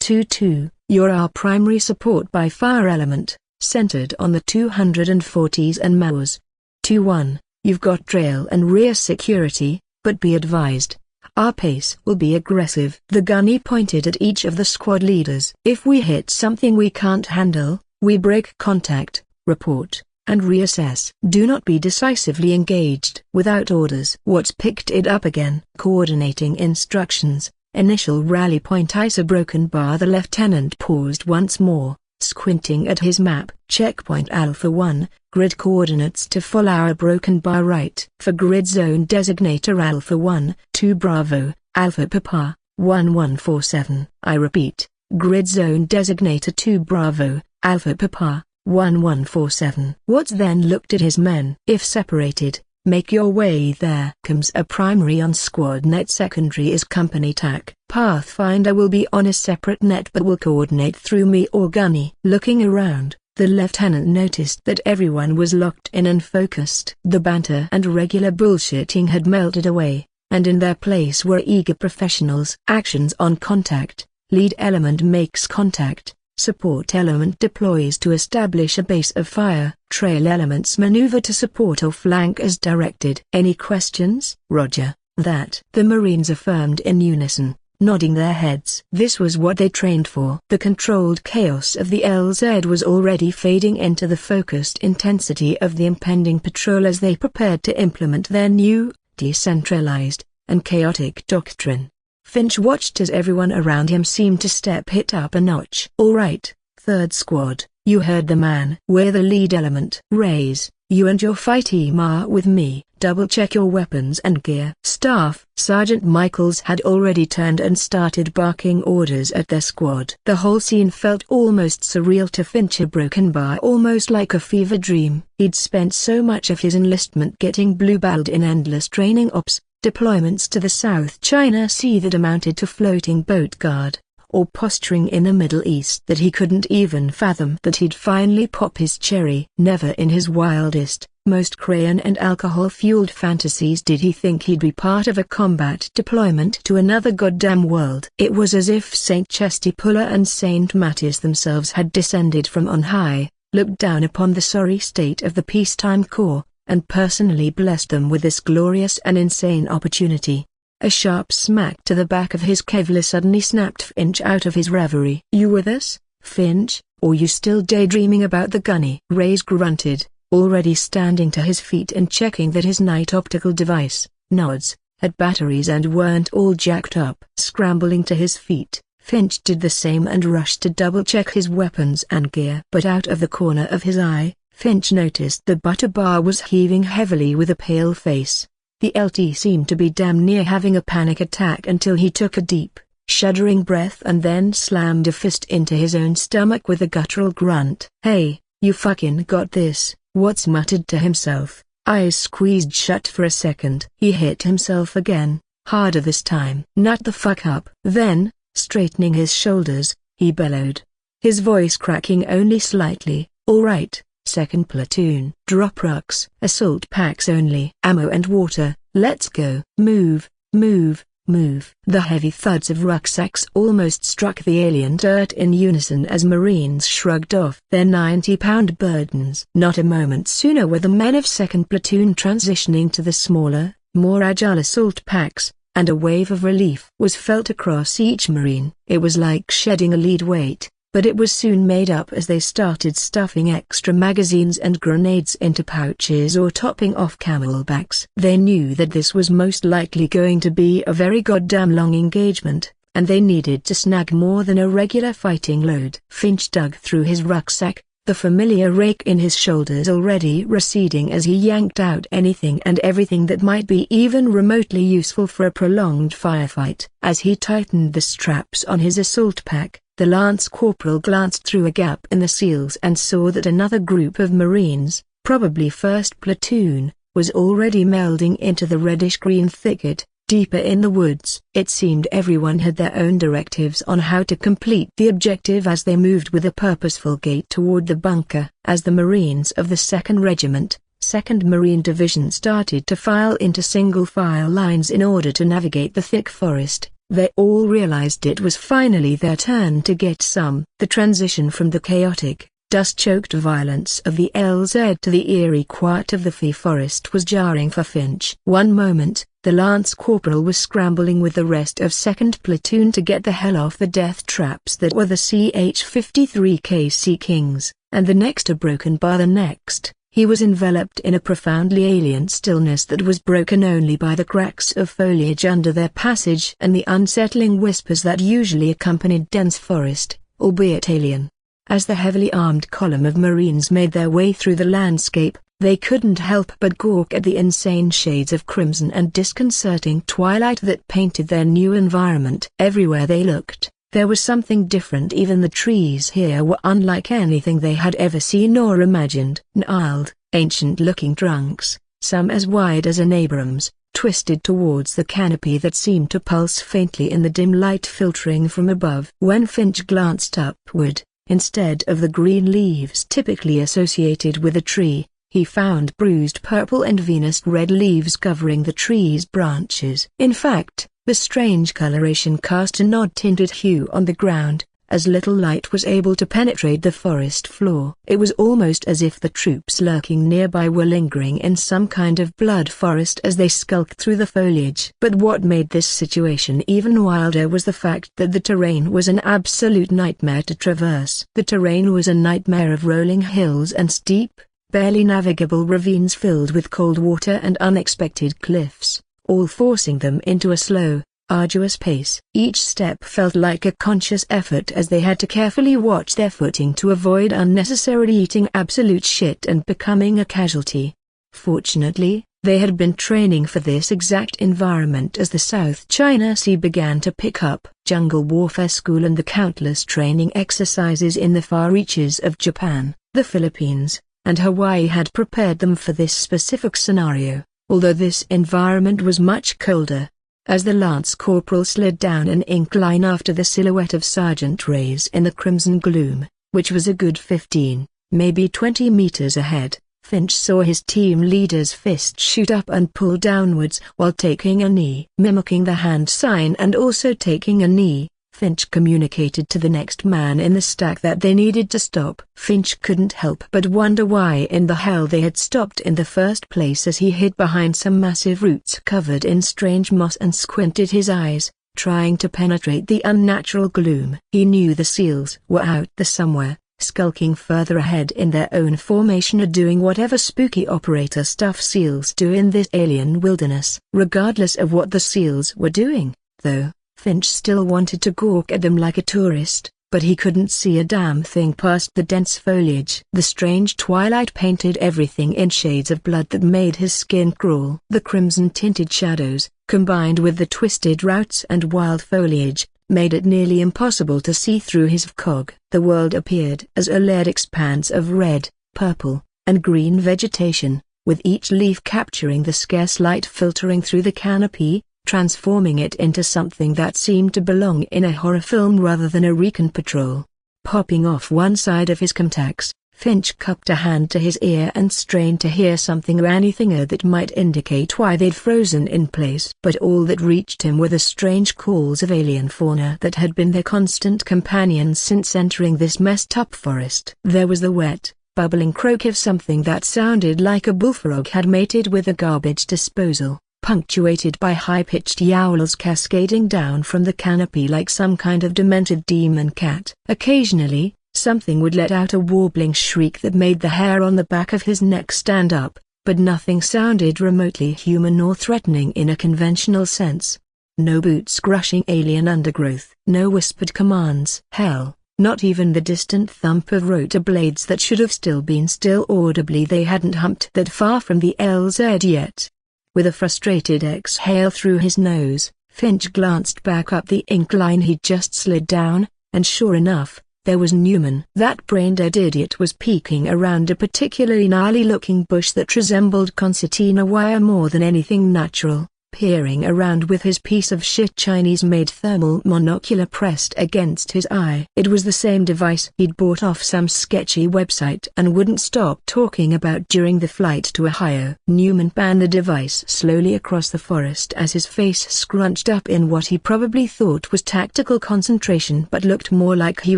2-2, you're our primary support by fire element, centered on the 240s and MAWs. 2-1, you've got trail and rear security, but be advised, our pace will be aggressive. The gunny pointed at each of the squad leaders. If we hit something we can't handle, we break contact, report, and reassess. Do not be decisively engaged without orders. Watts picked it up again. Coordinating instructions, initial rally point ISA Broken Bar. The lieutenant paused once more, squinting at his map. Checkpoint Alpha 1, grid coordinates to full hour Broken Bar right. For grid zone designator Alpha 1, 2 Bravo, Alpha Papa, 1147. I repeat, grid zone designator 2 Bravo, Alpha Papa, 1147. Watts then looked at his men. If separated, make your way there. Comes a primary on squad net, secondary is company TAC. Pathfinder will be on a separate net but will coordinate through me or gunny. Looking around, the lieutenant noticed that everyone was locked in and focused. The banter and regular bullshitting had melted away, and in their place were eager professionals. Actions on contact. Lead element makes contact. Support element deploys to establish a base of fire. Trail elements maneuver to support or flank as directed. Any questions? Roger that. The Marines affirmed in unison, nodding their heads. This was what they trained for. The controlled chaos of the LZ was already fading into the focused intensity of the impending patrol as they prepared to implement their new, decentralized, and chaotic doctrine. Finch watched as everyone around him seemed to step it up a notch. All right, third squad, you heard the man. We're the lead element. Raise, you and your fight team are with me. Double-check your weapons and gear. Staff. Sergeant Michaels had already turned and started barking orders at their squad. The whole scene felt almost surreal to Finch, a Broken Bar, almost like a fever dream. He'd spent so much of his enlistment getting blue-balled in endless training ops, deployments to the South China Sea that amounted to floating boat guard, or posturing in the Middle East, that he couldn't even fathom that he'd finally pop his cherry. Never in his wildest, most crayon and alcohol-fueled fantasies did he think he'd be part of a combat deployment to another goddamn world. It was as if Saint Chestipulla and Saint Matthias themselves had descended from on high, looked down upon the sorry state of the peacetime corps, and personally blessed them with this glorious and insane opportunity. A sharp smack to the back of his Kevlar suddenly snapped Finch out of his reverie. You with us, Finch, or you still daydreaming about the gunny? Ray's grunted, already standing to his feet and checking that his night optical device, nods, had batteries and weren't all jacked up. Scrambling to his feet, Finch did the same and rushed to double-check his weapons and gear. But out of the corner of his eye, Finch noticed the butter bar was heaving heavily with a pale face. The LT seemed to be damn near having a panic attack until he took a deep, shuddering breath and then slammed a fist into his own stomach with a guttural grunt. "Hey, you fucking got this," Watts muttered to himself, eyes squeezed shut for a second. He hit himself again, harder this time. "Nut the fuck up." Then, straightening his shoulders, he bellowed, his voice cracking only slightly, "All right, second platoon. Drop rucks, assault packs only. Ammo and water, let's go. Move, move, move." The heavy thuds of rucksacks almost struck the alien dirt in unison as Marines shrugged off their 90-pound burdens. Not a moment sooner were the men of 2nd Platoon transitioning to the smaller, more agile assault packs, and a wave of relief was felt across each Marine. It was like shedding a lead weight, but it was soon made up as they started stuffing extra magazines and grenades into pouches or topping off camelbacks. They knew that this was most likely going to be a very goddamn long engagement, and they needed to snag more than a regular fighting load. Finch dug through his rucksack, the familiar rake in his shoulders already receding as he yanked out anything and everything that might be even remotely useful for a prolonged firefight. As he tightened the straps on his assault pack, the Lance Corporal glanced through a gap in the seals and saw that another group of Marines, probably 1st Platoon, was already melding into the reddish-green thicket, deeper in the woods. It seemed everyone had their own directives on how to complete the objective as they moved with a purposeful gait toward the bunker. As the Marines of the 2nd Regiment, 2nd Marine Division started to file into single-file lines in order to navigate the thick forest, they all realized it was finally their turn to get some. The transition from the chaotic, dust-choked violence of the LZ to the eerie quiet of the Fee Forest was jarring for Finch. One moment, the Lance Corporal was scrambling with the rest of 2nd Platoon to get the hell off the death traps that were the CH-53K Sea Kings, and the next a broken bar. The next, he was enveloped in a profoundly alien stillness that was broken only by the cracks of foliage under their passage and the unsettling whispers that usually accompanied dense forest, albeit alien. As the heavily armed column of Marines made their way through the landscape, they couldn't help but gawk at the insane shades of crimson and disconcerting twilight that painted their new environment. Everywhere they looked, there was something different. Even the trees here were unlike anything they had ever seen or imagined. Gnarled, ancient-looking trunks, some as wide as an Abrams, twisted towards the canopy that seemed to pulse faintly in the dim light filtering from above. When Finch glanced upward, instead of the green leaves typically associated with a tree, he found bruised purple and venous red leaves covering the tree's branches. In fact, the strange coloration cast an odd-tinted hue on the ground, as little light was able to penetrate the forest floor. It was almost as if the troops lurking nearby were lingering in some kind of blood forest as they skulked through the foliage. But what made this situation even wilder was the fact that the terrain was an absolute nightmare to traverse. The terrain was a nightmare of rolling hills and steep, barely navigable ravines filled with cold water and unexpected cliffs, all forcing them into a slow, arduous pace. Each step felt like a conscious effort as they had to carefully watch their footing to avoid unnecessarily eating absolute shit and becoming a casualty. Fortunately, they had been training for this exact environment as the South China Sea began to pick up. Jungle Warfare School and the countless training exercises in the far reaches of Japan, the Philippines, and Hawaii had prepared them for this specific scenario, although this environment was much colder. As the Lance Corporal slid down an incline after the silhouette of Sergeant Reyes in the crimson gloom, which was a good 15, maybe 20 meters ahead, Finch saw his team leader's fist shoot up and pull downwards while taking a knee. Mimicking the hand sign and also taking a knee, Finch communicated to the next man in the stack that they needed to stop. Finch couldn't help but wonder why in the hell they had stopped in the first place as he hid behind some massive roots covered in strange moss and squinted his eyes, trying to penetrate the unnatural gloom. He knew the SEALs were out there somewhere, skulking further ahead in their own formation or doing whatever spooky operator stuff SEALs do in this alien wilderness. Regardless of what the SEALs were doing, though, Finch still wanted to gawk at them like a tourist, but he couldn't see a damn thing past the dense foliage. The strange twilight painted everything in shades of blood that made his skin crawl. The crimson-tinted shadows, combined with the twisted roots and wild foliage, made it nearly impossible to see through his fog. The world appeared as a layered expanse of red, purple, and green vegetation, with each leaf capturing the scarce light filtering through the canopy, transforming it into something that seemed to belong in a horror film rather than a recon patrol. Popping off one side of his contacts, Finch cupped a hand to his ear and strained to hear something or anything that might indicate why they'd frozen in place. But all that reached him were the strange calls of alien fauna that had been their constant companions since entering this messed-up forest. There was the wet, bubbling croak of something that sounded like a bullfrog had mated with a garbage disposal, punctuated by high-pitched yowls cascading down from the canopy like some kind of demented demon cat. Occasionally, something would let out a warbling shriek that made the hair on the back of his neck stand up, but nothing sounded remotely human or threatening in a conventional sense. No boots-crushing alien undergrowth. No whispered commands. Hell, not even the distant thump of rotor blades that should have still been still audibly. They hadn't humped that far from the LZ yet. With a frustrated exhale through his nose, Finch glanced back up the incline he'd just slid down, and sure enough, there was Newman. That brain-dead idiot was peeking around a particularly gnarly-looking bush that resembled concertina wire more than anything natural, peering around with his piece of shit Chinese-made thermal monocular pressed against his eye. It was the same device he'd bought off some sketchy website and wouldn't stop talking about during the flight to Ohio. Newman panned the device slowly across the forest as his face scrunched up in what he probably thought was tactical concentration but looked more like he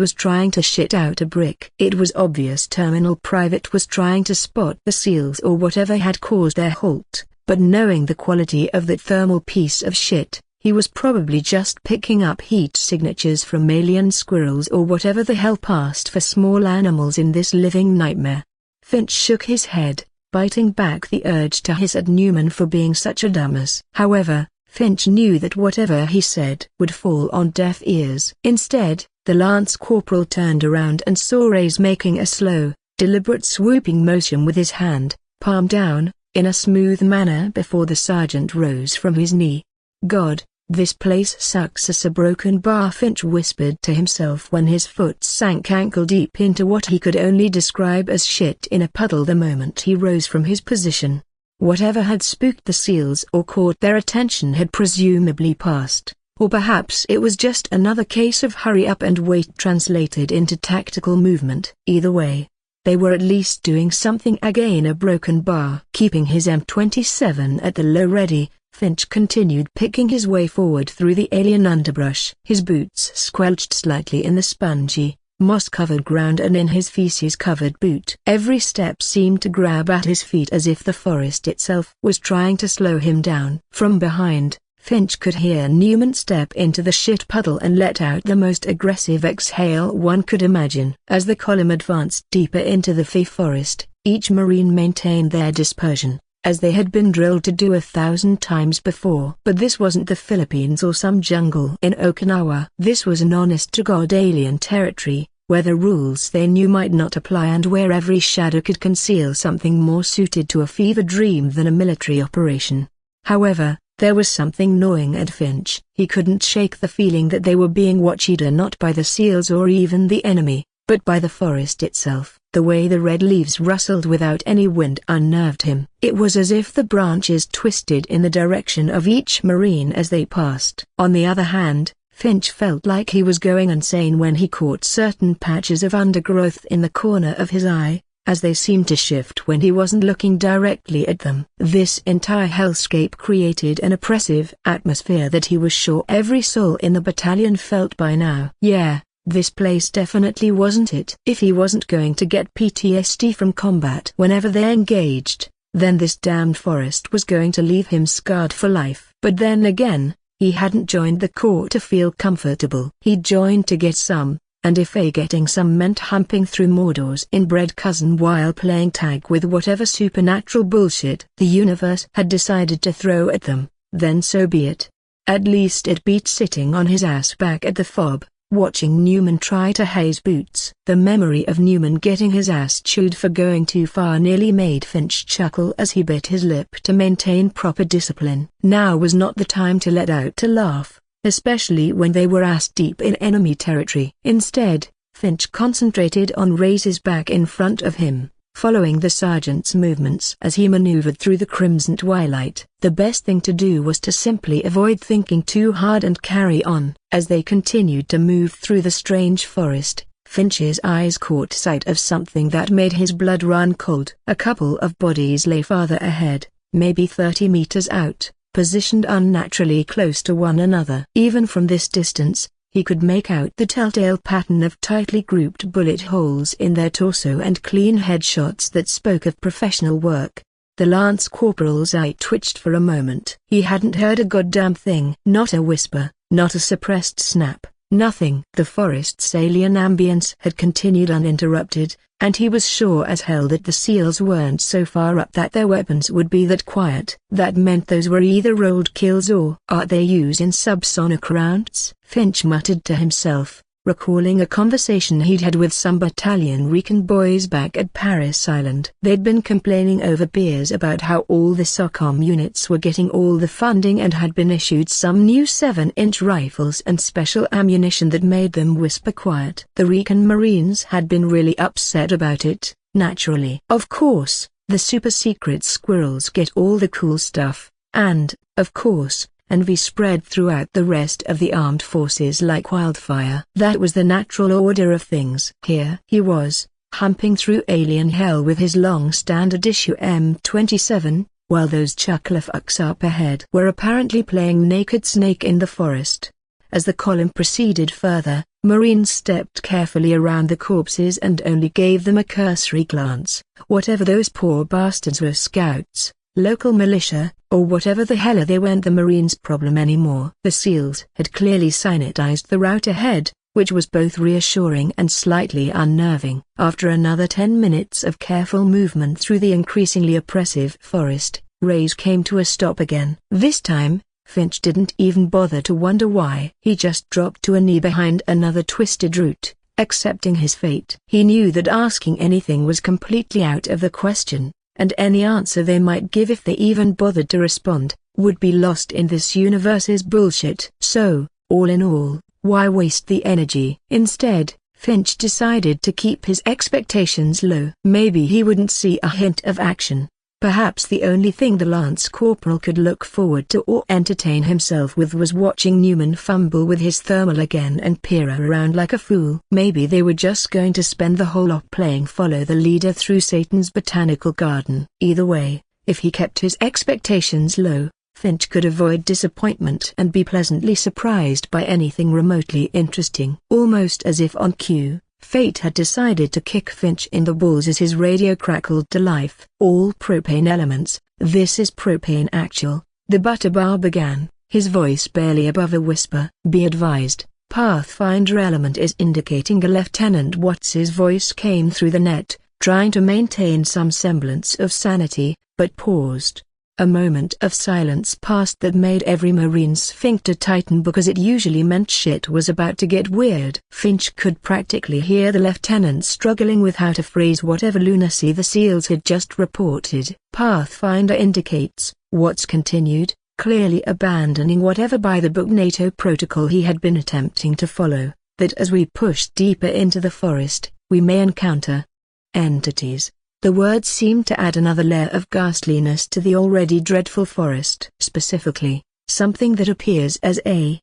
was trying to shit out a brick. It was obvious Terminal Private was trying to spot the SEALs or whatever had caused their halt. But knowing the quality of that thermal piece of shit, he was probably just picking up heat signatures from alien squirrels or whatever the hell passed for small animals in this living nightmare. Finch shook his head, biting back the urge to hiss at Newman for being such a dumbass. However, Finch knew that whatever he said would fall on deaf ears. Instead, the Lance Corporal turned around and saw Ray's making a slow, deliberate swooping motion with his hand, palm down, in a smooth manner before the sergeant rose from his knee. God, this place sucks as a broken bar, Finch whispered to himself when his foot sank ankle-deep into what he could only describe as shit in a puddle the moment he rose from his position. Whatever had spooked the SEALs or caught their attention had presumably passed, or perhaps it was just another case of hurry up and wait translated into tactical movement. Either way, they were at least doing something again. A broken bar. Keeping his M27 at the low ready, Finch continued picking his way forward through the alien underbrush. His boots squelched slightly in the spongy, moss-covered ground and in his feces-covered boot. Every step seemed to grab at his feet as if the forest itself was trying to slow him down. From behind, Finch could hear Newman step into the shit puddle and let out the most aggressive exhale one could imagine. As the column advanced deeper into the fey forest, each Marine maintained their dispersion, as they had been drilled to do 1,000 times before. But this wasn't the Philippines or some jungle in Okinawa. This was an honest-to-God alien territory, where the rules they knew might not apply and where every shadow could conceal something more suited to a fever dream than a military operation. However, there was something gnawing at Finch. He couldn't shake the feeling that they were being watched not by the SEALs or even the enemy, but by the forest itself. The way the red leaves rustled without any wind unnerved him. It was as if the branches twisted in the direction of each Marine as they passed. On the other hand, Finch felt like he was going insane when he caught certain patches of undergrowth in the corner of his eye, as they seemed to shift when he wasn't looking directly at them. This entire hellscape created an oppressive atmosphere that he was sure every soul in the battalion felt by now. Yeah, this place definitely wasn't it. If he wasn't going to get PTSD from combat whenever they engaged, then this damned forest was going to leave him scarred for life. But then again, he hadn't joined the Corps to feel comfortable. He'd joined to get some. And if getting some meant humping through Mordor's inbred cousin while playing tag with whatever supernatural bullshit the universe had decided to throw at them, then so be it. At least it beat sitting on his ass back at the FOB, watching Newman try to haze Boots. The memory of Newman getting his ass chewed for going too far nearly made Finch chuckle as he bit his lip to maintain proper discipline. Now was not the time to let out a laugh, especially when they were ass-deep in enemy territory. Instead, Finch concentrated on Ray's back in front of him, following the sergeant's movements as he maneuvered through the crimson twilight. The best thing to do was to simply avoid thinking too hard and carry on. As they continued to move through the strange forest, Finch's eyes caught sight of something that made his blood run cold. A couple of bodies lay farther ahead, maybe 30 meters out, positioned unnaturally close to one another. Even from this distance, he could make out the telltale pattern of tightly grouped bullet holes in their torso and clean headshots that spoke of professional work. The Lance Corporal's eye twitched for a moment. He hadn't heard a goddamn thing. Not a whisper, not a suppressed snap, nothing. The forest's alien ambience had continued uninterrupted, and he was sure as hell that the SEALs weren't so far up that their weapons would be that quiet. That meant those were either rolled kills or are they used in subsonic rounds? Finch muttered to himself, recalling a conversation he'd had with some battalion recon boys back at Paris Island. They'd been complaining over beers about how all the SOCOM units were getting all the funding and had been issued some new 7-inch rifles and special ammunition that made them whisper quiet. The recon Marines had been really upset about it, naturally. Of course, the super-secret squirrels get all the cool stuff, and, of course, envy spread throughout the rest of the armed forces like wildfire. That was the natural order of things. Here he was, humping through alien hell with his long standard issue M27, while those chucklefucks up ahead were apparently playing naked snake in the forest. As the column proceeded further, Marines stepped carefully around the corpses and only gave them a cursory glance. Whatever those poor bastards were, scouts, local militia, or whatever the hell they weren't the Marines' problem anymore. The SEALs had clearly sanitized the route ahead, which was both reassuring and slightly unnerving. After another 10 minutes of careful movement through the increasingly oppressive forest, Ray's came to a stop again. This time, Finch didn't even bother to wonder why. He just dropped to a knee behind another twisted root, accepting his fate. He knew that asking anything was completely out of the question, and any answer they might give, if they even bothered to respond, would be lost in this universe's bullshit. So, all in all, why waste the energy? Instead, Finch decided to keep his expectations low. Maybe he wouldn't see a hint of action. Perhaps the only thing the Lance Corporal could look forward to or entertain himself with was watching Newman fumble with his thermal again and peer around like a fool. Maybe they were just going to spend the whole op playing follow the leader through Satan's botanical garden. Either way, if he kept his expectations low, Finch could avoid disappointment and be pleasantly surprised by anything remotely interesting. Almost as if on cue, fate had decided to kick Finch in the balls as his radio crackled to life. All propane elements, this is propane actual, the Butterbar began, his voice barely above a whisper. Be advised, Pathfinder element is indicating. A Lieutenant Watts's voice came through the net, trying to maintain some semblance of sanity, but paused. A moment of silence passed that made every Marine's sphincter tighten because it usually meant shit was about to get weird. Finch could practically hear the lieutenant struggling with how to phrase whatever lunacy the SEALs had just reported. Pathfinder indicates, Watts continued, clearly abandoning whatever by-the-book NATO protocol he had been attempting to follow, that as we push deeper into the forest, we may encounter entities. The words seemed to add another layer of ghastliness to the already dreadful forest. Specifically, something that appears as a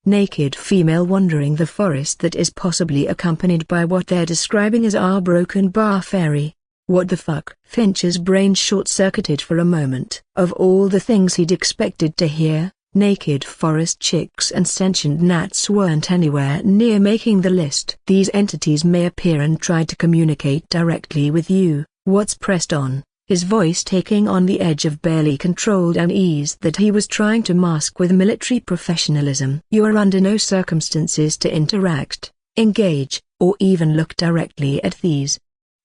naked female wandering the forest that is possibly accompanied by what they're describing as our broken bar fairy. What the fuck? Finch's brain short-circuited for a moment. Of all the things he'd expected to hear, naked forest chicks and sentient gnats weren't anywhere near making the list. These entities may appear and try to communicate directly with you. Watts pressed on, his voice taking on the edge of barely controlled unease that he was trying to mask with military professionalism. You are under no circumstances to interact, engage, or even look directly at these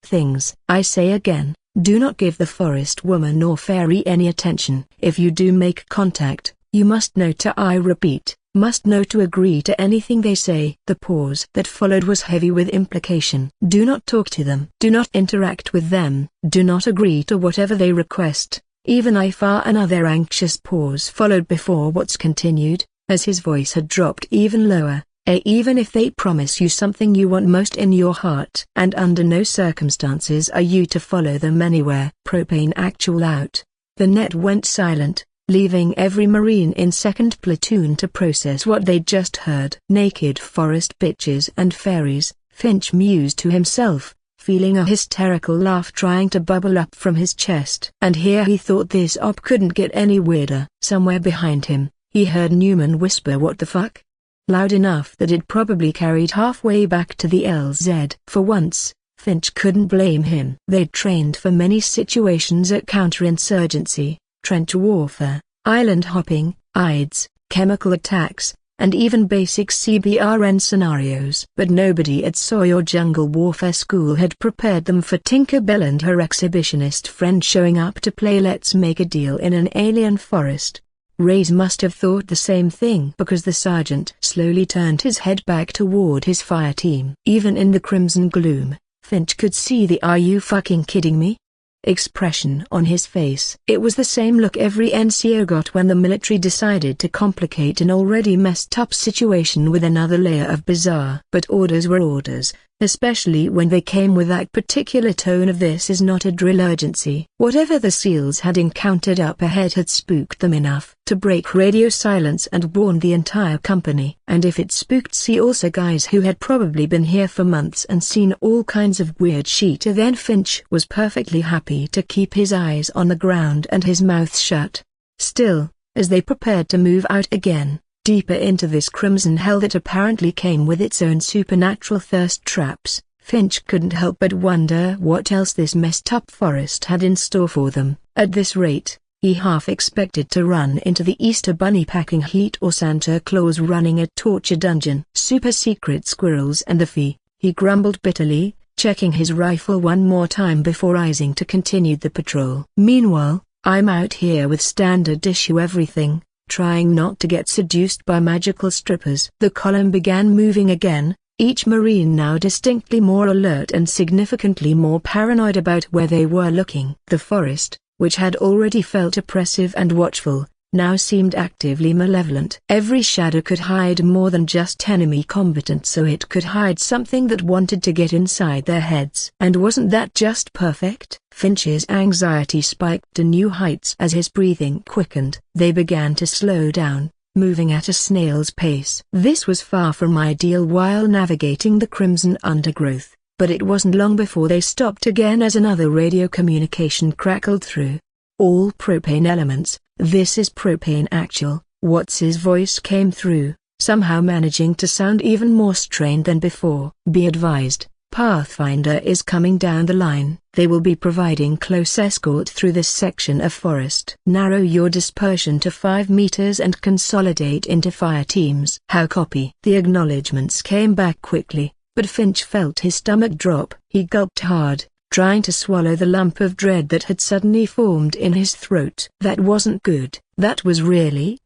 things. I say again, do not give the forest woman or fairy any attention. If you do make contact, you must note, I repeat, Must know to agree to anything they say. The pause that followed was heavy with implication. Do not talk to them. Do not interact with them. Do not agree to whatever they request, even if. Another anxious pause followed before Watts continued, as his voice had dropped even lower. Even if they promise you something you want most in your heart, and under no circumstances are you to follow them anywhere. Propane actual out. The net went silent, leaving every Marine in 2nd platoon to process what they'd just heard. Naked forest bitches and fairies, Finch mused to himself, feeling a hysterical laugh trying to bubble up from his chest. And here he thought this op couldn't get any weirder. Somewhere behind him, he heard Newman whisper, "What the fuck?" loud enough that it probably carried halfway back to the LZ. For once, Finch couldn't blame him. They'd trained for many situations at counterinsurgency, trench warfare, island hopping, IDs, chemical attacks, and even basic CBRN scenarios. But nobody at Soy or Jungle Warfare School had prepared them for Tinker Bell and her exhibitionist friend showing up to play Let's Make a Deal in an alien forest. Reyes must have thought the same thing, because the sergeant slowly turned his head back toward his fire team. Even in the crimson gloom, Finch could see the "Are you fucking kidding me?" expression on his face. It was the same look every NCO got when the military decided to complicate an already messed up situation with another layer of bizarre. But orders were orders, especially when they came with that particular tone of "this is not a drill urgency." Whatever the SEALs had encountered up ahead had spooked them enough to break radio silence and warn the entire company. And if it spooked also guys who had probably been here for months and seen all kinds of weird shit, then Finch was perfectly happy to keep his eyes on the ground and his mouth shut. Still, as they prepared to move out again, deeper into this crimson hell that apparently came with its own supernatural thirst traps, Finch couldn't help but wonder what else this messed up forest had in store for them. At this rate, he half expected to run into the Easter Bunny packing heat or Santa Claus running a torture dungeon. Super secret squirrels and the fee, he grumbled bitterly, checking his rifle one more time before rising to continue the patrol. Meanwhile, I'm out here with standard issue everything, trying not to get seduced by magical strippers. The column began moving again, each Marine now distinctly more alert and significantly more paranoid about where they were looking. The forest, which had already felt oppressive and watchful, now seemed actively malevolent. Every shadow could hide more than just enemy combatants, so it could hide something that wanted to get inside their heads. And wasn't that just perfect? Finch's anxiety spiked to new heights as his breathing quickened. They began to slow down, moving at a snail's pace. This was far from ideal while navigating the crimson undergrowth, but it wasn't long before they stopped again as another radio communication crackled through. "All propane elements, this is propane actual." Watts's voice came through, somehow managing to sound even more strained than before. "Be advised, Pathfinder is coming down the line. They will be providing close escort through this section of forest. Narrow your dispersion to 5 meters and consolidate into fire teams." "How copy?" The acknowledgements came back quickly, but Finch felt his stomach drop. He gulped hard, trying to swallow the lump of dread that had suddenly formed in his throat. That wasn't good. That was really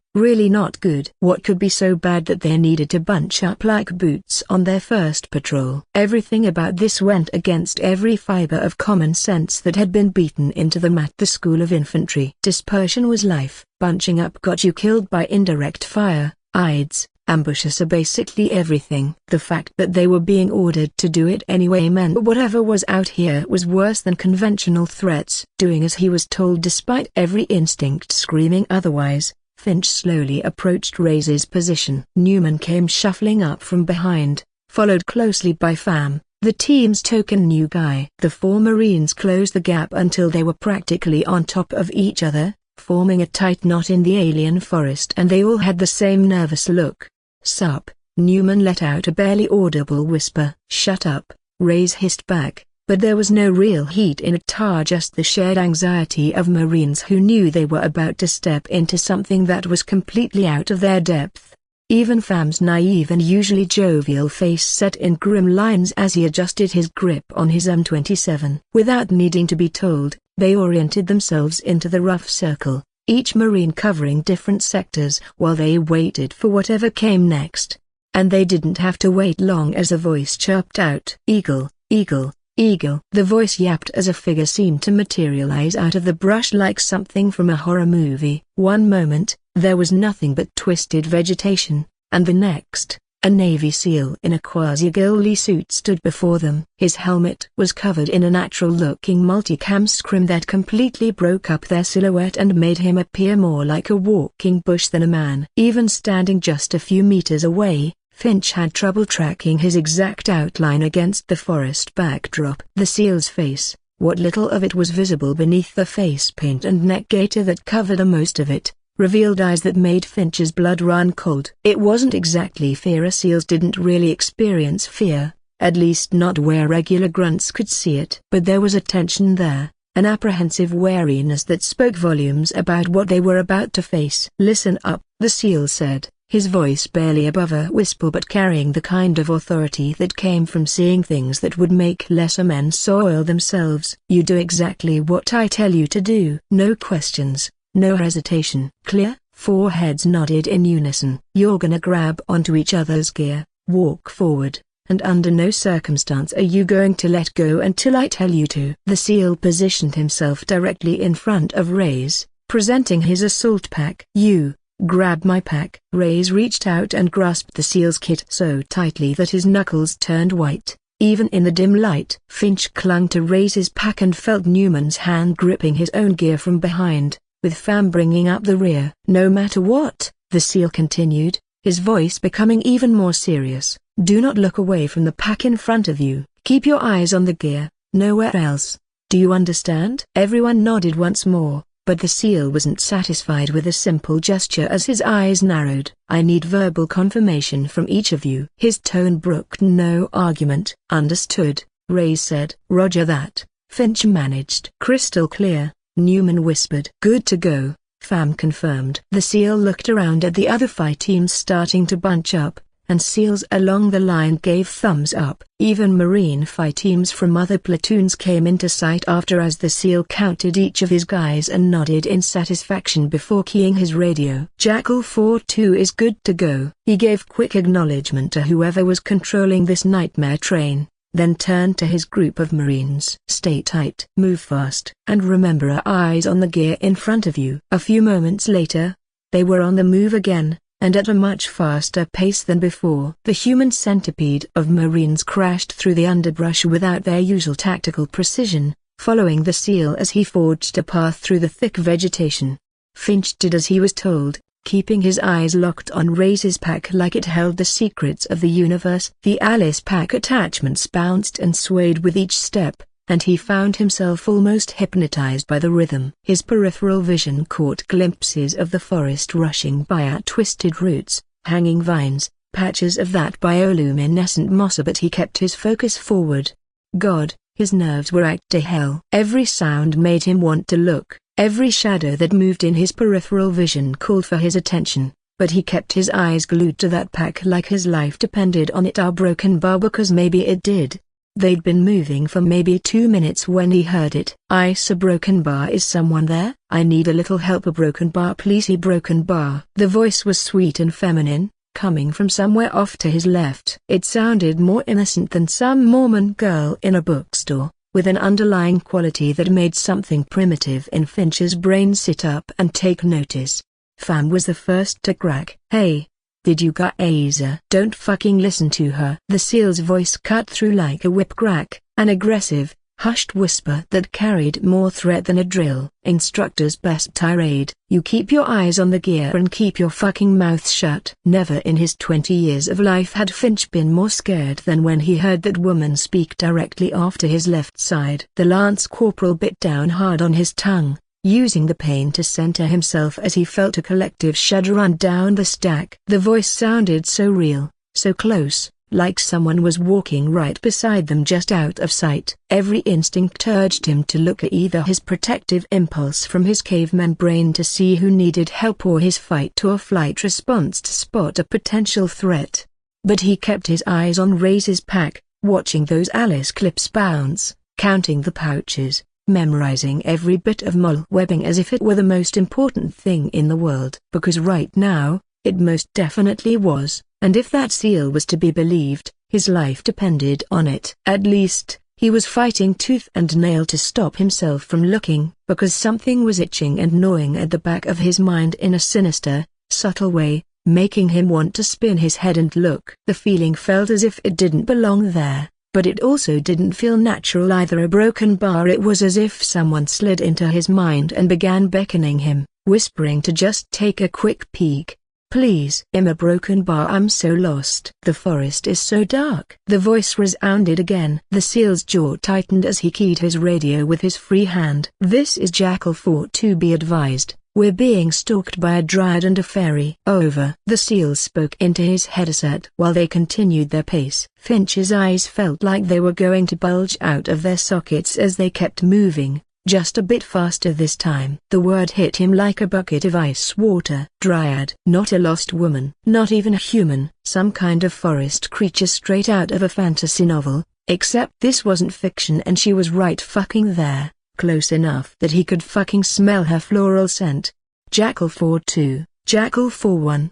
not good. What could be so bad that they needed to bunch up like boots on their first patrol? Everything about this went against every fiber of common sense that had been beaten into them at the School of Infantry. Dispersion was life. Bunching up got you killed by indirect fire. IDs, ambushes are basically everything. The fact that they were being ordered to do it anyway meant whatever was out here was worse than conventional threats. Doing as he was told despite every instinct screaming otherwise, Finch slowly approached Reyes' position. Newman came shuffling up from behind, followed closely by Pham, the team's token new guy. The 4 Marines closed the gap until they were practically on top of each other, forming a tight knot in the alien forest, and they all had the same nervous look. "Sup?" Newman let out a barely audible whisper. "Shut up," Reyes hissed back. But there was no real heat in it, just the shared anxiety of Marines who knew they were about to step into something that was completely out of their depth. Even Pham's naive and usually jovial face set in grim lines as he adjusted his grip on his M27. Without needing to be told, they oriented themselves into the rough circle, each marine covering different sectors while they waited for whatever came next. And they didn't have to wait long as a voice chirped out, "Eagle, eagle, eagle." The voice yapped as a figure seemed to materialize out of the brush like something from a horror movie. One moment, there was nothing but twisted vegetation, and the next, a Navy SEAL in a quasi-ghillie suit stood before them. His helmet was covered in a natural-looking multicam scrim that completely broke up their silhouette and made him appear more like a walking bush than a man. Even standing just a few meters away, Finch had trouble tracking his exact outline against the forest backdrop. The SEAL's face, what little of it was visible beneath the face paint and neck gaiter that covered most of it, revealed eyes that made Finch's blood run cold. It wasn't exactly fear. SEALs didn't really experience fear, at least not where regular grunts could see it. But there was a tension there, an apprehensive wariness that spoke volumes about what they were about to face. "Listen up," the SEAL said, his voice barely above a whisper but carrying the kind of authority that came from seeing things that would make lesser men soil themselves. "You do exactly what I tell you to do. No questions. No hesitation." "Clear?" Four heads nodded in unison. "You're gonna grab onto each other's gear, walk forward, and under no circumstance are you going to let go until I tell you to." The SEAL positioned himself directly in front of Reyes, presenting his assault pack. "You, grab my pack." Reyes reached out and grasped the SEAL's kit so tightly that his knuckles turned white, even in the dim light. Finch clung to Reyes's pack and felt Newman's hand gripping his own gear from behind, with Pham bringing up the rear. "No matter what," the SEAL continued, his voice becoming even more serious, "do not look away from the pack in front of you. Keep your eyes on the gear, nowhere else. Do you understand?" Everyone nodded once more, but the SEAL wasn't satisfied with a simple gesture as his eyes narrowed. "I need verbal confirmation from each of you." His tone brooked no argument. "Understood," Reyes said. "Roger that," Finch managed. "Crystal clear," Newman whispered. "Good to go," Pham confirmed. The SEAL looked around at the other fight teams starting to bunch up, and SEALs along the line gave thumbs up. Even Marine fight teams from other platoons came into sight after as the SEAL counted each of his guys and nodded in satisfaction before keying his radio. "Jackal 4-2 is good to go." He gave quick acknowledgement to whoever was controlling this nightmare train, then turned to his group of Marines. "Stay tight, move fast, and remember eyes on the gear in front of you." A few moments later, they were on the move again, and at a much faster pace than before. The human centipede of Marines crashed through the underbrush without their usual tactical precision, following the SEAL as he forged a path through the thick vegetation. Finch did as he was told, keeping his eyes locked on Reyes's pack like it held the secrets of the universe. The Alice pack attachments bounced and swayed with each step, and he found himself almost hypnotized by the rhythm. His peripheral vision caught glimpses of the forest rushing by at twisted roots, hanging vines, patches of that bioluminescent moss, but he kept his focus forward. God, his nerves were out to hell. Every sound made him want to look. Every shadow that moved in his peripheral vision called for his attention, but he kept his eyes glued to that pack like his life depended on it. Our broken bar, because maybe it did. They'd been moving for maybe 2 minutes when he heard it. "A broken bar, is someone there? I need a little help. A broken bar please." "He broken bar." The voice was sweet and feminine, coming from somewhere off to his left. It sounded more innocent than some Mormon girl in a bookstore, with an underlying quality that made something primitive in Finch's brain sit up and take notice. Pham was the first to crack. "Hey, did you guys don't fucking listen to her." The SEAL's voice cut through like a whip crack, an aggressive, hushed whisper that carried more threat than a drill instructor's best tirade. "You keep your eyes on the gear and keep your fucking mouth shut." Never in his 20 years of life had Finch been more scared than when he heard that woman speak directly off to his left side. The lance corporal bit down hard on his tongue, using the pain to center himself as he felt a collective shudder run down the stack. The voice sounded so real, so close, like someone was walking right beside them just out of sight. Every instinct urged him to look at either his protective impulse from his caveman brain to see who needed help or his fight or flight response to spot a potential threat. But he kept his eyes on Reyes's pack, watching those Alice clips bounce, counting the pouches, memorizing every bit of mole webbing as if it were the most important thing in the world. Because right now, it most definitely was, and if that seal was to be believed, his life depended on it. At least, he was fighting tooth and nail to stop himself from looking, because something was itching and gnawing at the back of his mind in a sinister, subtle way, making him want to spin his head and look. The feeling felt as if it didn't belong there, but it also didn't feel natural either. A broken bar. It was as if someone slid into his mind and began beckoning him, whispering to just take a quick peek. Please. I'm a broken bar. I'm so lost. The forest is so dark. The voice resounded again. The seal's jaw tightened as he keyed his radio with his free hand. This is Jackal 4-2. Be advised, we're being stalked by a dryad and a fairy. Over. The seal spoke into his headset while they continued their pace. Finch's eyes felt like they were going to bulge out of their sockets as they kept moving. Just a bit faster this time. The word hit him like a bucket of ice water. Dryad. Not a lost woman. Not even a human. Some kind of forest creature straight out of a fantasy novel, except this wasn't fiction and she was right fucking there, close enough that he could fucking smell her floral scent. Jackal 4-2, Jackal 4-1.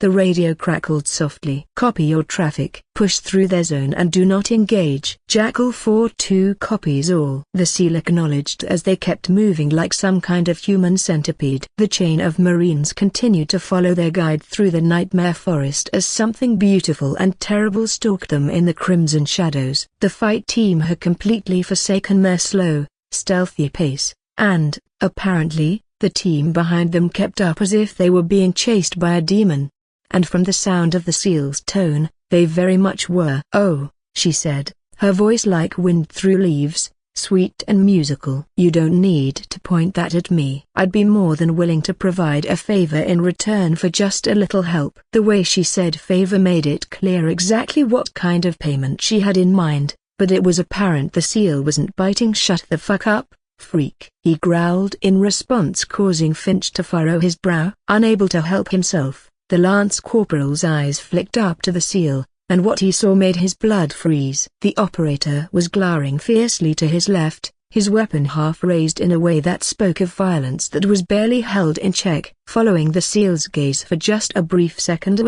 The radio crackled softly. Copy your traffic. Push through their zone and do not engage. Jackal 4-2 copies all. The seal acknowledged as they kept moving like some kind of human centipede. The chain of Marines continued to follow their guide through the nightmare forest as something beautiful and terrible stalked them in the crimson shadows. The fight team had completely forsaken their slow, stealthy pace, and, apparently, the team behind them kept up as if they were being chased by a demon. And from the sound of the seal's tone, they very much were. Oh, she said, her voice like wind through leaves, sweet and musical. You don't need to point that at me. I'd be more than willing to provide a favor in return for just a little help. The way she said favor made it clear exactly what kind of payment she had in mind, but it was apparent the seal wasn't biting. Shut the fuck up, freak. He growled in response, causing Finch to furrow his brow. Unable to help himself, the Lance Corporal's eyes flicked up to the seal, and what he saw made his blood freeze. The operator was glaring fiercely to his left, his weapon half raised in a way that spoke of violence that was barely held in check. Following the seal's gaze for just a brief second,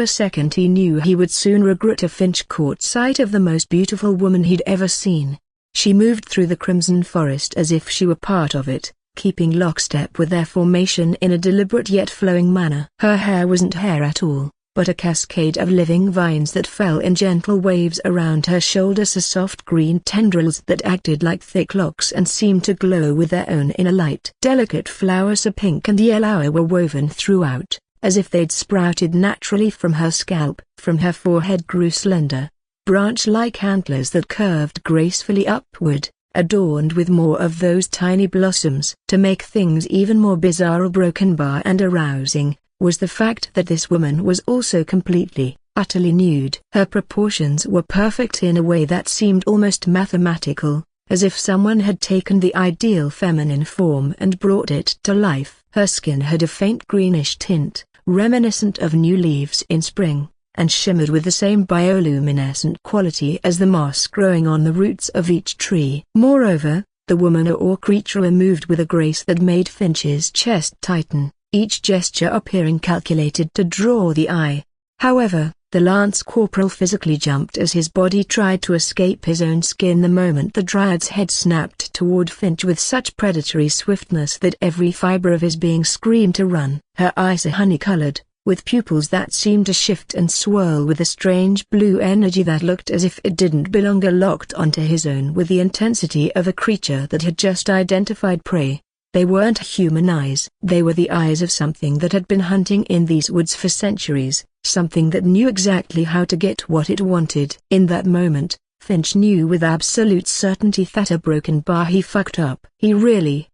he knew he would soon regret. Finch caught sight of the most beautiful woman he'd ever seen. She moved through the crimson forest as if she were part of it, keeping lockstep with their formation in a deliberate yet flowing manner. Her hair wasn't hair at all, but a cascade of living vines that fell in gentle waves around her shoulders, as soft green tendrils that acted like thick locks and seemed to glow with their own inner light. Delicate flowers of pink and yellow were woven throughout, as if they'd sprouted naturally from her scalp. From her forehead grew slender, branch-like antlers that curved gracefully upward, adorned with more of those tiny blossoms. To make things even more bizarre, broken bar and arousing, was the fact that this woman was also completely, utterly nude. Her proportions were perfect in a way that seemed almost mathematical, as if someone had taken the ideal feminine form and brought it to life. Her skin had a faint greenish tint, reminiscent of new leaves in spring, and shimmered with the same bioluminescent quality as the moss growing on the roots of each tree. Moreover, the woman or creature moved with a grace that made Finch's chest tighten, each gesture appearing calculated to draw the eye. However, the Lance Corporal physically jumped as his body tried to escape his own skin the moment the Dryad's head snapped toward Finch with such predatory swiftness that every fiber of his being screamed to run. Her eyes are honey-colored, with pupils that seemed to shift and swirl with a strange blue energy that looked as if it didn't belong, locked onto his own with the intensity of a creature that had just identified prey. They weren't human eyes. They were the eyes of something that had been hunting in these woods for centuries, something that knew exactly how to get what it wanted. In that moment, Finch knew with absolute certainty that a broken bar he fucked up. He really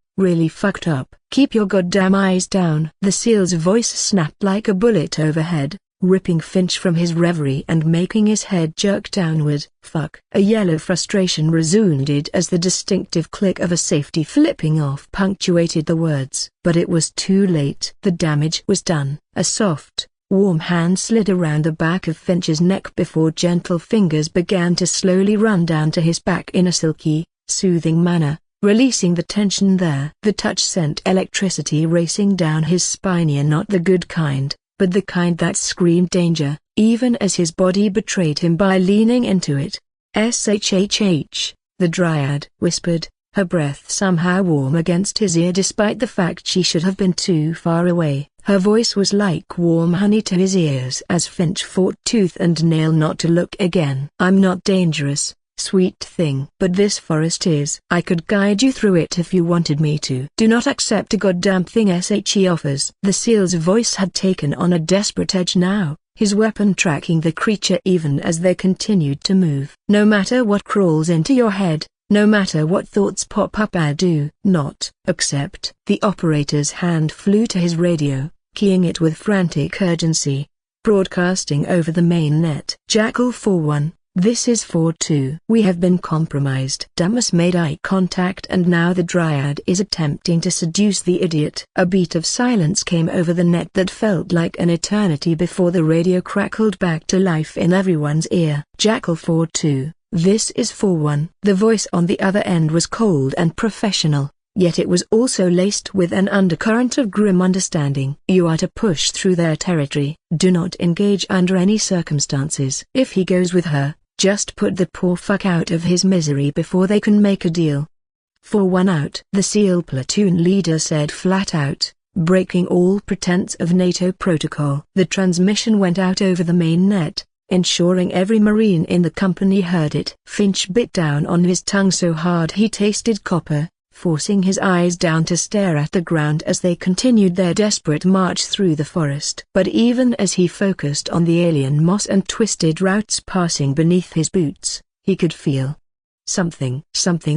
fucked up. Keep your goddamn eyes down. The seal's voice snapped like a bullet overhead, ripping Finch from his reverie and making his head jerk downward. Fuck. A yell of frustration resounded as the distinctive click of a safety flipping off punctuated the words. But it was too late. The damage was done. A soft, warm hand slid around the back of Finch's neck before gentle fingers began to slowly run down to his back in a silky, soothing manner, releasing the tension there. The touch sent electricity racing down his spine, not the good kind, but the kind that screamed danger, even as his body betrayed him by leaning into it. "Shhh," the Dryad whispered, her breath somehow warm against his ear despite the fact she should have been too far away. Her voice was like warm honey to his ears as Finch fought tooth and nail not to look again. "I'm not dangerous, sweet thing. But this forest is. I could guide you through it if you wanted me to. Do not accept a goddamn thing he offers." The seal's voice had taken on a desperate edge now, his weapon tracking the creature even as they continued to move. "No matter what crawls into your head, no matter what thoughts pop up, I do not accept." The operator's hand flew to his radio, keying it with frantic urgency. Broadcasting over the main net. "Jackal 4-1, this is 4-2. We have been compromised." Damas made eye contact, and now the Dryad is attempting to seduce the idiot. A beat of silence came over the net that felt like an eternity before the radio crackled back to life in everyone's ear. "Jackal 4-2. This is 4-1. The voice on the other end was cold and professional, yet it was also laced with an undercurrent of grim understanding. "You are to push through their territory. Do not engage under any circumstances. If he goes with her, just put the poor fuck out of his misery before they can make a deal." 4-1 out, the SEAL platoon leader said flat out, breaking all pretense of NATO protocol. The transmission went out over the main net, ensuring every Marine in the company heard it. Finch bit down on his tongue so hard he tasted copper, forcing his eyes down to stare at the ground as they continued their desperate march through the forest. But even as he focused on the alien moss and twisted roots passing beneath his boots, he could feel something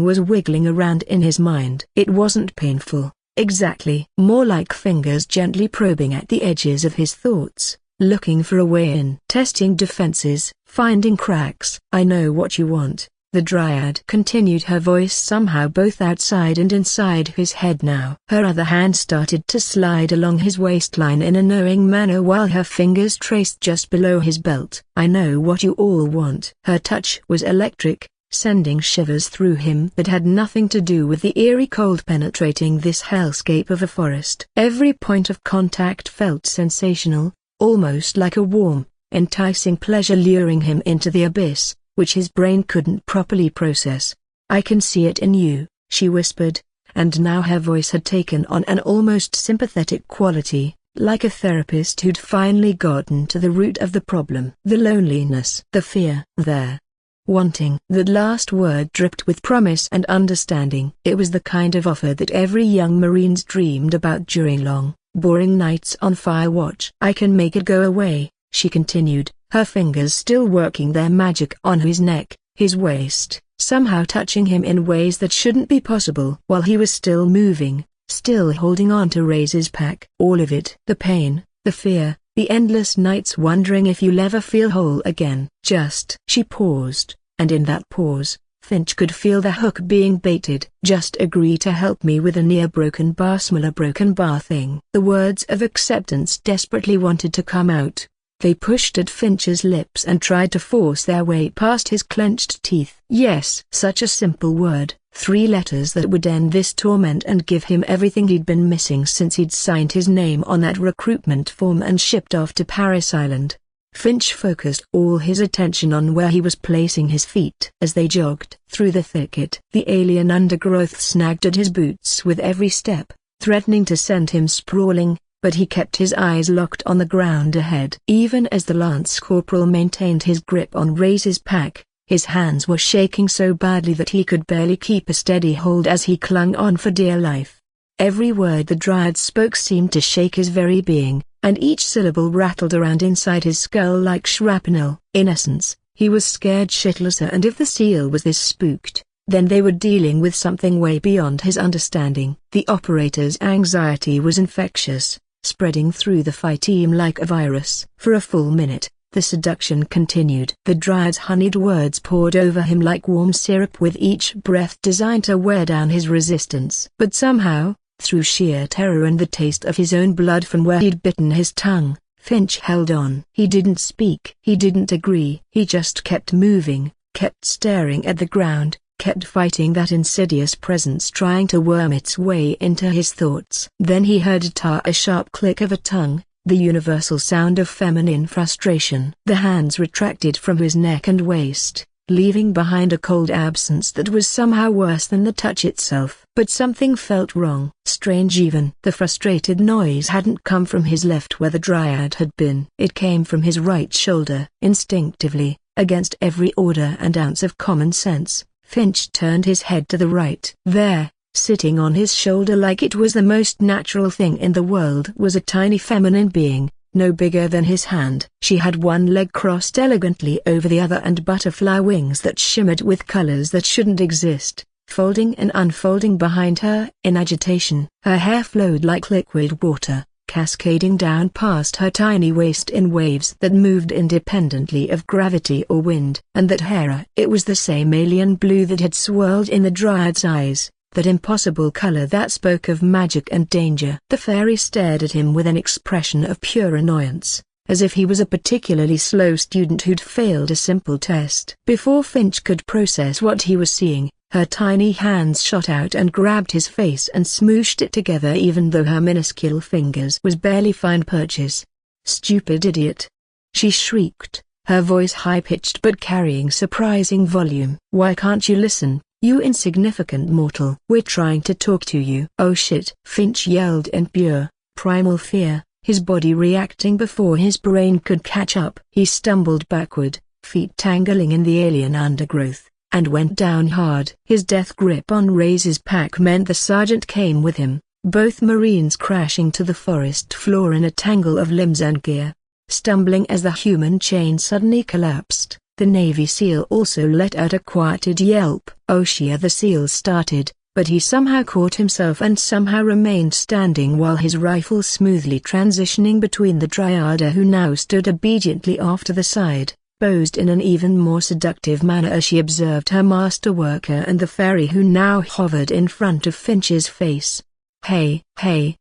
was wiggling around in his mind. It wasn't painful, exactly. More like fingers gently probing at the edges of his thoughts, looking for a way in. Testing defenses, finding cracks. "I know what you want," the Dryad continued, her voice somehow both outside and inside his head now. Her other hand started to slide along his waistline in a knowing manner while her fingers traced just below his belt. "I know what you all want." Her touch was electric, sending shivers through him that had nothing to do with the eerie cold penetrating this hellscape of a forest. Every point of contact felt sensational, almost like a warm, enticing pleasure luring him into the abyss, which his brain couldn't properly process. "I can see it in you," she whispered, and now her voice had taken on an almost sympathetic quality, like a therapist who'd finally gotten to the root of the problem. "The loneliness, the fear, there. Wanting." The last word dripped with promise and understanding. It was the kind of offer that every young Marine's dreamed about during long, boring nights on fire watch. "I can make it go away," she continued, her fingers still working their magic on his neck, his waist, somehow touching him in ways that shouldn't be possible. While he was still moving, still holding on to Ray's pack. "All of it. The pain, the fear, the endless nights wondering if you'll ever feel whole again. Just." She paused, and in that pause, Finch could feel the hook being baited. "Just agree to help me with a near-broken bar smaller broken bar thing." The words of acceptance desperately wanted to come out. They pushed at Finch's lips and tried to force their way past his clenched teeth. Yes, such a simple word, 3 letters that would end this torment and give him everything he'd been missing since he'd signed his name on that recruitment form and shipped off to Paris Island. Finch focused all his attention on where he was placing his feet. As they jogged through the thicket, the alien undergrowth snagged at his boots with every step, threatening to send him sprawling, but he kept his eyes locked on the ground ahead. Even as the lance corporal maintained his grip on Ray's pack, his hands were shaking so badly that he could barely keep a steady hold as he clung on for dear life. Every word the Dryad spoke seemed to shake his very being, and each syllable rattled around inside his skull like shrapnel. In essence, he was scared shitless, and if the SEAL was this spooked, then they were dealing with something way beyond his understanding. The operator's anxiety was infectious, spreading through the fight team like a virus. For a full minute, the seduction continued. The Dryad's honeyed words poured over him like warm syrup with each breath designed to wear down his resistance. But somehow, through sheer terror and the taste of his own blood from where he'd bitten his tongue, Finch held on. He didn't speak. He didn't agree. He just kept moving, kept staring at the ground, kept fighting that insidious presence trying to worm its way into his thoughts. Then he heard a sharp click of a tongue, the universal sound of feminine frustration. The hands retracted from his neck and waist, leaving behind a cold absence that was somehow worse than the touch itself. But something felt wrong. Strange even. The frustrated noise hadn't come from his left where the dryad had been. It came from his right shoulder. Instinctively, against every order and ounce of common sense, Finch turned his head to the right. There, sitting on his shoulder like it was the most natural thing in the world, was a tiny feminine being, no bigger than his hand. She had one leg crossed elegantly over the other and butterfly wings that shimmered with colors that shouldn't exist, folding and unfolding behind her in agitation. Her hair flowed like liquid water, cascading down past her tiny waist in waves that moved independently of gravity or wind. And that hair, it was the same alien blue that had swirled in the dryad's eyes, that impossible color that spoke of magic and danger. The fairy stared at him with an expression of pure annoyance, as if he was a particularly slow student who'd failed a simple test. Before Finch could process what he was seeing, her tiny hands shot out and grabbed his face and smooshed it together even though her minuscule fingers was barely fine purchase. "Stupid idiot!" she shrieked, her voice high-pitched but carrying surprising volume. "Why can't you listen, you insignificant mortal? We're trying to talk to you." "Oh shit!" Finch yelled in pure, primal fear, his body reacting before his brain could catch up. He stumbled backward, feet tangling in the alien undergrowth, and went down hard. His death grip on Ray's pack meant the sergeant came with him, both Marines crashing to the forest floor in a tangle of limbs and gear. Stumbling as the human chain suddenly collapsed, the Navy SEAL also let out a quieted yelp. Oshia the SEAL started, but he somehow caught himself and somehow remained standing while his rifle smoothly transitioning between the Dryada who now stood obediently off to the side, posed in an even more seductive manner as she observed her master worker and the fairy who now hovered in front of Finch's face. "Hey,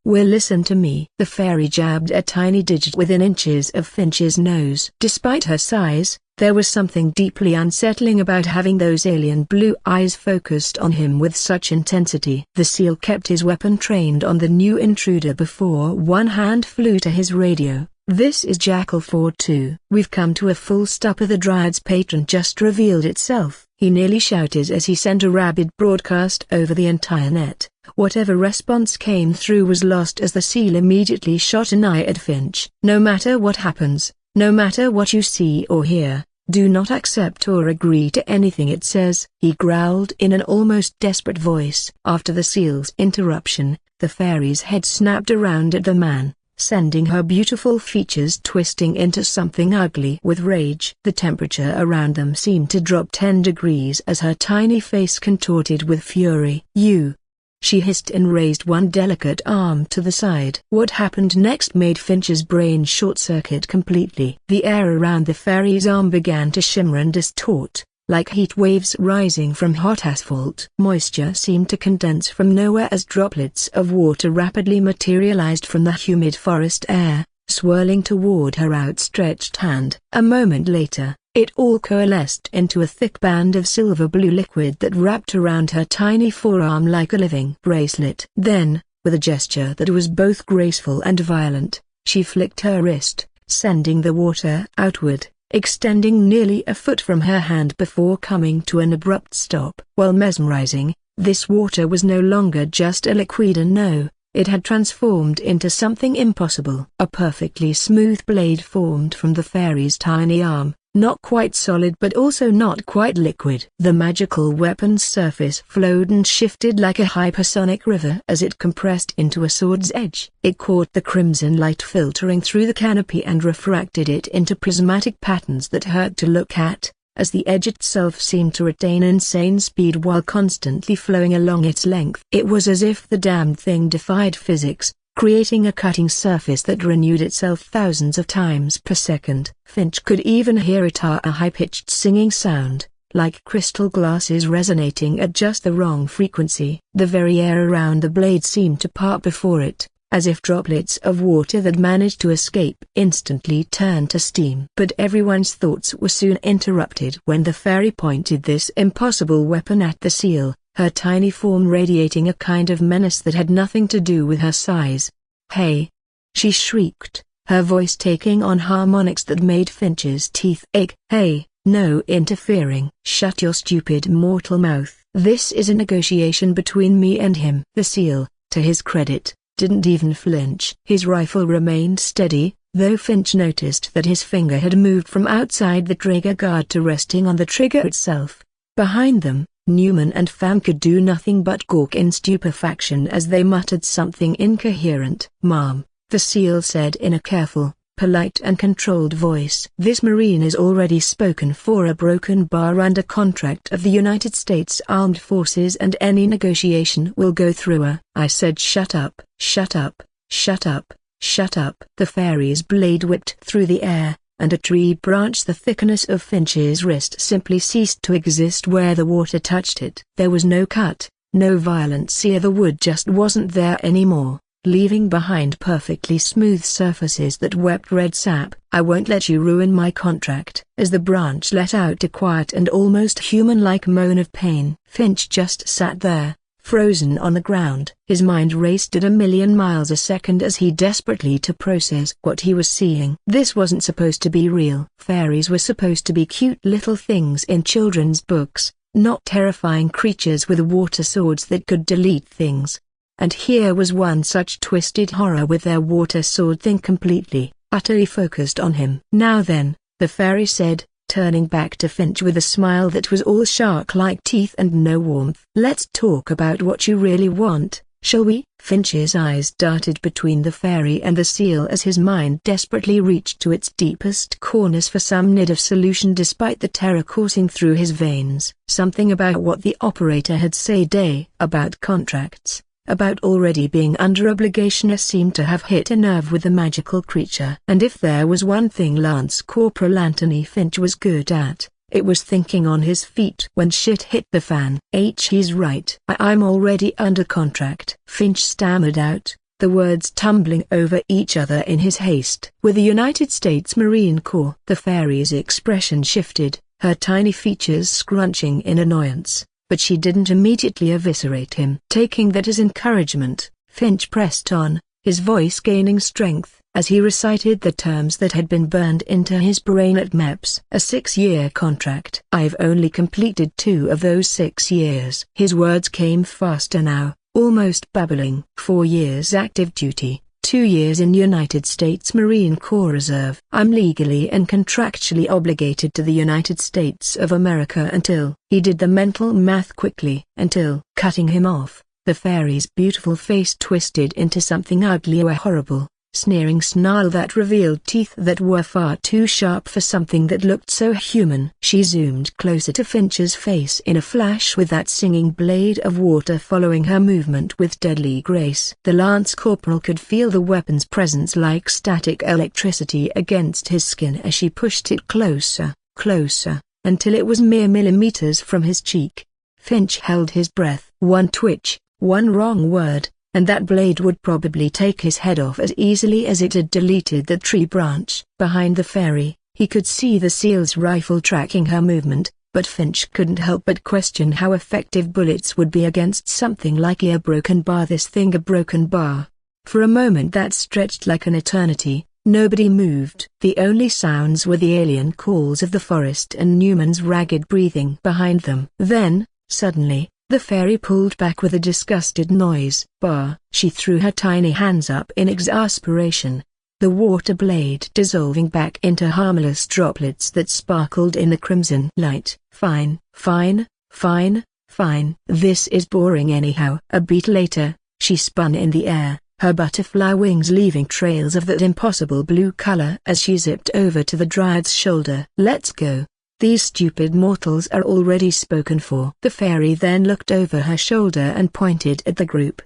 will listen to me." The fairy jabbed a tiny digit within inches of Finch's nose. Despite her size, there was something deeply unsettling about having those alien blue eyes focused on him with such intensity. The SEAL kept his weapon trained on the new intruder before one hand flew to his radio. "This is Jackal 4-2. We've come to a full stop. The Dryad's patron just revealed itself," he nearly shouted as he sent a rabid broadcast over the entire net. Whatever response came through was lost as the SEAL immediately shot an eye at Finch. "No matter what happens, no matter what you see or hear, do not accept or agree to anything it says," he growled in an almost desperate voice. After the SEAL's interruption, the fairy's head snapped around at the man, sending her beautiful features twisting into something ugly with rage. The temperature around them seemed to drop 10 degrees as her tiny face contorted with fury. "You!" she hissed and raised one delicate arm to the side. What happened next made Finch's brain short-circuit completely. The air around the fairy's arm began to shimmer and distort, like heat waves rising from hot asphalt. Moisture seemed to condense from nowhere as droplets of water rapidly materialized from the humid forest air, swirling toward her outstretched hand. A moment later, it all coalesced into a thick band of silver-blue liquid that wrapped around her tiny forearm like a living bracelet. Then, with a gesture that was both graceful and violent, she flicked her wrist, sending the water outward, extending nearly a foot from her hand before coming to an abrupt stop. While mesmerizing, this water was no longer just a liquid, and no, it had transformed into something impossible. A perfectly smooth blade formed from the fairy's tiny arm, not quite solid but also not quite liquid. The magical weapon's surface flowed and shifted like a hypersonic river as it compressed into a sword's edge. It caught the crimson light filtering through the canopy and refracted it into prismatic patterns that hurt to look at, as the edge itself seemed to retain insane speed while constantly flowing along its length. It was as if the damned thing defied physics, creating a cutting surface that renewed itself thousands of times per second. Finch could even hear it, a high-pitched singing sound, like crystal glasses resonating at just the wrong frequency. The very air around the blade seemed to part before it, as if droplets of water that managed to escape instantly turned to steam. But everyone's thoughts were soon interrupted when the fairy pointed this impossible weapon at the seal, her tiny form radiating a kind of menace that had nothing to do with her size. "Hey!" she shrieked, her voice taking on harmonics that made Finch's teeth ache. "Hey, no interfering." "Shut your stupid mortal mouth. This is a negotiation between me and him." The seal, to his credit, didn't even flinch. His rifle remained steady, though Finch noticed that his finger had moved from outside the trigger guard to resting on the trigger itself. Behind them, Newman and Pham could do nothing but gawk in stupefaction as they muttered something incoherent. "Ma'am," the seal said in a careful, polite and controlled voice. "This Marine is already spoken for a broken bar under contract of the United States Armed Forces and any negotiation will go through her." I said shut up, shut up, shut up, shut up. The fairy's blade whipped through the air, and a tree branch the thickness of Finch's wrist simply ceased to exist where the water touched it. There was no cut, no violent sear, the wood just wasn't there anymore, leaving behind perfectly smooth surfaces that wept red sap. "I won't let you ruin my contract." As the branch let out a quiet and almost human-like moan of pain, Finch just sat there, frozen on the ground. His mind raced at 1,000,000 miles a second as he desperately to process what he was seeing. This wasn't supposed to be real. Fairies were supposed to be cute little things in children's books, not terrifying creatures with water swords that could delete things. And here was one such twisted horror with their water sword thing completely, utterly focused on him. "Now then," the fairy said, turning back to Finch with a smile that was all shark-like teeth and no warmth. "Let's talk about what you really want, shall we?" Finch's eyes darted between the fairy and the seal as his mind desperately reached to its deepest corners for some nid of solution despite the terror coursing through his veins. Something about what the operator had said about contracts, about already being under obligation seemed to have hit a nerve with the magical creature. And if there was one thing Lance Corporal Anthony Finch was good at, it was thinking on his feet when shit hit the fan. He's right. I'm already under contract," Finch stammered out, the words tumbling over each other in his haste. "With the United States Marine Corps." The fairy's expression shifted, her tiny features scrunching in annoyance. But she didn't immediately eviscerate him. Taking that as encouragement, Finch pressed on, his voice gaining strength, as he recited the terms that had been burned into his brain at MEPS. "A 6-year contract. I've only completed 2 of those 6 years." His words came faster now, almost babbling. 4 years active duty, 2 years in United States Marine Corps Reserve. I'm legally and contractually obligated to the United States of America until, he did the mental math quickly, until, cutting him off, the fairy's beautiful face twisted into something ugly or horrible, sneering snarl that revealed teeth that were far too sharp for something that looked so human. She zoomed closer to Finch's face in a flash with that singing blade of water following her movement with deadly grace. The Lance Corporal could feel the weapon's presence like static electricity against his skin as she pushed it closer, closer, until it was mere millimeters from his cheek. Finch held his breath. One twitch, one wrong word, and that blade would probably take his head off as easily as it had deleted the tree branch. Behind the fairy, he could see the seal's rifle tracking her movement, but Finch couldn't help but question how effective bullets would be against something like a broken bar. This thing, a broken bar. For a moment that stretched like an eternity, nobody moved. The only sounds were the alien calls of the forest and Newman's ragged breathing behind them. Then, suddenly, the fairy pulled back with a disgusted noise. "Bar!" She threw her tiny hands up in exasperation, the water blade dissolving back into harmless droplets that sparkled in the crimson light. "Fine, fine, fine, fine. This is boring anyhow." A beat later, she spun in the air, her butterfly wings leaving trails of that impossible blue color as she zipped over to the Dryad's shoulder. "Let's go. These stupid mortals are already spoken for." The fairy then looked over her shoulder and pointed at the group.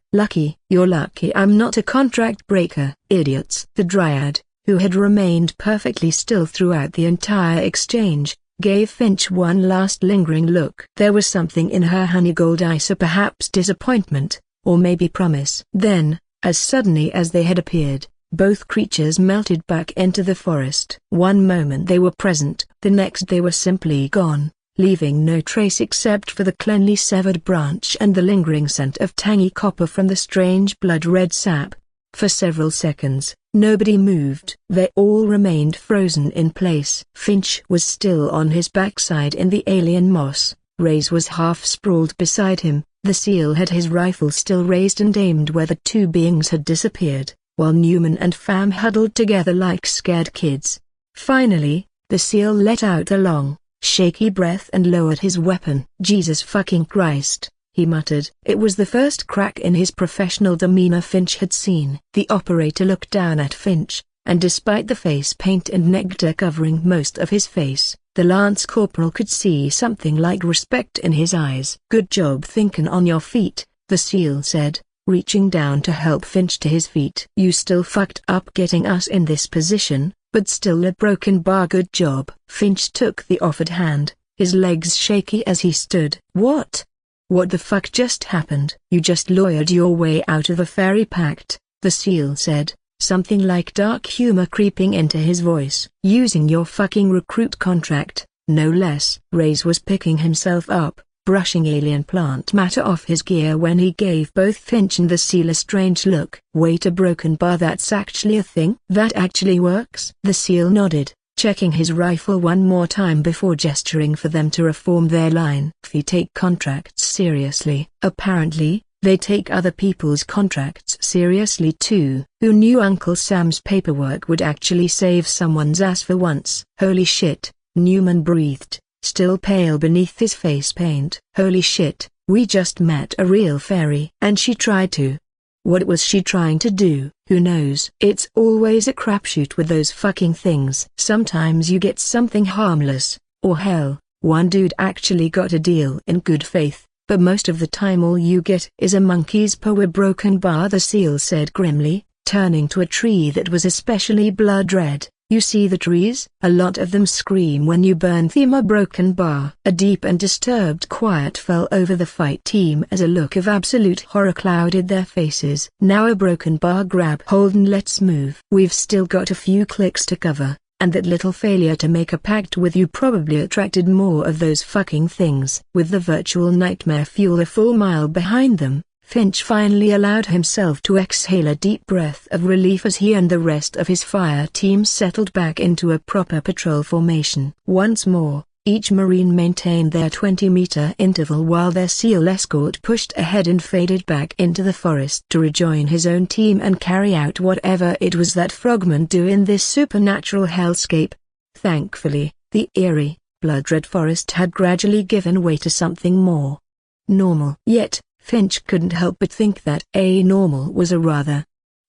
You're lucky I'm not a contract breaker, idiots." The Dryad, who had remained perfectly still throughout the entire exchange, gave Finch one last lingering look. There was something in her honey gold eyes, perhaps disappointment, or maybe promise. Then, As suddenly as they had appeared, both creatures melted back into the forest. One moment they were present, the next they were simply gone, leaving no trace except for the cleanly severed branch and the lingering scent of tangy copper from the strange blood-red sap. For several seconds, nobody moved. They all remained frozen in place. Finch was still on his backside in the alien moss. Reyes was half sprawled beside him. The seal had his rifle still raised and aimed where the two beings had disappeared, while Newman and Pham huddled together like scared kids. Finally, the seal let out a long, shaky breath and lowered his weapon. "Jesus fucking Christ," he muttered. It was the first crack in his professional demeanor Finch had seen. The operator looked down at Finch, and despite the face paint and nectar covering most of his face, the Lance Corporal could see something like respect in his eyes. "Good job thinking on your feet," the SEAL said, reaching down to help Finch to his feet. "You still fucked up getting us in this position, but still a broken bar. Good job." Finch took the offered hand, his legs shaky as he stood. What the fuck just happened?" "You just lawyered your way out of a fairy pact," the SEAL said, something like dark humor creeping into his voice. "Using your fucking recruit contract, no less." Reyes was picking himself up, brushing alien plant matter off his gear when he gave both Finch and the SEAL a strange look. "Wait, a broken bar? That's actually a thing? That actually works?" The SEAL nodded, checking his rifle one more time before gesturing for them to reform their line. "They take contracts seriously." "Apparently, they take other people's contracts seriously too." "Who knew Uncle Sam's paperwork would actually save someone's ass for once?" "Holy shit," Newman breathed, still pale beneath his face paint. "Holy shit, we just met a real fairy." "And she tried to." "What was she trying to do?" "Who knows?" "It's always a crapshoot with those fucking things. Sometimes you get something harmless, or hell, one dude actually got a deal in good faith. But most of the time all you get is a monkey's paw or broken bar," the SEAL said grimly, turning to a tree that was especially blood red. "You see the trees? A lot of them scream when you burn them a broken bar." A deep and disturbed quiet fell over the fight team as a look of absolute horror clouded their faces. "Now a broken bar? Grab hold and let's move. We've still got a few clicks to cover. And that little failure to make a pact with you probably attracted more of those fucking things." With the virtual nightmare fuel a full mile behind them, Finch finally allowed himself to exhale a deep breath of relief as he and the rest of his fire team settled back into a proper patrol formation. Once more, each Marine maintained their 20-meter interval while their SEAL escort pushed ahead and faded back into the forest to rejoin his own team and carry out whatever it was that frogmen do in this supernatural hellscape. Thankfully, the eerie, blood-red forest had gradually given way to something more normal. Yet, Finch couldn't help but think that normal was a rather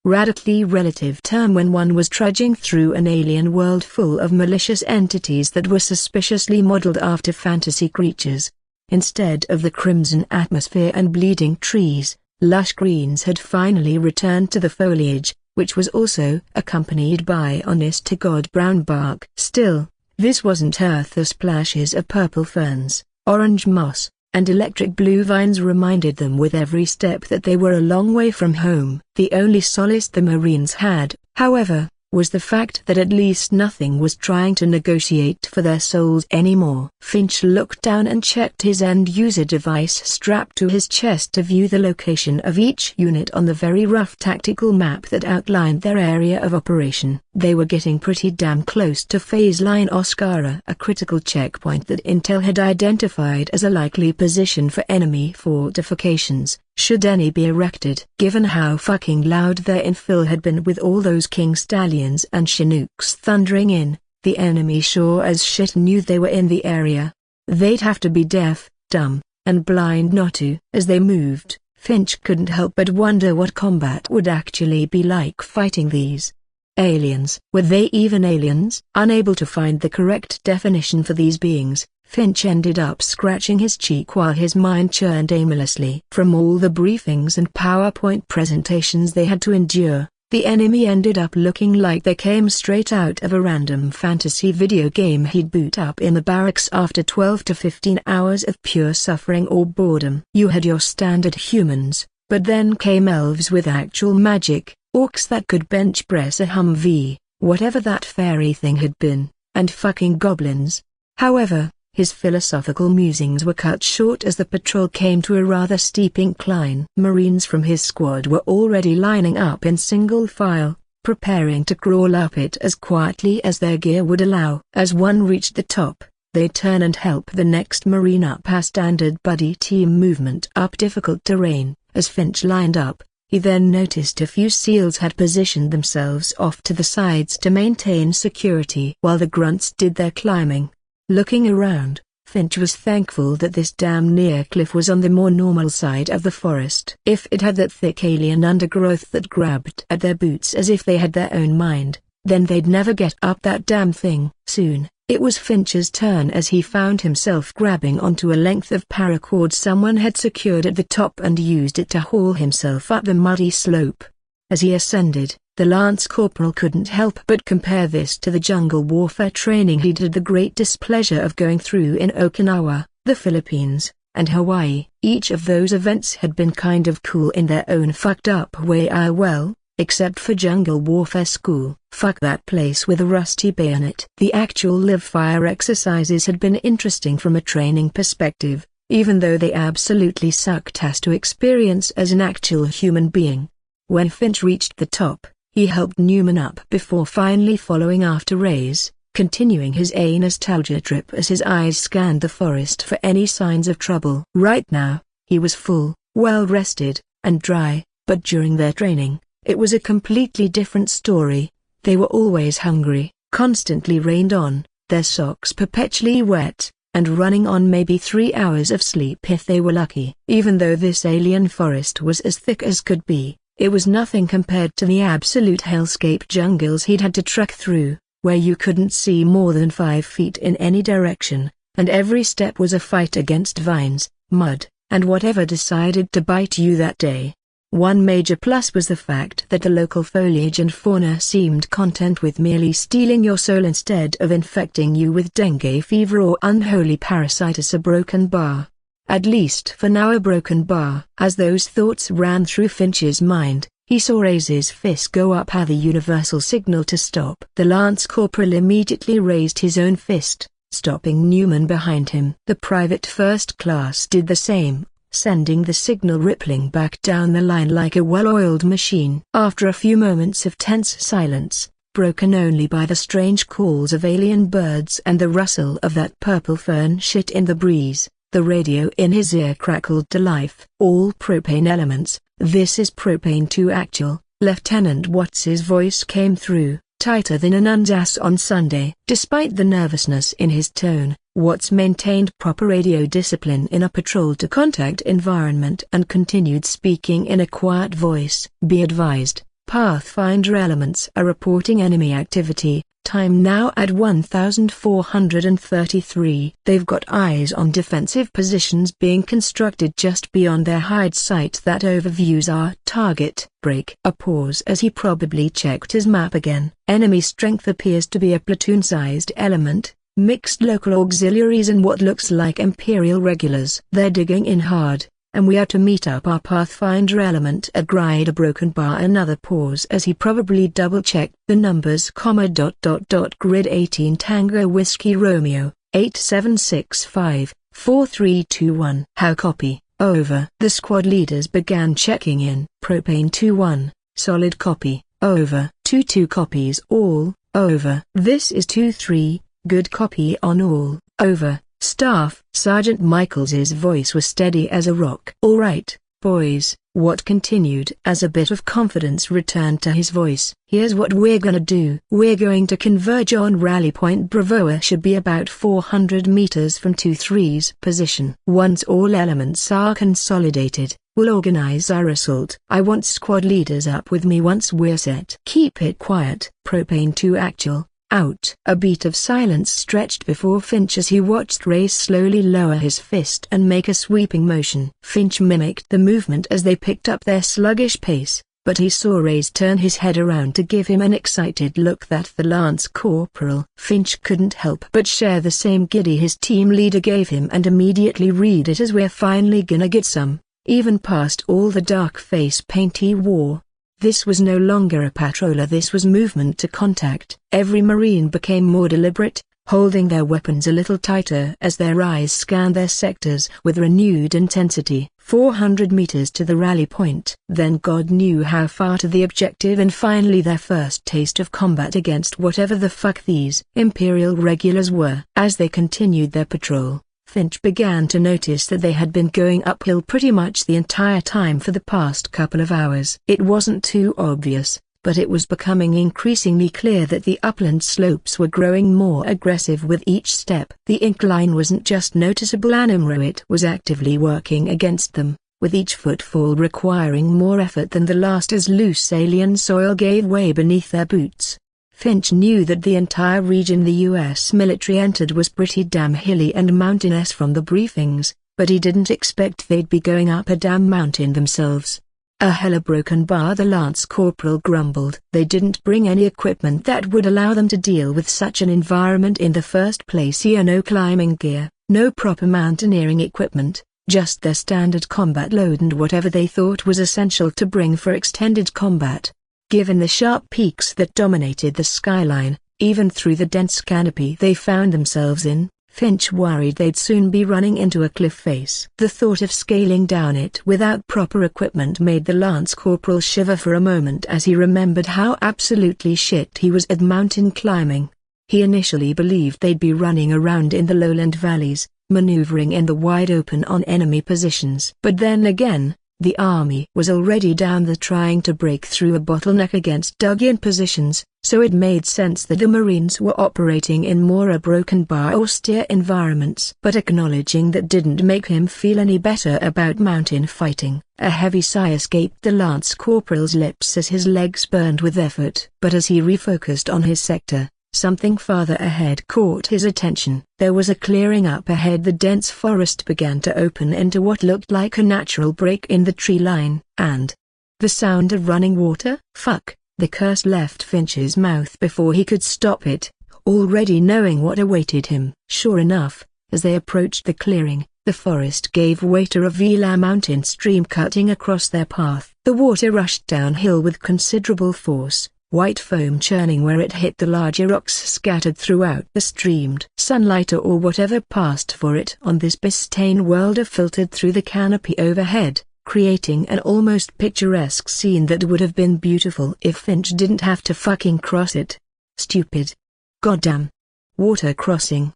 radically relative term when one was trudging through an alien world full of malicious entities that were suspiciously modeled after fantasy creatures. Instead of the crimson atmosphere and bleeding trees, lush greens had finally returned to the foliage, which was also accompanied by honest-to-God brown bark. Still, this wasn't Earth. The splashes of purple ferns, orange moss, and electric blue vines reminded them with every step that they were a long way from home. The only solace the Marines had, however, was the fact that at least nothing was trying to negotiate for their souls anymore. Finch looked down and checked his end-user device strapped to his chest to view the location of each unit on the very rough tactical map that outlined their area of operation. They were getting pretty damn close to Phase Line Oscara, a critical checkpoint that Intel had identified as a likely position for enemy fortifications, should any be erected. Given how fucking loud their infill had been with all those King Stallions and Chinooks thundering in, the enemy sure as shit knew they were in the area. They'd have to be deaf, dumb, and blind not to. As they moved, Finch couldn't help but wonder what combat would actually be like fighting these aliens. Were they even aliens? Unable to find the correct definition for these beings, Finch ended up scratching his cheek while his mind churned aimlessly. From all the briefings and PowerPoint presentations they had to endure, the enemy ended up looking like they came straight out of a random fantasy video game he'd boot up in the barracks after 12 to 15 hours of pure suffering or boredom. You had your standard humans, But then came elves with actual magic, orcs that could bench press a Humvee, whatever that fairy thing had been, and fucking goblins. However, his philosophical musings were cut short as the patrol came to a rather steep incline. Marines from his squad were already lining up in single file, preparing to crawl up it as quietly as their gear would allow. As one reached the top, they'd turn and help the next Marine up a standard buddy team movement up difficult terrain. As Finch lined up, he then noticed a few SEALs had positioned themselves off to the sides to maintain security while the grunts did their climbing. Looking around, Finch was thankful that this damn near cliff was on the more normal side of the forest. If it had that thick alien undergrowth that grabbed at their boots as if they had their own mind, then they'd never get up that damn thing. Soon, it was Finch's turn as he found himself grabbing onto a length of paracord someone had secured at the top and used it to haul himself up the muddy slope. As he ascended, the Lance Corporal couldn't help but compare this to the jungle warfare training he'd had the great displeasure of going through in Okinawa, the Philippines, and Hawaii. Each of those events had been kind of cool in their own fucked up way. Well, except for jungle warfare school. Fuck that place with a rusty bayonet. The actual live fire exercises had been interesting from a training perspective, even though they absolutely sucked ass to experience as an actual human being. When Finch reached the top, he helped Newman up before finally following after Reyes, continuing his nostalgia trip as his eyes scanned the forest for any signs of trouble. Right now, he was full, well-rested, and dry, but during their training, it was a completely different story. They were always hungry, constantly rained on, their socks perpetually wet, and running on maybe 3 hours of sleep if they were lucky. Even though this alien forest was as thick as could be, it was nothing compared to the absolute hellscape jungles he'd had to trek through, where you couldn't see more than 5 feet in any direction, and every step was a fight against vines, mud, and whatever decided to bite you that day. One major plus was the fact that the local foliage and fauna seemed content with merely stealing your soul instead of infecting you with dengue fever or unholy parasitis. A broken bar. At least for now a broken bar. As those thoughts ran through Finch's mind, he saw Reyes's fist go up as the universal signal to stop. The Lance Corporal immediately raised his own fist, stopping Newman behind him. The private first class did the same, sending the signal rippling back down the line like a well-oiled machine. After a few moments of tense silence, broken only by the strange calls of alien birds and the rustle of that purple fern shit in the breeze, the radio in his ear crackled to life. All propane elements, this is Propane 2 Actual, Lieutenant Watts's voice came through, tighter than a nun's ass on Sunday. Despite the nervousness in his tone, Watts maintained proper radio discipline in a patrol-to-contact environment and continued speaking in a quiet voice. Be advised, Pathfinder elements are reporting enemy activity, time now at 1433. They've got eyes on defensive positions being constructed just beyond their hide site that overviews our target. Break. A pause as he probably checked his map again. Enemy strength appears to be a platoon-sized element, mixed local auxiliaries and what looks like Imperial regulars. They're digging in hard, and we are to meet up our Pathfinder element at Grid. A broken bar. Another pause as he probably double-checked the numbers. Grid 18 Tango Whiskey Romeo, 8765, 4321. How copy? Over. The squad leaders began checking in. Propane 2-1, solid copy. Over. 2-2 copies all. Over. This is 2-3. Good copy on all. Over. Staff. Sergeant Michaels's voice was steady as a rock. All right, boys, Watt continued as a bit of confidence returned to his voice. Here's what we're gonna do. We're going to converge on Rally Point Bravo. Should be about 400 meters from 2-3's position. Once all elements are consolidated, we'll organize our assault. I want squad leaders up with me once we're set. Keep it quiet. Propane 2 Actual. Out. A beat of silence stretched before Finch as he watched Reyes slowly lower his fist and make a sweeping motion. Finch mimicked the movement as they picked up their sluggish pace, but he saw Reyes turn his head around to give him an excited look that the Lance Corporal. Finch couldn't help but share the same giddy his team leader gave him and immediately read it as we're finally gonna get some. even past all the dark face paint he wore. This was no longer a patroller, this was movement to contact. Every Marine became more deliberate, holding their weapons a little tighter as their eyes scanned their sectors with renewed intensity. 400 meters to the rally point. Then God knew how far to the objective, and finally their first taste of combat against whatever the fuck these Imperial regulars were. As they continued their patrol, Finch began to notice that they had been going uphill pretty much the entire time for the past couple of hours. It wasn't too obvious, but it was becoming increasingly clear that the upland slopes were growing more aggressive with each step. The incline wasn't just noticeable anymore, it was actively working against them, with each footfall requiring more effort than the last as loose alien soil gave way beneath their boots. Finch knew that the entire region the U.S. military entered was pretty damn hilly and mountainous from the briefings, but he didn't expect they'd be going up a damn mountain themselves. "A hella broken bar," the Lance Corporal grumbled. They didn't bring any equipment that would allow them to deal with such an environment in the first place. Here, no climbing gear, no proper mountaineering equipment, just their standard combat load and whatever they thought was essential to bring for extended combat. Given the sharp peaks that dominated the skyline, even through the dense canopy they found themselves in, Finch worried they'd soon be running into a cliff face. The thought of scaling down it without proper equipment made the Lance Corporal shiver for a moment as he remembered how absolutely shit he was at mountain climbing. He initially believed they'd be running around in the lowland valleys, maneuvering in the wide open on enemy positions. But then again, the army was already down the trying to break through a bottleneck against dug-in positions, so it made sense that the Marines were operating in more a broken bar austere environments. But acknowledging that didn't make him feel any better about mountain fighting. A heavy sigh escaped the Lance Corporal's lips as his legs burned with effort. But as he refocused on his sector, something farther ahead caught his attention. There was a clearing up ahead. The dense forest began to open into what looked like a natural break in the tree line. And the sound of running water? Fuck, the curse left Finch's mouth before he could stop it, already knowing what awaited him. Sure enough, as they approached the clearing, the forest gave way to a Vila mountain stream cutting across their path. The water rushed downhill with considerable force, white foam churning where it hit the larger rocks scattered throughout the streamed sunlight or whatever passed for it on this pristine world filtered through the canopy overhead, creating an almost picturesque scene that would have been beautiful if Finch didn't have to fucking cross it. Stupid. Goddamn. Water crossing.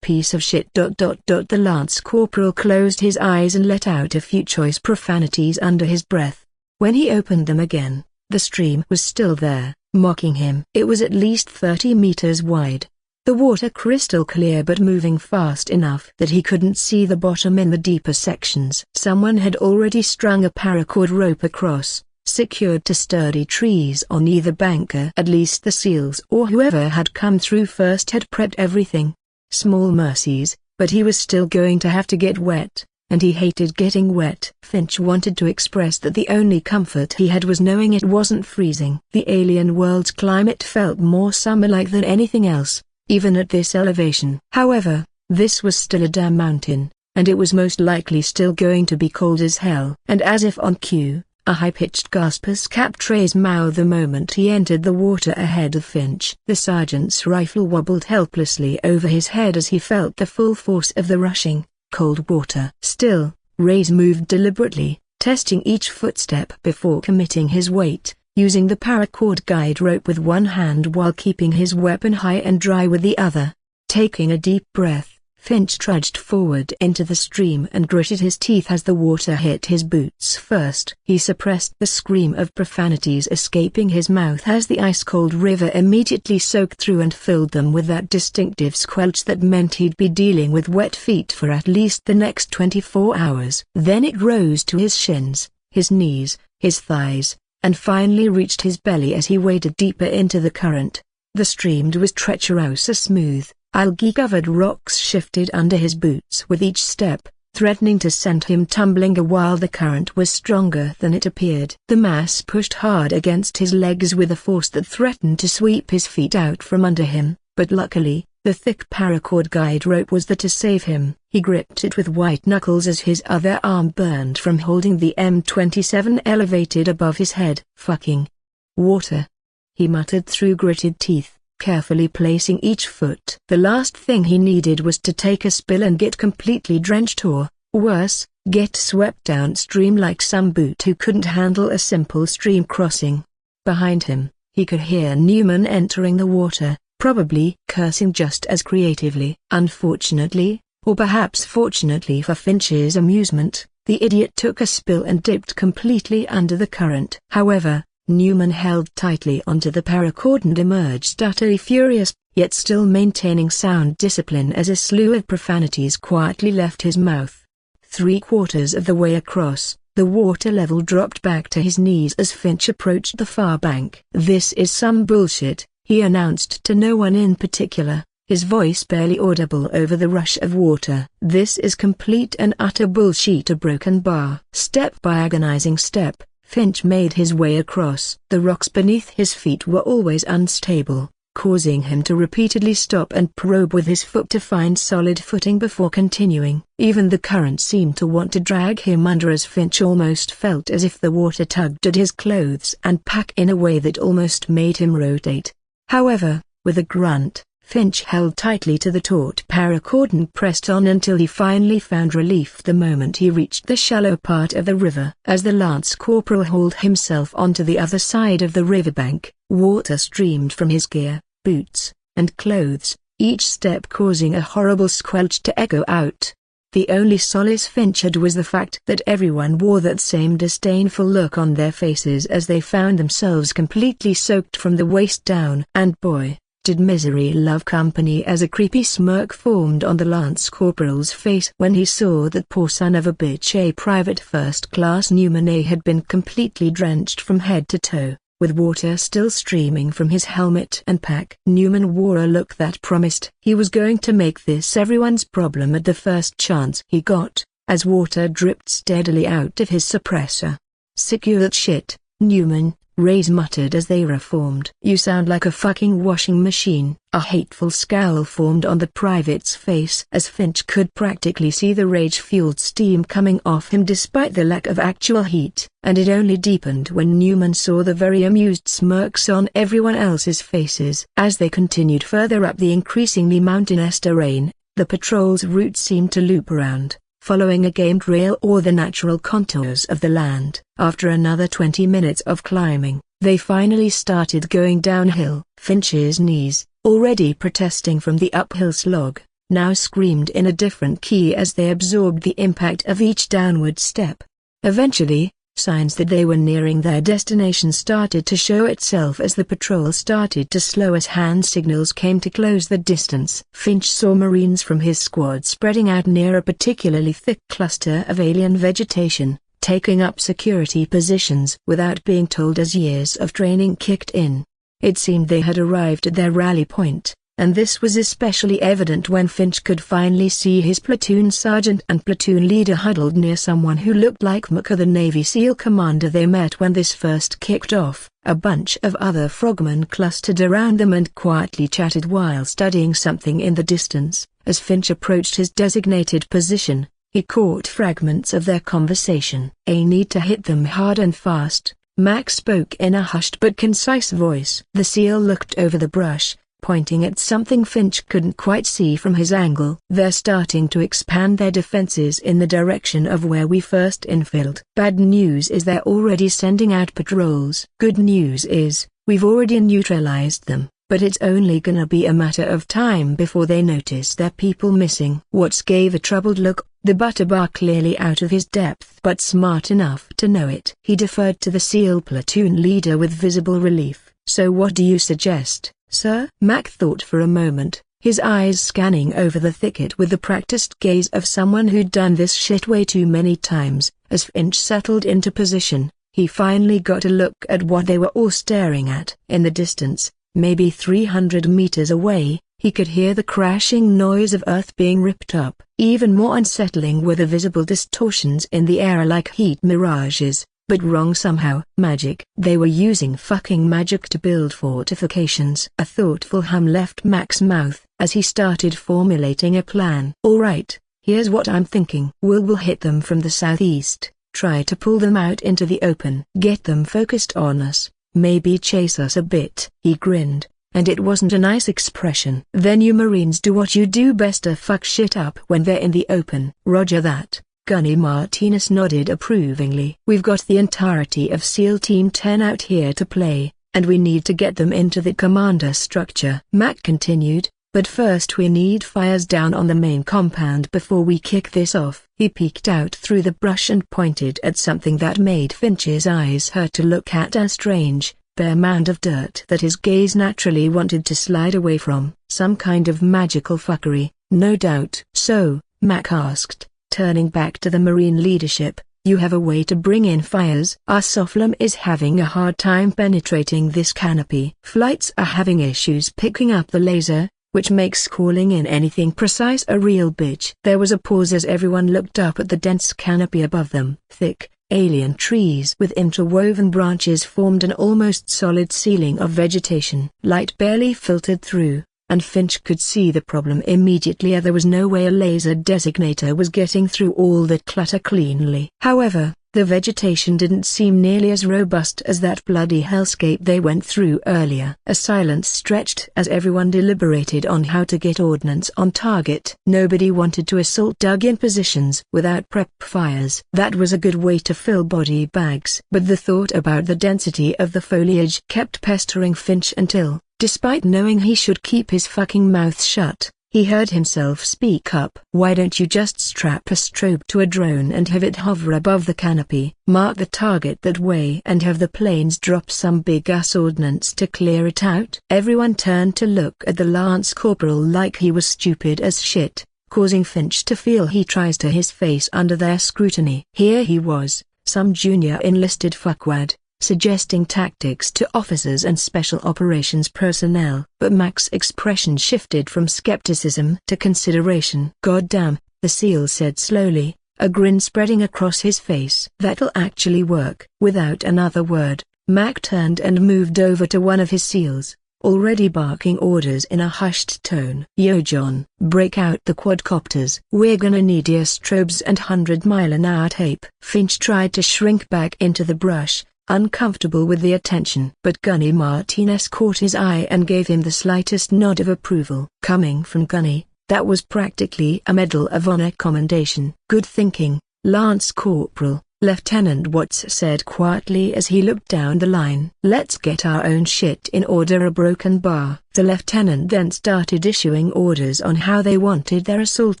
Piece of shit. The Lance Corporal closed his eyes and let out a few choice profanities under his breath. When he opened them again, the stream was still there, mocking him. It was at least 30 meters wide. The water crystal clear but moving fast enough that he couldn't see the bottom in the deeper sections. Someone had already strung a paracord rope across, secured to sturdy trees on either bank. At least the seals or whoever had come through first had prepped everything. Small mercies, but he was still going to have to get wet. And he hated getting wet. Finch wanted to express that the only comfort he had was knowing it wasn't freezing. The alien world's climate felt more summer-like than anything else, even at this elevation. However, this was still a damn mountain, and it was most likely still going to be cold as hell. And as if on cue, a high-pitched gasp escaped Trey's mouth the moment he entered the water ahead of Finch. The sergeant's rifle wobbled helplessly over his head as he felt the full force of the rushing, cold water. Still, Reyes moved deliberately, testing each footstep before committing his weight, using the paracord guide rope with one hand while keeping his weapon high and dry with the other. Taking a deep breath, Finch trudged forward into the stream and gritted his teeth as the water hit his boots first. He suppressed the scream of profanities escaping his mouth as the ice-cold river immediately soaked through and filled them with that distinctive squelch that meant he'd be dealing with wet feet for at least the next 24 hours. Then it rose to his shins, his knees, his thighs, and finally reached his belly as he waded deeper into the current. The stream was treacherous, smooth. Algae-covered rocks shifted under his boots with each step, threatening to send him tumbling while the current was stronger than it appeared. The mass pushed hard against his legs with a force that threatened to sweep his feet out from under him, but luckily, The thick paracord guide rope was there to save him. He gripped it with white knuckles as his other arm burned from holding the M27 elevated above his head. "Fucking water," he muttered through gritted teeth, carefully placing each foot. The last thing he needed was to take a spill and get completely drenched or, worse, get swept downstream like some boot who couldn't handle a simple stream crossing. Behind him, he could hear Newman entering the water, probably cursing just as creatively. Unfortunately, or perhaps fortunately for Finch's amusement, the idiot took a spill and dipped completely under the current. However, Newman held tightly onto the paracord and emerged utterly furious, yet still maintaining sound discipline as a slew of profanities quietly left his mouth. 3/4 of the way across, the water level dropped back to his knees as Finch approached the far bank. "This is some bullshit," he announced to no one in particular, his voice barely audible over the rush of water. "This is complete and utter bullshit." A broken bar. Step by agonizing step, Finch made his way across. The rocks beneath his feet were always unstable, causing him to repeatedly stop and probe with his foot to find solid footing before continuing. Even the current seemed to want to drag him under as Finch almost felt as if the water tugged at his clothes and pack in a way that almost made him rotate. However, with a grunt, Finch held tightly to the taut paracord and pressed on until he finally found relief the moment he reached the shallow part of the river. As the lance corporal hauled himself onto the other side of the riverbank, water streamed from his gear, boots, and clothes, each step causing a horrible squelch to echo out. The only solace Finch had was the fact that everyone wore that same disdainful look on their faces as they found themselves completely soaked from the waist down. And boy, did misery love company, as a creepy smirk formed on the lance corporal's face when he saw that poor son of a bitch a Private First Class Newman A had been completely drenched from head to toe, with water still streaming from his helmet and pack. Newman wore a look that promised he was going to make this everyone's problem at the first chance he got, as water dripped steadily out of his suppressor. "Sick you that shit, Newman," Ray's muttered as they reformed. "You sound like a fucking washing machine." A hateful scowl formed on the private's face as Finch could practically see the rage-fueled steam coming off him despite the lack of actual heat, and it only deepened when Newman saw the very amused smirks on everyone else's faces. As they continued further up the increasingly mountainous terrain, the patrol's route seemed to loop around, following a game trail or the natural contours of the land. After another 20 minutes of climbing, they finally started going downhill. Finch's knees, already protesting from the uphill slog, now screamed in a different key as they absorbed the impact of each downward step. Eventually, signs that they were nearing their destination started to show itself as the patrol started to slow as hand signals came to close the distance. Finch saw Marines from his squad spreading out near a particularly thick cluster of alien vegetation, taking up security positions without being told as years of training kicked in. It seemed they had arrived at their rally point, and this was especially evident when Finch could finally see his platoon sergeant and platoon leader huddled near someone who looked like Maka, the Navy SEAL commander they met when this first kicked off. A bunch of other frogmen clustered around them and quietly chatted while studying something in the distance. As Finch approached his designated position, he caught fragments of their conversation. "A need to hit them hard and fast," Mac spoke in a hushed but concise voice. The SEAL looked over the brush, pointing at something Finch couldn't quite see from his angle. "They're starting to expand their defenses in the direction of where we first infilled. Bad news is they're already sending out patrols. Good news is, we've already neutralized them, but it's only gonna be a matter of time before they notice their people missing." Watts gave a troubled look, the butterbar clearly out of his depth but smart enough to know it. He deferred to the SEAL platoon leader with visible relief. "So what do you suggest, sir?" Mac thought for a moment, his eyes scanning over the thicket with the practiced gaze of someone who'd done this shit way too many times. As Finch settled into position, he finally got a look at what they were all staring at. In the distance, maybe 300 meters away, he could hear the crashing noise of earth being ripped up. Even more unsettling were the visible distortions in the air like heat mirages, but wrong somehow. Magic. They were using fucking magic to build fortifications. A thoughtful hum left Mac's mouth as he started formulating a plan. Alright, here's what I'm thinking. We'll hit them from the southeast, try to pull them out into the open. Get them focused on us, maybe chase us a bit. He grinned, and it wasn't a nice expression. Then you Marines do what you do best, to fuck shit up when they're in the open. Roger that. Gunny Martinez nodded approvingly. We've got the entirety of SEAL Team 10 out here to play, and we need to get them into the commander structure. Mac continued, but first we need fires down on the main compound before we kick this off. He peeked out through the brush and pointed at something that made Finch's eyes hurt to look at, a strange, bare mound of dirt that his gaze naturally wanted to slide away from. Some kind of magical fuckery, no doubt. So, Mac asked, turning back to the Marine leadership, you have a way to bring in fires? Our Soflum is having a hard time penetrating this canopy. Flights are having issues picking up the laser, which makes calling in anything precise a real bitch. There was a pause as everyone looked up at the dense canopy above them. Thick, alien trees with interwoven branches formed an almost solid ceiling of vegetation. Light barely filtered through, and Finch could see the problem immediately. There was no way a laser designator was getting through all that clutter cleanly. However, the vegetation didn't seem nearly as robust as that bloody hellscape they went through earlier. A silence stretched as everyone deliberated on how to get ordnance on target. Nobody wanted to assault dug-in positions without prep fires. That was a good way to fill body bags. But the thought about the density of the foliage kept pestering Finch until, despite knowing he should keep his fucking mouth shut, he heard himself speak up. Why don't you just strap a strobe to a drone and have it hover above the canopy, mark the target that way, and have the planes drop some big-ass ordnance to clear it out? Everyone turned to look at the Lance Corporal like he was stupid as shit, causing Finch to feel he tries to his face under their scrutiny. Here he was, some junior enlisted fuckwad, suggesting tactics to officers and special operations personnel. But Mac's expression shifted from skepticism to consideration. "Goddamn," the SEAL said slowly, a grin spreading across his face. "That'll actually work." Without another word, Mac turned and moved over to one of his SEALs, already barking orders in a hushed tone. "Yo John, break out the quadcopters. We're gonna need ear strobes and 100-mile-an-hour tape." Finch tried to shrink back into the brush, uncomfortable with the attention. But Gunny Martinez caught his eye and gave him the slightest nod of approval. Coming from Gunny, that was practically a Medal of Honor commendation. "Good thinking, Lance Corporal," Lieutenant Watts said quietly as he looked down the line. "Let's get our own shit in order." A broken bar. The lieutenant then started issuing orders on how they wanted their assault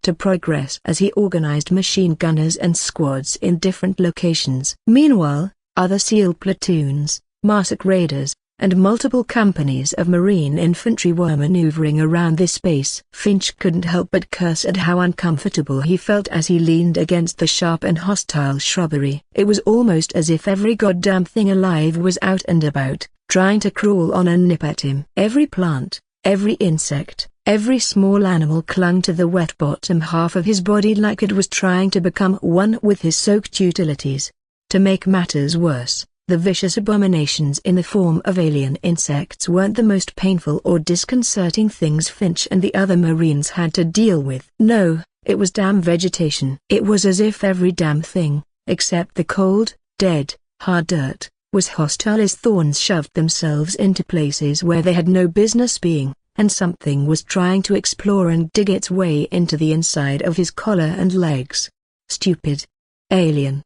to progress as he organized machine gunners and squads in different locations. Meanwhile, other SEAL platoons, Marsic raiders, and multiple companies of Marine infantry were maneuvering around this base. Finch couldn't help but curse at how uncomfortable he felt as he leaned against the sharp and hostile shrubbery. It was almost as if every goddamn thing alive was out and about, trying to crawl on and nip at him. Every plant, every insect, every small animal clung to the wet bottom half of his body like it was trying to become one with his soaked utilities. To make matters worse, the vicious abominations in the form of alien insects weren't the most painful or disconcerting things Finch and the other Marines had to deal with. No, it was damn vegetation. It was as if every damn thing, except the cold, dead, hard dirt, was hostile as thorns shoved themselves into places where they had no business being, and something was trying to explore and dig its way into the inside of his collar and legs. Stupid. Alien.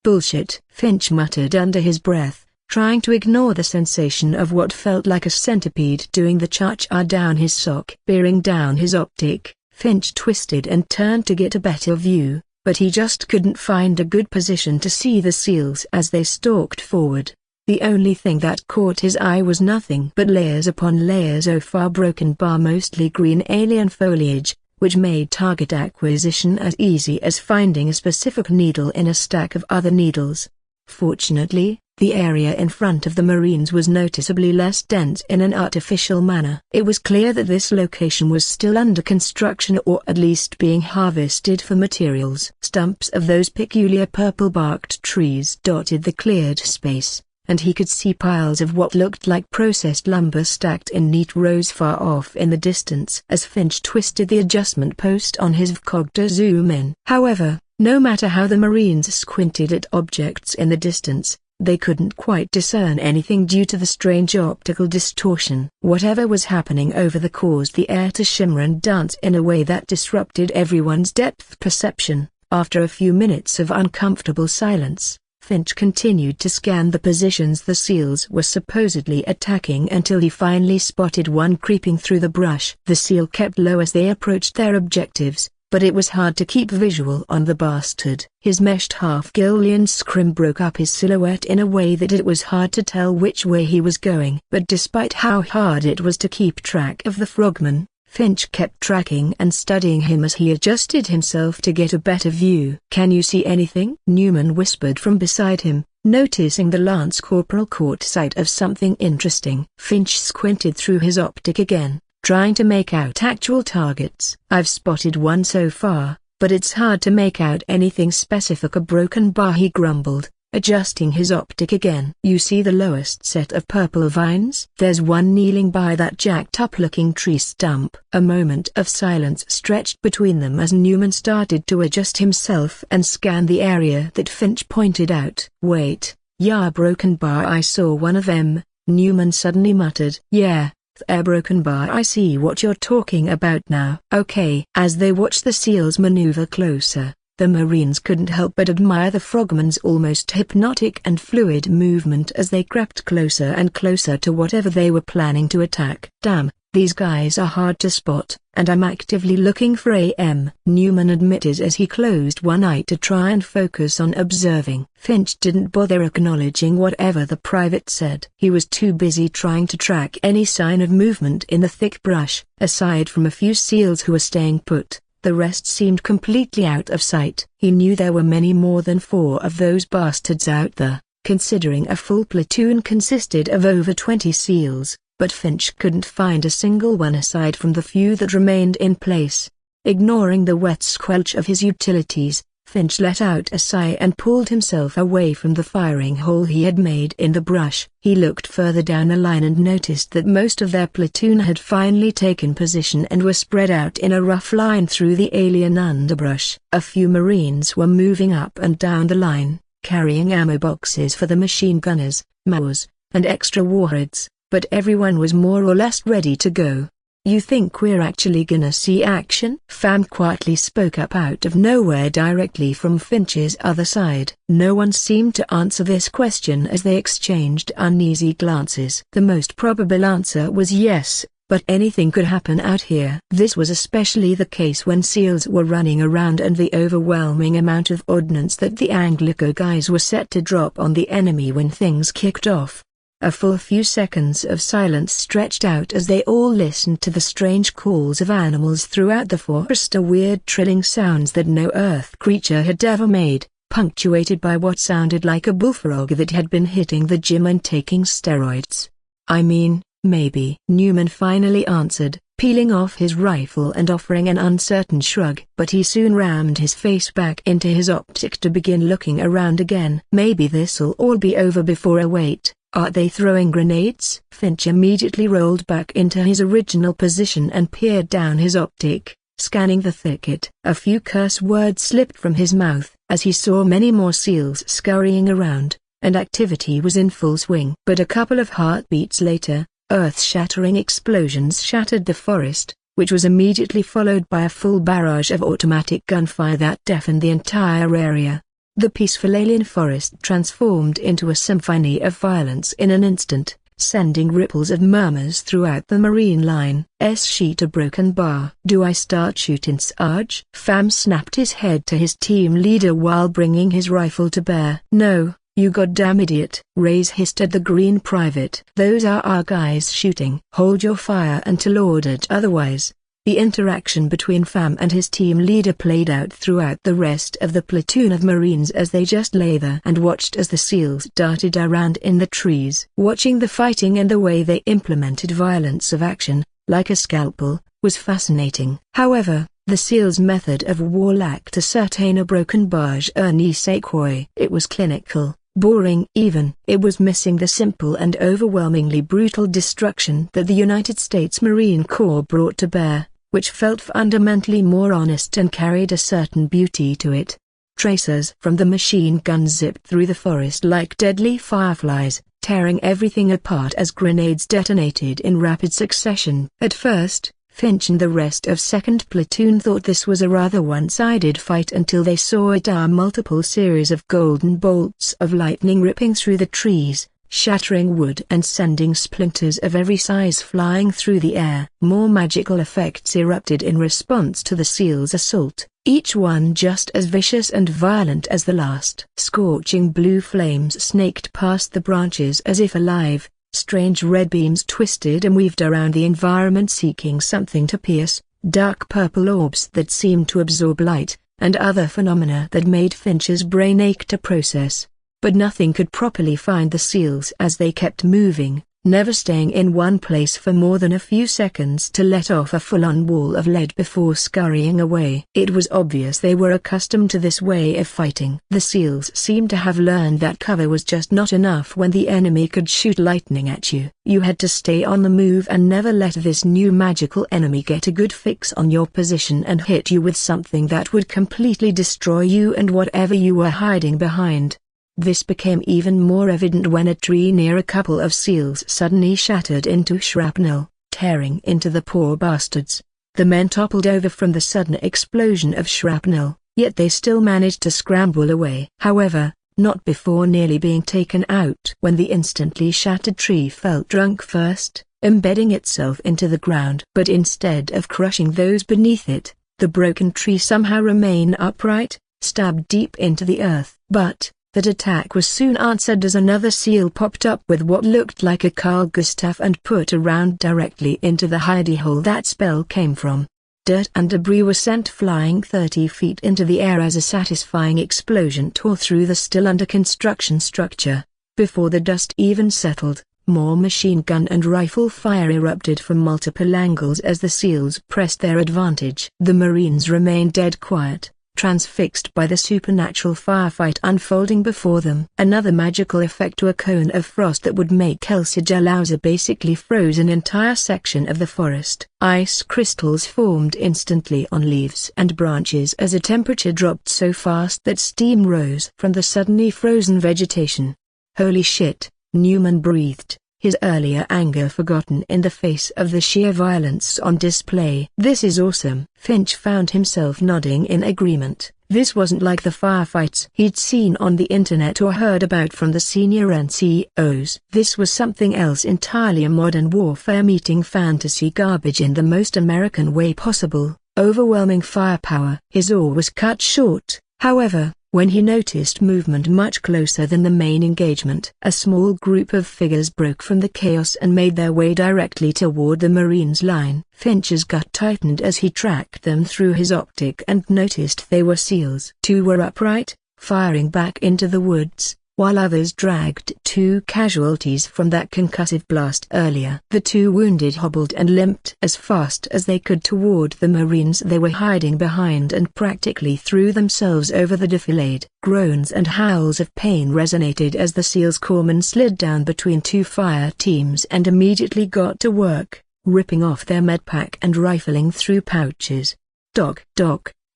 Bullshit, Finch muttered under his breath, trying to ignore the sensation of what felt like a centipede doing the cha-cha down his sock. Bearing down his optic, Finch twisted and turned to get a better view, but he just couldn't find a good position to see the SEALs as they stalked forward. The only thing that caught his eye was nothing but layers upon layers of far broken bar, mostly green alien foliage, which made target acquisition as easy as finding a specific needle in a stack of other needles. Fortunately, The area in front of the Marines was noticeably less dense in an artificial manner. It was clear that this location was still under construction or at least being harvested for materials. Stumps of those peculiar purple-barked trees dotted the cleared space, and he could see piles of what looked like processed lumber stacked in neat rows far off in the distance. As Finch twisted the adjustment post on his VCOG to zoom in. However, no matter how the Marines squinted at objects in the distance, they couldn't quite discern anything due to the strange optical distortion. Whatever was happening over there caused the air to shimmer and dance in a way that disrupted everyone's depth perception. After a few minutes of uncomfortable silence, Finch continued to scan the positions the seals were supposedly attacking until he finally spotted one creeping through the brush. The seal kept low as they approached their objectives, but it was hard to keep visual on the bastard. His meshed half-Gillian scrim broke up his silhouette in a way that it was hard to tell which way he was going. But despite how hard it was to keep track of the frogman, Finch kept tracking and studying him as he adjusted himself to get a better view. "Can you see anything?" Newman whispered from beside him, noticing the Lance Corporal caught sight of something interesting. Finch squinted through his optic again, trying to make out actual targets. "I've spotted one so far, but it's hard to make out anything specific." "A broken bar," he grumbled, adjusting his optic again. "You see the lowest set of purple vines? There's one kneeling by that jacked-up-looking tree stump." A moment of silence stretched between them as Newman started to adjust himself and scan the area that Finch pointed out. "Wait, yeah, broken bar, I saw one of them," Newman suddenly muttered. "Yeah, a broken bar, I see what you're talking about now." "Okay." As they watched the seals maneuver closer, the Marines couldn't help but admire the frogman's almost hypnotic and fluid movement as they crept closer and closer to whatever they were planning to attack. "Damn, these guys are hard to spot, and I'm actively looking for AM," Newman admitted as he closed one eye to try and focus on observing. Finch didn't bother acknowledging whatever the private said. He was too busy trying to track any sign of movement in the thick brush. Aside from a few seals who were staying put, the rest seemed completely out of sight. He knew there were many more than 4 of those bastards out there, considering a full platoon consisted of over 20 seals, but Finch couldn't find a single one aside from the few that remained in place. Ignoring the wet squelch of his utilities, Finch let out a sigh and pulled himself away from the firing hole he had made in the brush. He looked further down the line and noticed that most of their platoon had finally taken position and were spread out in a rough line through the alien underbrush. A few Marines were moving up and down the line, carrying ammo boxes for the machine gunners, MAWs, and extra warheads, but everyone was more or less ready to go. "You think we're actually gonna see action?" Pham quietly spoke up out of nowhere directly from Finch's other side. No one seemed to answer this question as they exchanged uneasy glances. The most probable answer was yes, but anything could happen out here. This was especially the case when SEALs were running around and the overwhelming amount of ordnance that the Anglico guys were set to drop on the enemy when things kicked off. A full few seconds of silence stretched out as they all listened to the strange calls of animals throughout the forest, weird trilling sounds that no earth creature had ever made, punctuated by what sounded like a bullfrog that had been hitting the gym and taking steroids. "I mean, maybe," Newman finally answered, peeling off his rifle and offering an uncertain shrug. But he soon rammed his face back into his optic to begin looking around again. "Maybe this'll all be over before I wait. Are they throwing grenades?" Finch immediately rolled back into his original position and peered down his optic, scanning the thicket. A few curse words slipped from his mouth as he saw many more SEALs scurrying around, and activity was in full swing. But a couple of heartbeats later, earth-shattering explosions shattered the forest, which was immediately followed by a full barrage of automatic gunfire that deafened the entire area. The peaceful alien forest transformed into a symphony of violence in an instant, sending ripples of murmurs throughout the Marine line. "Sheet a broken bar. Do I start shooting, Sarge?" Pham snapped his head to his team leader while bringing his rifle to bear. "No, you goddamn idiot," Ray's hissed at the green private. "Those are our guys shooting. Hold your fire until ordered otherwise. The interaction between Pham and his team leader played out throughout the rest of the platoon of Marines as they just lay there and watched as the SEALs darted around in the trees. Watching the fighting and the way they implemented violence of action, like a scalpel, was fascinating. However, the SEALs' method of war lacked a certain broken barge ni sequoia. It was clinical, boring even. It was missing the simple and overwhelmingly brutal destruction that the United States Marine Corps brought to bear, which felt fundamentally more honest and carried a certain beauty to it. Tracers from the machine guns zipped through the forest like deadly fireflies, tearing everything apart as grenades detonated in rapid succession. At first, Finch and the rest of 2nd Platoon thought this was a rather one-sided fight until they saw a multiple series of golden bolts of lightning ripping through the trees, shattering wood and sending splinters of every size flying through the air. More magical effects erupted in response to the SEALs' assault, each one just as vicious and violent as the last. Scorching blue flames snaked past the branches as if alive. Strange red beams twisted and weaved around the environment seeking something to pierce, dark purple orbs that seemed to absorb light, and other phenomena that made Finch's brain ache to process. But nothing could properly find the SEALs as they kept moving, never staying in one place for more than a few seconds to let off a full-on wall of lead before scurrying away. It was obvious they were accustomed to this way of fighting. The SEALs seemed to have learned that cover was just not enough when the enemy could shoot lightning at you. You had to stay on the move and never let this new magical enemy get a good fix on your position and hit you with something that would completely destroy you and whatever you were hiding behind. This became even more evident when a tree near a couple of SEALs suddenly shattered into shrapnel, tearing into the poor bastards. The men toppled over from the sudden explosion of shrapnel, yet they still managed to scramble away. However, not before nearly being taken out. When the instantly shattered tree felt drunk first, embedding itself into the ground. But instead of crushing those beneath it, the broken tree somehow remained upright, stabbed deep into the earth. But that attack was soon answered as another SEAL popped up with what looked like a Carl Gustaf and put a round directly into the hidey hole that spell came from. Dirt and debris were sent flying 30 feet into the air as a satisfying explosion tore through the still under construction structure. Before the dust even settled, more machine gun and rifle fire erupted from multiple angles as the SEALs pressed their advantage. The Marines remained dead quiet, transfixed by the supernatural firefight unfolding before them. Another magical effect to a cone of frost that would make El Sigilauza basically froze an entire section of the forest. Ice crystals formed instantly on leaves and branches as the temperature dropped so fast that steam rose from the suddenly frozen vegetation. Holy shit, Newman breathed, his earlier anger forgotten in the face of the sheer violence on display. This is awesome. Finch found himself nodding in agreement. This wasn't like the firefights he'd seen on the internet or heard about from the senior NCOs. This was something else entirely, a modern warfare meeting fantasy garbage in the most American way possible, overwhelming firepower. His awe was cut short, however, when he noticed movement much closer than the main engagement. A small group of figures broke from the chaos and made their way directly toward the Marines' line. Finch's gut tightened as he tracked them through his optic and noticed they were SEALs. Two were upright, firing back into the woods, while others dragged 2 casualties from that concussive blast earlier. The 2 wounded hobbled and limped as fast as they could toward the Marines they were hiding behind and practically threw themselves over the defilade. Groans and howls of pain resonated as the SEALs corpsmen slid down between 2 fire teams and immediately got to work, ripping off their medpack and rifling through pouches. Doc,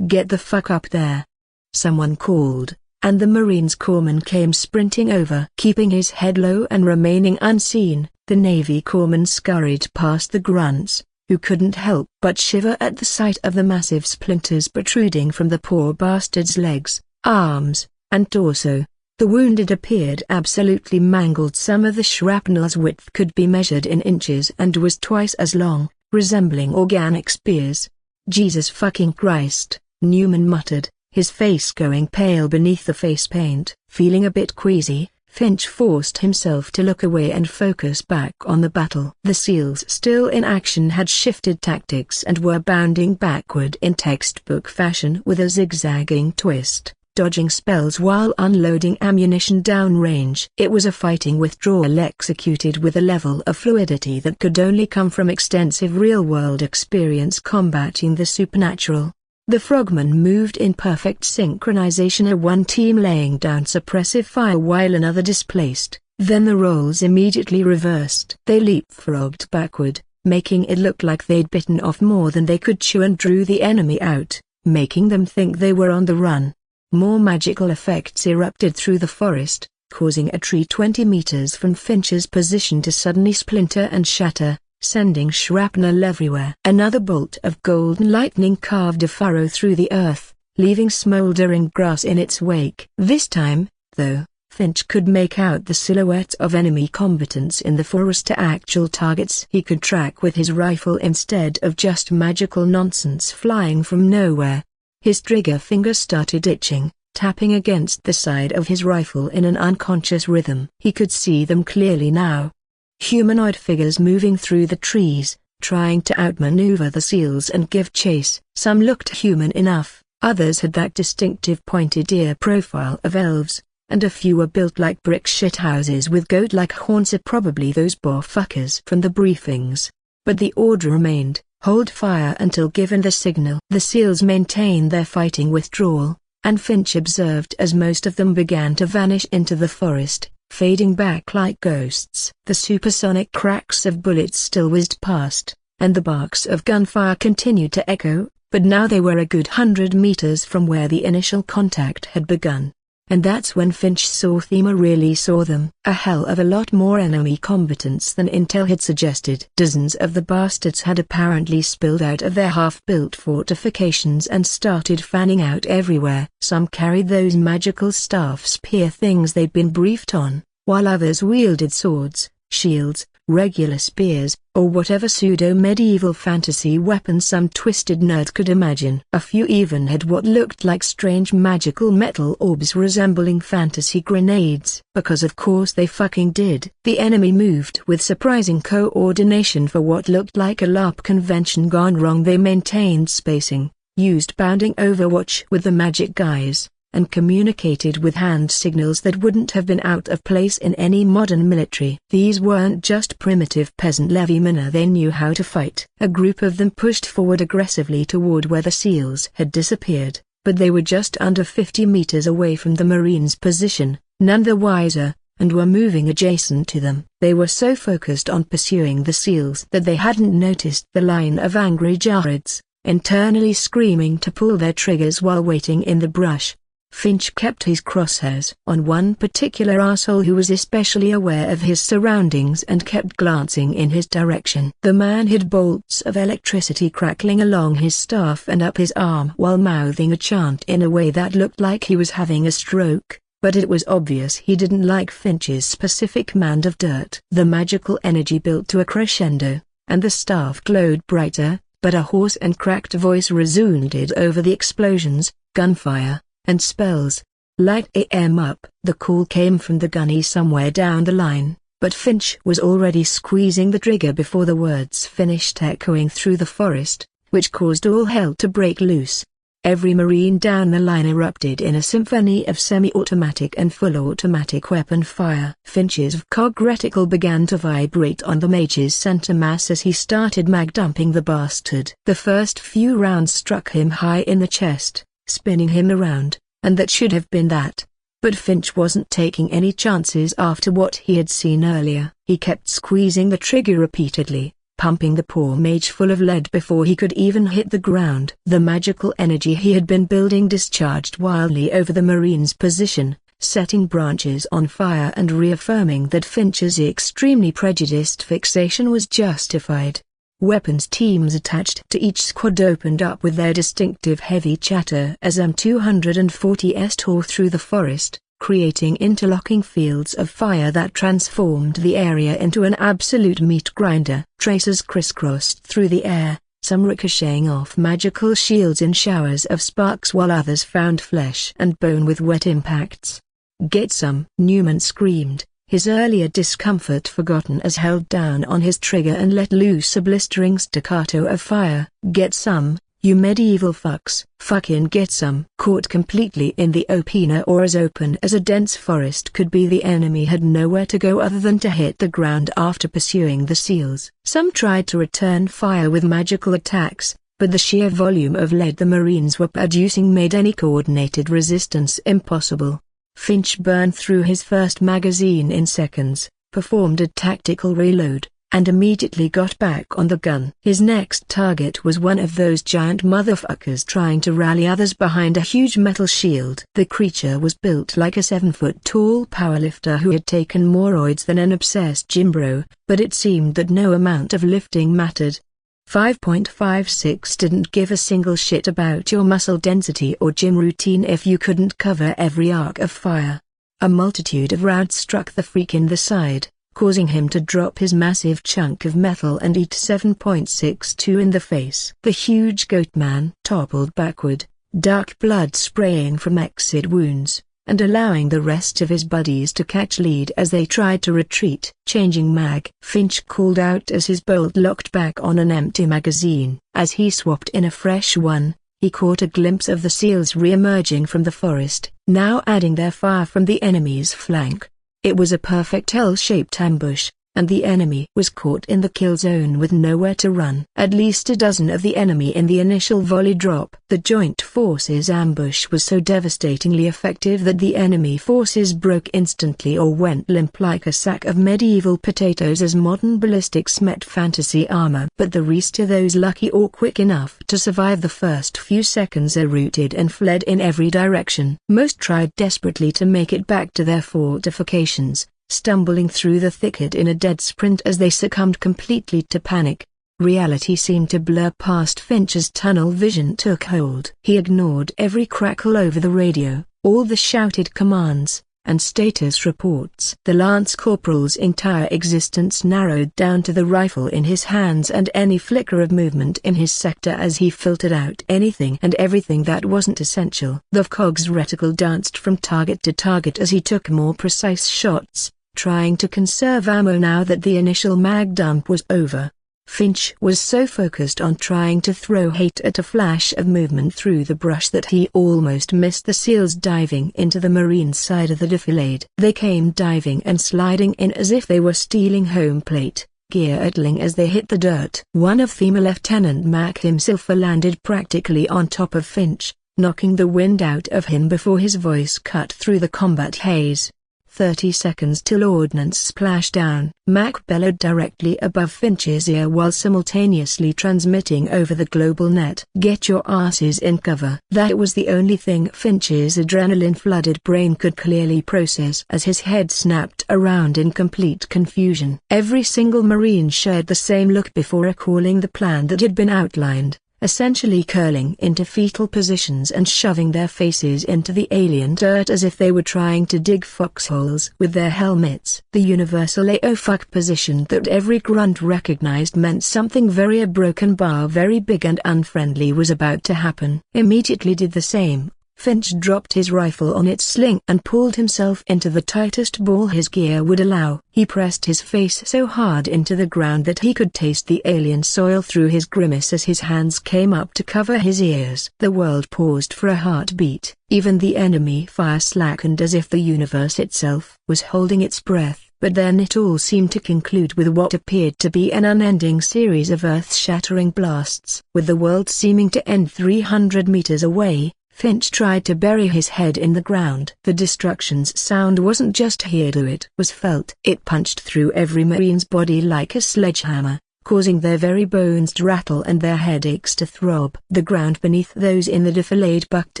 get the fuck up there," someone called, and the Marines corpsman came sprinting over. Keeping his head low and remaining unseen, the Navy corpsman scurried past the grunts, who couldn't help but shiver at the sight of the massive splinters protruding from the poor bastard's legs, arms, and torso. The wounded appeared absolutely mangled. Some of the shrapnel's width could be measured in inches and was twice as long, resembling organic spears. "Jesus fucking Christ," Newman muttered, his face going pale beneath the face paint. Feeling a bit queasy, Finch forced himself to look away and focus back on the battle. The SEALs still in action had shifted tactics and were bounding backward in textbook fashion with a zigzagging twist, dodging spells while unloading ammunition downrange. It was a fighting withdrawal executed with a level of fluidity that could only come from extensive real-world experience combating the supernatural. The frogmen moved in perfect synchronization, one team laying down suppressive fire while another displaced. Then the roles immediately reversed. They leapfrogged backward, making it look like they'd bitten off more than they could chew, and drew the enemy out, making them think they were on the run. More magical effects erupted through the forest, causing a tree 20 meters from Finch's position to suddenly splinter and shatter, sending shrapnel everywhere. Another bolt of golden lightning carved a furrow through the earth, leaving smoldering grass in its wake. This time, though, Finch could make out the silhouette of enemy combatants in the forest to actual targets he could track with his rifle instead of just magical nonsense flying from nowhere. His trigger finger started itching, tapping against the side of his rifle in an unconscious rhythm. He could see them clearly now. Humanoid figures moving through the trees, trying to outmaneuver the SEALs and give chase. Some looked human enough, others had that distinctive pointed ear profile of elves, and a few were built like brick shithouses with goat-like horns, probably those boar fuckers from the briefings. But the order remained, hold fire until given the signal. The SEALs maintained their fighting withdrawal, and Finch observed as most of them began to vanish into the forest, fading back like ghosts. The supersonic cracks of bullets still whizzed past, and the barks of gunfire continued to echo, but now they were a good 100 meters from where the initial contact had begun. And that's when Finch saw Thema really saw them. A hell of a lot more enemy combatants than intel had suggested. Dozens of the bastards had apparently spilled out of their half-built fortifications and started fanning out everywhere. Some carried those magical staff spear things they'd been briefed on, while others wielded swords, shields, regular spears, or whatever pseudo-medieval fantasy weapons some twisted nerd could imagine. A few even had what looked like strange magical metal orbs resembling fantasy grenades, because of course they fucking did. The enemy moved with surprising coordination for what looked like a LARP convention gone wrong. They maintained spacing, used bounding overwatch with the magic guys, and communicated with hand signals that wouldn't have been out of place in any modern military. These weren't just primitive peasant levymen, they knew how to fight. A group of them pushed forward aggressively toward where the SEALs had disappeared, but they were just under 50 meters away from the Marines' position, none the wiser, and were moving adjacent to them. They were so focused on pursuing the SEALs that they hadn't noticed the line of angry Jareds, internally screaming to pull their triggers while waiting in the brush. Finch kept his crosshairs on one particular asshole who was especially aware of his surroundings and kept glancing in his direction. The man had bolts of electricity crackling along his staff and up his arm while mouthing a chant in a way that looked like he was having a stroke, but it was obvious he didn't like Finch's specific mound of dirt. The magical energy built to a crescendo, and the staff glowed brighter, but a hoarse and cracked voice resounded over the explosions, gunfire, and spells. Light AM up. The call came from the gunny somewhere down the line, but Finch was already squeezing the trigger before the words finished echoing through the forest, which caused all hell to break loose. Every Marine down the line erupted in a symphony of semi-automatic and full-automatic weapon fire. Finch's cog reticle began to vibrate on the mage's center mass as he started mag-dumping the bastard. The first few rounds struck him high in the chest, spinning him around, and that should have been that. But Finch wasn't taking any chances after what he had seen earlier. He kept squeezing the trigger repeatedly, pumping the poor mage full of lead before he could even hit the ground. The magical energy he had been building discharged wildly over the Marine's position, setting branches on fire and reaffirming that Finch's extremely prejudiced fixation was justified. Weapons teams attached to each squad opened up with their distinctive heavy chatter as M240s tore through the forest, creating interlocking fields of fire that transformed the area into an absolute meat grinder. Tracers crisscrossed through the air, some ricocheting off magical shields in showers of sparks while others found flesh and bone with wet impacts. Get some! Newman screamed, his earlier discomfort forgotten as held down on his trigger and let loose a blistering staccato of fire. Get some, you medieval fucks! Fucking get some! Caught completely in the opener, or as open as a dense forest could be, the enemy had nowhere to go other than to hit the ground after pursuing the SEALs. Some tried to return fire with magical attacks, but the sheer volume of lead the Marines were producing made any coordinated resistance impossible. Finch burned through his first magazine in seconds, performed a tactical reload, and immediately got back on the gun. His next target was one of those giant motherfuckers trying to rally others behind a huge metal shield. The creature was built like a 7-foot-tall powerlifter who had taken more roids than an obsessed gym bro, but it seemed that no amount of lifting mattered. 5.56 didn't give a single shit about your muscle density or gym routine if you couldn't cover every arc of fire. A multitude of rounds struck the freak in the side, causing him to drop his massive chunk of metal and eat 7.62 in the face. The huge goat man toppled backward, dark blood spraying from exit wounds, and allowing the rest of his buddies to catch lead as they tried to retreat. Changing mag, Finch called out as his bolt locked back on an empty magazine. As he swapped in a fresh one, he caught a glimpse of the SEALs re-emerging from the forest, now adding their fire from the enemy's flank. It was a perfect L-shaped ambush, and the enemy was caught in the kill zone with nowhere to run. At least a dozen of the enemy in the initial volley drop. The joint forces ambush was so devastatingly effective that the enemy forces broke instantly or went limp like a sack of medieval potatoes as modern ballistics met fantasy armor. But the rest of those lucky or quick enough to survive the first few seconds are routed and fled in every direction. Most tried desperately to make it back to their fortifications, stumbling through the thicket in a dead sprint as they succumbed completely to panic. Reality seemed to blur past Finch as tunnel vision took hold. He ignored every crackle over the radio, all the shouted commands, and status reports. The Lance Corporal's entire existence narrowed down to the rifle in his hands and any flicker of movement in his sector as he filtered out anything and everything that wasn't essential. The cog's reticle danced from target to target as he took more precise shots, trying to conserve ammo now that the initial mag dump was over. Finch was so focused on trying to throw hate at a flash of movement through the brush that he almost missed the SEALs diving into the Marine side of the defilade. They came diving and sliding in as if they were stealing home plate, gear rattling as they hit the dirt. One of them, Lieutenant Mack himself, landed practically on top of Finch, knocking the wind out of him before his voice cut through the combat haze. 30 seconds till ordnance splashed down. Mac bellowed directly above Finch's ear while simultaneously transmitting over the global net. Get your asses in cover. That was the only thing Finch's adrenaline-flooded brain could clearly process as his head snapped around in complete confusion. Every single Marine shared the same look before recalling the plan that had been outlined, essentially curling into fetal positions and shoving their faces into the alien dirt as if they were trying to dig foxholes with their helmets. The universal "oh fuck" position that every grunt recognized meant something very broken bar very big and unfriendly was about to happen. Immediately did the same. Finch dropped his rifle on its sling and pulled himself into the tightest ball his gear would allow. He pressed his face so hard into the ground that he could taste the alien soil through his grimace as his hands came up to cover his ears. The world paused for a heartbeat. Even the enemy fire slackened as if the universe itself was holding its breath. But then it all seemed to conclude with what appeared to be an unending series of earth-shattering blasts. With the world seeming to end 300 meters away, Finch tried to bury his head in the ground. The destruction's sound wasn't just heard, it was felt. It punched through every Marine's body like a sledgehammer, causing their very bones to rattle and their headaches to throb. The ground beneath those in the defilade bucked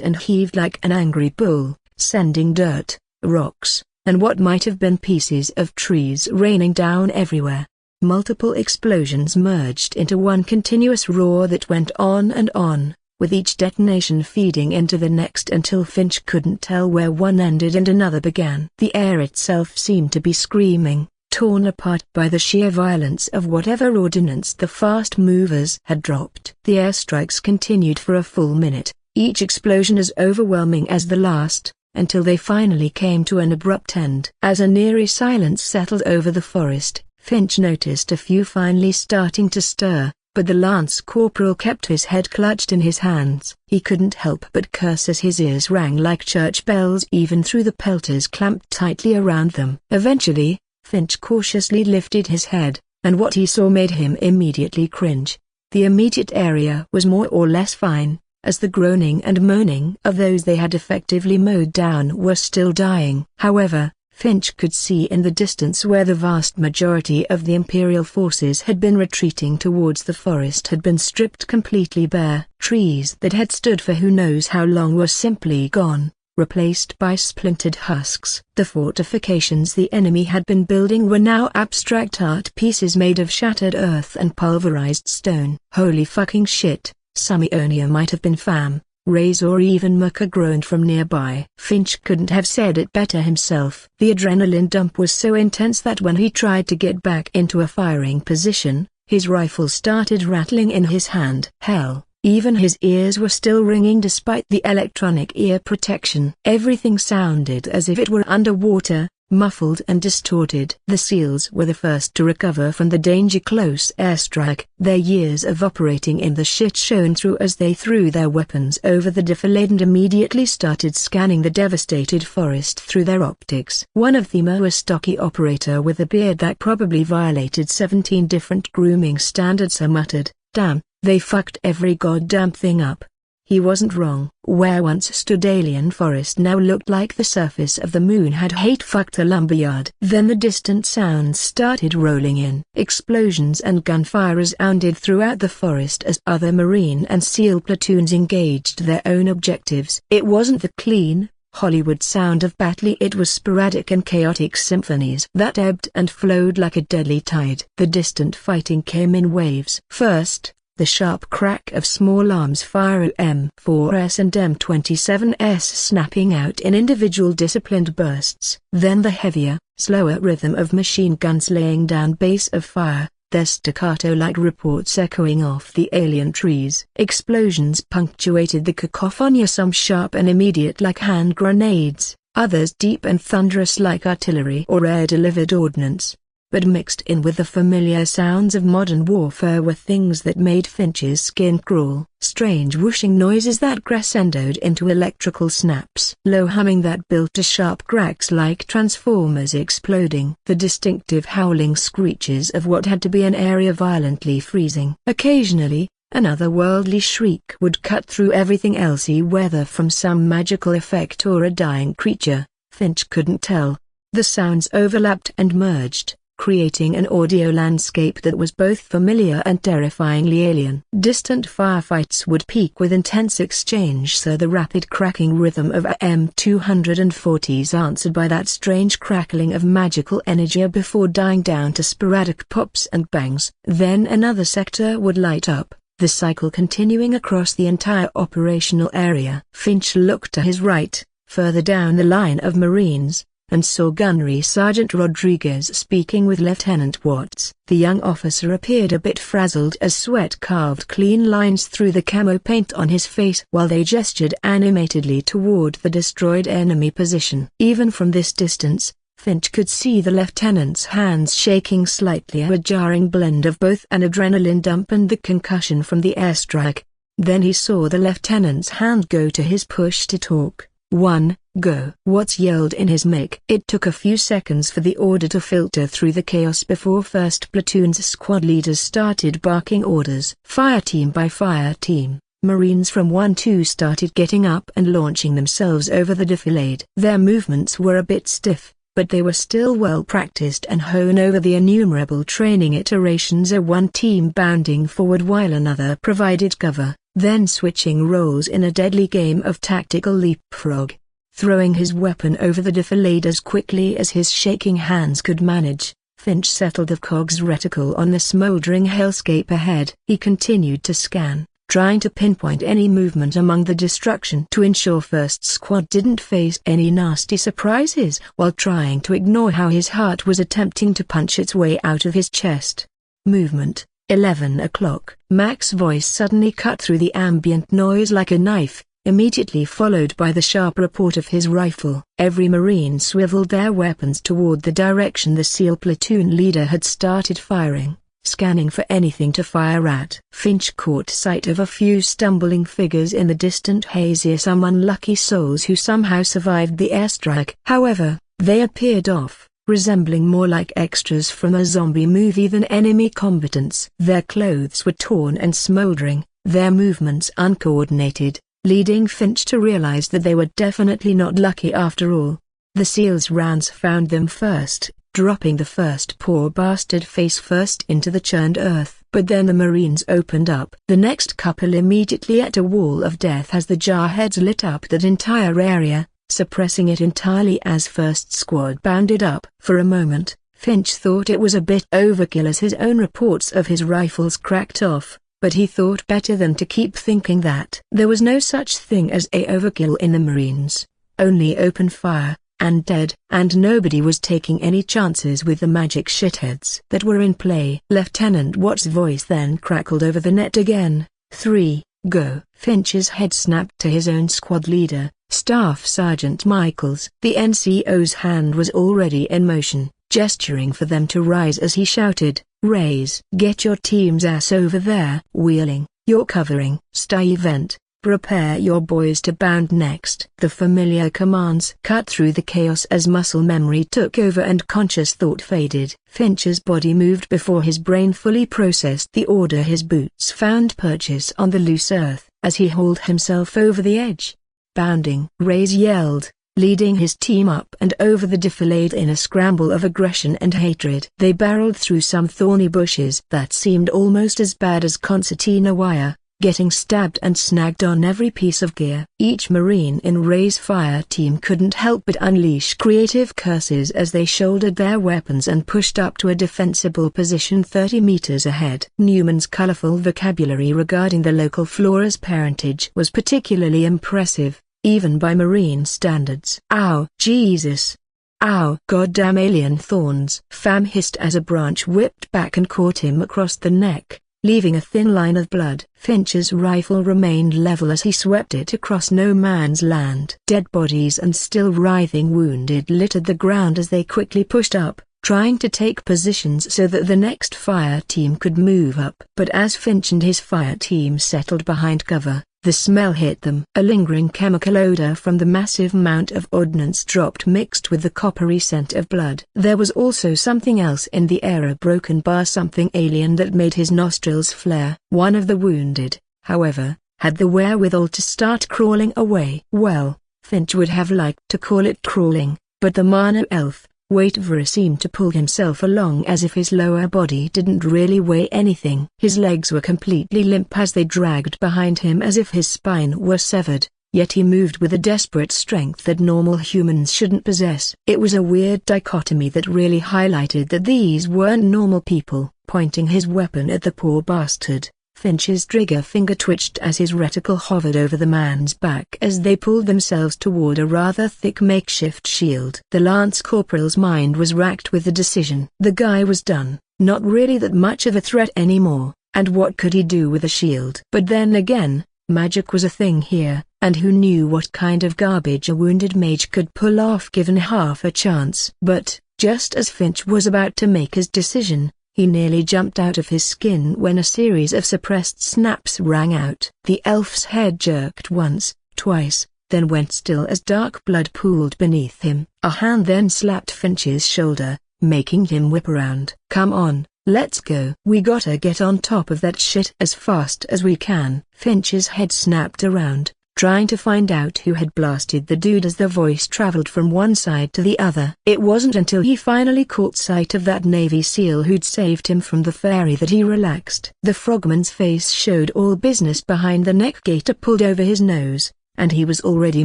and heaved like an angry bull, sending dirt, rocks, and what might have been pieces of trees raining down everywhere. Multiple explosions merged into one continuous roar that went on and on, with each detonation feeding into the next until Finch couldn't tell where one ended and another began. The air itself seemed to be screaming, torn apart by the sheer violence of whatever ordnance the fast movers had dropped. The airstrikes continued for a full minute, each explosion as overwhelming as the last, until they finally came to an abrupt end. As an eerie silence settled over the forest, Finch noticed a few finally starting to stir, but the lance corporal kept his head clutched in his hands. He couldn't help but curse as his ears rang like church bells even through the pelters clamped tightly around them. Eventually, Finch cautiously lifted his head, and what he saw made him immediately cringe. The immediate area was more or less fine, as the groaning and moaning of those they had effectively mowed down were still dying. However, Finch could see in the distance where the vast majority of the Imperial forces had been retreating towards the forest had been stripped completely bare. Trees that had stood for who knows how long were simply gone, replaced by splintered husks. The fortifications the enemy had been building were now abstract art pieces made of shattered earth and pulverized stone. Holy fucking shit, some Ionia might have been fam. Raze or even Muka groaned from nearby. Finch couldn't have said it better himself. The adrenaline dump was so intense that when he tried to get back into a firing position, his rifle started rattling in his hand. Hell, even his ears were still ringing despite the electronic ear protection. Everything sounded as if it were underwater, muffled and distorted. The SEALs were the first to recover from the danger-close airstrike. Their years of operating in the shit shone through as they threw their weapons over the defilade and immediately started scanning the devastated forest through their optics. One of them, a stocky operator with a beard that probably violated 17 different grooming standards, muttered, "Damn, they fucked every goddamn thing up." He wasn't wrong. Where once stood Alien Forest now looked like the surface of the moon had hate-fucked a lumberyard. Then the distant sounds started rolling in. Explosions and gunfire resounded throughout the forest as other Marine and SEAL platoons engaged their own objectives. It wasn't the clean, Hollywood sound of battle, it was sporadic and chaotic symphonies that ebbed and flowed like a deadly tide. The distant fighting came in waves. First, the sharp crack of small arms fire M4s and M27s snapping out in individual disciplined bursts. Then the heavier, slower rhythm of machine guns laying down base of fire, their staccato-like reports echoing off the alien trees. Explosions punctuated the cacophony, some sharp and immediate like hand grenades, others deep and thunderous like artillery or air-delivered ordnance. But mixed in with the familiar sounds of modern warfare were things that made Finch's skin crawl. Strange whooshing noises that crescendoed into electrical snaps. Low humming that built to sharp cracks like transformers exploding. The distinctive howling screeches of what had to be an area violently freezing. Occasionally, an otherworldly shriek would cut through everything else, whether from some magical effect or a dying creature. Finch couldn't tell. The sounds overlapped and merged, creating an audio landscape that was both familiar and terrifyingly alien. Distant firefights would peak with intense exchange, so the rapid cracking rhythm of M240s answered by that strange crackling of magical energy before dying down to sporadic pops and bangs. Then another sector would light up, the cycle continuing across the entire operational area. Finch looked to his right, further down the line of Marines, and saw Gunnery Sergeant Rodriguez speaking with Lieutenant Watts. The young officer appeared a bit frazzled as sweat carved clean lines through the camo paint on his face while they gestured animatedly toward the destroyed enemy position. Even from this distance, Finch could see the lieutenant's hands shaking slightly, a jarring blend of both an adrenaline dump and the concussion from the airstrike. Then he saw the lieutenant's hand go to his push-to-talk. "1, go." Watts yelled in his mic. It took a few seconds for the order to filter through the chaos before 1st Platoon's squad leaders started barking orders. Fire team by fire team, Marines from 1-2 started getting up and launching themselves over the defilade. Their movements were a bit stiff, but they were still well practiced and honed over the innumerable training iterations of one team bounding forward while another provided cover, then switching roles in a deadly game of tactical leapfrog, throwing his weapon over the defilade as quickly as his shaking hands could manage. Finch settled a cog's reticle on the smoldering hellscape ahead. He continued to scan, trying to pinpoint any movement among the destruction to ensure First Squad didn't face any nasty surprises, while trying to ignore how his heart was attempting to punch its way out of his chest. Movement. 11 o'clock. Mac's voice suddenly cut through the ambient noise like a knife. immediately followed by the sharp report of his rifle. Every Marine swiveled their weapons toward the direction the SEAL platoon leader had started firing, scanning for anything to fire at. Finch caught sight of a few stumbling figures in the distant haze, some unlucky souls who somehow survived the airstrike. However, they appeared off, resembling more like extras from a zombie movie than enemy combatants. Their clothes were torn and smoldering, their movements uncoordinated, leading Finch to realize that they were definitely not lucky after all. The SEAL's rounds found them first, dropping the first poor bastard face first into the churned earth. But then the Marines opened up. The next couple immediately at a wall of death as the jarheads lit up that entire area, suppressing it entirely as first squad bounded up. For a moment, Finch thought it was a bit overkill as his own reports of his rifles cracked off, but he thought better than to keep thinking that. There was no such thing as a overkill in the Marines, only open fire, and dead. And nobody was taking any chances with the magic shitheads that were in play. Lieutenant Watt's voice then crackled over the net again. 3, go. Finch's head snapped to his own squad leader, Staff Sergeant Michaels. The NCO's hand was already in motion, gesturing for them to rise as he shouted, raise. Get your team's ass over there. Wheeling, you're covering. Stay event. Prepare your boys to bound next. The familiar commands cut through the chaos as muscle memory took over and conscious thought faded. Finch's body moved before his brain fully processed the order. His boots found purchase on the loose earth as he hauled himself over the edge. Bounding, Ray's yelled, leading his team up and over the defilade in a scramble of aggression and hatred. They barreled through some thorny bushes that seemed almost as bad as concertina wire, getting stabbed and snagged on every piece of gear. Each Marine in Ray's fire team couldn't help but unleash creative curses as they shouldered their weapons and pushed up to a defensible position 30 meters ahead. Newman's colorful vocabulary regarding the local flora's parentage was particularly impressive, even by Marine standards. Ow, Jesus! Ow, goddamn alien thorns! Fam hissed as a branch whipped back and caught him across the neck, leaving a thin line of blood. Finch's rifle remained level as he swept it across no man's land. Dead bodies and still writhing wounded littered the ground as they quickly pushed up, trying to take positions so that the next fire team could move up. But as Finch and his fire team settled behind cover, the smell hit them. A lingering chemical odor from the massive mount of ordnance dropped mixed with the coppery scent of blood. There was also something else in the air, a broken bar, something alien that made his nostrils flare. One of the wounded, however, had the wherewithal to start crawling away. Well, Finch would have liked to call it crawling, but the Mano elf, Waitver, seemed to pull himself along as if his lower body didn't really weigh anything. His legs were completely limp as they dragged behind him as if his spine were severed, yet he moved with a desperate strength that normal humans shouldn't possess. It was a weird dichotomy that really highlighted that these weren't normal people. Pointing his weapon at the poor bastard, Finch's trigger finger twitched as his reticle hovered over the man's back as they pulled themselves toward a rather thick makeshift shield. The lance corporal's mind was racked with the decision. The guy was done, not really that much of a threat anymore, and what could he do with a shield? But then again, magic was a thing here, and who knew what kind of garbage a wounded mage could pull off given half a chance. But, just as Finch was about to make his decision, he nearly jumped out of his skin when a series of suppressed snaps rang out. The elf's head jerked once, twice, then went still as dark blood pooled beneath him. A hand then slapped Finch's shoulder, making him whip around. Come on, let's go. We gotta get on top of that shit as fast as we can. Finch's head snapped around, trying to find out who had blasted the dude as the voice traveled from one side to the other. It wasn't until he finally caught sight of that Navy SEAL who'd saved him from the ferry that he relaxed. The frogman's face showed all business behind the neck gaiter pulled over his nose, and he was already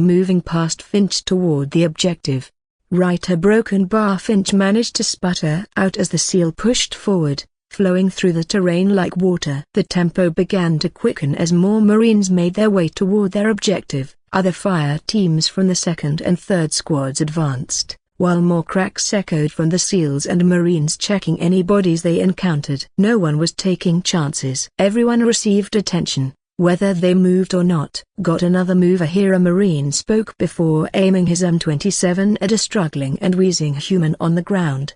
moving past Finch toward the objective. Right, a broken bar, Finch managed to sputter out as the SEAL pushed forward, flowing through the terrain like water. The tempo began to quicken as more Marines made their way toward their objective. Other fire teams from the 2nd and 3rd squads advanced, while more cracks echoed from the SEALs and Marines checking any bodies they encountered. No one was taking chances. Everyone received attention, whether they moved or not. Got another mover here, a Marine spoke before aiming his M27 at a struggling and wheezing human on the ground.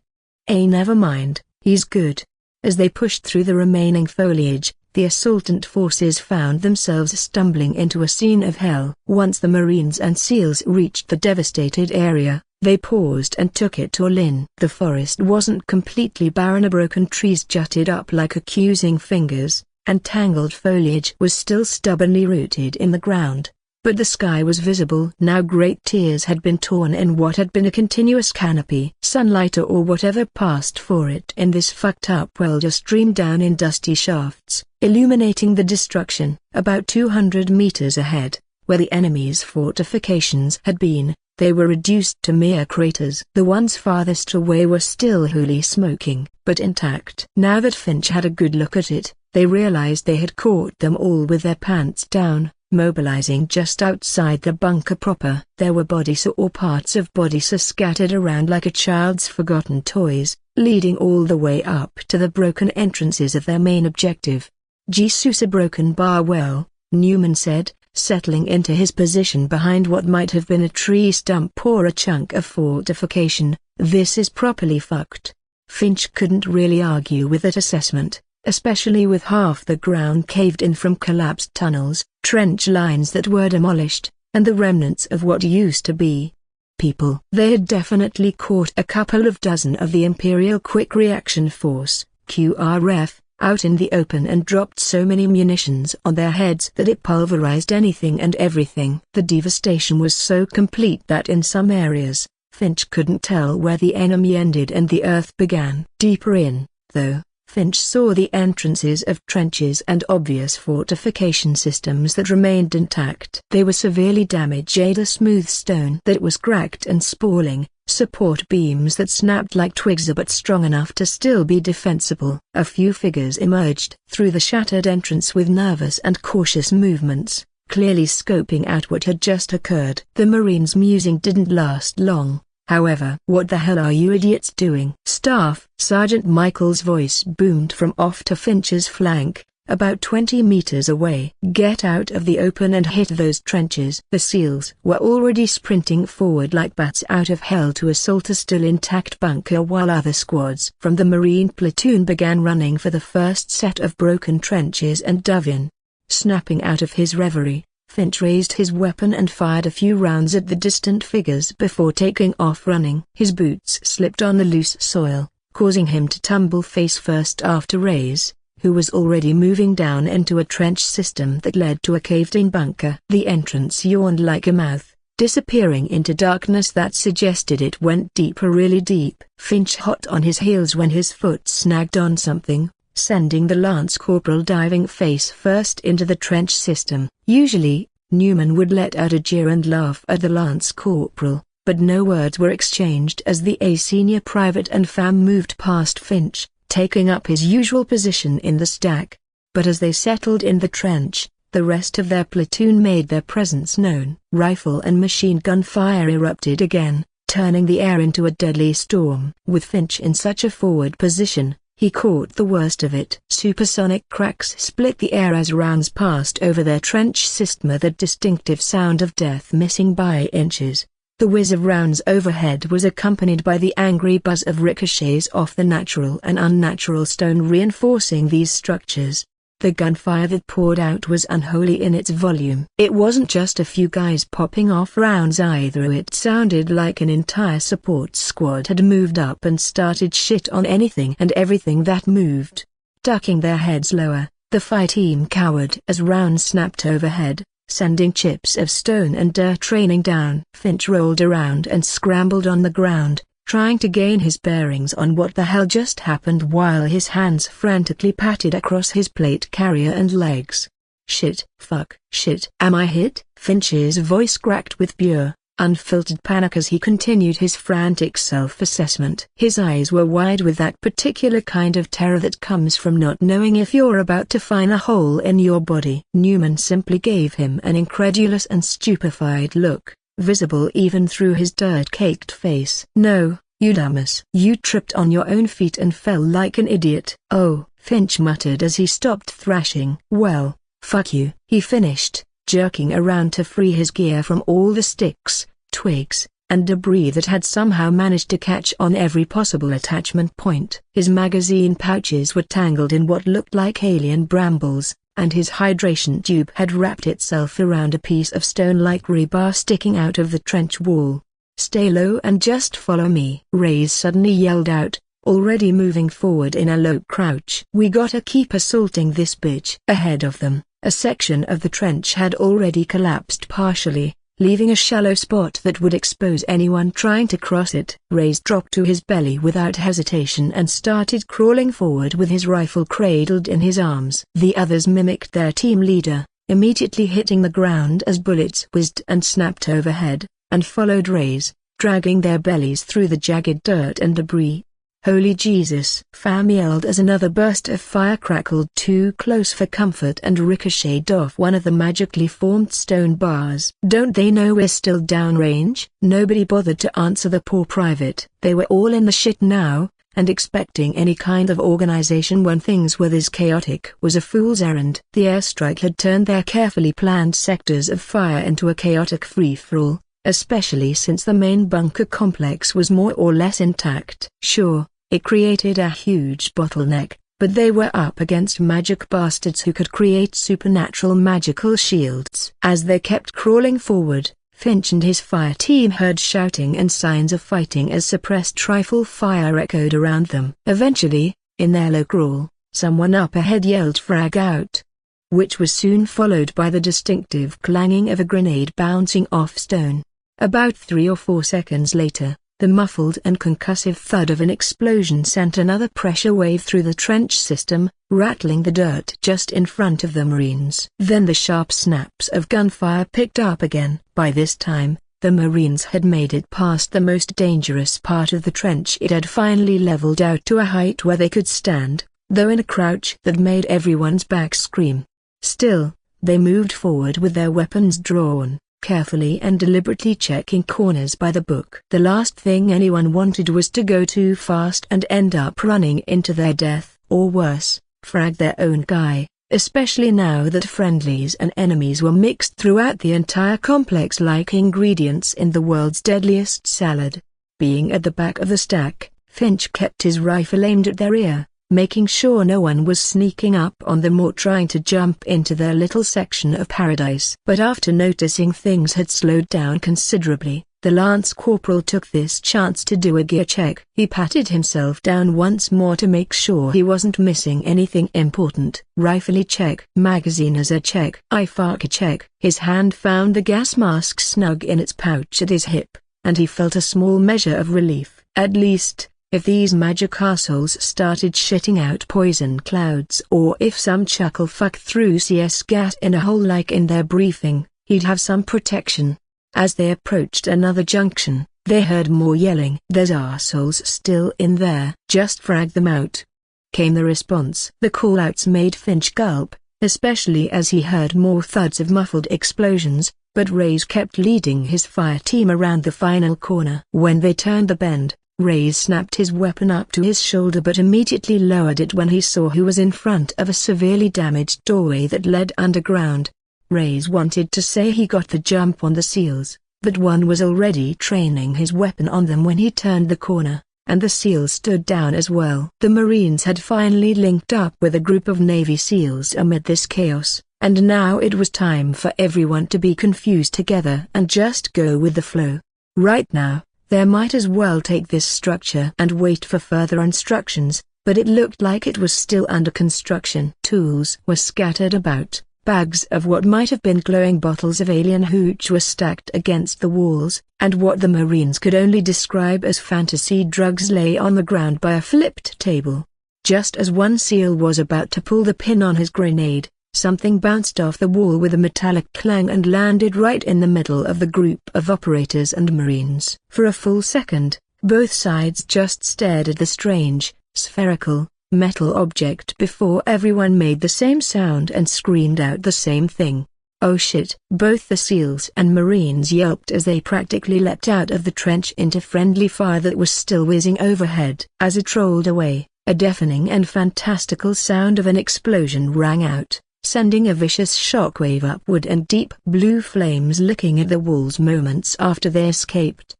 Never mind, he's good. As they pushed through the remaining foliage, the assaultant forces found themselves stumbling into a scene of hell. Once the Marines and SEALs reached the devastated area, they paused and took it all in. The forest wasn't completely barren. Broken trees jutted up like accusing fingers, and tangled foliage was still stubbornly rooted in the ground. But the sky was visible now. Great tears had been torn in what had been a continuous canopy. Sunlight or whatever passed for it in this fucked up world just streamed down in dusty shafts, illuminating the destruction. About 200 meters ahead, where the enemy's fortifications had been, they were reduced to mere craters. The ones farthest away were still wholly smoking, but intact. Now that Finch had a good look at it, they realized they had caught them all with their pants down, mobilizing just outside the bunker proper. There were bodies or parts of bodies scattered around like a child's forgotten toys, leading all the way up to the broken entrances of their main objective. Jesus, a broken bar. Well, Newman said, settling into his position behind what might have been a tree stump or a chunk of fortification, this is properly fucked. Finch couldn't really argue with that assessment, especially with half the ground caved in from collapsed tunnels, trench lines that were demolished, and the remnants of what used to be people. They had definitely caught a couple of dozen of the Imperial Quick Reaction Force, QRF, out in the open and dropped so many munitions on their heads that it pulverized anything and everything. The devastation was so complete that in some areas, Finch couldn't tell where the enemy ended and the earth began. Deeper in, though, Finch saw the entrances of trenches and obvious fortification systems that remained intact. They were severely damaged. A smooth stone that was cracked and spalling, support beams that snapped like twigs but strong enough to still be defensible. A few figures emerged through the shattered entrance with nervous and cautious movements, clearly scoping out what had just occurred. The Marines' musing didn't last long, however. What the hell are you idiots doing? Staff, Sergeant Michael's voice boomed from off to Finch's flank, about 20 meters away. Get out of the open and hit those trenches. The SEALs were already sprinting forward like bats out of hell to assault a still intact bunker, while other squads from the Marine platoon began running for the first set of broken trenches and dove in. Snapping out of his reverie, Finch raised his weapon and fired a few rounds at the distant figures before taking off running. His boots slipped on the loose soil, causing him to tumble face first after Reyes, who was already moving down into a trench system that led to a caved-in bunker. The entrance yawned like a mouth, disappearing into darkness that suggested it went deeper, really deep. Finch hot on his heels when his foot snagged on something, sending the Lance Corporal diving face first into the trench system. Usually, Newman would let out a jeer and laugh at the Lance Corporal, but no words were exchanged as the senior private and FAM moved past Finch, taking up his usual position in the stack. But as they settled in the trench, the rest of their platoon made their presence known. Rifle and machine gun fire erupted again, turning the air into a deadly storm. With Finch in such a forward position, he caught the worst of it. Supersonic cracks split the air as rounds passed over their trench system, that distinctive sound of death missing by inches. The whiz of rounds overhead was accompanied by the angry buzz of ricochets off the natural and unnatural stone reinforcing these structures. The gunfire that poured out was unholy in its volume. It wasn't just a few guys popping off rounds either. It sounded like an entire support squad had moved up and started shit on anything and everything that moved. Ducking their heads lower, the fight team cowered as rounds snapped overhead, sending chips of stone and dirt raining down. Finch rolled around and scrambled on the ground, trying to gain his bearings on what the hell just happened while his hands frantically patted across his plate carrier and legs. Shit, fuck, shit. Am I hit? Finch's voice cracked with pure, unfiltered panic as he continued his frantic self-assessment. His eyes were wide with that particular kind of terror that comes from not knowing if you're about to find a hole in your body. Newman simply gave him an incredulous and stupefied look, visible even through his dirt-caked face. No, you dumbass. You tripped on your own feet and fell like an idiot. Oh, Finch muttered as he stopped thrashing. Well, "Fuck you," he finished, jerking around to free his gear from all the sticks, twigs, and debris that had somehow managed to catch on every possible attachment point. His magazine pouches were tangled in what looked like alien brambles, and his hydration tube had wrapped itself around a piece of stone-like rebar sticking out of the trench wall. "Stay low and just follow me," Reyes suddenly yelled out, already moving forward in a low crouch. "We gotta keep assaulting this bitch." Ahead of them, a section of the trench had already collapsed partially, leaving a shallow spot that would expose anyone trying to cross it. Reyes dropped to his belly without hesitation and started crawling forward with his rifle cradled in his arms. The others mimicked their team leader, immediately hitting the ground as bullets whizzed and snapped overhead, and followed Reyes, dragging their bellies through the jagged dirt and debris. "Holy Jesus!" Pham yelled as another burst of fire crackled too close for comfort and ricocheted off one of the magically formed stone bars. "Don't they know we're still downrange?" Nobody bothered to answer the poor private. They were all in the shit now, and expecting any kind of organization when things were this chaotic was a fool's errand. The airstrike had turned their carefully planned sectors of fire into a chaotic free-for-all, especially since the main bunker complex was more or less intact. Sure, it created a huge bottleneck, but they were up against magic bastards who could create supernatural magical shields. As they kept crawling forward, Finch and his fire team heard shouting and signs of fighting as suppressed rifle fire echoed around them. Eventually, in their low crawl, someone up ahead yelled "Frag out," which was soon followed by the distinctive clanging of a grenade bouncing off stone. About 3 or 4 seconds later, the muffled and concussive thud of an explosion sent another pressure wave through the trench system, rattling the dirt just in front of the Marines. Then the sharp snaps of gunfire picked up again. By this time, the Marines had made it past the most dangerous part of the trench. It had finally leveled out to a height where they could stand, though in a crouch that made everyone's back scream. Still, they moved forward with their weapons drawn, carefully and deliberately checking corners by the book. The last thing anyone wanted was to go too fast and end up running into their death, or worse, frag their own guy, especially now that friendlies and enemies were mixed throughout the entire complex like ingredients in the world's deadliest salad. Being at the back of the stack, Finch kept his rifle aimed at their rear, making sure no one was sneaking up on them or trying to jump into their little section of paradise. But after noticing things had slowed down considerably, the Lance Corporal took this chance to do a gear check. He patted himself down once more to make sure he wasn't missing anything important. Rifle check. Magazine as a check. IFAK check. His hand found the gas mask snug in its pouch at his hip, and he felt a small measure of relief. At least, if these magic assholes started shitting out poison clouds or if some chuckle fuck threw CS gas in a hole like in their briefing, he'd have some protection. As they approached another junction, they heard more yelling. "There's assholes still in there. Just frag them out," came the response. The call-outs made Finch gulp, especially as he heard more thuds of muffled explosions, but Reyes kept leading his fire team around the final corner. When they turned the bend, Reyes snapped his weapon up to his shoulder but immediately lowered it when he saw who was in front of a severely damaged doorway that led underground. Reyes wanted to say he got the jump on the SEALs, but one was already training his weapon on them when he turned the corner, and the SEALs stood down as well. The Marines had finally linked up with a group of Navy SEALs amid this chaos, and now it was time for everyone to be confused together and just go with the flow. Right now, they might as well take this structure and wait for further instructions, but it looked like it was still under construction. Tools were scattered about, bags of what might have been glowing bottles of alien hooch were stacked against the walls, and what the Marines could only describe as fantasy drugs lay on the ground by a flipped table. Just as one SEAL was about to pull the pin on his grenade, something bounced off the wall with a metallic clang and landed right in the middle of the group of operators and Marines. For a full second, both sides just stared at the strange, spherical, metal object before everyone made the same sound and screamed out the same thing. "Oh shit!" Both the SEALs and Marines yelped as they practically leapt out of the trench into friendly fire that was still whizzing overhead. As it rolled away, a deafening and fantastical sound of an explosion rang out, sending a vicious shockwave upward and deep blue flames licking at the walls moments after they escaped.